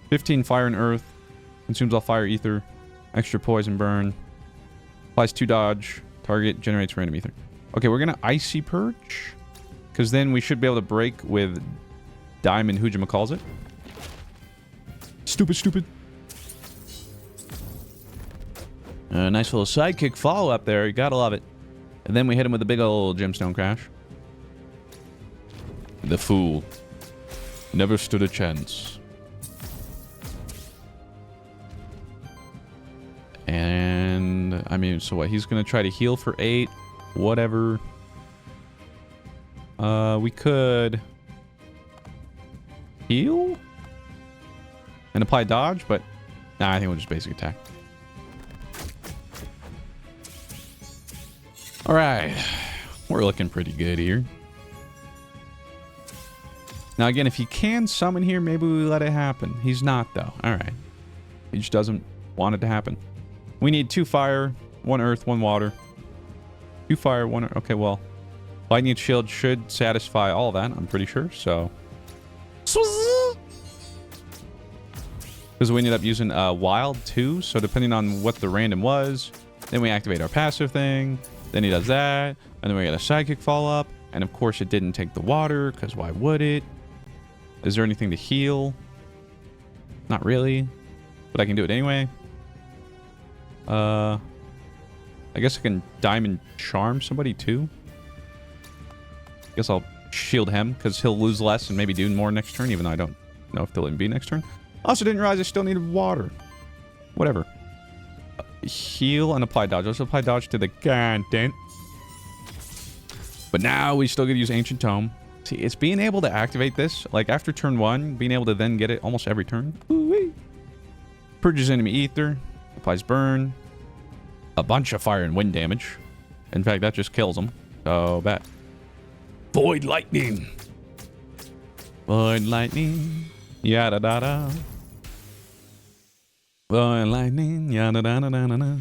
15 fire and earth. Consumes all fire ether. Extra poison burn. Applies 2 dodge. Target generates random ether. Okay, we're going to Icy Purge. Because then we should be able to break with Diamond Hujima calls it. Stupid, stupid. A nice little sidekick follow-up there. You gotta love it. And then we hit him with a big old gemstone crash. The fool. Never stood a chance. And, I mean, so what? He's gonna try to heal for 8. Whatever. We could heal? And apply dodge, but nah, I think we'll just basic attack. Alright. We're looking pretty good here. Now again, if he can summon here, maybe we let it happen. He's not though. Alright. He just doesn't want it to happen. We need 2 fire, 1 earth, 1 water. 2 fire, 1 earth. Okay, well. Lightning shield should satisfy all that, I'm pretty sure, so. Because we ended up using wild too, so depending on what the random was, then we activate our passive thing, then he does that, and then we get a psychic follow-up, and of course it didn't take the water, because why would it? Is there anything to heal? Not really, but I can do it anyway. I guess I can diamond charm somebody too. Guess I'll shield him, because he'll lose less and maybe do more next turn, even though I don't know if they'll even be next turn. Also didn't realize I still needed water. Whatever. Heal and apply dodge. Let's apply dodge to the content. But now we still get to use Ancient Tome. See, it's being able to activate this. Like after turn 1, being able to then get it almost every turn. Woo-wee. Purges enemy ether. Applies burn. A bunch of fire and wind damage. In fact, that just kills them. So bad. Void lightning. Void lightning. Yada da da. Void lightning. Yada da da da da.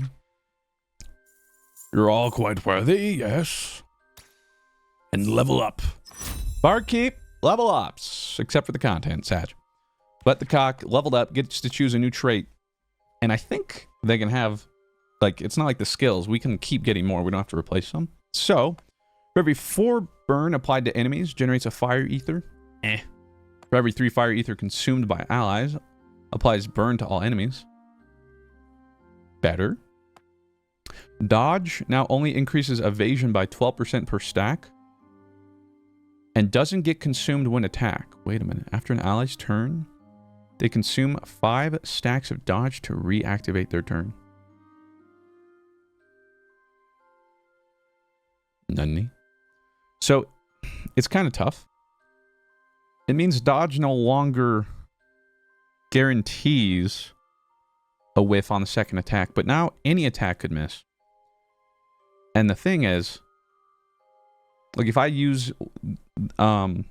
You're all quite worthy, yes. And level up. Barkeep, level ups. Except for the content, Sag. But the cock, leveled up, gets to choose a new trait. And I think they can have, like, it's not like the skills. We can keep getting more. We don't have to replace them. So, for every 4 burn applied to enemies, generates a fire ether. For every 3 fire ether consumed by allies, applies burn to all enemies. Better. Dodge now only increases evasion by 12% per stack. And doesn't get consumed when attacked. Wait a minute. After an ally's turn, they consume 5 stacks of dodge to reactivate their turn. None. So, it's kind of tough. It means dodge no longer guarantees a whiff on the second attack, but now any attack could miss. And the thing is, like if I use, what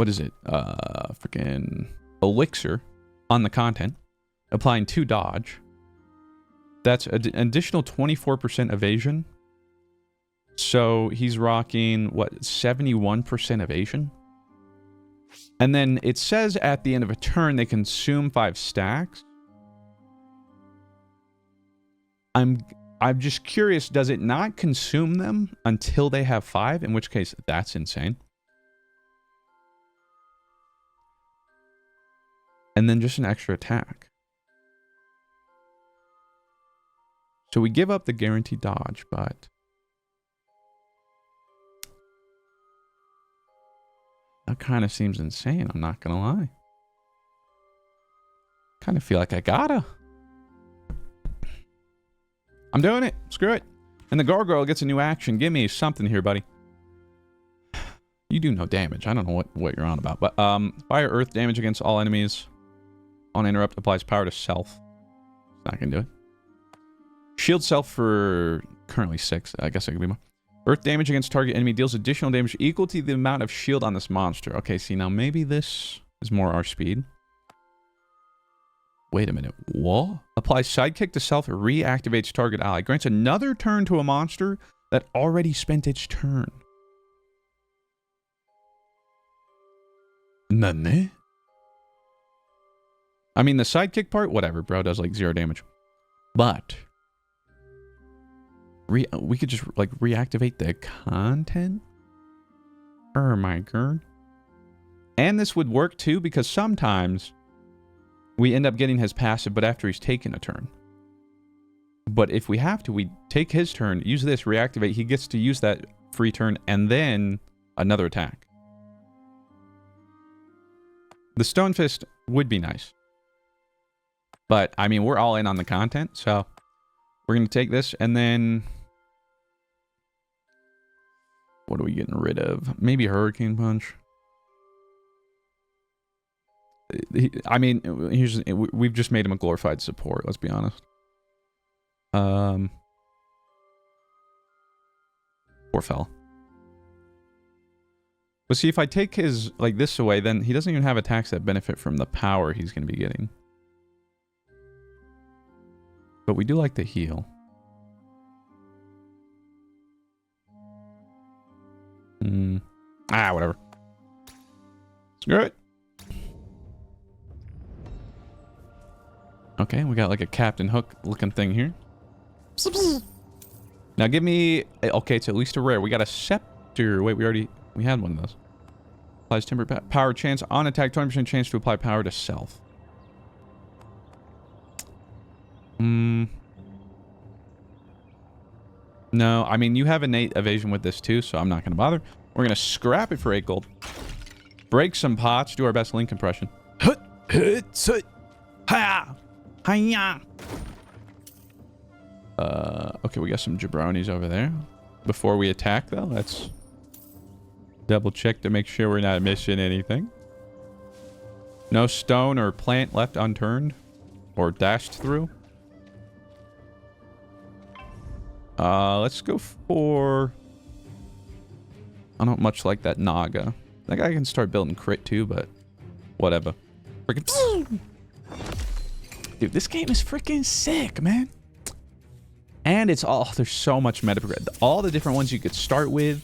is it? Freaking elixir on the content, applying 2 dodge, that's an additional 24% evasion. So he's rocking, what, 71% evasion? And then it says at the end of a turn they consume 5 stacks. I'm just curious, does it not consume them until they have 5? In which case, that's insane. And then just an extra attack. So we give up the guaranteed dodge, but that kind of seems insane, I'm not gonna lie. Kind of feel like I gotta. I'm doing it. Screw it. And the gargoyle gets a new action. Give me something here, buddy. You do no damage. I don't know what you're on about. But fire earth damage against all enemies. On interrupt applies power to self. Not gonna do it. Shield self for currently 6. I guess I could be more. Earth damage against target enemy deals additional damage equal to the amount of shield on this monster. Okay, see, now maybe this is more our speed. Wait a minute. What? Applies sidekick to self, reactivates target ally. Grants another turn to a monster that already spent its turn. Nane? I mean, the sidekick part, whatever, bro, does like 0 damage. But we could just like reactivate the content. Oh my god. And this would work too, because sometimes we end up getting his passive, but after he's taken a turn. But if we have to, we take his turn, use this, reactivate. He gets to use that free turn and then another attack. The Stone Fist would be nice. But, I mean, we're all in on the content, so we're going to take this and then... What are we getting rid of? Maybe Hurricane Punch. I mean, we've just made him a glorified support, let's be honest. Poor fella. But see, if I take his, like, this away, then he doesn't even have attacks that benefit from the power he's going to be getting. But we do like the heal. Whatever. Screw it. Okay, we got like a Captain Hook looking thing here. Now give me... Okay, it's at least a rare. We got a Scepter. Wait, we had one of those. Applies temper power chance on attack. 20% chance to apply power to self. No, I mean, you have innate evasion with this too, so I'm not going to bother. We're going to scrap it for 8 gold. Break some pots. Do our best link compression. Okay, we got some jabronis over there. Before we attack, though, let's double check to make sure we're not missing anything. No stone or plant left unturned or dashed through. Let's go for... I don't much like that Naga. That guy can start building crit too, but whatever. Freaking... Dude, this game is freaking sick, man. And it's all... There's so much meta progression. All the different ones you could start with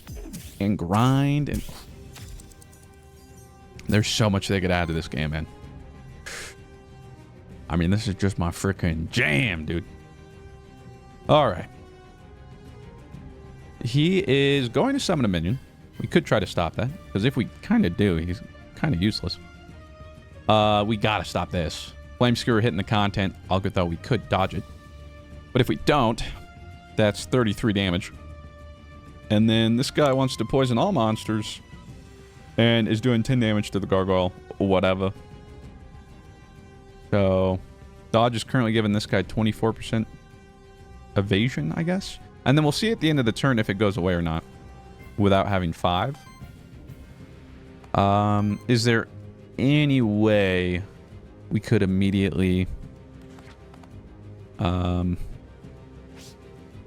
and grind and... There's so much they could add to this game, man. I mean, this is just my freaking jam, dude. Alright. He is going to summon a minion. We could try to stop that, because if we kind of do, he's kind of useless. We gotta stop this. Flame Skewer hitting the content. I'll get though we could dodge it. But if we don't, that's 33 damage. And then this guy wants to poison all monsters and is doing 10 damage to the gargoyle, whatever. So, dodge is currently giving this guy 24% evasion, I guess. And then we'll see at the end of the turn if it goes away or not without having 5. Is there any way we could immediately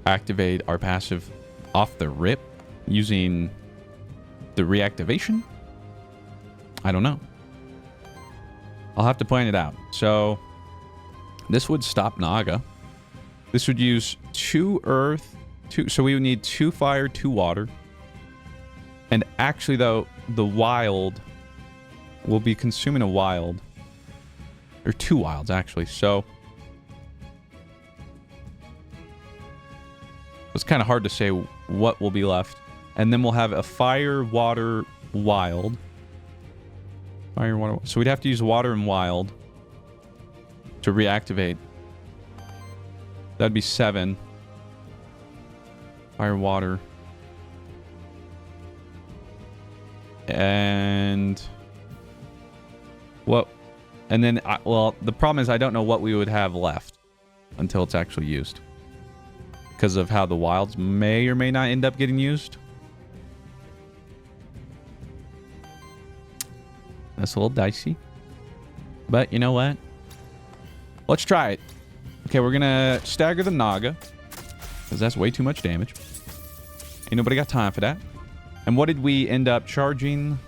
activate our passive off the rip using the reactivation? I don't know. I'll have to plan it out. So this would stop Naga. This would use 2 earth, so we would need 2 fire, 2 water. And actually though, the wild will be consuming a wild. Or 2 wilds actually, so it's kind of hard to say what will be left. And then we'll have a fire, water, wild. Fire, water. So we'd have to use water and wild to reactivate. That'd be 7. Fire, water. And what? And then, well, the problem is I don't know what we would have left until it's actually used. Because of how the wilds may or may not end up getting used. That's a little dicey. But you know what? Let's try it. Okay, we're gonna stagger the Naga. Because that's way too much damage. Ain't nobody got time for that. And what did we end up charging?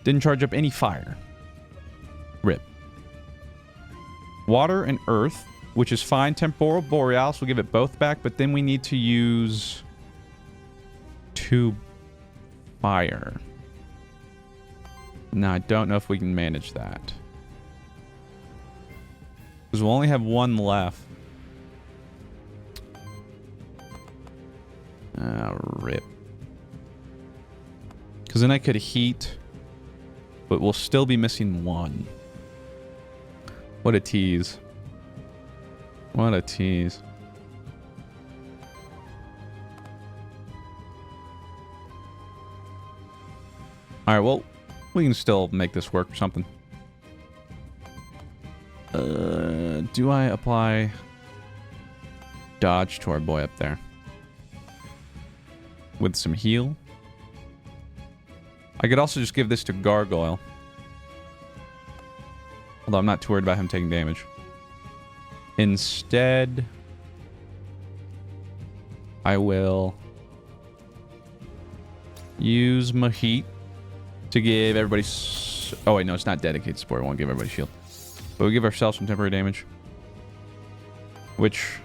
Didn't charge up any fire. Rip. Water and earth, which is fine. Temporal Borealis will give it both back, but then we need to use 2 fire. Now, I don't know if we can manage that. Because we'll only have one left. Rip. Because then I could heat, but we'll still be missing one. What a tease. What a tease. Alright, well, we can still make this work or something. Do I apply dodge to our boy up there? With some heal? I could also just give this to Gargoyle. Although I'm not too worried about him taking damage. Instead, I will use my heat to give everybody... Oh, wait, no, it's not dedicated support. I won't give everybody shield. But we give ourselves some temporary damage. Which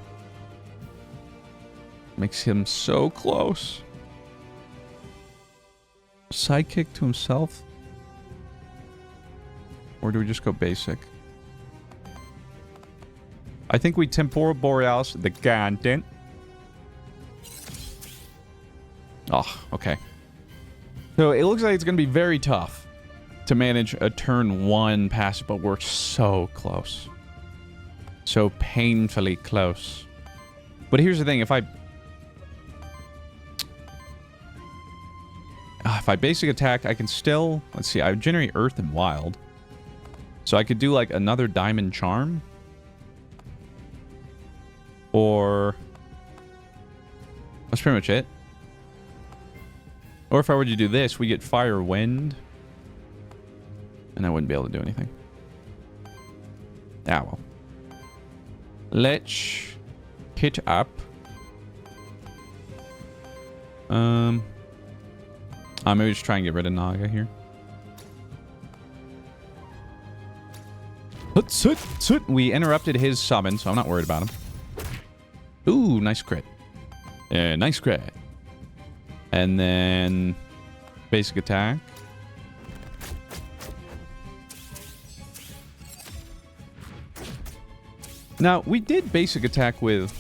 makes him so close. Sidekick to himself? Or do we just go basic? I think we Temporal Borealis the content. Oh, okay. So it looks like it's going to be very tough to manage a turn 1 passive, but we're so close. So painfully close. But here's the thing, if I basic attack, I can still... Let's see, I would generate Earth and Wild. So I could do like another Diamond Charm. Or... That's pretty much it. Or if I were to do this, we get Fire, Wind. And I wouldn't be able to do anything. Ah, well. Let's hit up. Maybe just try and get rid of Naga here. We interrupted his summon, so I'm not worried about him. Ooh, nice crit. Yeah, nice crit. And then basic attack. Now, we did basic attack with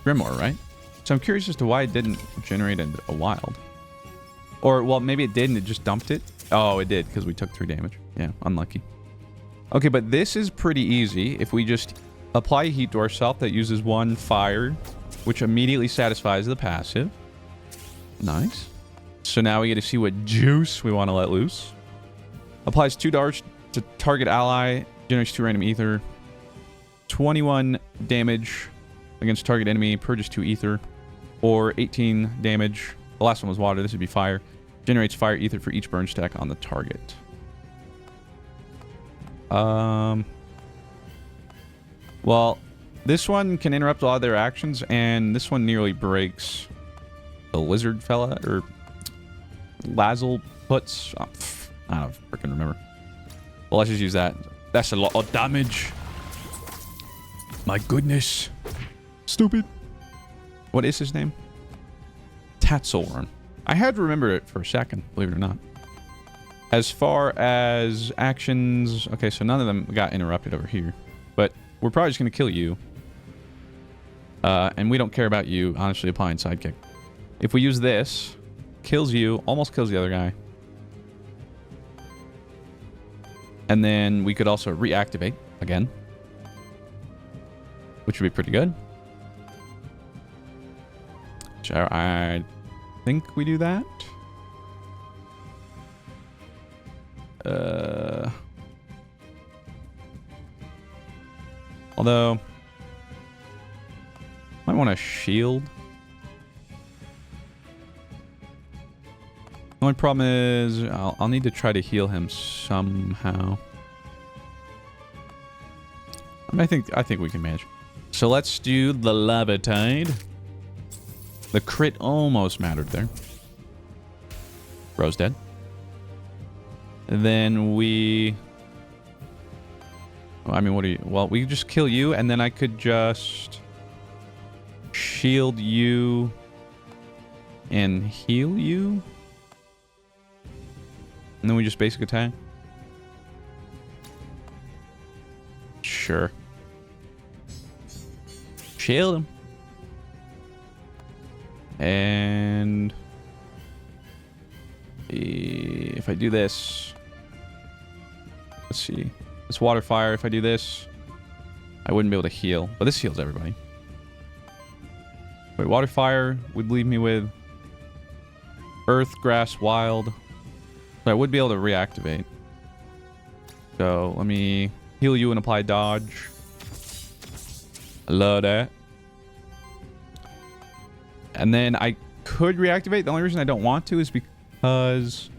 Grimoire, right? So I'm curious as to why it didn't generate a wild. Or, well, maybe it did and it just dumped it. Oh, it did, because we took 3 damage. Yeah, unlucky. Okay, but this is pretty easy. If we just apply heat to ourselves, that uses 1 fire, which immediately satisfies the passive. Nice. So now we get to see what juice we want to let loose. Applies 2 darts to target ally. Generates 2 random ether. 21 damage against target enemy. Purges 2 ether. Or 18 damage. The last one was water. This would be fire. Generates fire ether for each burn stack on the target. Well, this one can interrupt a lot of their actions, and this one nearly breaks the lizard fella, or Lazzle puts. Oh, I don't freaking remember. Well, let's just use that. That's a lot of damage. My goodness. Stupid. What is his name? Tatzelworm. I had to remember it for a second, believe it or not. As far as actions... Okay, so none of them got interrupted over here. But we're probably just going to kill you. And we don't care about you, honestly, applying sidekick. If we use this, kills you, almost kills the other guy. And then we could also reactivate again. Which would be pretty good. So I think we do that. Although, might want a shield. The only problem is I'll need to try to heal him somehow. I mean, I think we can manage. So let's do the Lava Tide. The crit almost mattered there. Bro's dead. And then we... I mean, what do you... Well, we just kill you, and then I could just... shield you... and heal you? And then we just basic attack? Sure. Shield him. And if I do this, let's see. This water fire, if I do this, I wouldn't be able to heal. But this heals everybody. Wait, water fire would leave me with earth, grass, wild. So I would be able to reactivate. So let me heal you and apply dodge. I love that. And then I could reactivate. The only reason I don't want to is because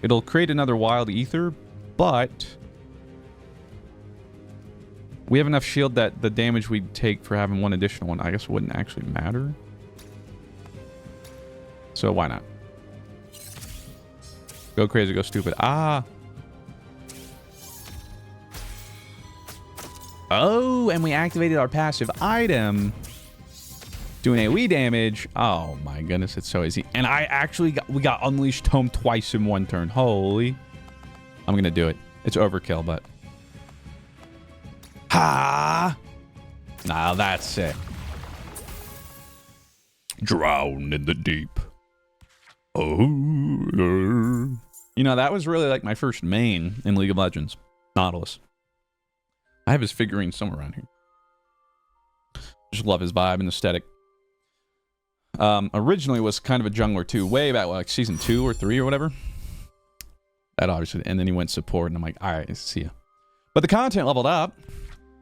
it'll create another wild ether, but we have enough shield that the damage we'd take for having one additional one, I guess, wouldn't actually matter. So why not? Go crazy, go stupid. Ah! Oh, and we activated our passive item. Doing AoE damage. Oh my goodness, it's so easy. And we got Unleashed Tome twice in one turn. Holy. I'm gonna do it. It's overkill, but... Ha! Now that's sick. Drown in the deep. Oh. You know, that was really like my first main in League of Legends. Nautilus. I have his figurine somewhere around here. Just love his vibe and aesthetic. Originally was kind of a jungler too, way back like season 2 or 3 or whatever. That obviously, and then he went support, and I'm like, all right, see ya. But the content leveled up.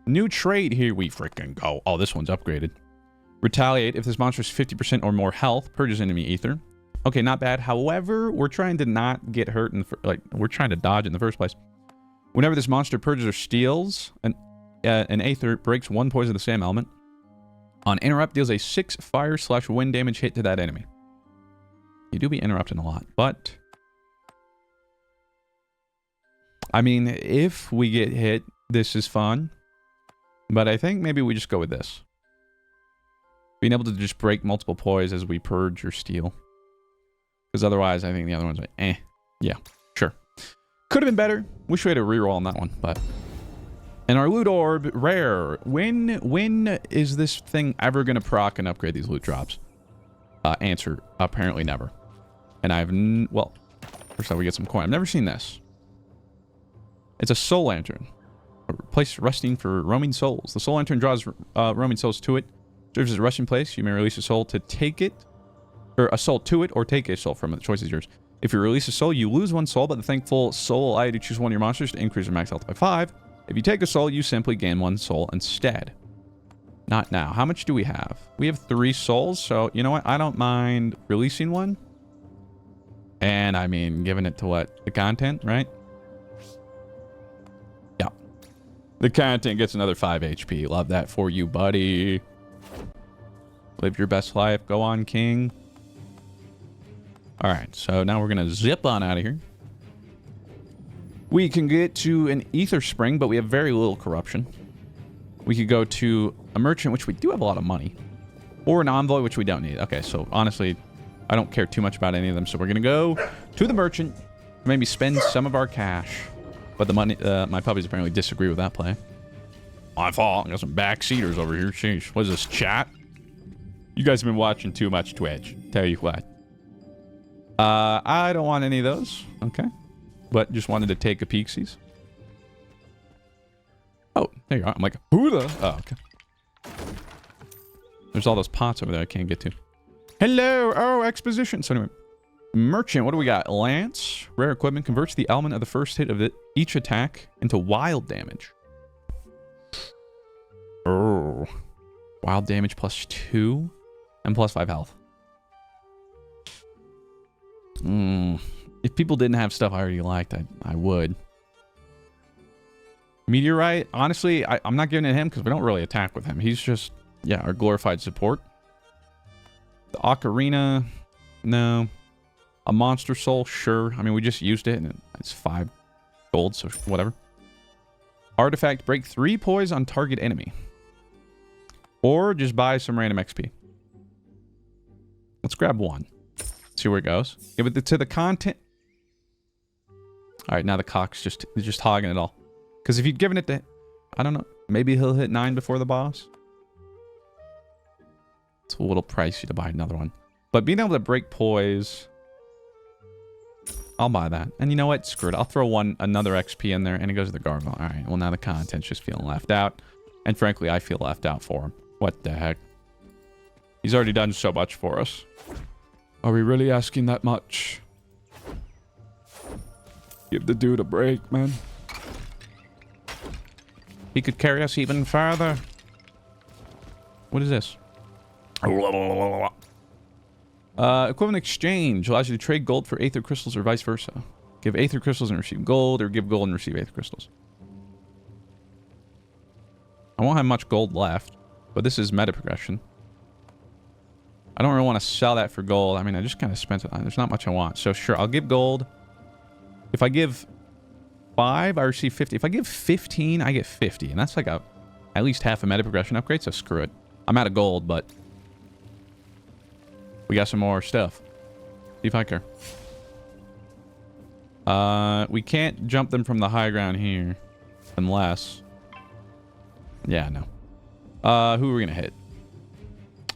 New trait, here we freaking go. Oh, this one's upgraded. Retaliate if this monster is 50% or more health, purges enemy ether. Okay, not bad. However, we're trying to not get hurt in the we're trying to dodge in the first place. Whenever this monster purges or steals an aether, breaks 1 poison of the same element. On interrupt, deals a 6 fire/wind damage hit to that enemy. You do be interrupting a lot, but... I mean, if we get hit, this is fun. But I think maybe we just go with this. Being able to just break multiple poise as we purge or steal. Because otherwise, I think the other one's like, eh. Yeah, sure. Could have been better. Wish we had a reroll on that one, but... And our loot orb, rare. When is this thing ever going to proc and upgrade these loot drops? Answer, apparently never. And I've... well, first off, we get some coin. I've never seen this. It's a soul lantern. A place resting for roaming souls. The soul lantern draws roaming souls to it. Serves as a resting place. You may release a soul to take it. Or a soul to it, or take a soul from it. The choice is yours. If you release a soul, you lose 1 soul, but the thankful soul will allow you to choose one of your monsters to increase your max health by 5. If you take a soul, you simply gain 1 soul instead. Not now. How much do we have? We have 3 souls, so you know what? I don't mind releasing 1. And I mean, giving it to what? The content, right? Yeah. The content gets another 5 HP. Love that for you, buddy. Live your best life. Go on, king. Alright, so now we're going to zip on out of here. We can get to an ether spring, but we have very little corruption. We could go to a merchant, which we do have a lot of money. Or an envoy, which we don't need. Okay, so honestly, I don't care too much about any of them. So we're going to go to the merchant. Maybe spend some of our cash. But the money, my puppies apparently disagree with that play. My fault. I got some backseaters over here. Sheesh. What is this, chat? You guys have been watching too much Twitch. Tell you what. I don't want any of those. Okay. But just wanted to take a peeksies. Oh, there you are. I'm like, who the? Oh, okay. There's all those pots over there I can't get to. Hello. Oh, exposition. So anyway. Merchant, what do we got? Lance. Rare equipment converts the element of the first hit of each attack into wild damage. Oh. Wild damage +2 and +5 health. If people didn't have stuff I already liked, I would. Meteorite, honestly, I'm not giving it to him because we don't really attack with him. He's just, yeah, our glorified support. The Ocarina, no. A Monster Soul, sure. I mean, we just used it and it's 5 gold, so whatever. Artifact, break 3 poise on target enemy. Or just buy some random XP. Let's grab 1. See where it goes. Give it to the content. All right, now the cock's just hogging it all. Because if you'd given it to, I don't know, maybe he'll hit 9 before the boss. It's a little pricey to buy another one. But being able to break poise, I'll buy that. And you know what? Screw it. I'll throw another XP in there, and it goes to the gargoyle. All right. Well, now the content's just feeling left out. And frankly, I feel left out for him. What the heck? He's already done so much for us. Are we really asking that much? Give the dude a break, man. He could carry us even further. What is this? Equivalent exchange allows you to trade gold for aether crystals or vice versa. Give aether crystals and receive gold, or give gold and receive aether crystals. I won't have much gold left, but this is meta progression. I don't really want to sell that for gold. I mean, I just kind of spent it on. There's not much I want. So sure, I'll give gold. If I give 5, I receive 50. If I give 15, I get 50. And that's like at least half a meta progression upgrade, so screw it. I'm out of gold, but we got some more stuff. See if I care. We can't jump them from the high ground here. Unless... Yeah, no. Who are we gonna hit?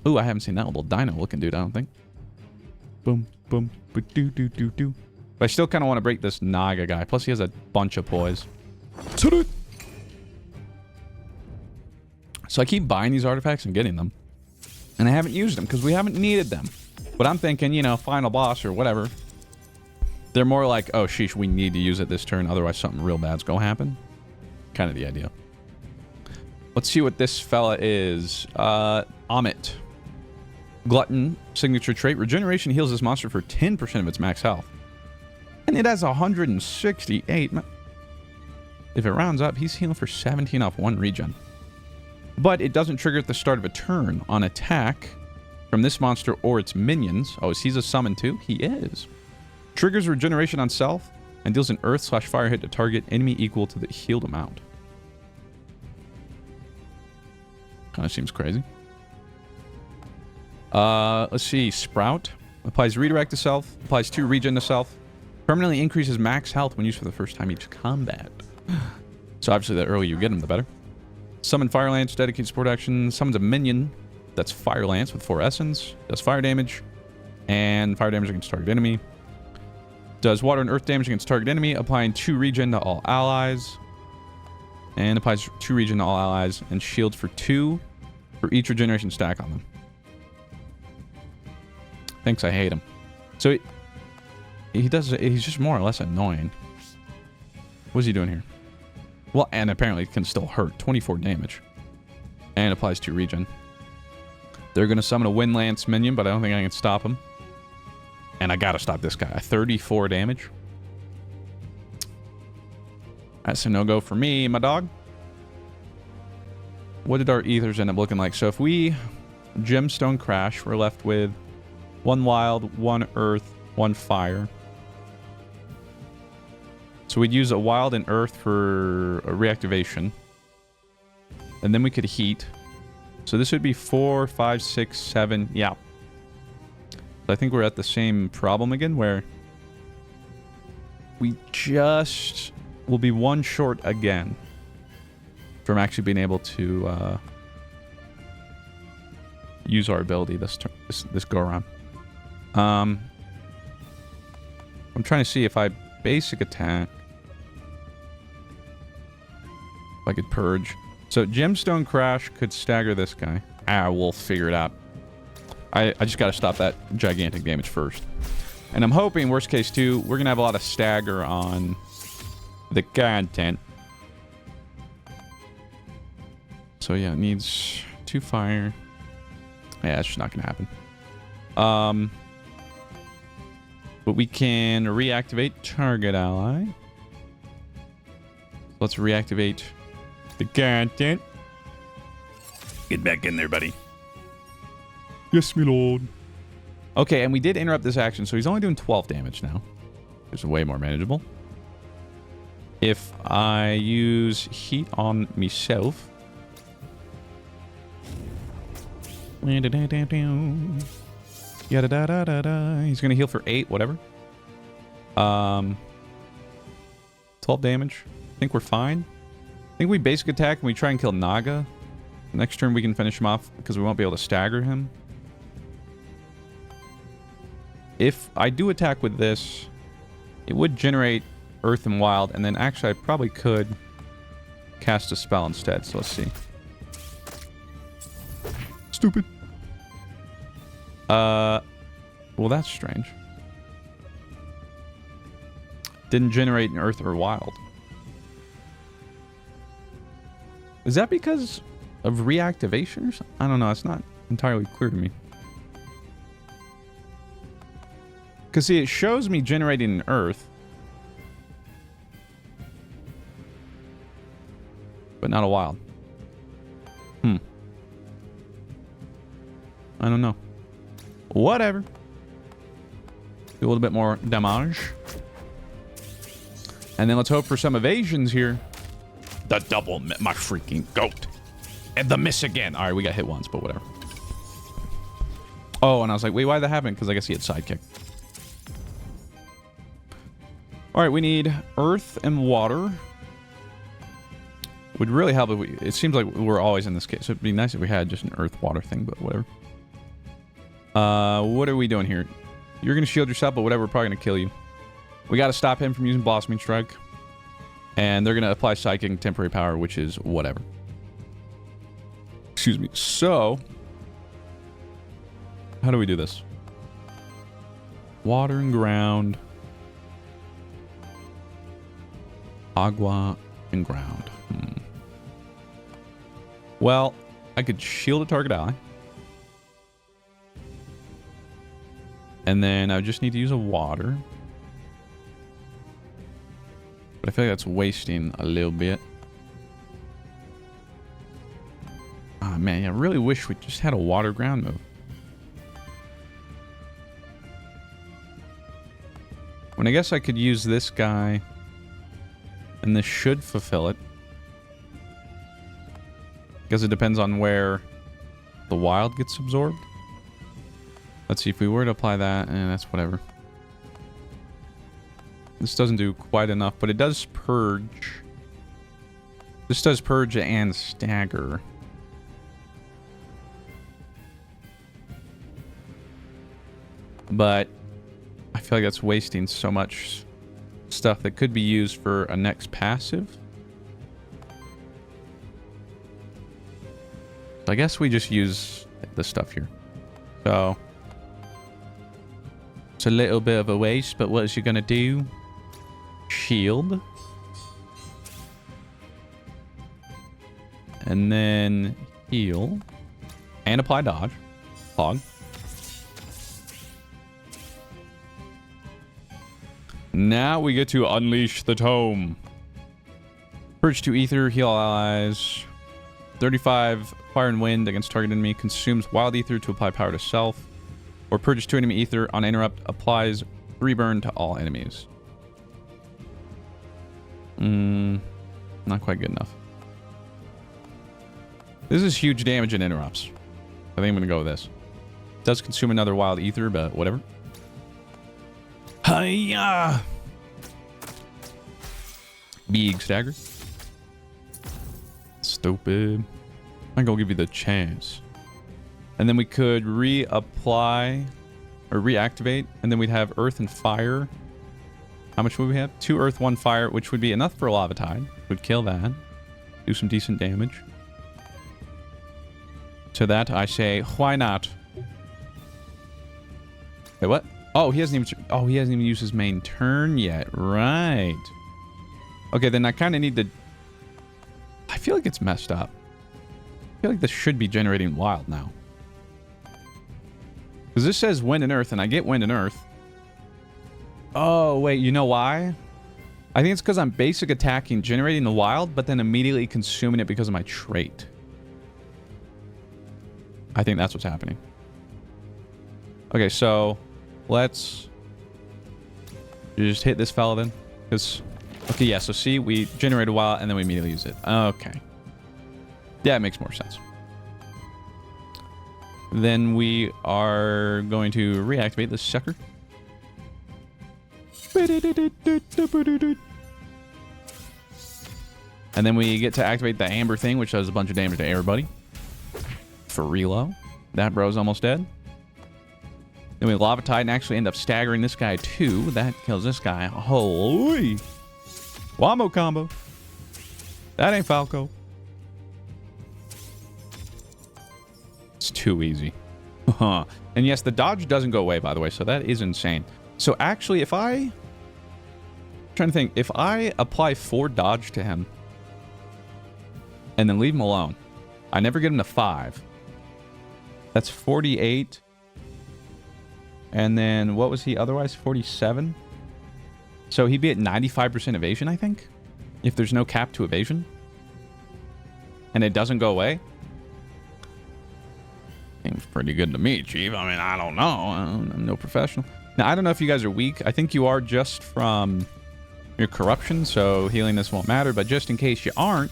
Ooh, I haven't seen that little dino looking dude, I don't think. Boom, boom, do do do do. But I still kind of want to break this Naga guy. Plus, he has a bunch of poise. So I keep buying these artifacts and getting them. And I haven't used them because we haven't needed them. But I'm thinking, you know, final boss or whatever. They're more like, oh, sheesh, we need to use it this turn. Otherwise, something real bad's going to happen. Kind of the idea. Let's see what this fella is. Amit. Glutton, signature trait. Regeneration heals this monster for 10% of its max health. And it has 168. If it rounds up, he's healing for 17 off 1 regen. But it doesn't trigger at the start of a turn on attack from this monster or its minions. Oh, is he a summon too? He is. Triggers regeneration on self and deals an earth/fire hit to target enemy equal to the healed amount. Kind of seems crazy. Let's see. Sprout. Applies redirect to self. Applies 2 regen to self. Permanently increases max health when used for the first time each combat. So obviously the earlier you get him, the better. Summon Fire Lance, dedicated support action. Summons a minion that's Fire Lance with 4 essence. Does fire damage. And fire damage against target enemy. Does water and earth damage against target enemy, applying 2 regen to all allies. And applies 2 regen to all allies. And shields for 2 for each regeneration stack on them. Thinks I hate him. So he's just more or less annoying. What's he doing here? Well, and apparently it can still hurt. 24 damage. And applies 2 regen. They're going to summon a Wind Lance minion, but I don't think I can stop him. And I got to stop this guy. 34 damage. That's a no-go for me, my dog. What did our ethers end up looking like? So if we gemstone crash, we're left with 1 wild, 1 earth, 1 fire. So we'd use a wild and earth for a reactivation. And then we could heat. So this would be 4, 5, 6, 7. Yeah. So I think we're at the same problem again where we just will be 1 short again from actually being able to use our ability this go around. I'm trying to see if I basic attack. If I could purge. So Gemstone Crash could stagger this guy. We'll figure it out. I just got to stop that gigantic damage first. And I'm hoping, worst case too, we're going to have a lot of stagger on the content. So yeah, it needs 2 fire. Yeah, it's just not going to happen. But we can reactivate target ally. Let's reactivate the content. Get back in there, buddy. Yes, my lord. Okay, and we did interrupt this action, so he's only doing 12 damage now. It's way more manageable. If I use heat on myself. Yada da da da da. He's gonna heal for 8, whatever. 12 damage. I think we're fine. I think we basic attack and we try and kill Naga. Next turn we can finish him off because we won't be able to stagger him. if I do attack with this, it would generate Earth and Wild, and then actually I probably could cast a spell instead. So let's see. Stupid. Well, that's strange. Didn't generate an Earth or Wild. Is that because of reactivation or something? I don't know. It's not entirely clear to me. Because, see, it shows me generating an Earth. But not a Wild. I don't know. Whatever. Do a little bit more damage. And then let's hope for some evasions here. The double, my freaking goat. And the miss again. All right, we got hit once, but whatever. Oh, and I was like, wait, why did that happen? Because I guess he had sidekick. All right, we need earth and water. Would really help if we... It seems like we're always in this case. So it'd be nice if we had just an earth-water thing, but whatever. What are we doing here? You're going to shield yourself, but whatever, we're probably going to kill you. We got to stop him from using Blossoming Strike. And they're going to apply Psychic and Temporary Power, which is whatever. Excuse me. So, how do we do this? Water and ground. Agua and ground. Well, I could shield a target ally. And then I would just need to use a water. But I feel like that's wasting a little bit. Oh man, I really wish we just had a water ground move. When I guess I could use this guy. And this should fulfill it. Because it depends on where the wild gets absorbed. Let's see, if we were to apply that, and that's whatever. This doesn't do quite enough, but it does purge. This does purge and stagger. But I feel like that's wasting so much stuff that could be used for a next passive. So I guess we just use this stuff here. So it's a little bit of a waste, but what is you gonna do? Shield. And then heal. And apply dodge. Hog. Now we get to unleash the tome. Purge to ether, heal allies. 35 fire and wind against target enemy. Consumes wild ether to apply power to self. Or purges 2 enemy ether on interrupt. Applies 3 burn to all enemies. Not quite good enough. This is huge damage in interrupts. I think I'm gonna go with this. Does consume another wild ether, but whatever. Hiya! Big stagger. Stupid. I'm gonna give you the chance. And then we could reapply or reactivate, and then we'd have earth and fire. How much would we have? 2 earth, 1 fire, which would be enough for a lava tide. Would kill that. Do some decent damage. To that, I say, why not? Wait, what? Oh, he hasn't even used his main turn yet. Right. Okay, then I kind of need to... I feel like it's messed up. I feel like this should be generating wild now. Because this says wind and earth, and I get wind and earth. Oh, wait, you know why? I think it's because I'm basic attacking, generating the wild, but then immediately consuming it because of my trait. I think that's what's happening. Okay, so let's just hit this fella then. Because, okay, yeah, so see, we generate a wild and then we immediately use it. Okay. Yeah, it makes more sense. Then we are going to reactivate this sucker. And then we get to activate the amber thing, which does a bunch of damage to everybody. For reload. That bro's almost dead. Then we Lava Tide and actually end up staggering this guy too. That kills this guy. Holy. Wombo combo. That ain't Falco. It's too easy. And yes, the dodge doesn't go away, by the way, so that is insane. So actually, if I... trying to think, if I apply 4 dodge to him and then leave him alone, I never get him to 5. That's 48. And then what was he otherwise? 47? So he'd be at 95% evasion, I think, if there's no cap to evasion. And it doesn't go away. Seems pretty good to me, Chief. I mean, I don't know. I'm no professional. Now, I don't know if you guys are weak. I think you are just from your corruption, so healing this won't matter. But just in case you aren't,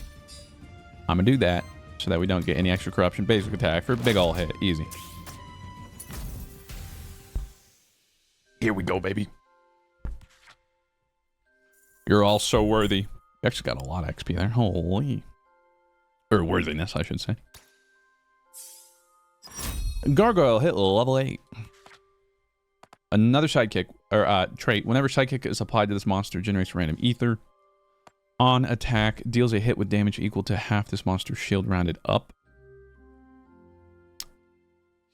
I'm going to do that so that we don't get any extra corruption. Basic attack for a big ol' hit. Easy. Here we go, baby. You're all so worthy. You actually got a lot of XP there. Holy. Or worthiness, I should say. Gargoyle hit level 8. Another sidekick, or trait. Whenever sidekick is applied to this monster, generates random ether. On attack, deals a hit with damage equal to half this monster's shield rounded up.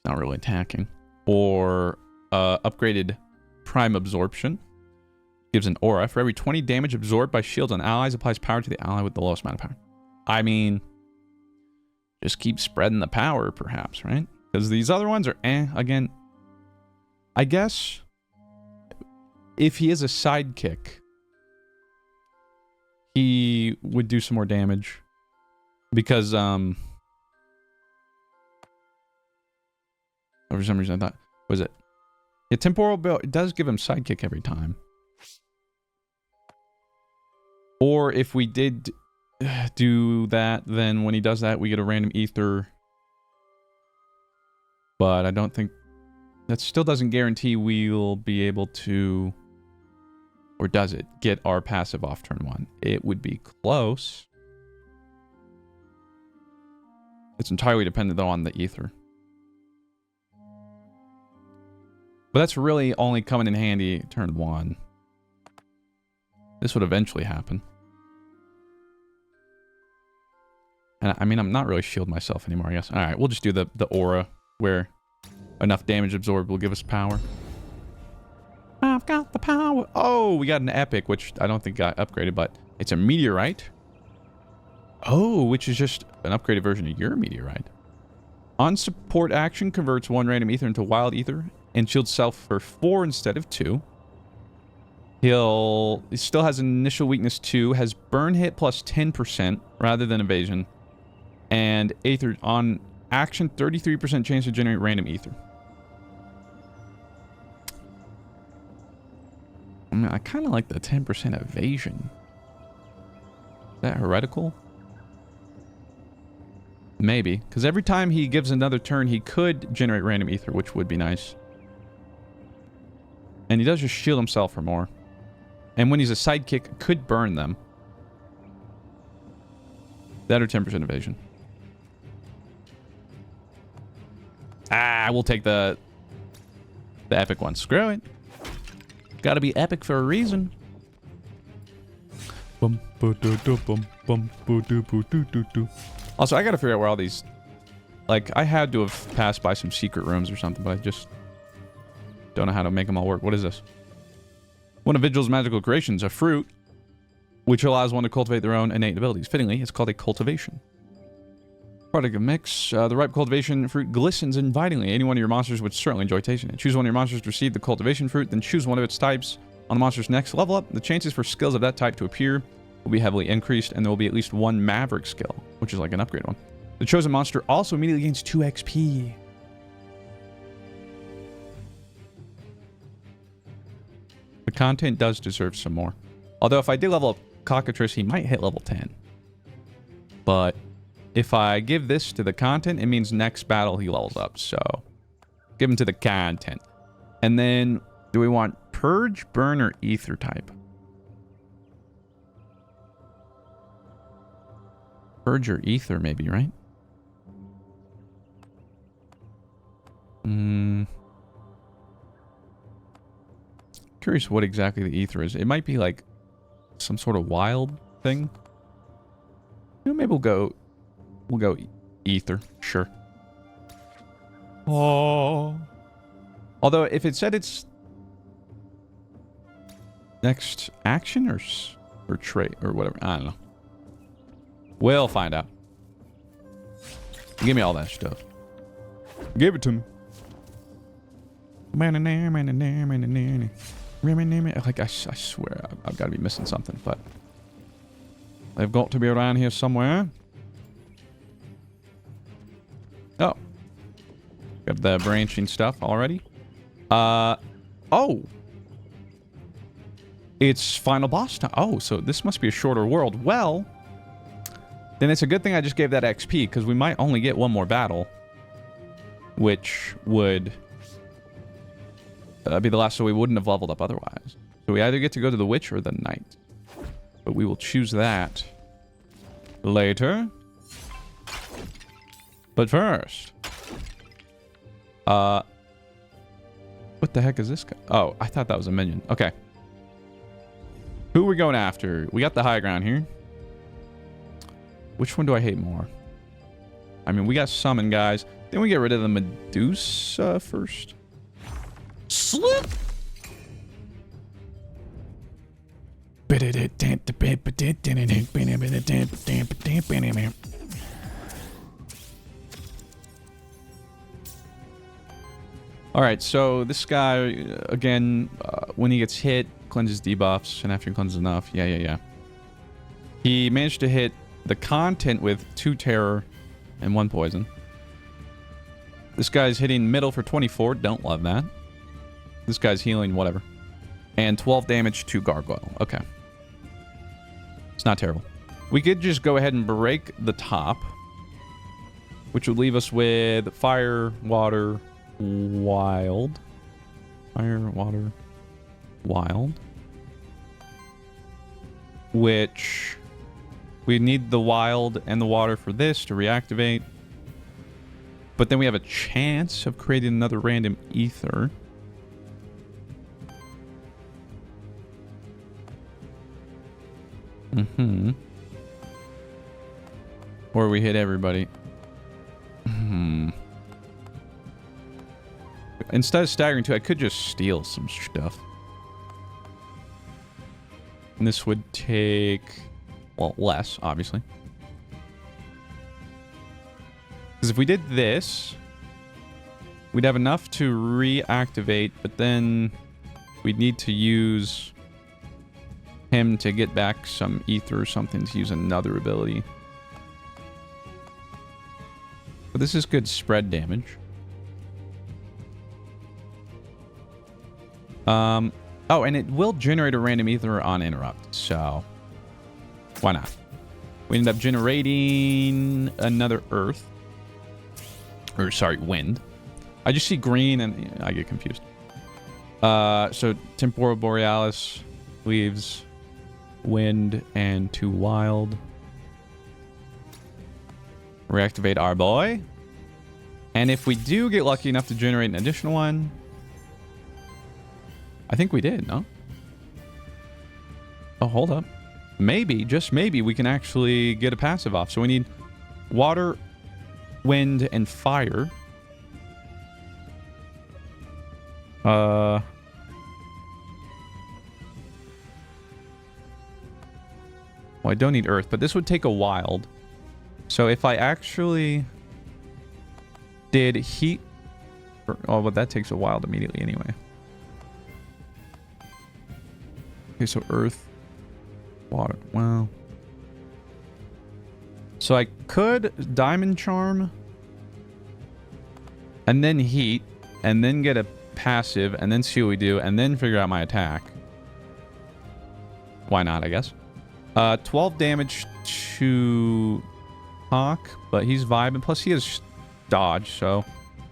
Not really attacking. Or upgraded prime absorption. Gives an aura. For every 20 damage absorbed by shields on allies, applies power to the ally with the lowest amount of power. I mean, just keep spreading the power, perhaps, right? Because these other ones are again. I guess if he is a sidekick, he would do some more damage. Because, for some reason I thought, was it? Yeah, temporal belt, it does give him sidekick every time. Or if we did do that, then when he does that, we get a random ether. But I don't think... that still doesn't guarantee we'll be able to... or does it? Get our passive off turn 1. It would be close. It's entirely dependent, though, on the ether. But that's really only coming in handy turn 1. This would eventually happen. And I mean, I'm not really shield myself anymore, I guess. Alright, we'll just do the aura, where enough damage absorbed will give us power. I've got the power. Oh, we got an epic, which I don't think got upgraded, but it's a meteorite. Oh, which is just an upgraded version of your meteorite. On support action, converts 1 random ether into wild ether and shields self for 4 instead of 2. He still has an initial weakness 2, has burn hit plus 10% rather than evasion, and ether on action 33% chance to generate random ether. I mean, I kind of like the 10% evasion. Is that heretical? Maybe, because every time he gives another turn, he could generate random ether, which would be nice. And he does just shield himself for more. And when he's a sidekick, could burn them. That or 10% evasion. Ah, we'll take the epic one. Screw it. Gotta be epic for a reason. Also, I gotta figure out where all these... like, I had to have passed by some secret rooms or something, but I just don't know how to make them all work. What is this? One of Vigil's magical creations, a fruit, which allows one to cultivate their own innate abilities. Fittingly, it's called a cultivation. Product of mix. The ripe cultivation fruit glistens invitingly. Any one of your monsters would certainly enjoy tasting it. Choose one of your monsters to receive the cultivation fruit, then choose one of its types. On the monster's next level up, the chances for skills of that type to appear will be heavily increased, and there will be at least 1 maverick skill, which is like an upgrade one. The chosen monster also immediately gains 2 XP. The content does deserve some more. Although if I did level up Cockatrice, he might hit level 10. But if I give this to the content, it means next battle he levels up. So give him to the content. And then do we want Purge, Burn, or Ether type? Purge or Ether maybe, right? Curious what exactly the ether is. It might be like some sort of wild thing. You know, maybe we'll go ether. Sure. Oh. Although if it said it's next action or trait or whatever, I don't know. We'll find out. Give me all that stuff. Give it to me. Like, I swear, I've got to be missing something, but they've got to be around here somewhere. Oh. Got the branching stuff already. Oh. It's final boss time. Oh, so this must be a shorter world. Well, then it's a good thing I just gave that XP, because we might only get one more battle, which would be the last, so we wouldn't have leveled up otherwise. So we either get to go to the witch or the knight. But we will choose that later. But first, what the heck is this guy? Oh, I thought that was a minion. Okay. Who are we going after? We got the high ground here. Which one do I hate more? I mean, we got summon guys. Then we get rid of the Medusa first. Slip! Alright, so this guy, again, when he gets hit, cleanses debuffs, and after he cleanses enough, yeah. He managed to hit the content with 2 terror and 1 poison. This guy's hitting middle for 24, don't love that. This guy's healing, whatever. And 12 damage to gargoyle, okay. It's not terrible. We could just go ahead and break the top, which would leave us with fire, water, wild. Fire, water, wild. Which we need the wild and the water for this to reactivate. But then we have a chance of creating another random ether. Or we hit everybody. Instead of staggering 2, I could just steal some stuff. And this would take, well, less, obviously. Because if we did this, we'd have enough to reactivate, but then we'd need to use him to get back some ether or something to use another ability. But this is good spread damage. Oh, and it will generate a random ether on interrupt, so why not? We end up generating another earth. Or, sorry, wind. I just see green and I get confused. So Temporal Borealis leaves wind and 2 wild. Reactivate our boy. And if we do get lucky enough to generate an additional one, I think we did, no? Oh, hold up. Maybe, just maybe, we can actually get a passive off. So we need water, wind, and fire. Well, I don't need earth, but this would take a wild. So if I actually did heat... Oh, but that takes a wild immediately anyway. Okay, so earth, water, well. So I could diamond charm and then heat and then get a passive and then see what we do and then figure out my attack. Why not, I guess. 12 damage to Hawk, but he's vibing. Plus he has dodge, so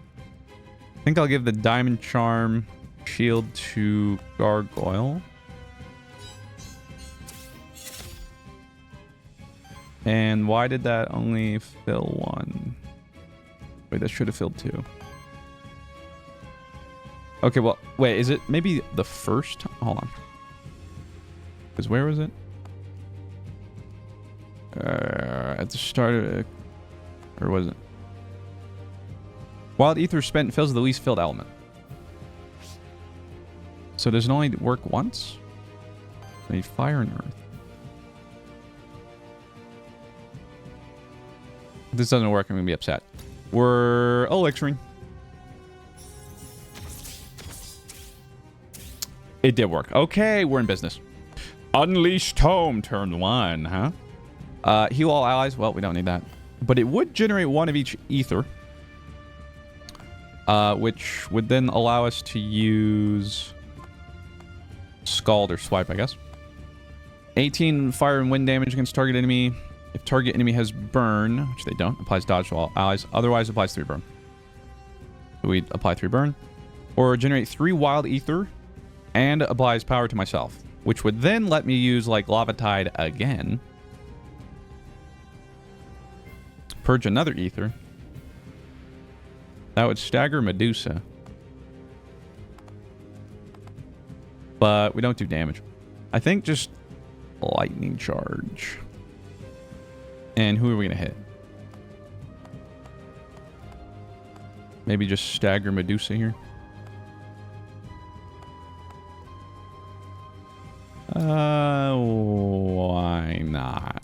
I think I'll give the diamond charm shield to Gargoyle. And why did that only fill 1? Wait, that should have filled 2. Okay, well, wait, is it maybe the first? Hold on. Because where was it? At the start of it. Or was it? Wild ether spent fills the least filled element. So does it only work once? I need fire and earth. If this doesn't work, I'm going to be upset. We're elixiring. It did work. Okay, we're in business. Unleash Tome, turn 1, huh? Heal all allies. Well, we don't need that. But it would generate one of each ether. Which would then allow us to use Scald or Swipe, I guess. 18 fire and wind damage against target enemy. If target enemy has burn, which they don't, applies dodge to all allies. Otherwise, applies 3 burn. So we apply 3 burn. Or generate 3 wild ether and applies power to myself. Which would then let me use, like, Lava Tide again. Purge another ether. That would stagger Medusa. But we don't do damage. I think just lightning charge. And who are we going to hit? Maybe just stagger Medusa here. Why not?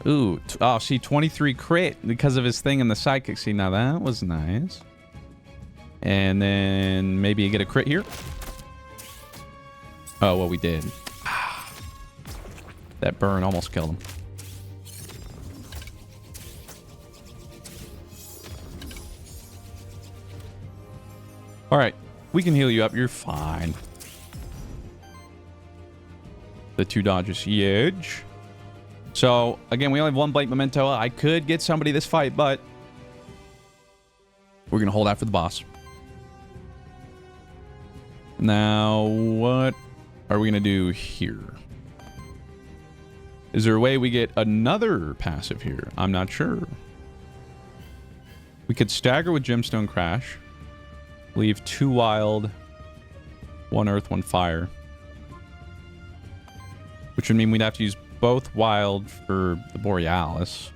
Ooh, oh, see, 23 crit because of his thing in the psychic. See, now that was nice. And then maybe you get a crit here. Oh, well, we did. That burn almost killed him. All right, we can heal you up. You're fine. The 2 dodges, huge. So, again, we only have 1 Blight Memento. I could get somebody this fight, but we're going to hold out for the boss. Now, what are we going to do here? Is there a way we get another passive here? I'm not sure. We could stagger with Gemstone Crash. Leave 2 wild, 1 earth, 1 fire. Which would mean we'd have to use both wild for the Borealis.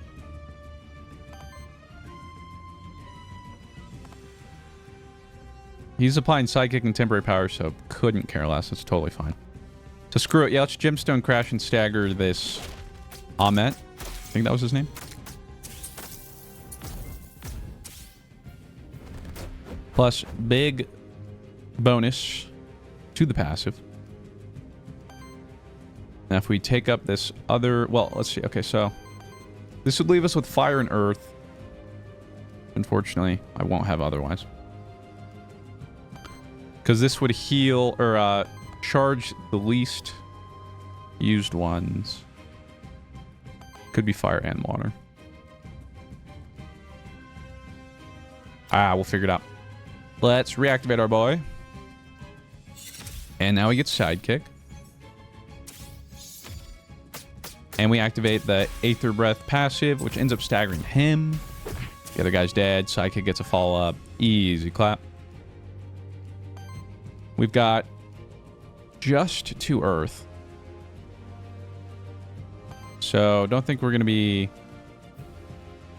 He's applying psychic and temporary power, so couldn't care less. It's totally fine. So screw it. Yeah, let's Gemstone Crash and stagger this Ahmet. I think that was his name. Plus big bonus to the passive. Now, if we take up this other... Well, let's see. Okay, so this would leave us with fire and earth. Unfortunately, I won't have otherwise. Because this would heal or charge the least used ones. Could be fire and water. We'll figure it out. Let's reactivate our boy. And now we get Sidekick. And we activate the Aether Breath passive, which ends up staggering him. The other guy's dead. Sidekick gets a follow-up. Easy clap. We've got just 2 earth. So, don't think we're going to be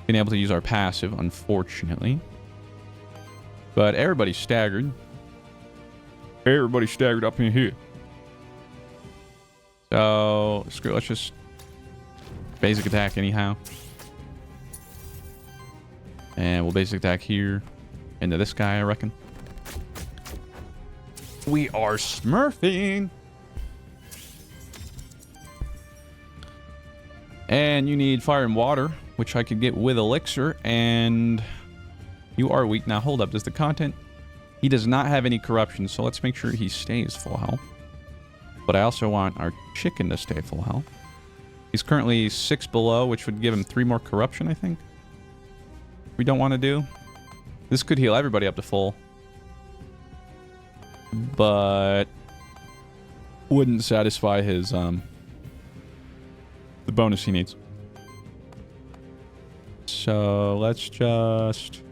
being able to use our passive, unfortunately. But everybody's staggered. Everybody's staggered up in here. So, screw it. Let's just basic attack anyhow. And we'll basic attack here into this guy, I reckon. We are smurfing. And you need fire and water, which I could get with elixir. And you are weak. Now, hold up. Does the content... He does not have any corruption, so let's make sure he stays full health. But I also want our chicken to stay full health. He's currently 6 below, which would give him 3 more corruption, I think. We don't want to do. This could heal everybody up to full. But wouldn't satisfy his the bonus he needs. So let's just...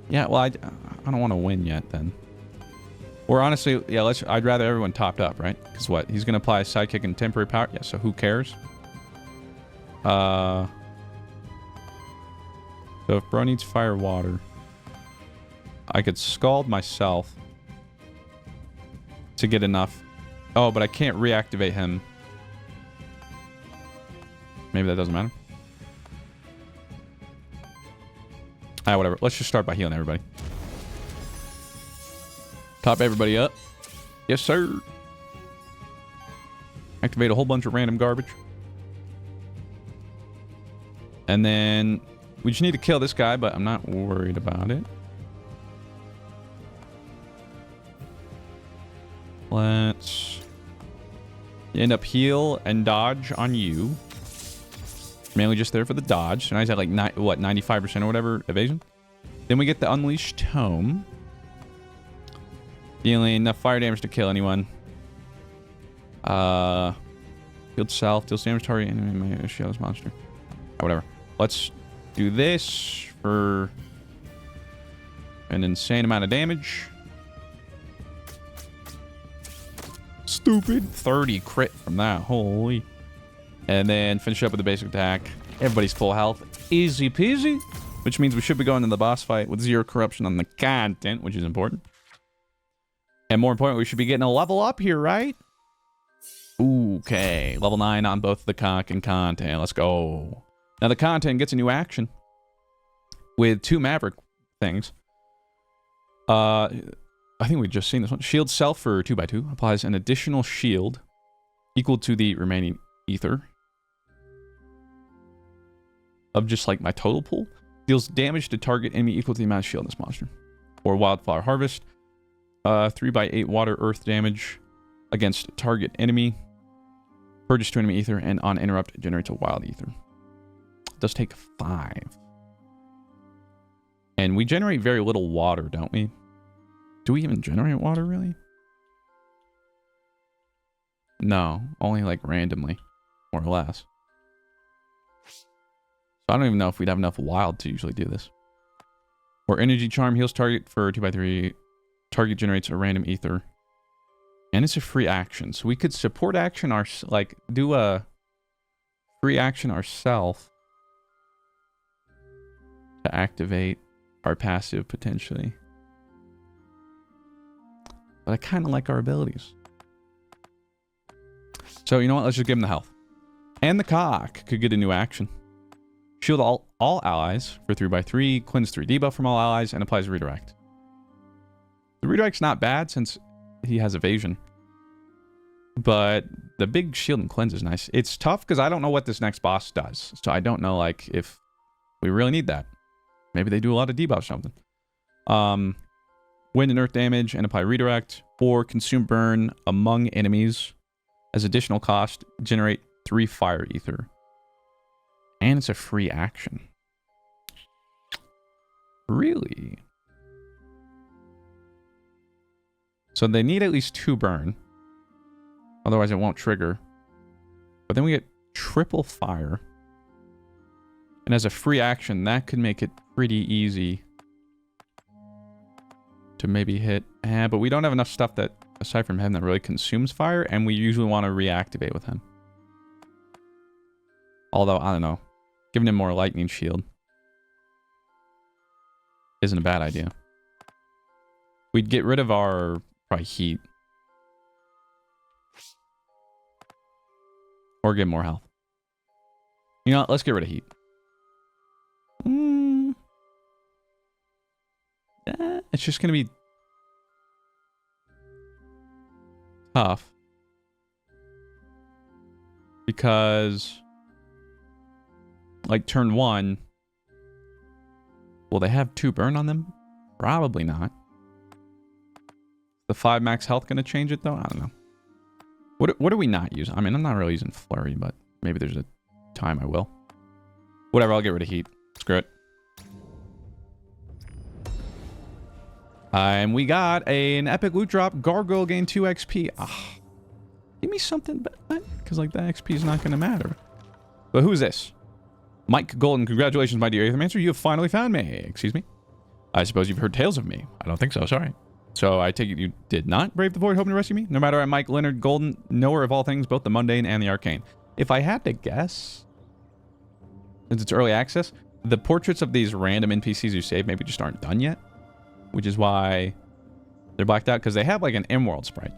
Yeah, well, I don't want to win yet then. Or honestly, yeah, I'd rather everyone topped up, right? Because what? He's going to apply sidekick and temporary power? Yeah, so who cares? So if bro needs fire water, I could scald myself to get enough. Oh, but I can't reactivate him. Maybe that doesn't matter. Whatever. Let's just start by healing everybody. Top everybody up. Yes, sir. Activate a whole bunch of random garbage. And then we just need to kill this guy, but I'm not worried about it. Let's end up heal and dodge on you. Mainly just there for the dodge. So now he's at like, 95% or whatever evasion. Then we get the Unleashed Tome. Dealing enough fire damage to kill anyone. Healed self. Deals damage to target enemy. Shields monster. Whatever. Let's do this for an insane amount of damage. Stupid. 30 crit from that. Holy. And then finish up with the basic attack. Everybody's full health. Easy peasy. Which means we should be going to the boss fight with 0 corruption on the content, which is important. And more importantly, we should be getting a level up here, right? Okay. Level 9 on both the cock and content. Let's go. Now the content gets a new action. With 2 Maverick things. I think we've just seen this one. Shield self for 2x2. Applies an additional shield equal to the remaining ether. Of just like my total pool. Deals damage to target enemy equal to the amount of shield in this monster. Or Wildflower Harvest. 3x8 water earth damage against target enemy. Purges 2 enemy ether and on interrupt generates a wild ether. It does take 5. And we generate very little water, don't we? Do we even generate water, really? No, only like randomly, more or less. So I don't even know if we'd have enough wild to usually do this. Or Energy Charm heals target for 2x3. Target generates a random ether. And it's a free action. So we could support action like do a free action ourselves to activate our passive potentially. But I kind of like our abilities. So you know what? Let's just give him the health. And the cock could get a new action. Shield all allies for 3x3. Cleanse 3 debuff from all allies and applies redirect. The redirect's not bad since he has evasion. But the big shield and cleanse is nice. It's tough because I don't know what this next boss does. So I don't know like if we really need that. Maybe they do a lot of debuff or something. Wind and earth damage and apply redirect. Or consume burn among enemies. As additional cost, generate 3 fire ether. And it's a free action. Really? So they need at least 2 burn. Otherwise it won't trigger. But then we get triple fire. And as a free action, that could make it pretty easy to maybe hit. But we don't have enough stuff that, aside from him, that really consumes fire. And we usually want to reactivate with him. Although, I don't know. Giving him more lightning shield isn't a bad idea. We'd get rid of our... probably heat. Or get more health. You know what? Let's get rid of heat. It's just going to be tough. Because like turn 1, will they have 2 burn on them? Probably not. The 5 max health going to change it, though? I don't know. What are we not using? I mean, I'm not really using Flurry, but maybe there's a time I will. Whatever, I'll get rid of heat. Screw it. And we got an epic loot drop. Gargoyle gain 2 XP. Give me something, because like that XP is not going to matter. But who's this? Mike Golden, congratulations, my dear aethermancer. You have finally found me. Excuse me. I suppose you've heard tales of me. I don't think so. Sorry. So I take it you did not brave the void hoping to rescue me? No matter I'm Mike Leonard Golden, knower of all things, both the mundane and the arcane. If I had to guess, since it's early access, the portraits of these random NPCs you save maybe just aren't done yet, which is why they're blacked out, because they have like an in-world sprite.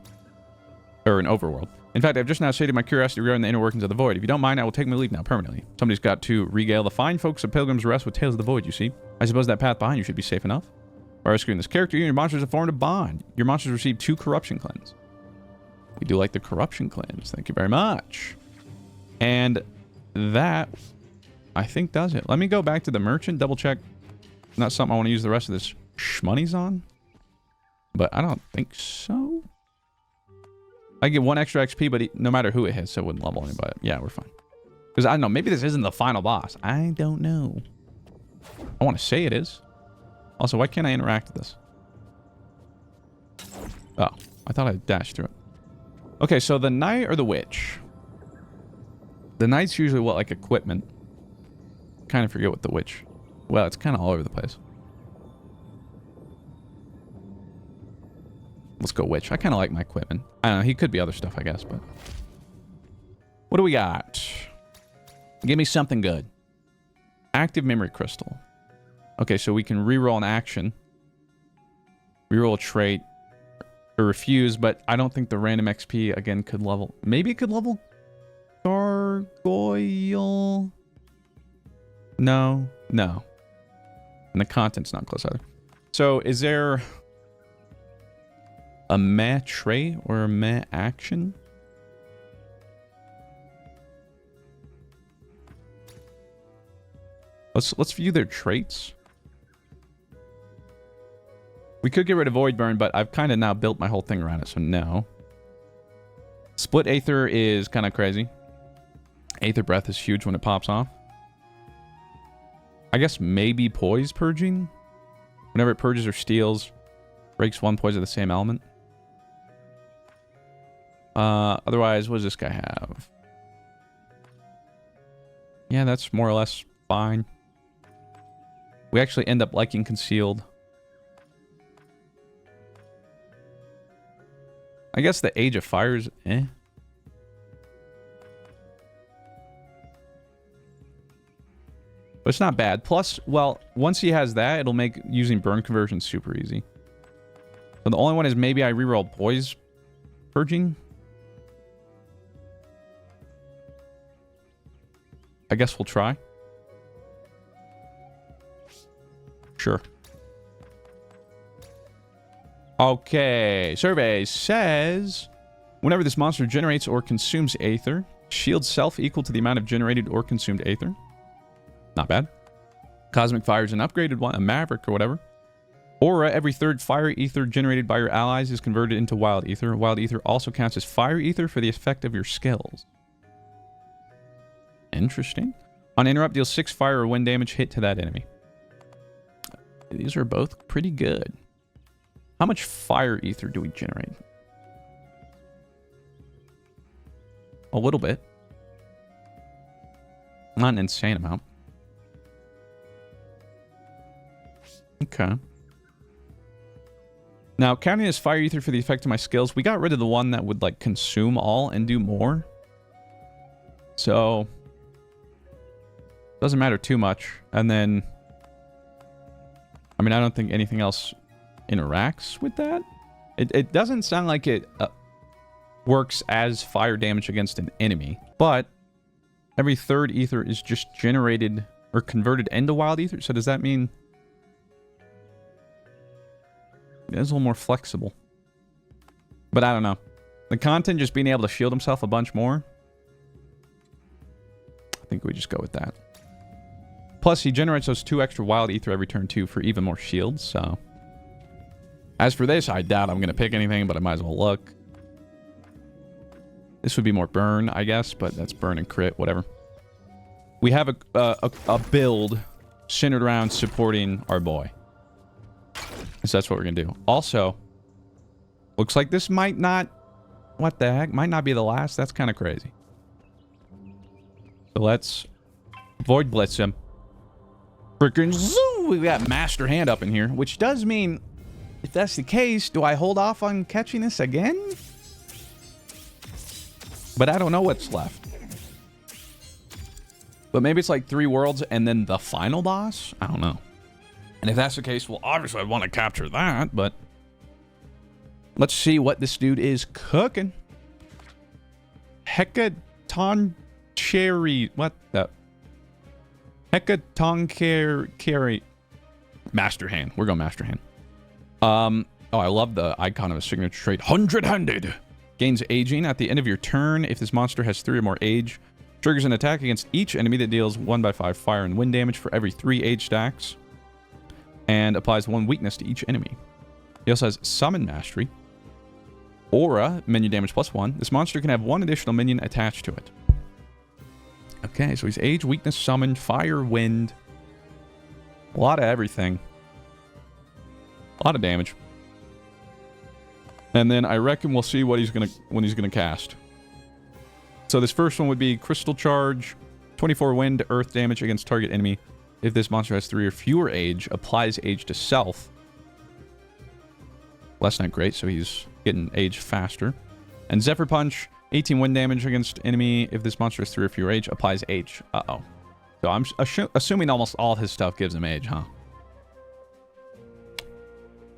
Or an overworld. In fact, I've just now stated my curiosity regarding the inner workings of the void. If you don't mind, I will take my leave now permanently. Somebody's got to regale the fine folks of Pilgrim's Rest with tales of the void, you see. I suppose that path behind you should be safe enough. By rescuing this character, you and your monsters have formed a bond. Your monsters receive 2 corruption cleanse. We do like the corruption cleanse. Thank you very much. And that, I think, does it. Let me go back to the merchant, double check. Not something I want to use the rest of this shmoney's on. But I don't think so. I get 1 extra XP, but no matter who it hits, so it wouldn't level anybody. Yeah, we're fine. Because I don't know, maybe this isn't the final boss. I don't know. I want to say it is. Also, why can't I interact with this? Oh, I thought I dashed through it. Okay, so the knight or the witch? The knight's usually what, like equipment? Kind of forget what the witch. Well, it's kind of all over the place. Let's go witch. I kind of like my equipment. I don't know. He could be other stuff, I guess, but... What do we got? Give me something good. Active memory crystal. Okay, so we can reroll an action. Reroll a trait. Or refuse, but I don't think the random XP, again, could level... Maybe it could level... Gargoyle... No. No. And the content's not close either. So, is there... a meh trait or a meh action? Let's view their traits. We could get rid of Void Burn, but I've kind of now built my whole thing around it, so no. Split Aether is kind of crazy. Aether Breath is huge when it pops off. I guess maybe Poise Purging. Whenever it purges or steals, breaks 1 poise of the same element. Otherwise, what does this guy have? Yeah, that's more or less fine. We actually end up liking Concealed. I guess the Age of Fire is eh. But it's not bad. Plus, well, once he has that, it'll make using burn conversion super easy. So the only one is maybe I reroll Poise Purging. I guess we'll try. Sure. Okay. Survey says... Whenever this monster generates or consumes Aether, shield self equal to the amount of generated or consumed Aether. Not bad. Cosmic Fire is an upgraded one, a Maverick or whatever. Aura, every 3rd fire ether generated by your allies is converted into Wild Ether. Wild Ether also counts as Fire Ether for the effect of your skills. Interesting. On interrupt, deal 6 fire or wind damage hit to that enemy. These are both pretty good. How much fire ether do we generate? A little bit. Not an insane amount. Okay. Now, counting as fire ether for the effect of my skills, we got rid of the one that would, like, consume all and do more. So... doesn't matter too much. And then... I mean, I don't think anything else interacts with that. It doesn't sound like it works as fire damage against an enemy. But every 3rd ether is just generated or converted into wild ether. So does that mean... it's a little more flexible. But I don't know. The content just being able to shield himself a bunch more. I think we just go with that. Plus, he generates those 2 extra wild ether every turn, too, for even more shields, so... As for this, I doubt I'm going to pick anything, but I might as well look. This would be more burn, I guess, but that's burn and crit, whatever. We have a build centered around supporting our boy. So that's what we're going to do. Also, looks like this might not... what the heck? Might not be the last. That's kind of crazy. So let's Void Blitz him. Freaking zoo! We got Master Hand up in here, which does mean, if that's the case, do I hold off on catching this again? But I don't know what's left. But maybe it's like 3 worlds and then the final boss? I don't know. And if that's the case, well, obviously I'd want to capture that, but let's see what this dude is cooking. Hecaton Cherry. What the? Hecaton Carry. Master Hand. We're going Master Hand. Oh, I love the icon of a signature trait. 100-handed. Gains aging at the end of your turn. If this monster has 3 or more age, triggers an attack against each enemy that deals 1/5 fire and wind damage for every 3 age stacks. And applies 1 weakness to each enemy. He also has Summon Mastery. Aura, minion damage +1. This monster can have 1 additional minion attached to it. Okay, so he's age, weakness, summon, fire, wind. A lot of everything. A lot of damage. And then I reckon we'll see what when he's gonna cast. So this first one would be Crystal Charge, 24 wind, earth damage against target enemy. If this monster has 3 or fewer age, applies age to self. Well, that's not great, so he's getting age faster. And Zephyr Punch, 18 wind damage against enemy. If this monster has 3 or fewer age, applies age. Uh-oh. So I'm assuming almost all his stuff gives him age, huh?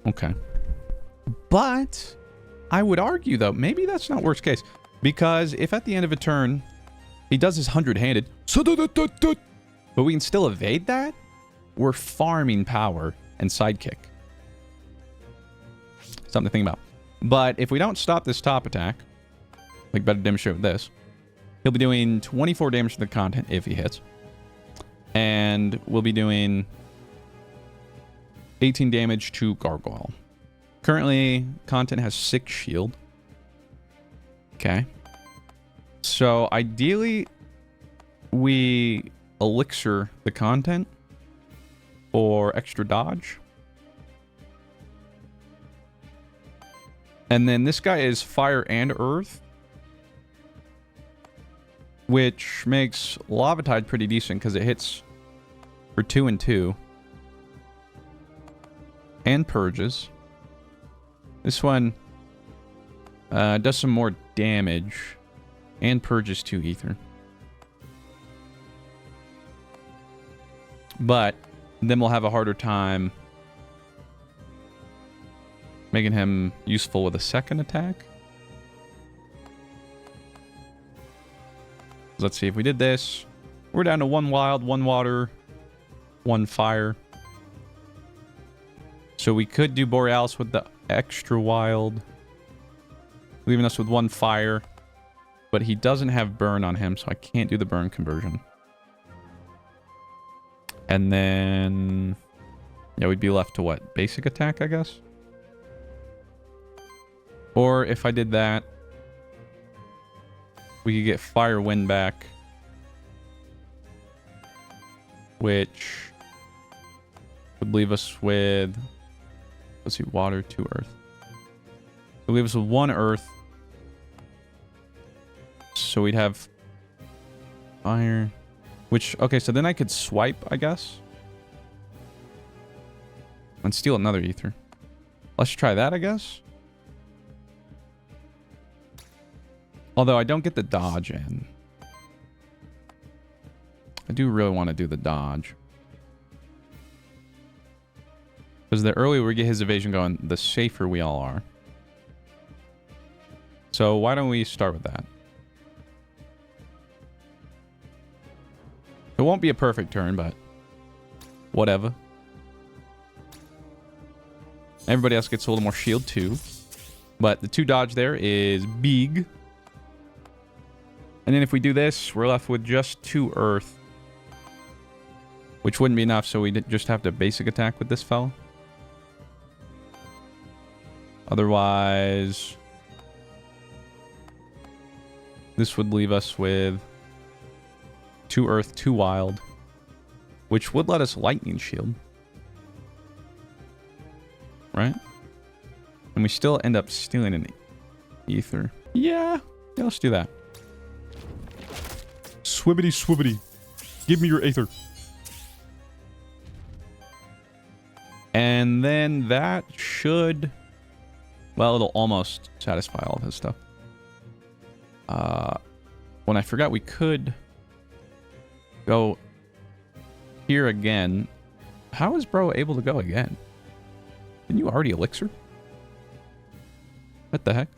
Okay. But I would argue, though, maybe that's not worst case. Because if at the end of a turn, he does his 100-handed, but we can still evade that, we're farming power and sidekick. Something to think about. But if we don't stop this top attack, like better demonstrate with this, he'll be doing 24 damage to the content if he hits. And we'll be doing 18 damage to Gargoyle. Currently, content has 6 shield. Okay. So ideally, we elixir the content for extra dodge. And then this guy is fire and earth, which makes Lava Tide pretty decent because it hits for 2 and 2. And purges. This one does some more damage and purges 2 ether. But then we'll have a harder time making him useful with a second attack. Let's see, if we did this, we're down to 1 wild, 1 water, 1 fire. So we could do Borealis with the extra wild, leaving us with 1 fire. But he doesn't have burn on him, so I can't do the burn conversion. And then, yeah, we'd be left to what? Basic attack, I guess? Or if I did that, we could get fire wind back, which would leave us with, let's see, water, 2 earth. It would leave us with 1 earth. So we'd have fire, which, okay, so then I could swipe, I guess, and steal another ether. Let's try that, I guess. Although I don't get the dodge in. I do really want to do the dodge. Because the earlier we get his evasion going, the safer we all are. So why don't we start with that? It won't be a perfect turn, but whatever. Everybody else gets a little more shield too. But the 2 dodge there is big. And then if we do this, we're left with just 2 earth. Which wouldn't be enough, so we just have to basic attack with this fella. Otherwise, this would leave us with 2 earth, 2 wild, which would let us lightning shield. Right? And we still end up stealing an ether. Yeah, let's do that. Swibbity swibbity. Give me your aether. And then that should... Well, it'll almost satisfy all of his stuff. When I forgot we could go here again. How is bro able to go again? Didn't you already elixir? What the heck?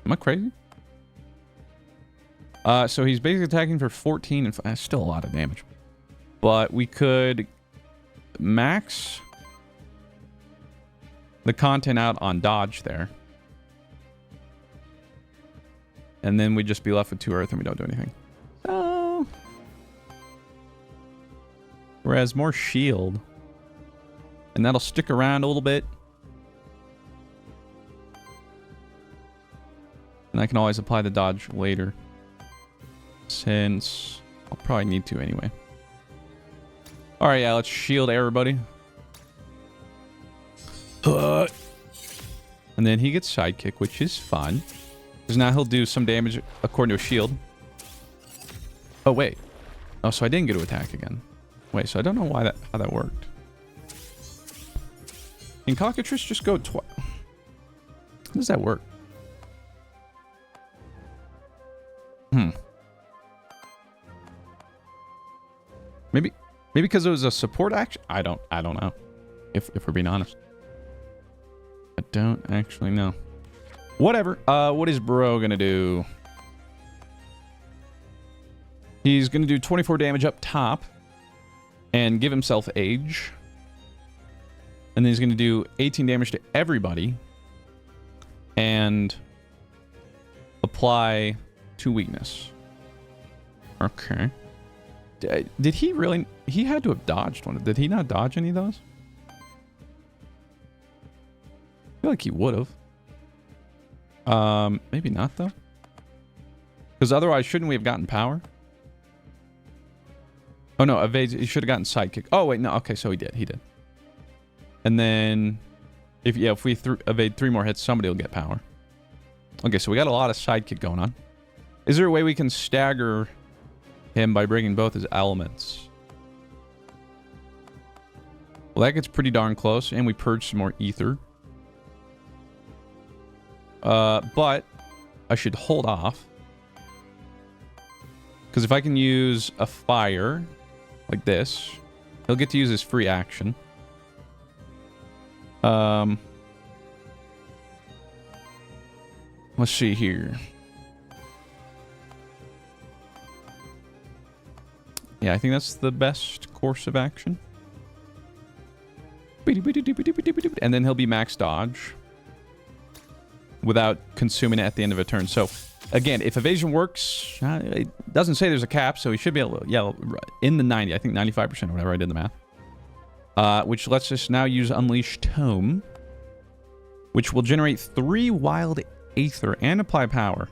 Am I crazy? So he's basically attacking for 14 and that's still a lot of damage. But we could max the content out on dodge there. And then we'd just be left with 2 earth and we don't do anything. So... Whereas more shield. And that'll stick around a little bit. And I can always apply the dodge later. Since I'll probably need to anyway. Alright, yeah, let's shield everybody. And then he gets sidekick, which is fun. Because now he'll do some damage according to a shield. Oh, wait. Oh, so I didn't get to attack again. Wait, so I don't know why how that worked. Can Cockatrice just go twice? How does that work? Maybe because it was a support action? I don't know. If we're being honest. I don't actually know. Whatever. What is bro gonna do? He's gonna do 24 damage up top. And give himself age. And then he's gonna do 18 damage to everybody. And apply 2 weakness. Okay. Did he really... He had to have dodged one. Did he not dodge any of those? I feel like he would have. Maybe not, though. Because otherwise, shouldn't we have gotten power? Oh, no. Evade. He should have gotten sidekick. Oh, wait. No. Okay, so he did. He did. And then... If we evade 3 more hits, somebody will get power. Okay, so we got a lot of sidekick going on. Is there a way we can stagger him by bringing both his elements? Well, that gets pretty darn close, and we purge some more ether. But I should hold off. Because if I can use a fire, like this, he'll get to use his free action. Let's see here. Yeah, I think that's the best course of action. And then he'll be max dodge without consuming it at the end of a turn. So, again, if evasion works, it doesn't say there's a cap, so he should be able to, yeah, in the 90, I think 95% or whatever, I did the math. Which lets us now use Unleash Tome, which will generate 3 wild aether and apply power.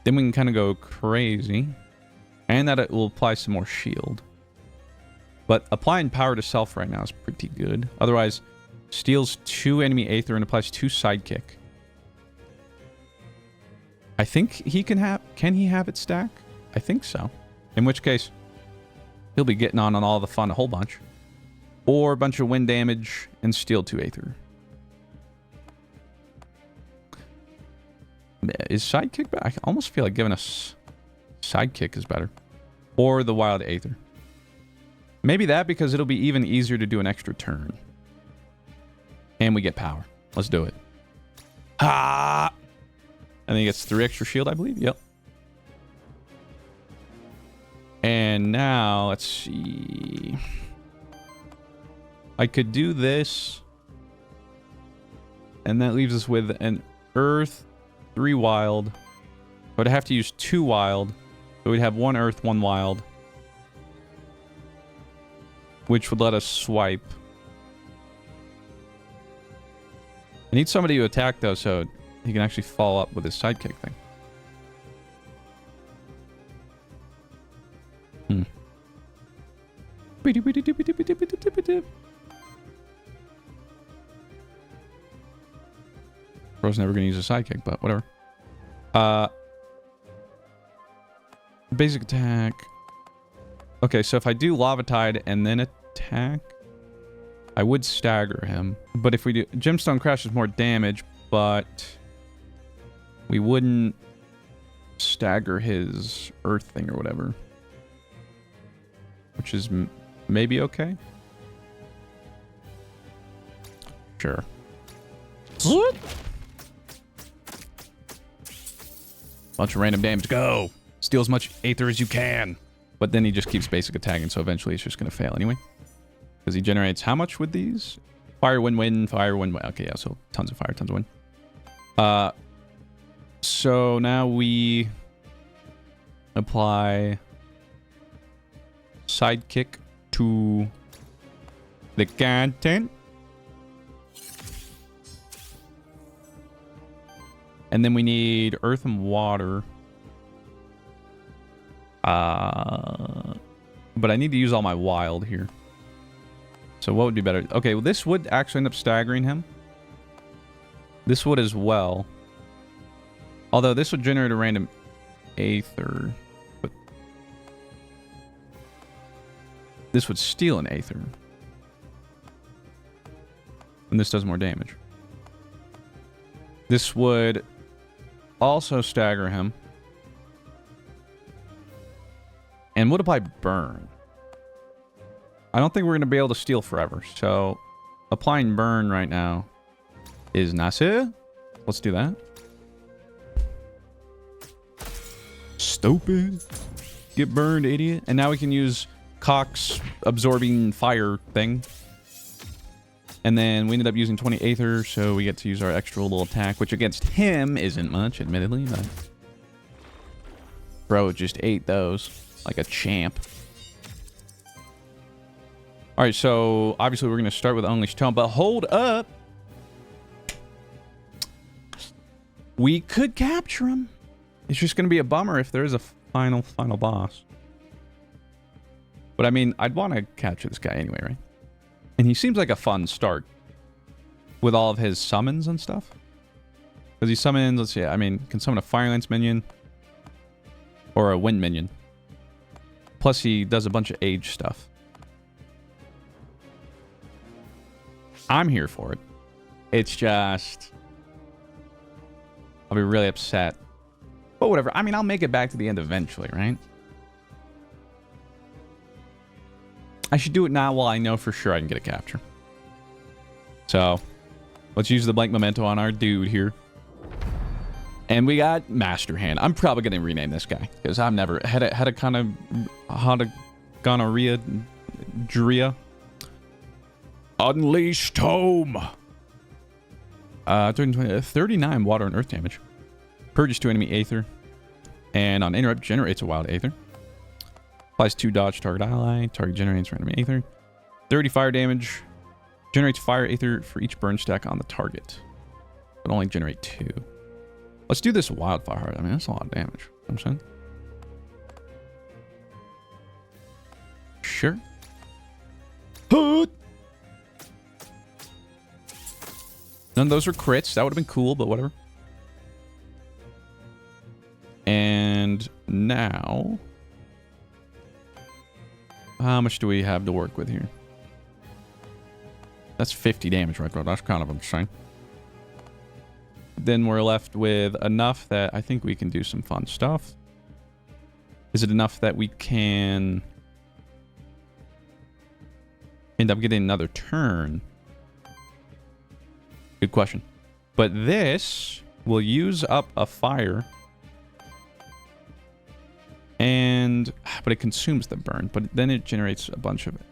Then we can kind of go crazy. And that it will apply some more shield. But applying power to self right now is pretty good. Otherwise, steals 2 enemy aether and applies 2 sidekick. I think he can have... Can he have it stack? I think so. In which case, he'll be getting on all the fun a whole bunch. Or a bunch of wind damage and steal 2 aether. Is sidekick back? I almost feel like giving us... Sidekick is better. Or the wild aether. Maybe that because it'll be even easier to do an extra turn. And we get power. Let's do it. Ha! And then he gets 3 extra shield, I believe. Yep. And now, let's see. I could do this. And that leaves us with an earth, 3 wild. But I'd have to use 2 wild. So we'd have 1 earth, 1 wild. Which would let us swipe. I need somebody to attack, though, so he can actually follow up with his sidekick thing. Bro's never going to use a sidekick, but whatever. Basic attack. Okay, so if I do Lava Tide and then attack, I would stagger him. But if we do... Gemstone Crash is more damage, but we wouldn't stagger his Earth thing or whatever. Which is maybe okay. Sure. Bunch of random damage. Go! Steal as much Aether as you can. But then he just keeps basic attacking, so eventually it's just going to fail anyway. Because he generates how much with these? Fire, wind, wind, fire, wind, wind. Okay, yeah, so tons of fire, tons of wind. So now we apply sidekick to the content. And then we need earth and water. But I need to use all my wild here. So what would be better? Okay, well, this would actually end up staggering him. This would as well. Although this would generate a random Aether. But this would steal an Aether. And this does more damage. This would also stagger him. And would apply burn. I don't think we're going to be able to steal forever. So applying burn right now is nice. Let's do that. Stupid. Get burned, idiot. And now we can use Cock's absorbing fire thing. And then we ended up using 20 Aether, so we get to use our extra little attack, which against him isn't much, admittedly, but bro just ate those like a champ. All right, so obviously we're going to start with Unleashed Tome, but hold up. We could capture him. It's just going to be a bummer if there is a final boss. But I mean, I'd want to capture this guy anyway, right? And he seems like a fun start with all of his summons and stuff. Because he summons, let's see, I mean, can summon a Fire Lance minion or a Wind minion. Plus he does a bunch of age stuff. I'm here for it. It's just... I'll be really upset. But whatever. I mean, I'll make it back to the end eventually, right? I should do it now while I know for sure I can get a capture. So, let's use the blank memento on our dude here. And we got Master Hand. I'm probably going to rename this guy. Because I've never had a kind of gonorrhea. Drea. Unleashed Tome. 39 water and earth damage. Purges 2 enemy Aether. And on interrupt, generates a wild Aether. Applies 2 dodge target ally. Target generates random Aether. 30 fire damage. Generates fire Aether for each burn stack on the target. But only generate 2. Let's do this wildfire heart. I mean, that's a lot of damage. You know what I'm saying? Sure. None of those are crits. That would have been cool, but whatever. And now... how much do we have to work with here? That's 50 damage right there. That's kind of insane. Then we're left with enough that I think we can do some fun stuff. Is it enough that we can end up getting another turn? Good question. But this will use up a fire. But it consumes the burn. But then it generates a bunch of it.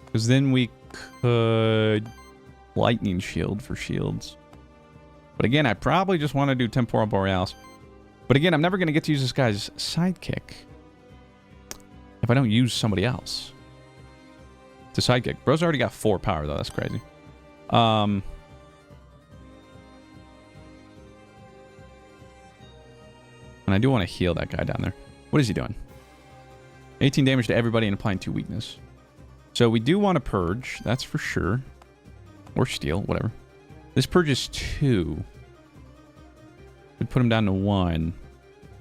Because then we could lightning shield for shields. But again, I probably just want to do Temporal Borealis. But again, I'm never going to get to use this guy's sidekick if I don't use somebody else to sidekick. Bro's already got 4 power, though. That's crazy. And I do want to heal that guy down there. What is he doing? 18 damage to everybody and applying 2 weakness. So we do want to purge. That's for sure. Or steal. Whatever. This purges 2. Would put him down to 1.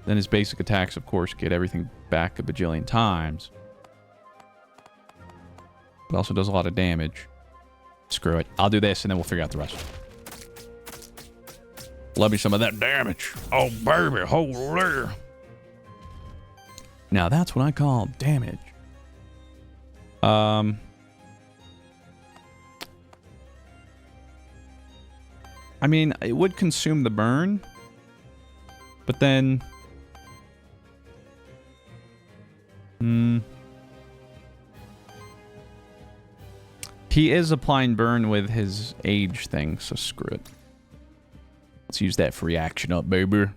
Then his basic attacks, of course, get everything back a bajillion times. But also does a lot of damage. Screw it. I'll do this and then we'll figure out the rest. Love me some of that damage. Oh, baby. Holy. Now, that's what I call damage. I mean, it would consume the burn. But then... He is applying burn with his age thing, so screw it. Let's use that free action up, baby.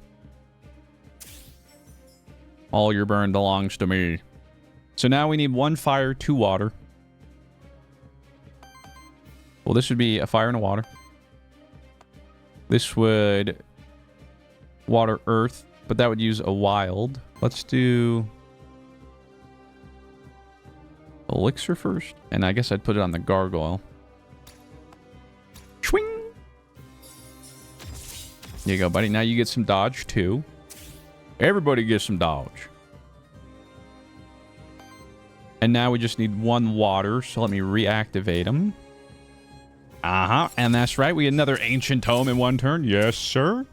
All your burn belongs to me. So now we need 1 fire, 2 water. Well, this would be a fire and a water. This would water earth, but that would use a wild. Let's do elixir first, and I guess I'd put it on the gargoyle. Swing. There you go, buddy. Now you get some dodge too. Everybody gets some dodge. And now we just need 1 water, so let me reactivate him. And that's right, we get another ancient tome in 1 turn. Yes, sir.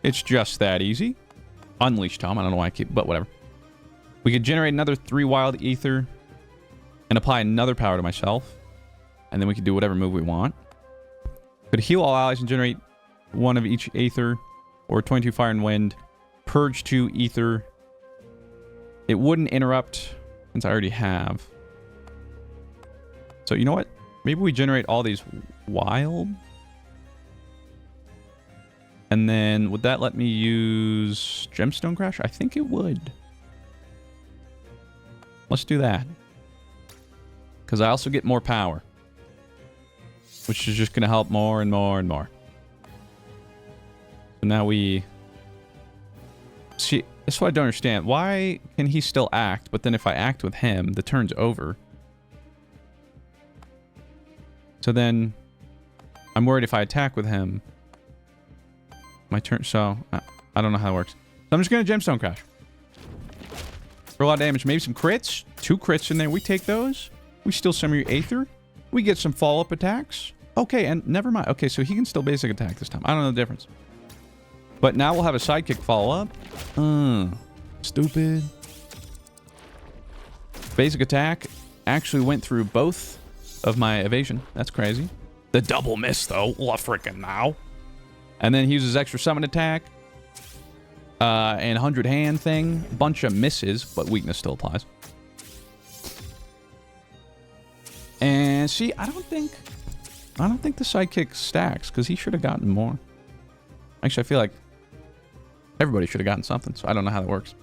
It's just that easy. Unleash tome. I don't know why I keep, but whatever. We could generate another 3 wild ether and apply another power to myself. And then we can do whatever move we want. Could heal all allies and generate 1 of each aether, or 22 fire and wind. Purge 2 ether. It wouldn't interrupt, since I already have. So you know what? Maybe we generate all these wild. And then would that let me use Gemstone Crash? I think it would. Let's do that. Because I also get more power. Which is just going to help more and more and more. So now we... See, that's what I don't understand. Why can he still act, but then if I act with him, the turn's over? So then... I'm worried if I attack with him... My turn... So, I don't know how it works. So I'm just going to Gemstone Crash. For a lot of damage. Maybe some crits. 2 crits in there. We take those. We steal some of your Aether. We get some follow-up attacks. Okay, and never mind. Okay, so he can still basic attack this time. I don't know the difference. But now we'll have a sidekick follow-up. Stupid. Basic attack actually went through both of my evasion. That's crazy. The double miss, though. La frickin' now. And then he uses extra summon attack. And 100 hand thing. Bunch of misses, but weakness still applies. And see, I don't think the sidekick stacks, because he should have gotten more. Actually, I feel like everybody should have gotten something, so I don't know how that works.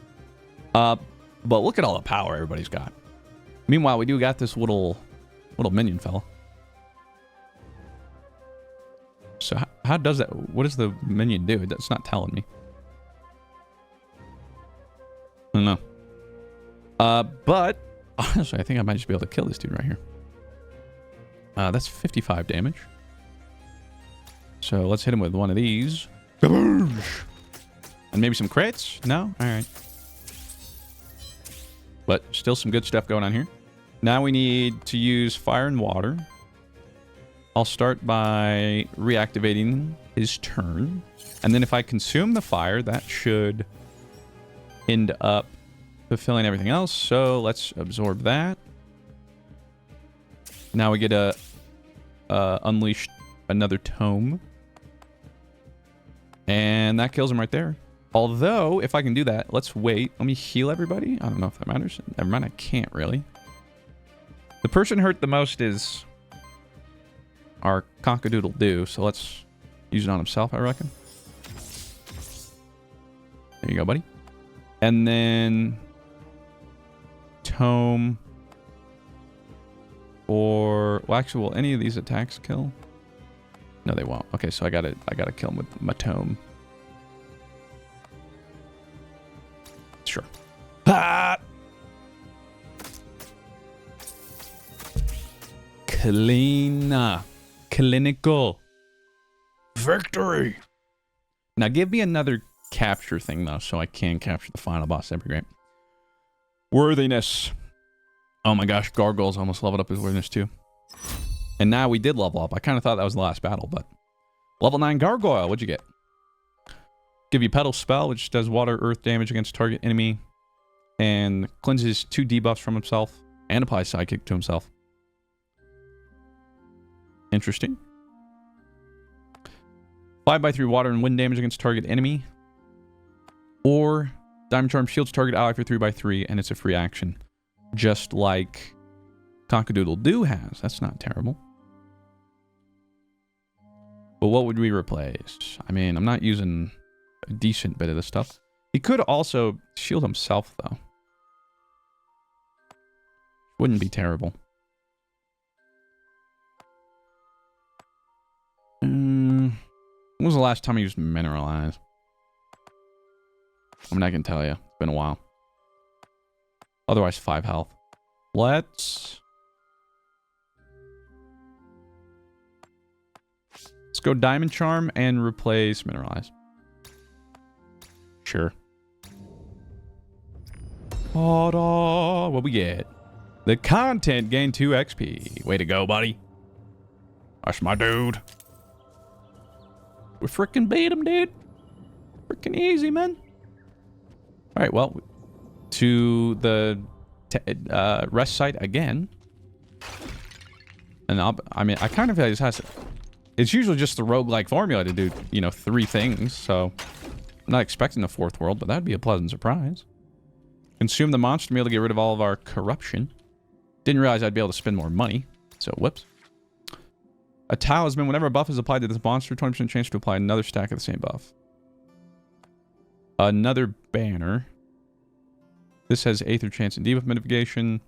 But look at all the power everybody's got. Meanwhile, we do got this little minion fella. So how does that? What does the minion do? It's not telling me. I don't know. But honestly, I think I might just be able to kill this dude right here. That's 55 damage. So let's hit him with one of these. And maybe some crits? No? Alright. But still some good stuff going on here. Now we need to use fire and water. I'll start by reactivating his turn. And then if I consume the fire, that should end up fulfilling everything else. So let's absorb that. Now we get a unleash another tome. And that kills him right there. Although, if I can do that, let's wait. Let me heal everybody. I don't know if that matters. Never mind, I can't really. The person hurt the most is our cock-a-doodle-doo. So let's use it on himself, I reckon. There you go, buddy. And then tome. Or well, actually, will any of these attacks kill? No, they won't. Okay, so I gotta kill him with my tome. Sure. Ah! Clean. Clinical. victory. Now give me another capture thing, though, so I can capture the final boss. That'd be great. Worthiness. Oh my gosh, Gargoyle's almost leveled up his worthiness, too. And now we did level up. I kind of thought that was the last battle, but... Level 9 Gargoyle, what'd you get? Give you Petal Spell, which does water, earth damage against target enemy. And cleanses 2 debuffs from himself. And applies Sidekick to himself. Interesting. 5/3 water and wind damage against target enemy. Or Diamond Charm shields target ally for 3/3, and it's a free action. Just like Cock-a-doodle-doo has. That's not terrible. But what would we replace? I mean, I'm not using a decent bit of this stuff. He could also shield himself, though. Wouldn't be terrible. When was the last time I used Mineralize? I mean, I can tell you. It's been a while. Otherwise, 5 health. Let's go Diamond Charm and replace Mineralize. Sure. What we get? The content gain 2 XP. Way to go, buddy. That's my dude. We freaking beat him, dude. Freaking easy, man. All right, well, to the rest site again. And I mean, I kind of feel like this has... It's usually just the roguelike formula to do, you know, 3 things, so... I'm not expecting a 4th world, but that'd be a pleasant surprise. Consume the monster meal to get rid of all of our corruption. Didn't realize I'd be able to spend more money, so whoops. A talisman, whenever a buff is applied to this monster, 20% chance to apply another stack of the same buff. Another banner. This has Aether chance and debuff mitigation.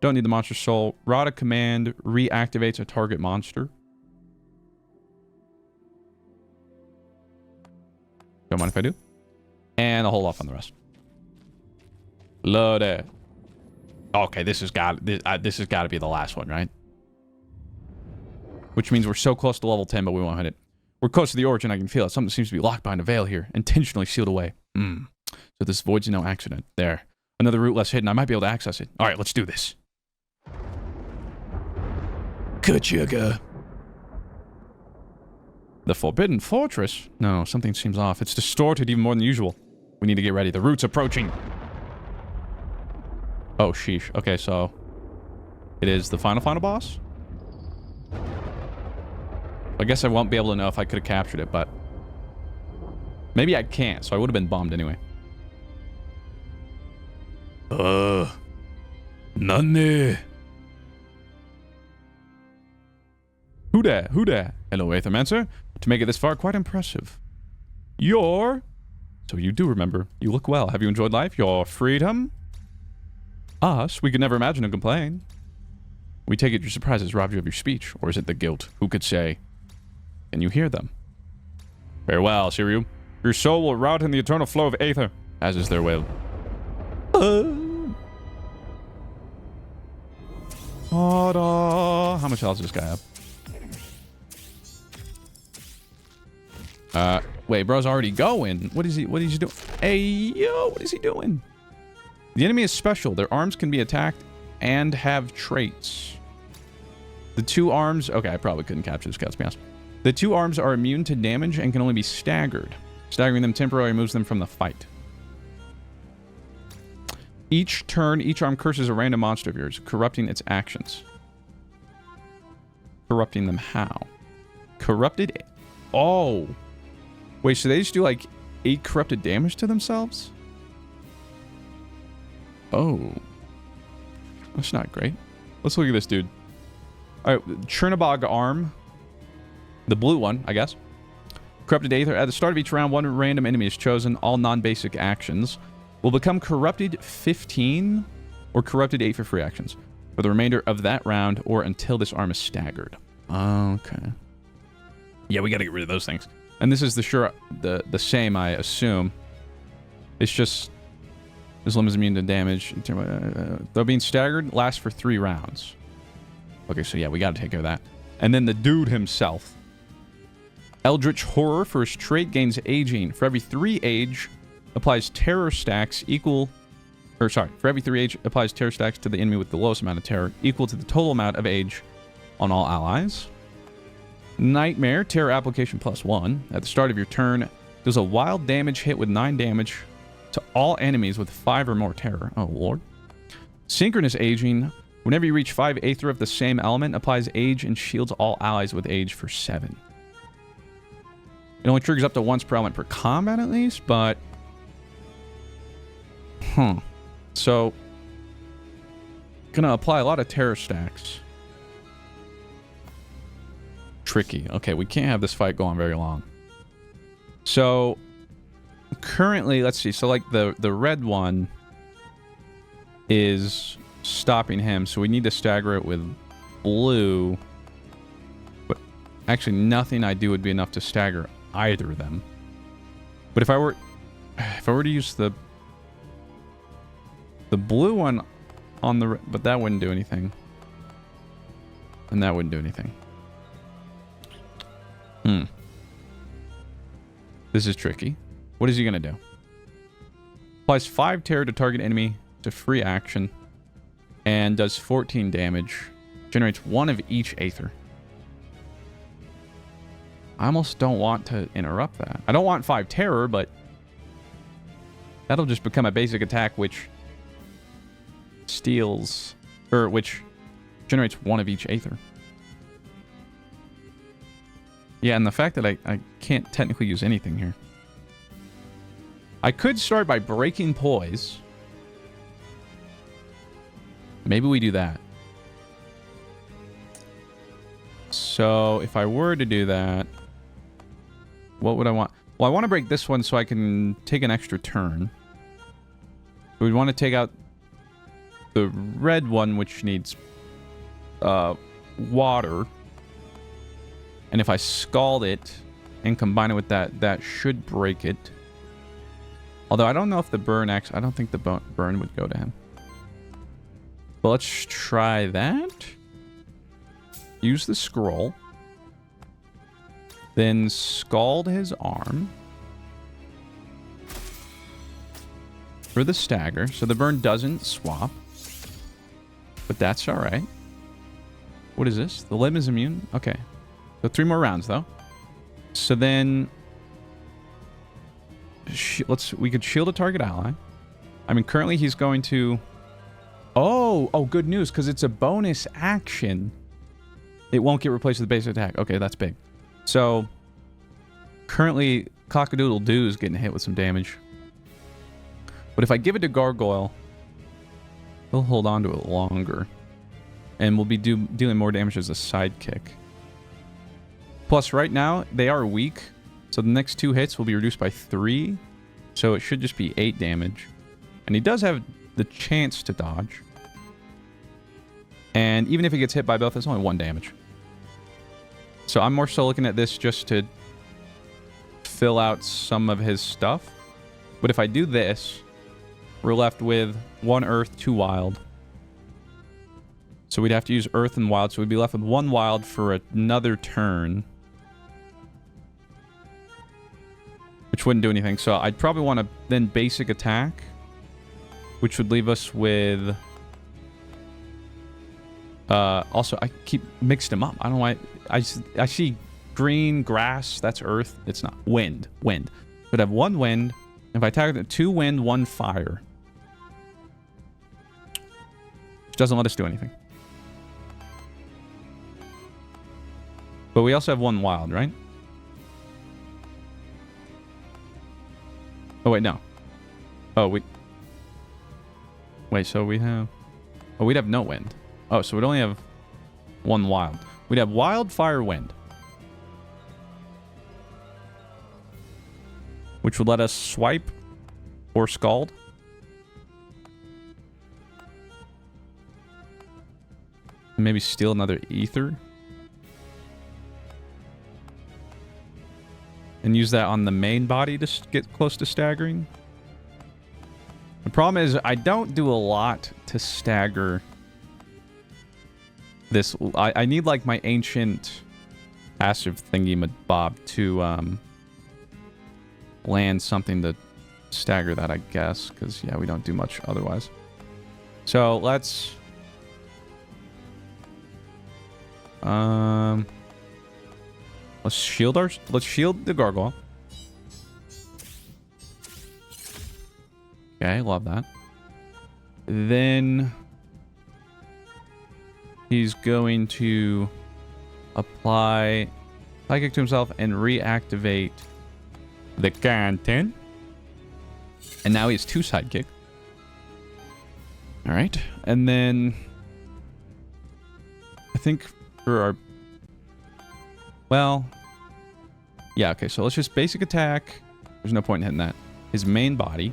Don't need the monster soul. Rod of command reactivates a target monster. Don't mind if I do. And I'll hold off on the rest. Load it. Okay, this has got to be the last one, right? Which means we're so close to level 10, but we won't hit it. We're close to the origin. I can feel it. Something seems to be locked behind a veil here, intentionally sealed away. So this void's no accident. There. Another route less hidden. I might be able to access it. All right, let's do this. Kachuga. The Forbidden Fortress? No, something seems off. It's distorted even more than usual. We need to get ready. The route's approaching. Oh, sheesh. Okay, so... It is the final boss? I guess I won't be able to know if I could have captured it, but... Maybe I can't, so I would have been bummed anyway. None. Who there? Who there? Hello, aethermancer. To make it this far, quite impressive. Your... So you do remember. You look well. Have you enjoyed life? Your freedom? Us? We could never imagine a complaint. We take it your surprises robbed you of your speech. Or is it the guilt? Who could say? Can you hear them? Farewell, Siriu. Your soul will rout in the eternal flow of aether, as is their will. How much health does this guy have? Wait, bro's already going. What is he doing? Hey, yo, what is he doing? The enemy is special. Their arms can be attacked and have traits. The 2 arms... Okay, I probably couldn't capture this guy, to be honest. The 2 arms are immune to damage and can only be staggered. Staggering them temporarily removes them from the fight. Each turn, each arm curses a random monster of yours, corrupting its actions. Corrupting them how? Corrupted... Oh! Wait, so they just do like 8 corrupted damage to themselves? Oh. That's not great. Let's look at this dude. Alright, Chernobog arm. The blue one, I guess. Corrupted Aether. At the start of each round, 1 random enemy is chosen. All non-basic actions will become Corrupted 15 or Corrupted 8 for free actions for the remainder of that round or until this arm is staggered. Okay. Yeah, we gotta get rid of those things. And this is the same, I assume. It's just... This limb is immune to damage. Though being staggered, lasts for 3 rounds. Okay, so yeah, we gotta take care of that. And then the dude himself. Eldritch Horror, for his trait, gains aging. For every 3 age, applies terror stacks equal... Or sorry, for every 3 age, applies terror stacks to the enemy with the lowest amount of terror, equal to the total amount of age on all allies. Nightmare, terror application +1. At the start of your turn, does a wild damage hit with 9 damage to all enemies with 5 or more terror. Oh, lord. Synchronous aging. Whenever you reach 5 aether of the same element, applies age and shields all allies with age for 7. It only triggers up to once per element per combat at least, but... So... Gonna apply a lot of terror stacks. Tricky. Okay, we can't have this fight go on very long. So... Currently, let's see. So, like, the red one is stopping him, so we need to stagger it with blue. But actually, nothing I do would be enough to stagger either of them. But if I were to use the blue one on the... But that wouldn't do anything. And that wouldn't do anything. This is tricky. What is he going to do? Applies 5 terror to target enemy to free action. And does 14 damage. Generates 1 of each aether. I almost don't want to interrupt that. I don't want 5 terror, but... That'll just become a basic attack which... steals... Or which generates 1 of each aether. Yeah, and the fact that I can't technically use anything here. I could start by breaking poise. Maybe we do that. So, if I were to do that... What would I want? Well, I want to break this one so I can take an extra turn. We'd want to take out the red one, which needs water. And if I scald it and combine it with that, that should break it. Although I don't know if the burn I don't think the burn would go to him. But let's try that. Use the scroll. Then scald his arm. For the stagger. So the burn doesn't swap. But that's alright. What is this? The limb is immune? Okay. So 3 more rounds, though. So then... we could shield a target ally. I mean, currently he's going to... Oh, good news, because it's a bonus action. It won't get replaced with the basic attack. Okay, that's big. So, currently, Cockadoodle-Doo is getting hit with some damage. But if I give it to Gargoyle, he'll hold on to it longer. And we'll be dealing more damage as a sidekick. Plus, right now, they are weak. So the next 2 hits will be reduced by 3. So it should just be 8 damage. And he does have the chance to dodge. And even if he gets hit by both, it's only 1 damage. So I'm more so looking at this just to fill out some of his stuff. But if I do this, we're left with 1 earth, 2 wild. So we'd have to use earth and wild. So we'd be left with 1 wild for another turn. Which wouldn't do anything. So I'd probably want to then basic attack. Which would leave us with... also, I keep mixed them up. I don't know why. I see green, grass. That's earth. It's not. Wind. Wind. But I have 1 wind. If I attack it, 2 wind, 1 fire. Which doesn't let us do anything. But we also have 1 wild, right? Oh, wait, no. Oh, wait, so we have... Oh, we'd have no wind. Oh, so we'd only have 1 wild. We'd have wild, fire, wind. Which would let us swipe or scald. Maybe steal another ether. And use that on the main body to get close to staggering. The problem is I don't do a lot to stagger this. I need like my ancient passive thingy-mabob to land something to stagger that, I guess. Because, yeah, we don't do much otherwise. So, let's... let's shield the gargoyle. Okay, love that. Then he's going to apply psychic to himself and reactivate the content. And now he has 2 sidekick. All right, and then I think for our... Well, yeah, okay, so let's just basic attack. There's no point in hitting that. His main body.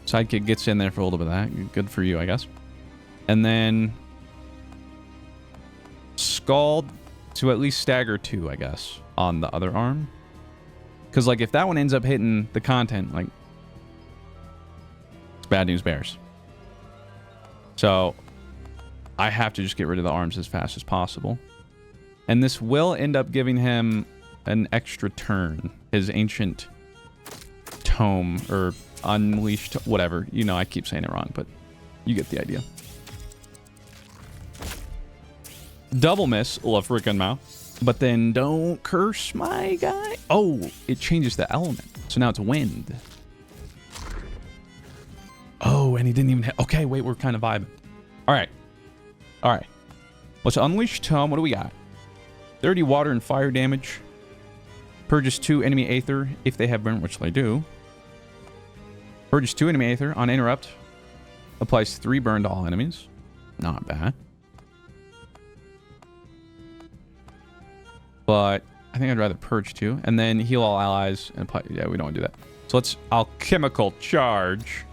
Sidekick gets in there for a little bit of that. Good for you, I guess. And then Scald to at least stagger 2, I guess, on the other arm. Because, like, if that one ends up hitting the content, like, it's bad news bears. So I have to just get rid of the arms as fast as possible. And this will end up giving him an extra turn. His ancient tome, or unleashed, whatever. You know, I keep saying it wrong, but you get the idea. Double miss, la frickin' mouth. But then don't curse my guy. Oh, it changes the element. So now it's wind. Oh, and he didn't even hit. Okay, wait, we're kind of vibing. All right. All right. Let's unleash tome. What do we got? 30 water and fire damage. Purges 2 enemy aether if they have burnt, which they do. Purges 2 enemy aether on interrupt. Applies 3 burn to all enemies. Not bad. But I think I'd rather purge 2. And then heal all allies and apply... Yeah, we don't want to do that. So let's alchemical charge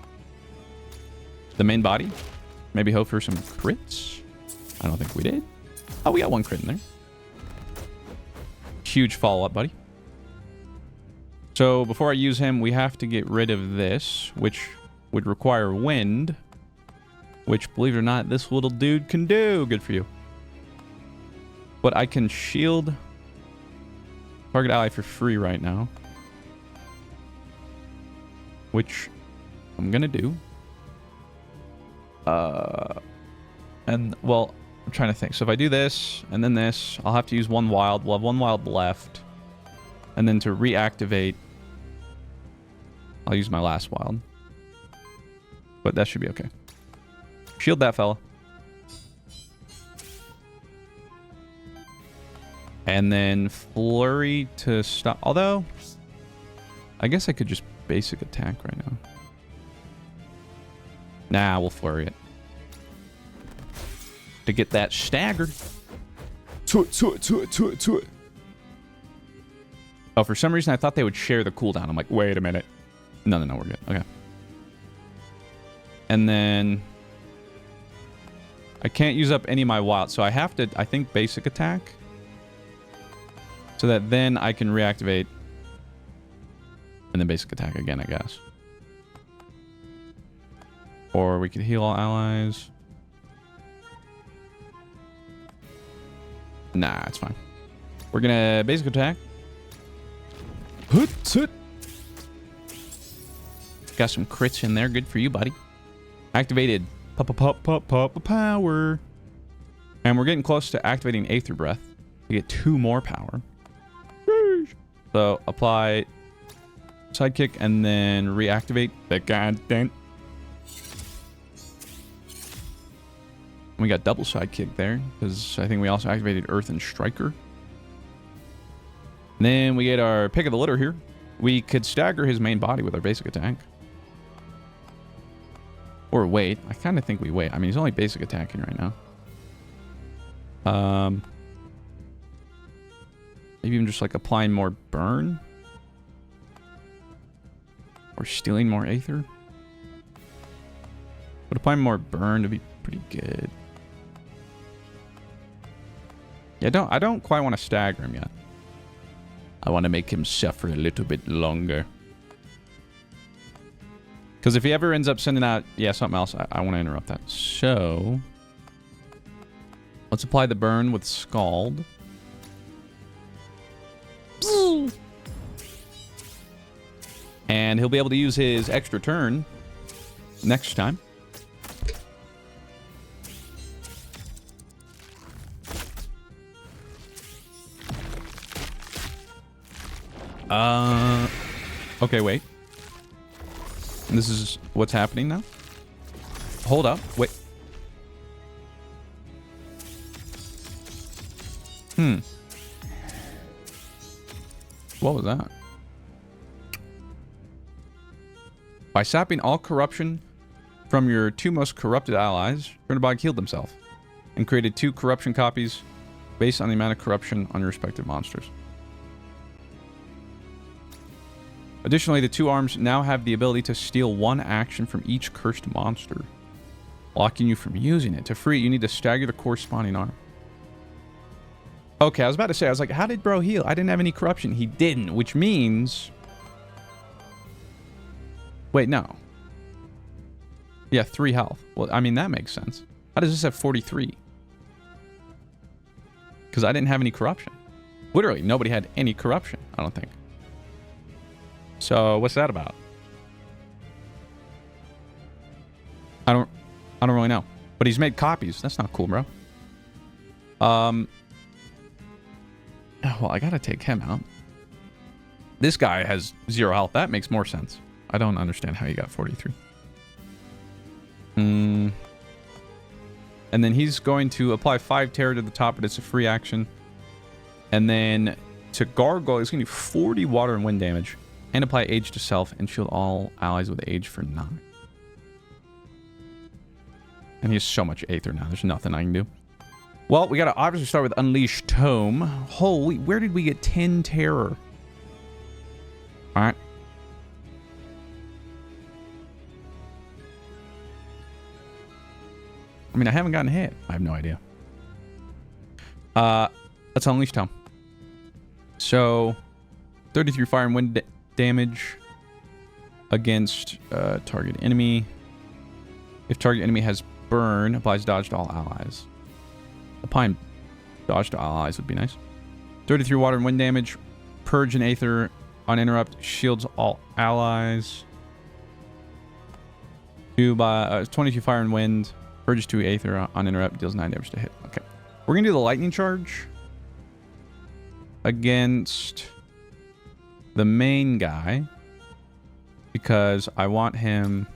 the main body. Maybe hope for some crits. I don't think we did. Oh, we got 1 crit in there. Huge follow-up, buddy. So before I use him, we have to get rid of this, which would require wind. Which, believe it or not, this little dude can do. Good for you. But I can shield target ally for free right now. Which I'm going to do. And, well, I'm trying to think. So if I do this and then this, I'll have to use 1 wild. We'll have 1 wild left. And then to reactivate, I'll use my last wild. But that should be okay. Shield that fella. And then flurry to stop. Although, I guess I could just basic attack right now. Nah, we'll flurry it. To get that staggered. To it. Oh, for some reason I thought they would share the cooldown. I'm like, wait a minute. No, we're good. Okay. And then I can't use up any of my wild, so I have to, I think, basic attack. So that then I can reactivate and then basic attack again, I guess. Or we could heal all allies. Nah, it's fine. We're gonna basic attack. Got some crits in there. Good for you, buddy. Activated power. And we're getting close to activating Aether Breath to get 2 more power. So apply sidekick and then reactivate the content. We got double sidekick there because I think we also activated Earth and Striker. And then we get our pick of the litter here. We could stagger his main body with our basic attack. Or wait. I kind of think we wait. I mean, he's only basic attacking right now. Maybe even just like applying more burn. Or stealing more aether. But applying more burn to be pretty good. Yeah, I don't quite want to stagger him yet. I want to make him suffer a little bit longer. Because if he ever ends up sending out, yeah, something else, I want to interrupt that. So, Let's apply the burn with Scald. And he'll be able to use his extra turn next time. Okay, wait. This is what's happening now? Hold up. Wait. What was that? By sapping all corruption from your 2 most corrupted allies, Chernobog healed himself and created 2 corruption copies based on the amount of corruption on your respective monsters. Additionally, the 2 arms now have the ability to steal 1 action from each cursed monster, blocking you from using it. To free it, you need to stagger the corresponding arm. Okay, I was about to say, I was like, how did bro heal? I didn't have any corruption. He didn't, which means... Wait, no. Yeah, 3 health. Well, I mean, that makes sense. How does this have 43? Because I didn't have any corruption. Literally, nobody had any corruption, I don't think. So, what's that about? I don't really know. But he's made copies. That's not cool, bro. Well, I gotta take him out. This guy has 0 health. That makes more sense. I don't understand how he got 43. And then he's going to apply 5 terror to the top, but it's a free action. And then to gargle, he's going to do 40 water and wind damage. And apply Age to self and shield all allies with Age for 9. And he has so much Aether now. There's nothing I can do. Well, we got to obviously start with Unleash Tome. Holy, where did we get 10 terror? Alright. I mean, I haven't gotten hit. I have no idea. Let's Unleash Tome. So, 33 fire and wind damage against target enemy. If target enemy has burn, applies dodge to all allies. Applying dodge to allies would be nice. 33 water and wind damage. Purge and Aether on interrupt. Shields all allies. 22 fire and wind. Purges 2 Aether on interrupt. Deals 9 damage to hit. Okay. We're going to do the lightning charge against the main guy because I want him...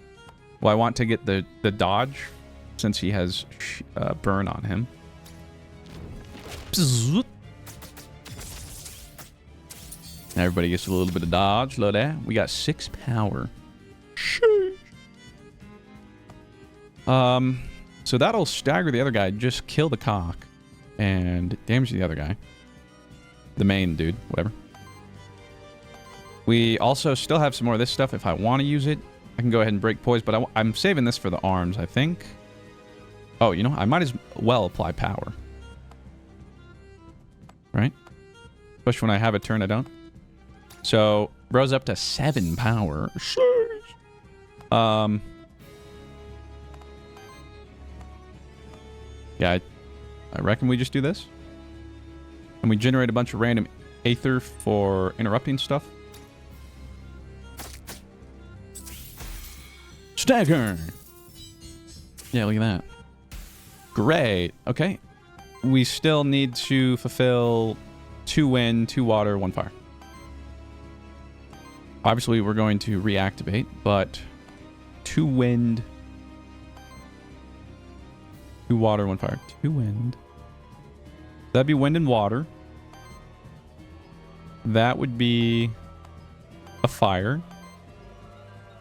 Well, I want to get the dodge since he has burn on him. Everybody gets a little bit of dodge. Look at that. We got 6 power. So that'll stagger the other guy. Just kill the cock and damage the other guy. The main dude, whatever. We also still have some more of this stuff. If I want to use it, I can go ahead and break poise, but I'm saving this for the arms, I think. Oh, you know, I might as well apply power. Right? Especially when I have a turn I don't. So, bro's up to 7 power. Yeah, I reckon we just do this. And we generate a bunch of random Aether for interrupting stuff. Stagger! Yeah, look at that. Great. Okay. We still need to fulfill 2 wind, 2 water, 1 fire. Obviously, we're going to reactivate, but 2 wind, 2 water, 1 fire. 2 wind. That'd be wind and water. That would be a fire.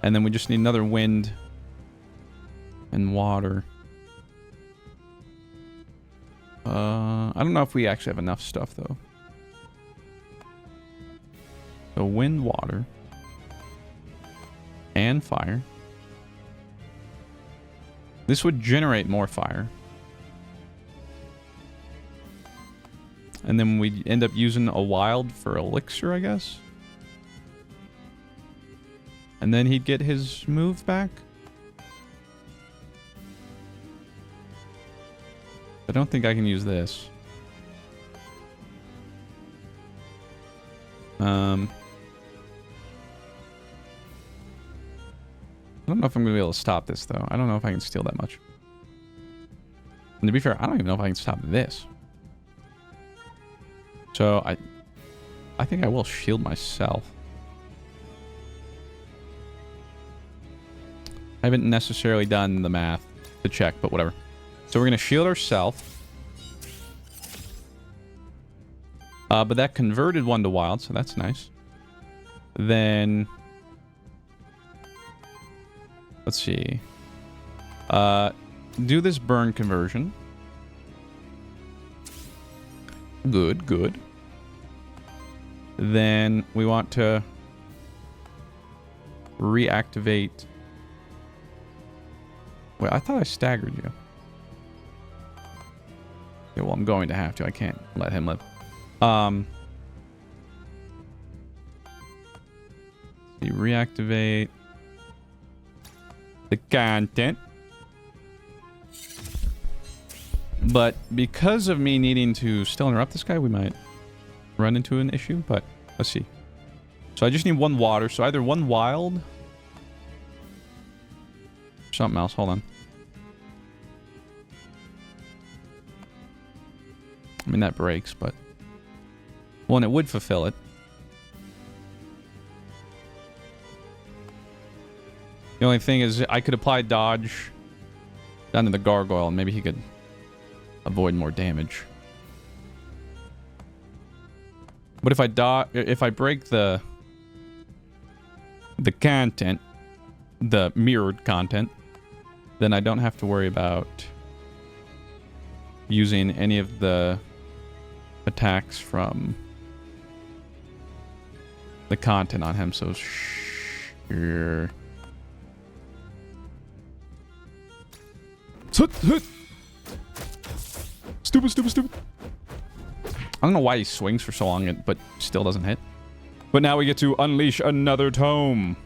And then we just need another wind and water. I don't know if we actually have enough stuff, though. So wind, water, and fire. This would generate more fire. And then we end up using a wild for elixir, I guess. And then he'd get his move back. I don't think I can use this. I don't know if I'm going to be able to stop this, though. I don't know if I can steal that much. And to be fair, I don't even know if I can stop this. So, I think I will shield myself. I haven't necessarily done the math to check, but whatever. So we're going to shield ourselves. But that converted one to wild, so that's nice. Then... let's see. Do this burn conversion. Good, good. Then we want to reactivate... wait, I thought I staggered you. Yeah, well, I'm going to have to. I can't let him live. See, reactivate the content. But because of me needing to still interrupt this guy, we might run into an issue, but let's see. So I just need one water, so either one wild... something else, hold on. I mean, that breaks, but... well, and it would fulfill it. The only thing is, I could apply dodge down to the gargoyle, and maybe he could avoid more damage. But if I break the content, the mirrored content, then I don't have to worry about using any of the attacks from the content on him. So sure. Stupid, stupid, stupid. I don't know why he swings for so long, but still doesn't hit. But now we get to unleash another tome.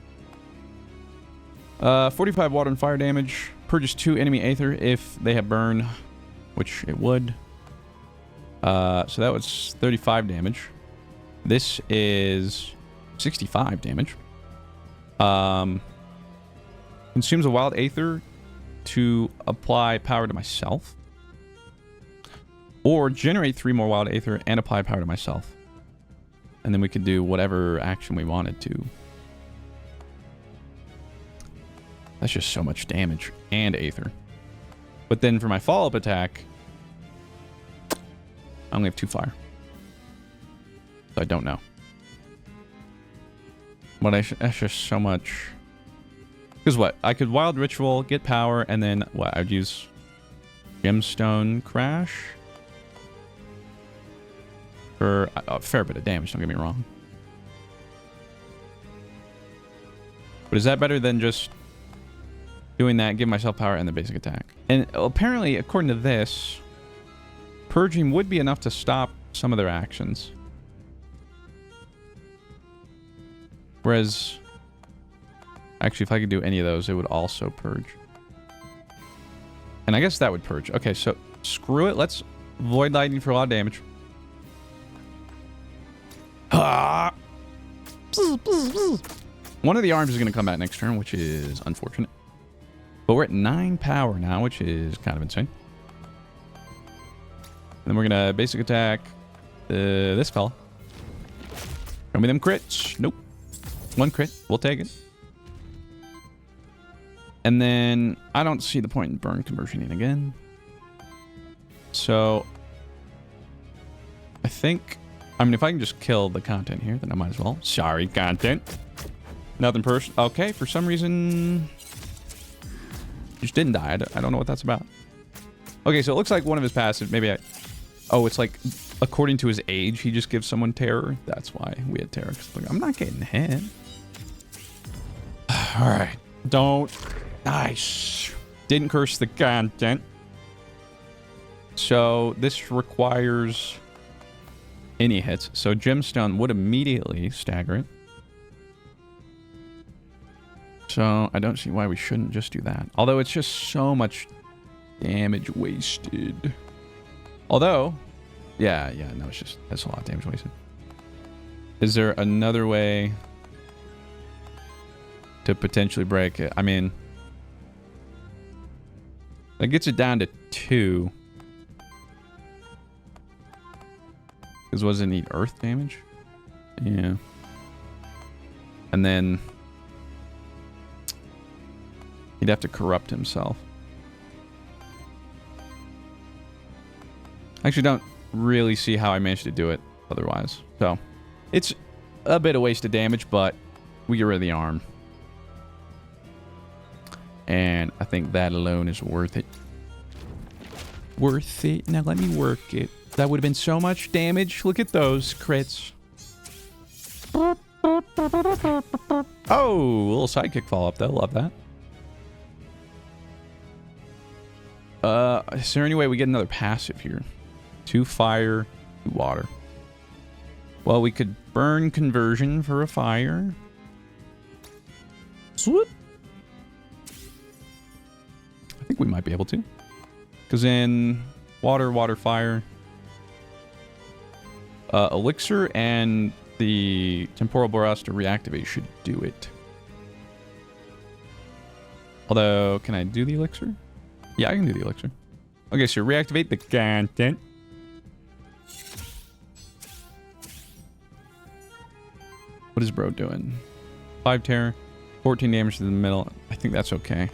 45 water and fire damage. Purges 2 enemy aether if they have burn, which it would. So that was 35 damage. This is 65 damage. Consumes a wild aether to apply power to myself. Or generate 3 more wild aether and apply power to myself. And then we could do whatever action we wanted to. That's just so much damage and aether. But then for my follow-up attack, I only have 2 fire. So I don't know. But that's just so much. Because what? I could wild ritual, get power, and then what? I'd use gemstone crash. For a fair bit of damage, don't get me wrong. But is that better than just doing that, give myself power, and the basic attack? And apparently, according to this, purging would be enough to stop some of their actions. Whereas, actually, if I could do any of those, it would also purge. And I guess that would purge. Okay, so screw it. Let's void lightning for a lot of damage. Ah! One of the arms is going to come out next turn, which is unfortunate. But we're at 9 power now, which is kind of insane. And then we're going to basic attack this fella. Show me them crits. Nope. 1 crit. We'll take it. And then I don't see the point in burn conversioning again. So I think... I mean, if I can just kill the content here, then I might as well. Sorry, content. Nothing personal. Okay, for some reason... just didn't die. I don't know what that's about. Okay, so it looks like one of his passive... maybe I... oh, it's like... according to his age, he just gives someone terror. That's why we had terror. Like, I'm not getting hit. Alright. Don't... nice. Didn't curse the content. So, this requires... any hits. So gemstone would immediately stagger it. So I don't see why we shouldn't just do that. Although it's just so much damage wasted. Although, yeah, no, it's just, that's a lot of damage wasted. Is there another way to potentially break it? I mean, that gets it down to 2. Because what does it need? Earth damage? Yeah. And then he'd have to corrupt himself. I actually don't really see how I managed to do it otherwise. So, it's a bit of wasted damage, but we get rid of the arm. And I think that alone is worth it. Worth it. Now let me work it. That would have been so much damage. Look at those crits. Oh, a little sidekick follow-up though. Love that. Is there any way we get another passive here? 2 fire, 2 water. Well, we could burn conversion for a fire. Swoop. I think we might be able to. Because in water, water, fire. Elixir and the temporal blast to reactivate should do it. Although, can I do the elixir? Yeah, I can do the elixir. Okay, so reactivate the content. What is bro doing? 5 terror, 14 damage to the middle. I think that's okay.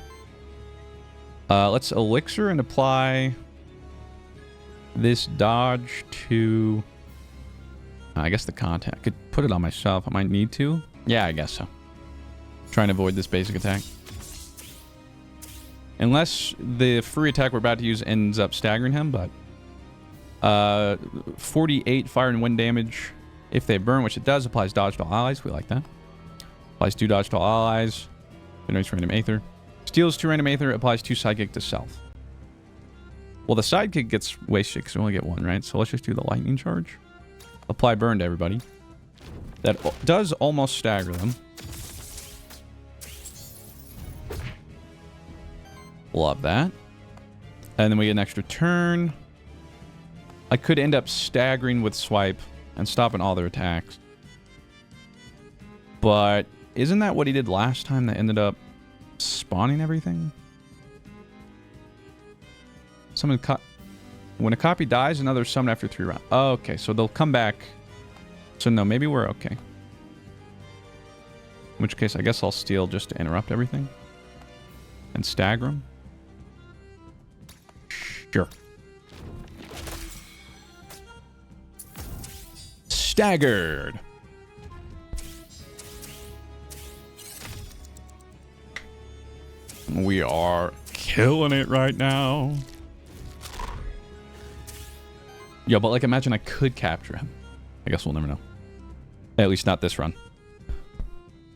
Let's elixir and apply this dodge to... I guess the contact. I could put it on myself. I might need to. Yeah, I guess so. Trying to avoid this basic attack. Unless the free attack we're about to use ends up staggering him, but... 48 fire and wind damage. If they burn, which it does, applies dodge to all allies. We like that. Applies 2 dodge to all allies. Generates random aether. Steals 2 random aether. Applies 2 sidekick to self. Well, the sidekick gets wasted because we only get 1, right? So let's just do the lightning charge. Apply burn to everybody. That does almost stagger them. Love that. And then we get an extra turn. I could end up staggering with swipe and stopping all their attacks. But isn't that what he did last time that ended up spawning everything? Someone when a copy dies, another summon after 3 rounds. Oh, okay, so they'll come back. So no, maybe we're okay. In which case, I guess I'll steal just to interrupt everything. And stagger them. Sure. Staggered. We are killing it right now. Yo, but like imagine I could capture him. I guess we'll never know. At least not this run.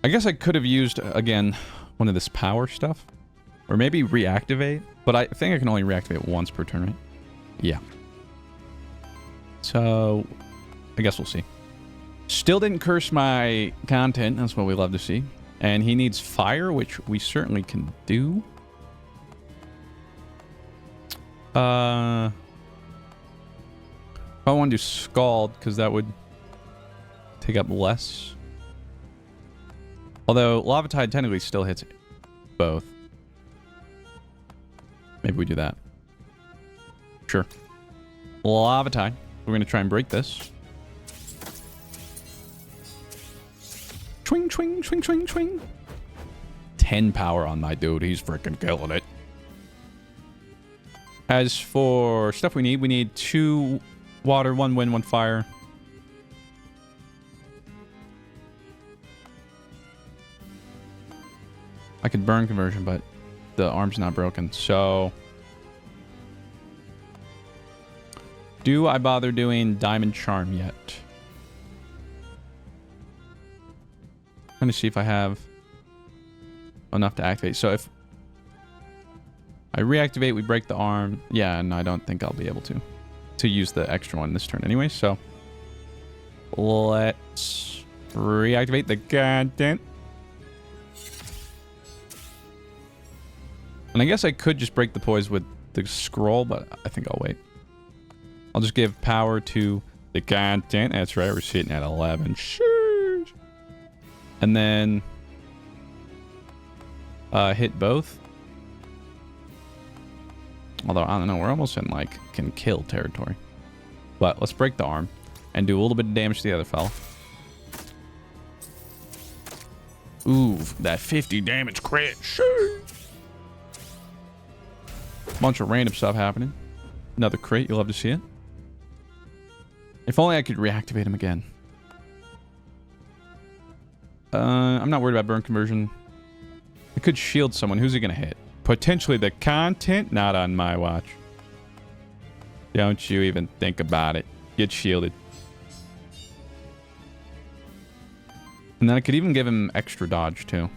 I guess I could have used, again, one of this power stuff. Or maybe reactivate. But I think I can only reactivate once per turn, right? Yeah. So, I guess we'll see. Still didn't curse my content. That's what we love to see. And he needs fire, which we certainly can do. I want to do Scald, because that would take up less. Although, Lava Tide technically still hits both. Maybe we do that. Sure. Lava Tide. We're going to try and break this. Swing, swing, swing, swing, swing. 10 power on my dude. He's freaking killing it. As for stuff we need 2 water, 1 wind, 1 fire. I could burn conversion, but the arm's not broken, so... Do I bother doing Diamond Charm yet? I'm going to see if I have enough to activate. So if I reactivate, we break the arm. Yeah, and I don't think I'll be able to use the extra one this turn anyway, so let's reactivate the content. And I guess I could just break the poise with the scroll, but I think I'll wait. I'll just give power to the content. That's right, we're sitting at 11. Sheesh. And then hit both. Although, I don't know, we're almost in, like, can kill territory. But let's break the arm and do a little bit of damage to the other fella. Ooh, that 50 damage crit. Sheesh. Bunch of random stuff happening. Another crit, you'll love to see it. If only I could reactivate him again. I'm not worried about burn conversion. It could shield someone. Who's he gonna hit? Potentially the content? Not on my watch. Don't you even think about it. Get shielded. And then I could even give him extra dodge, too.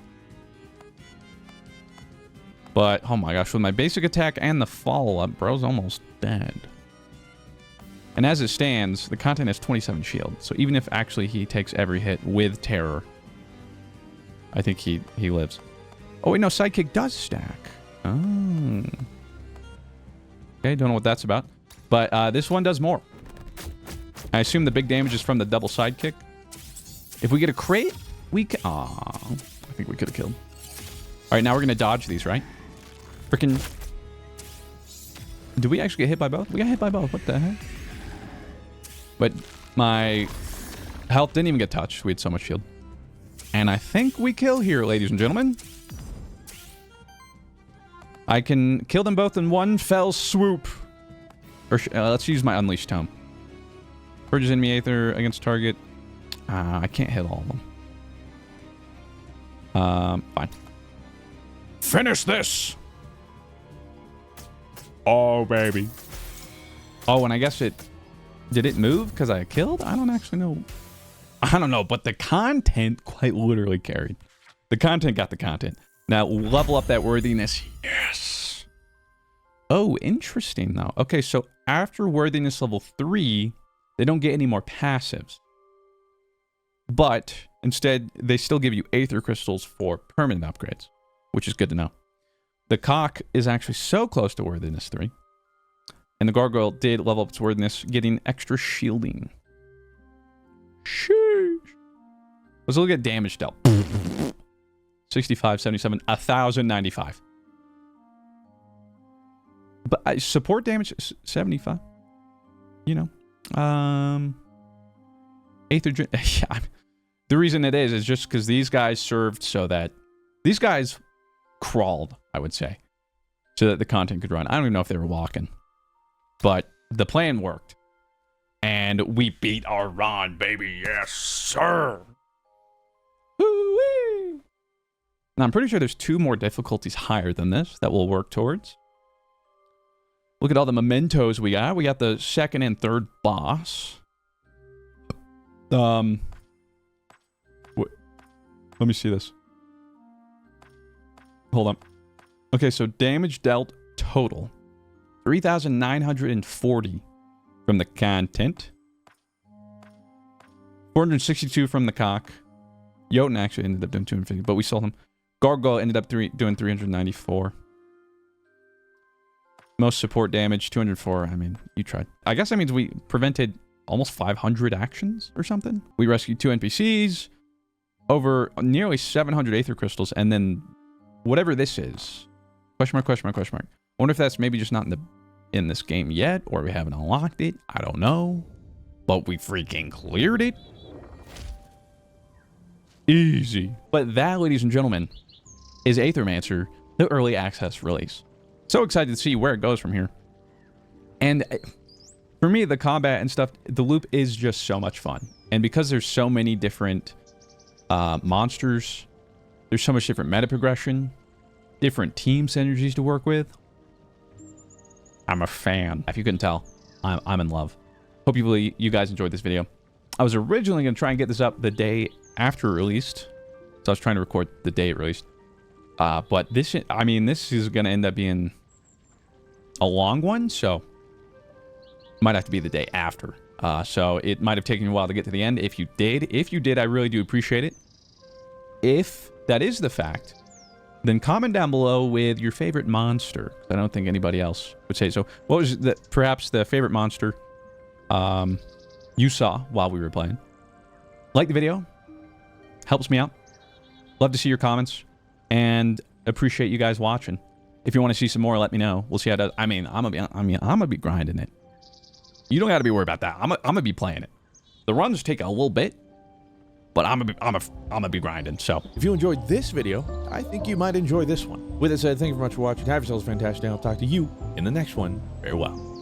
But, oh my gosh, with my basic attack and the follow-up, bro's almost dead. And as it stands, the content has 27 shield. So even if actually he takes every hit with terror, I think he lives. Oh, wait, no, sidekick does stack. Oh. Okay, don't know what that's about. But this one does more. I assume the big damage is from the double sidekick. If we get a crit, we can... Aw, I think we could have killed. All right, now we're going to dodge these, right? Freaking... Did we actually get hit by both? We got hit by both. What the heck? But my health didn't even get touched. We had so much shield. And I think we kill here, ladies and gentlemen. I can kill them both in one fell swoop. Or let's use my Unleashed Tome. Purges enemy Aether against target. I can't hit all of them. Fine. Finish this! Oh, baby. Oh, and I guess it... Did it move because I killed? I don't actually know. I don't know, but the content quite literally carried. The content got the content. Now, level up that worthiness. Yes! Oh, interesting, though. Okay, so after worthiness level 3, they don't get any more passives. But instead, they still give you Aether Crystals for permanent upgrades, which is good to know. The cock is actually so close to worthiness 3. And the gargoyle did level up its worthiness, getting extra shielding. Sheesh. Let's look at damage dealt. 65, 77, 1,095. But support damage, 75. You know. Aether... Yeah. The reason it is just because these guys served so that... These guys crawled, I would say. So that the content could run. I don't even know if they were walking. But the plan worked. And we beat our run, baby. Yes, sir. Woo-wee. Now, I'm pretty sure there's 2 more difficulties higher than this that we'll work towards. Look at all the mementos we got. We got the 2nd and 3rd boss. What? Let me see this. Hold on. Okay, so damage dealt total. 3,940 from the content. 462 from the cock. Jotun actually ended up doing 250, but we sold him. Gargoyle ended up doing 394. Most support damage, 204. I mean, you tried. I guess that means we prevented almost 500 actions or something. We rescued 2 NPCs, over nearly 700 Aether Crystals, and then whatever this is. Question mark, question mark, question mark. I wonder if that's maybe just not in this game yet, or we haven't unlocked it. I don't know. But we freaking cleared it. Easy. But that, ladies and gentlemen, is Aethermancer, the early access release. So excited to see where it goes from here. And for me, the combat and stuff, the loop is just so much fun. And because there's so many different monsters, there's so much different meta progression, different team synergies to work with. I'm a fan. If you couldn't tell, I'm in love. Hope you guys enjoyed this video. I was originally going to try and get this up the day after it released. So I was trying to record the day it released. But this, I mean, this is going to end up being a long one. So it might have to be the day after. So it might have taken you a while to get to the end. If you did, I really do appreciate it. If that is the fact, then comment down below with your favorite monster. I don't think anybody else would say so. What was perhaps the favorite monster you saw while we were playing. Like the video. Helps me out. Love to see your comments. And appreciate you guys watching. If you want to see some more, let me know. We'll see how it does. I mean, I'm gonna be grinding it. You don't got to be worried about that. I'm gonna be playing it. The runs take a little bit, but I'm gonna be grinding. So if you enjoyed this video, I think you might enjoy this one. With that said, thank you very much for watching. Have yourselves a fantastic day. I'll talk to you in the next one. Farewell.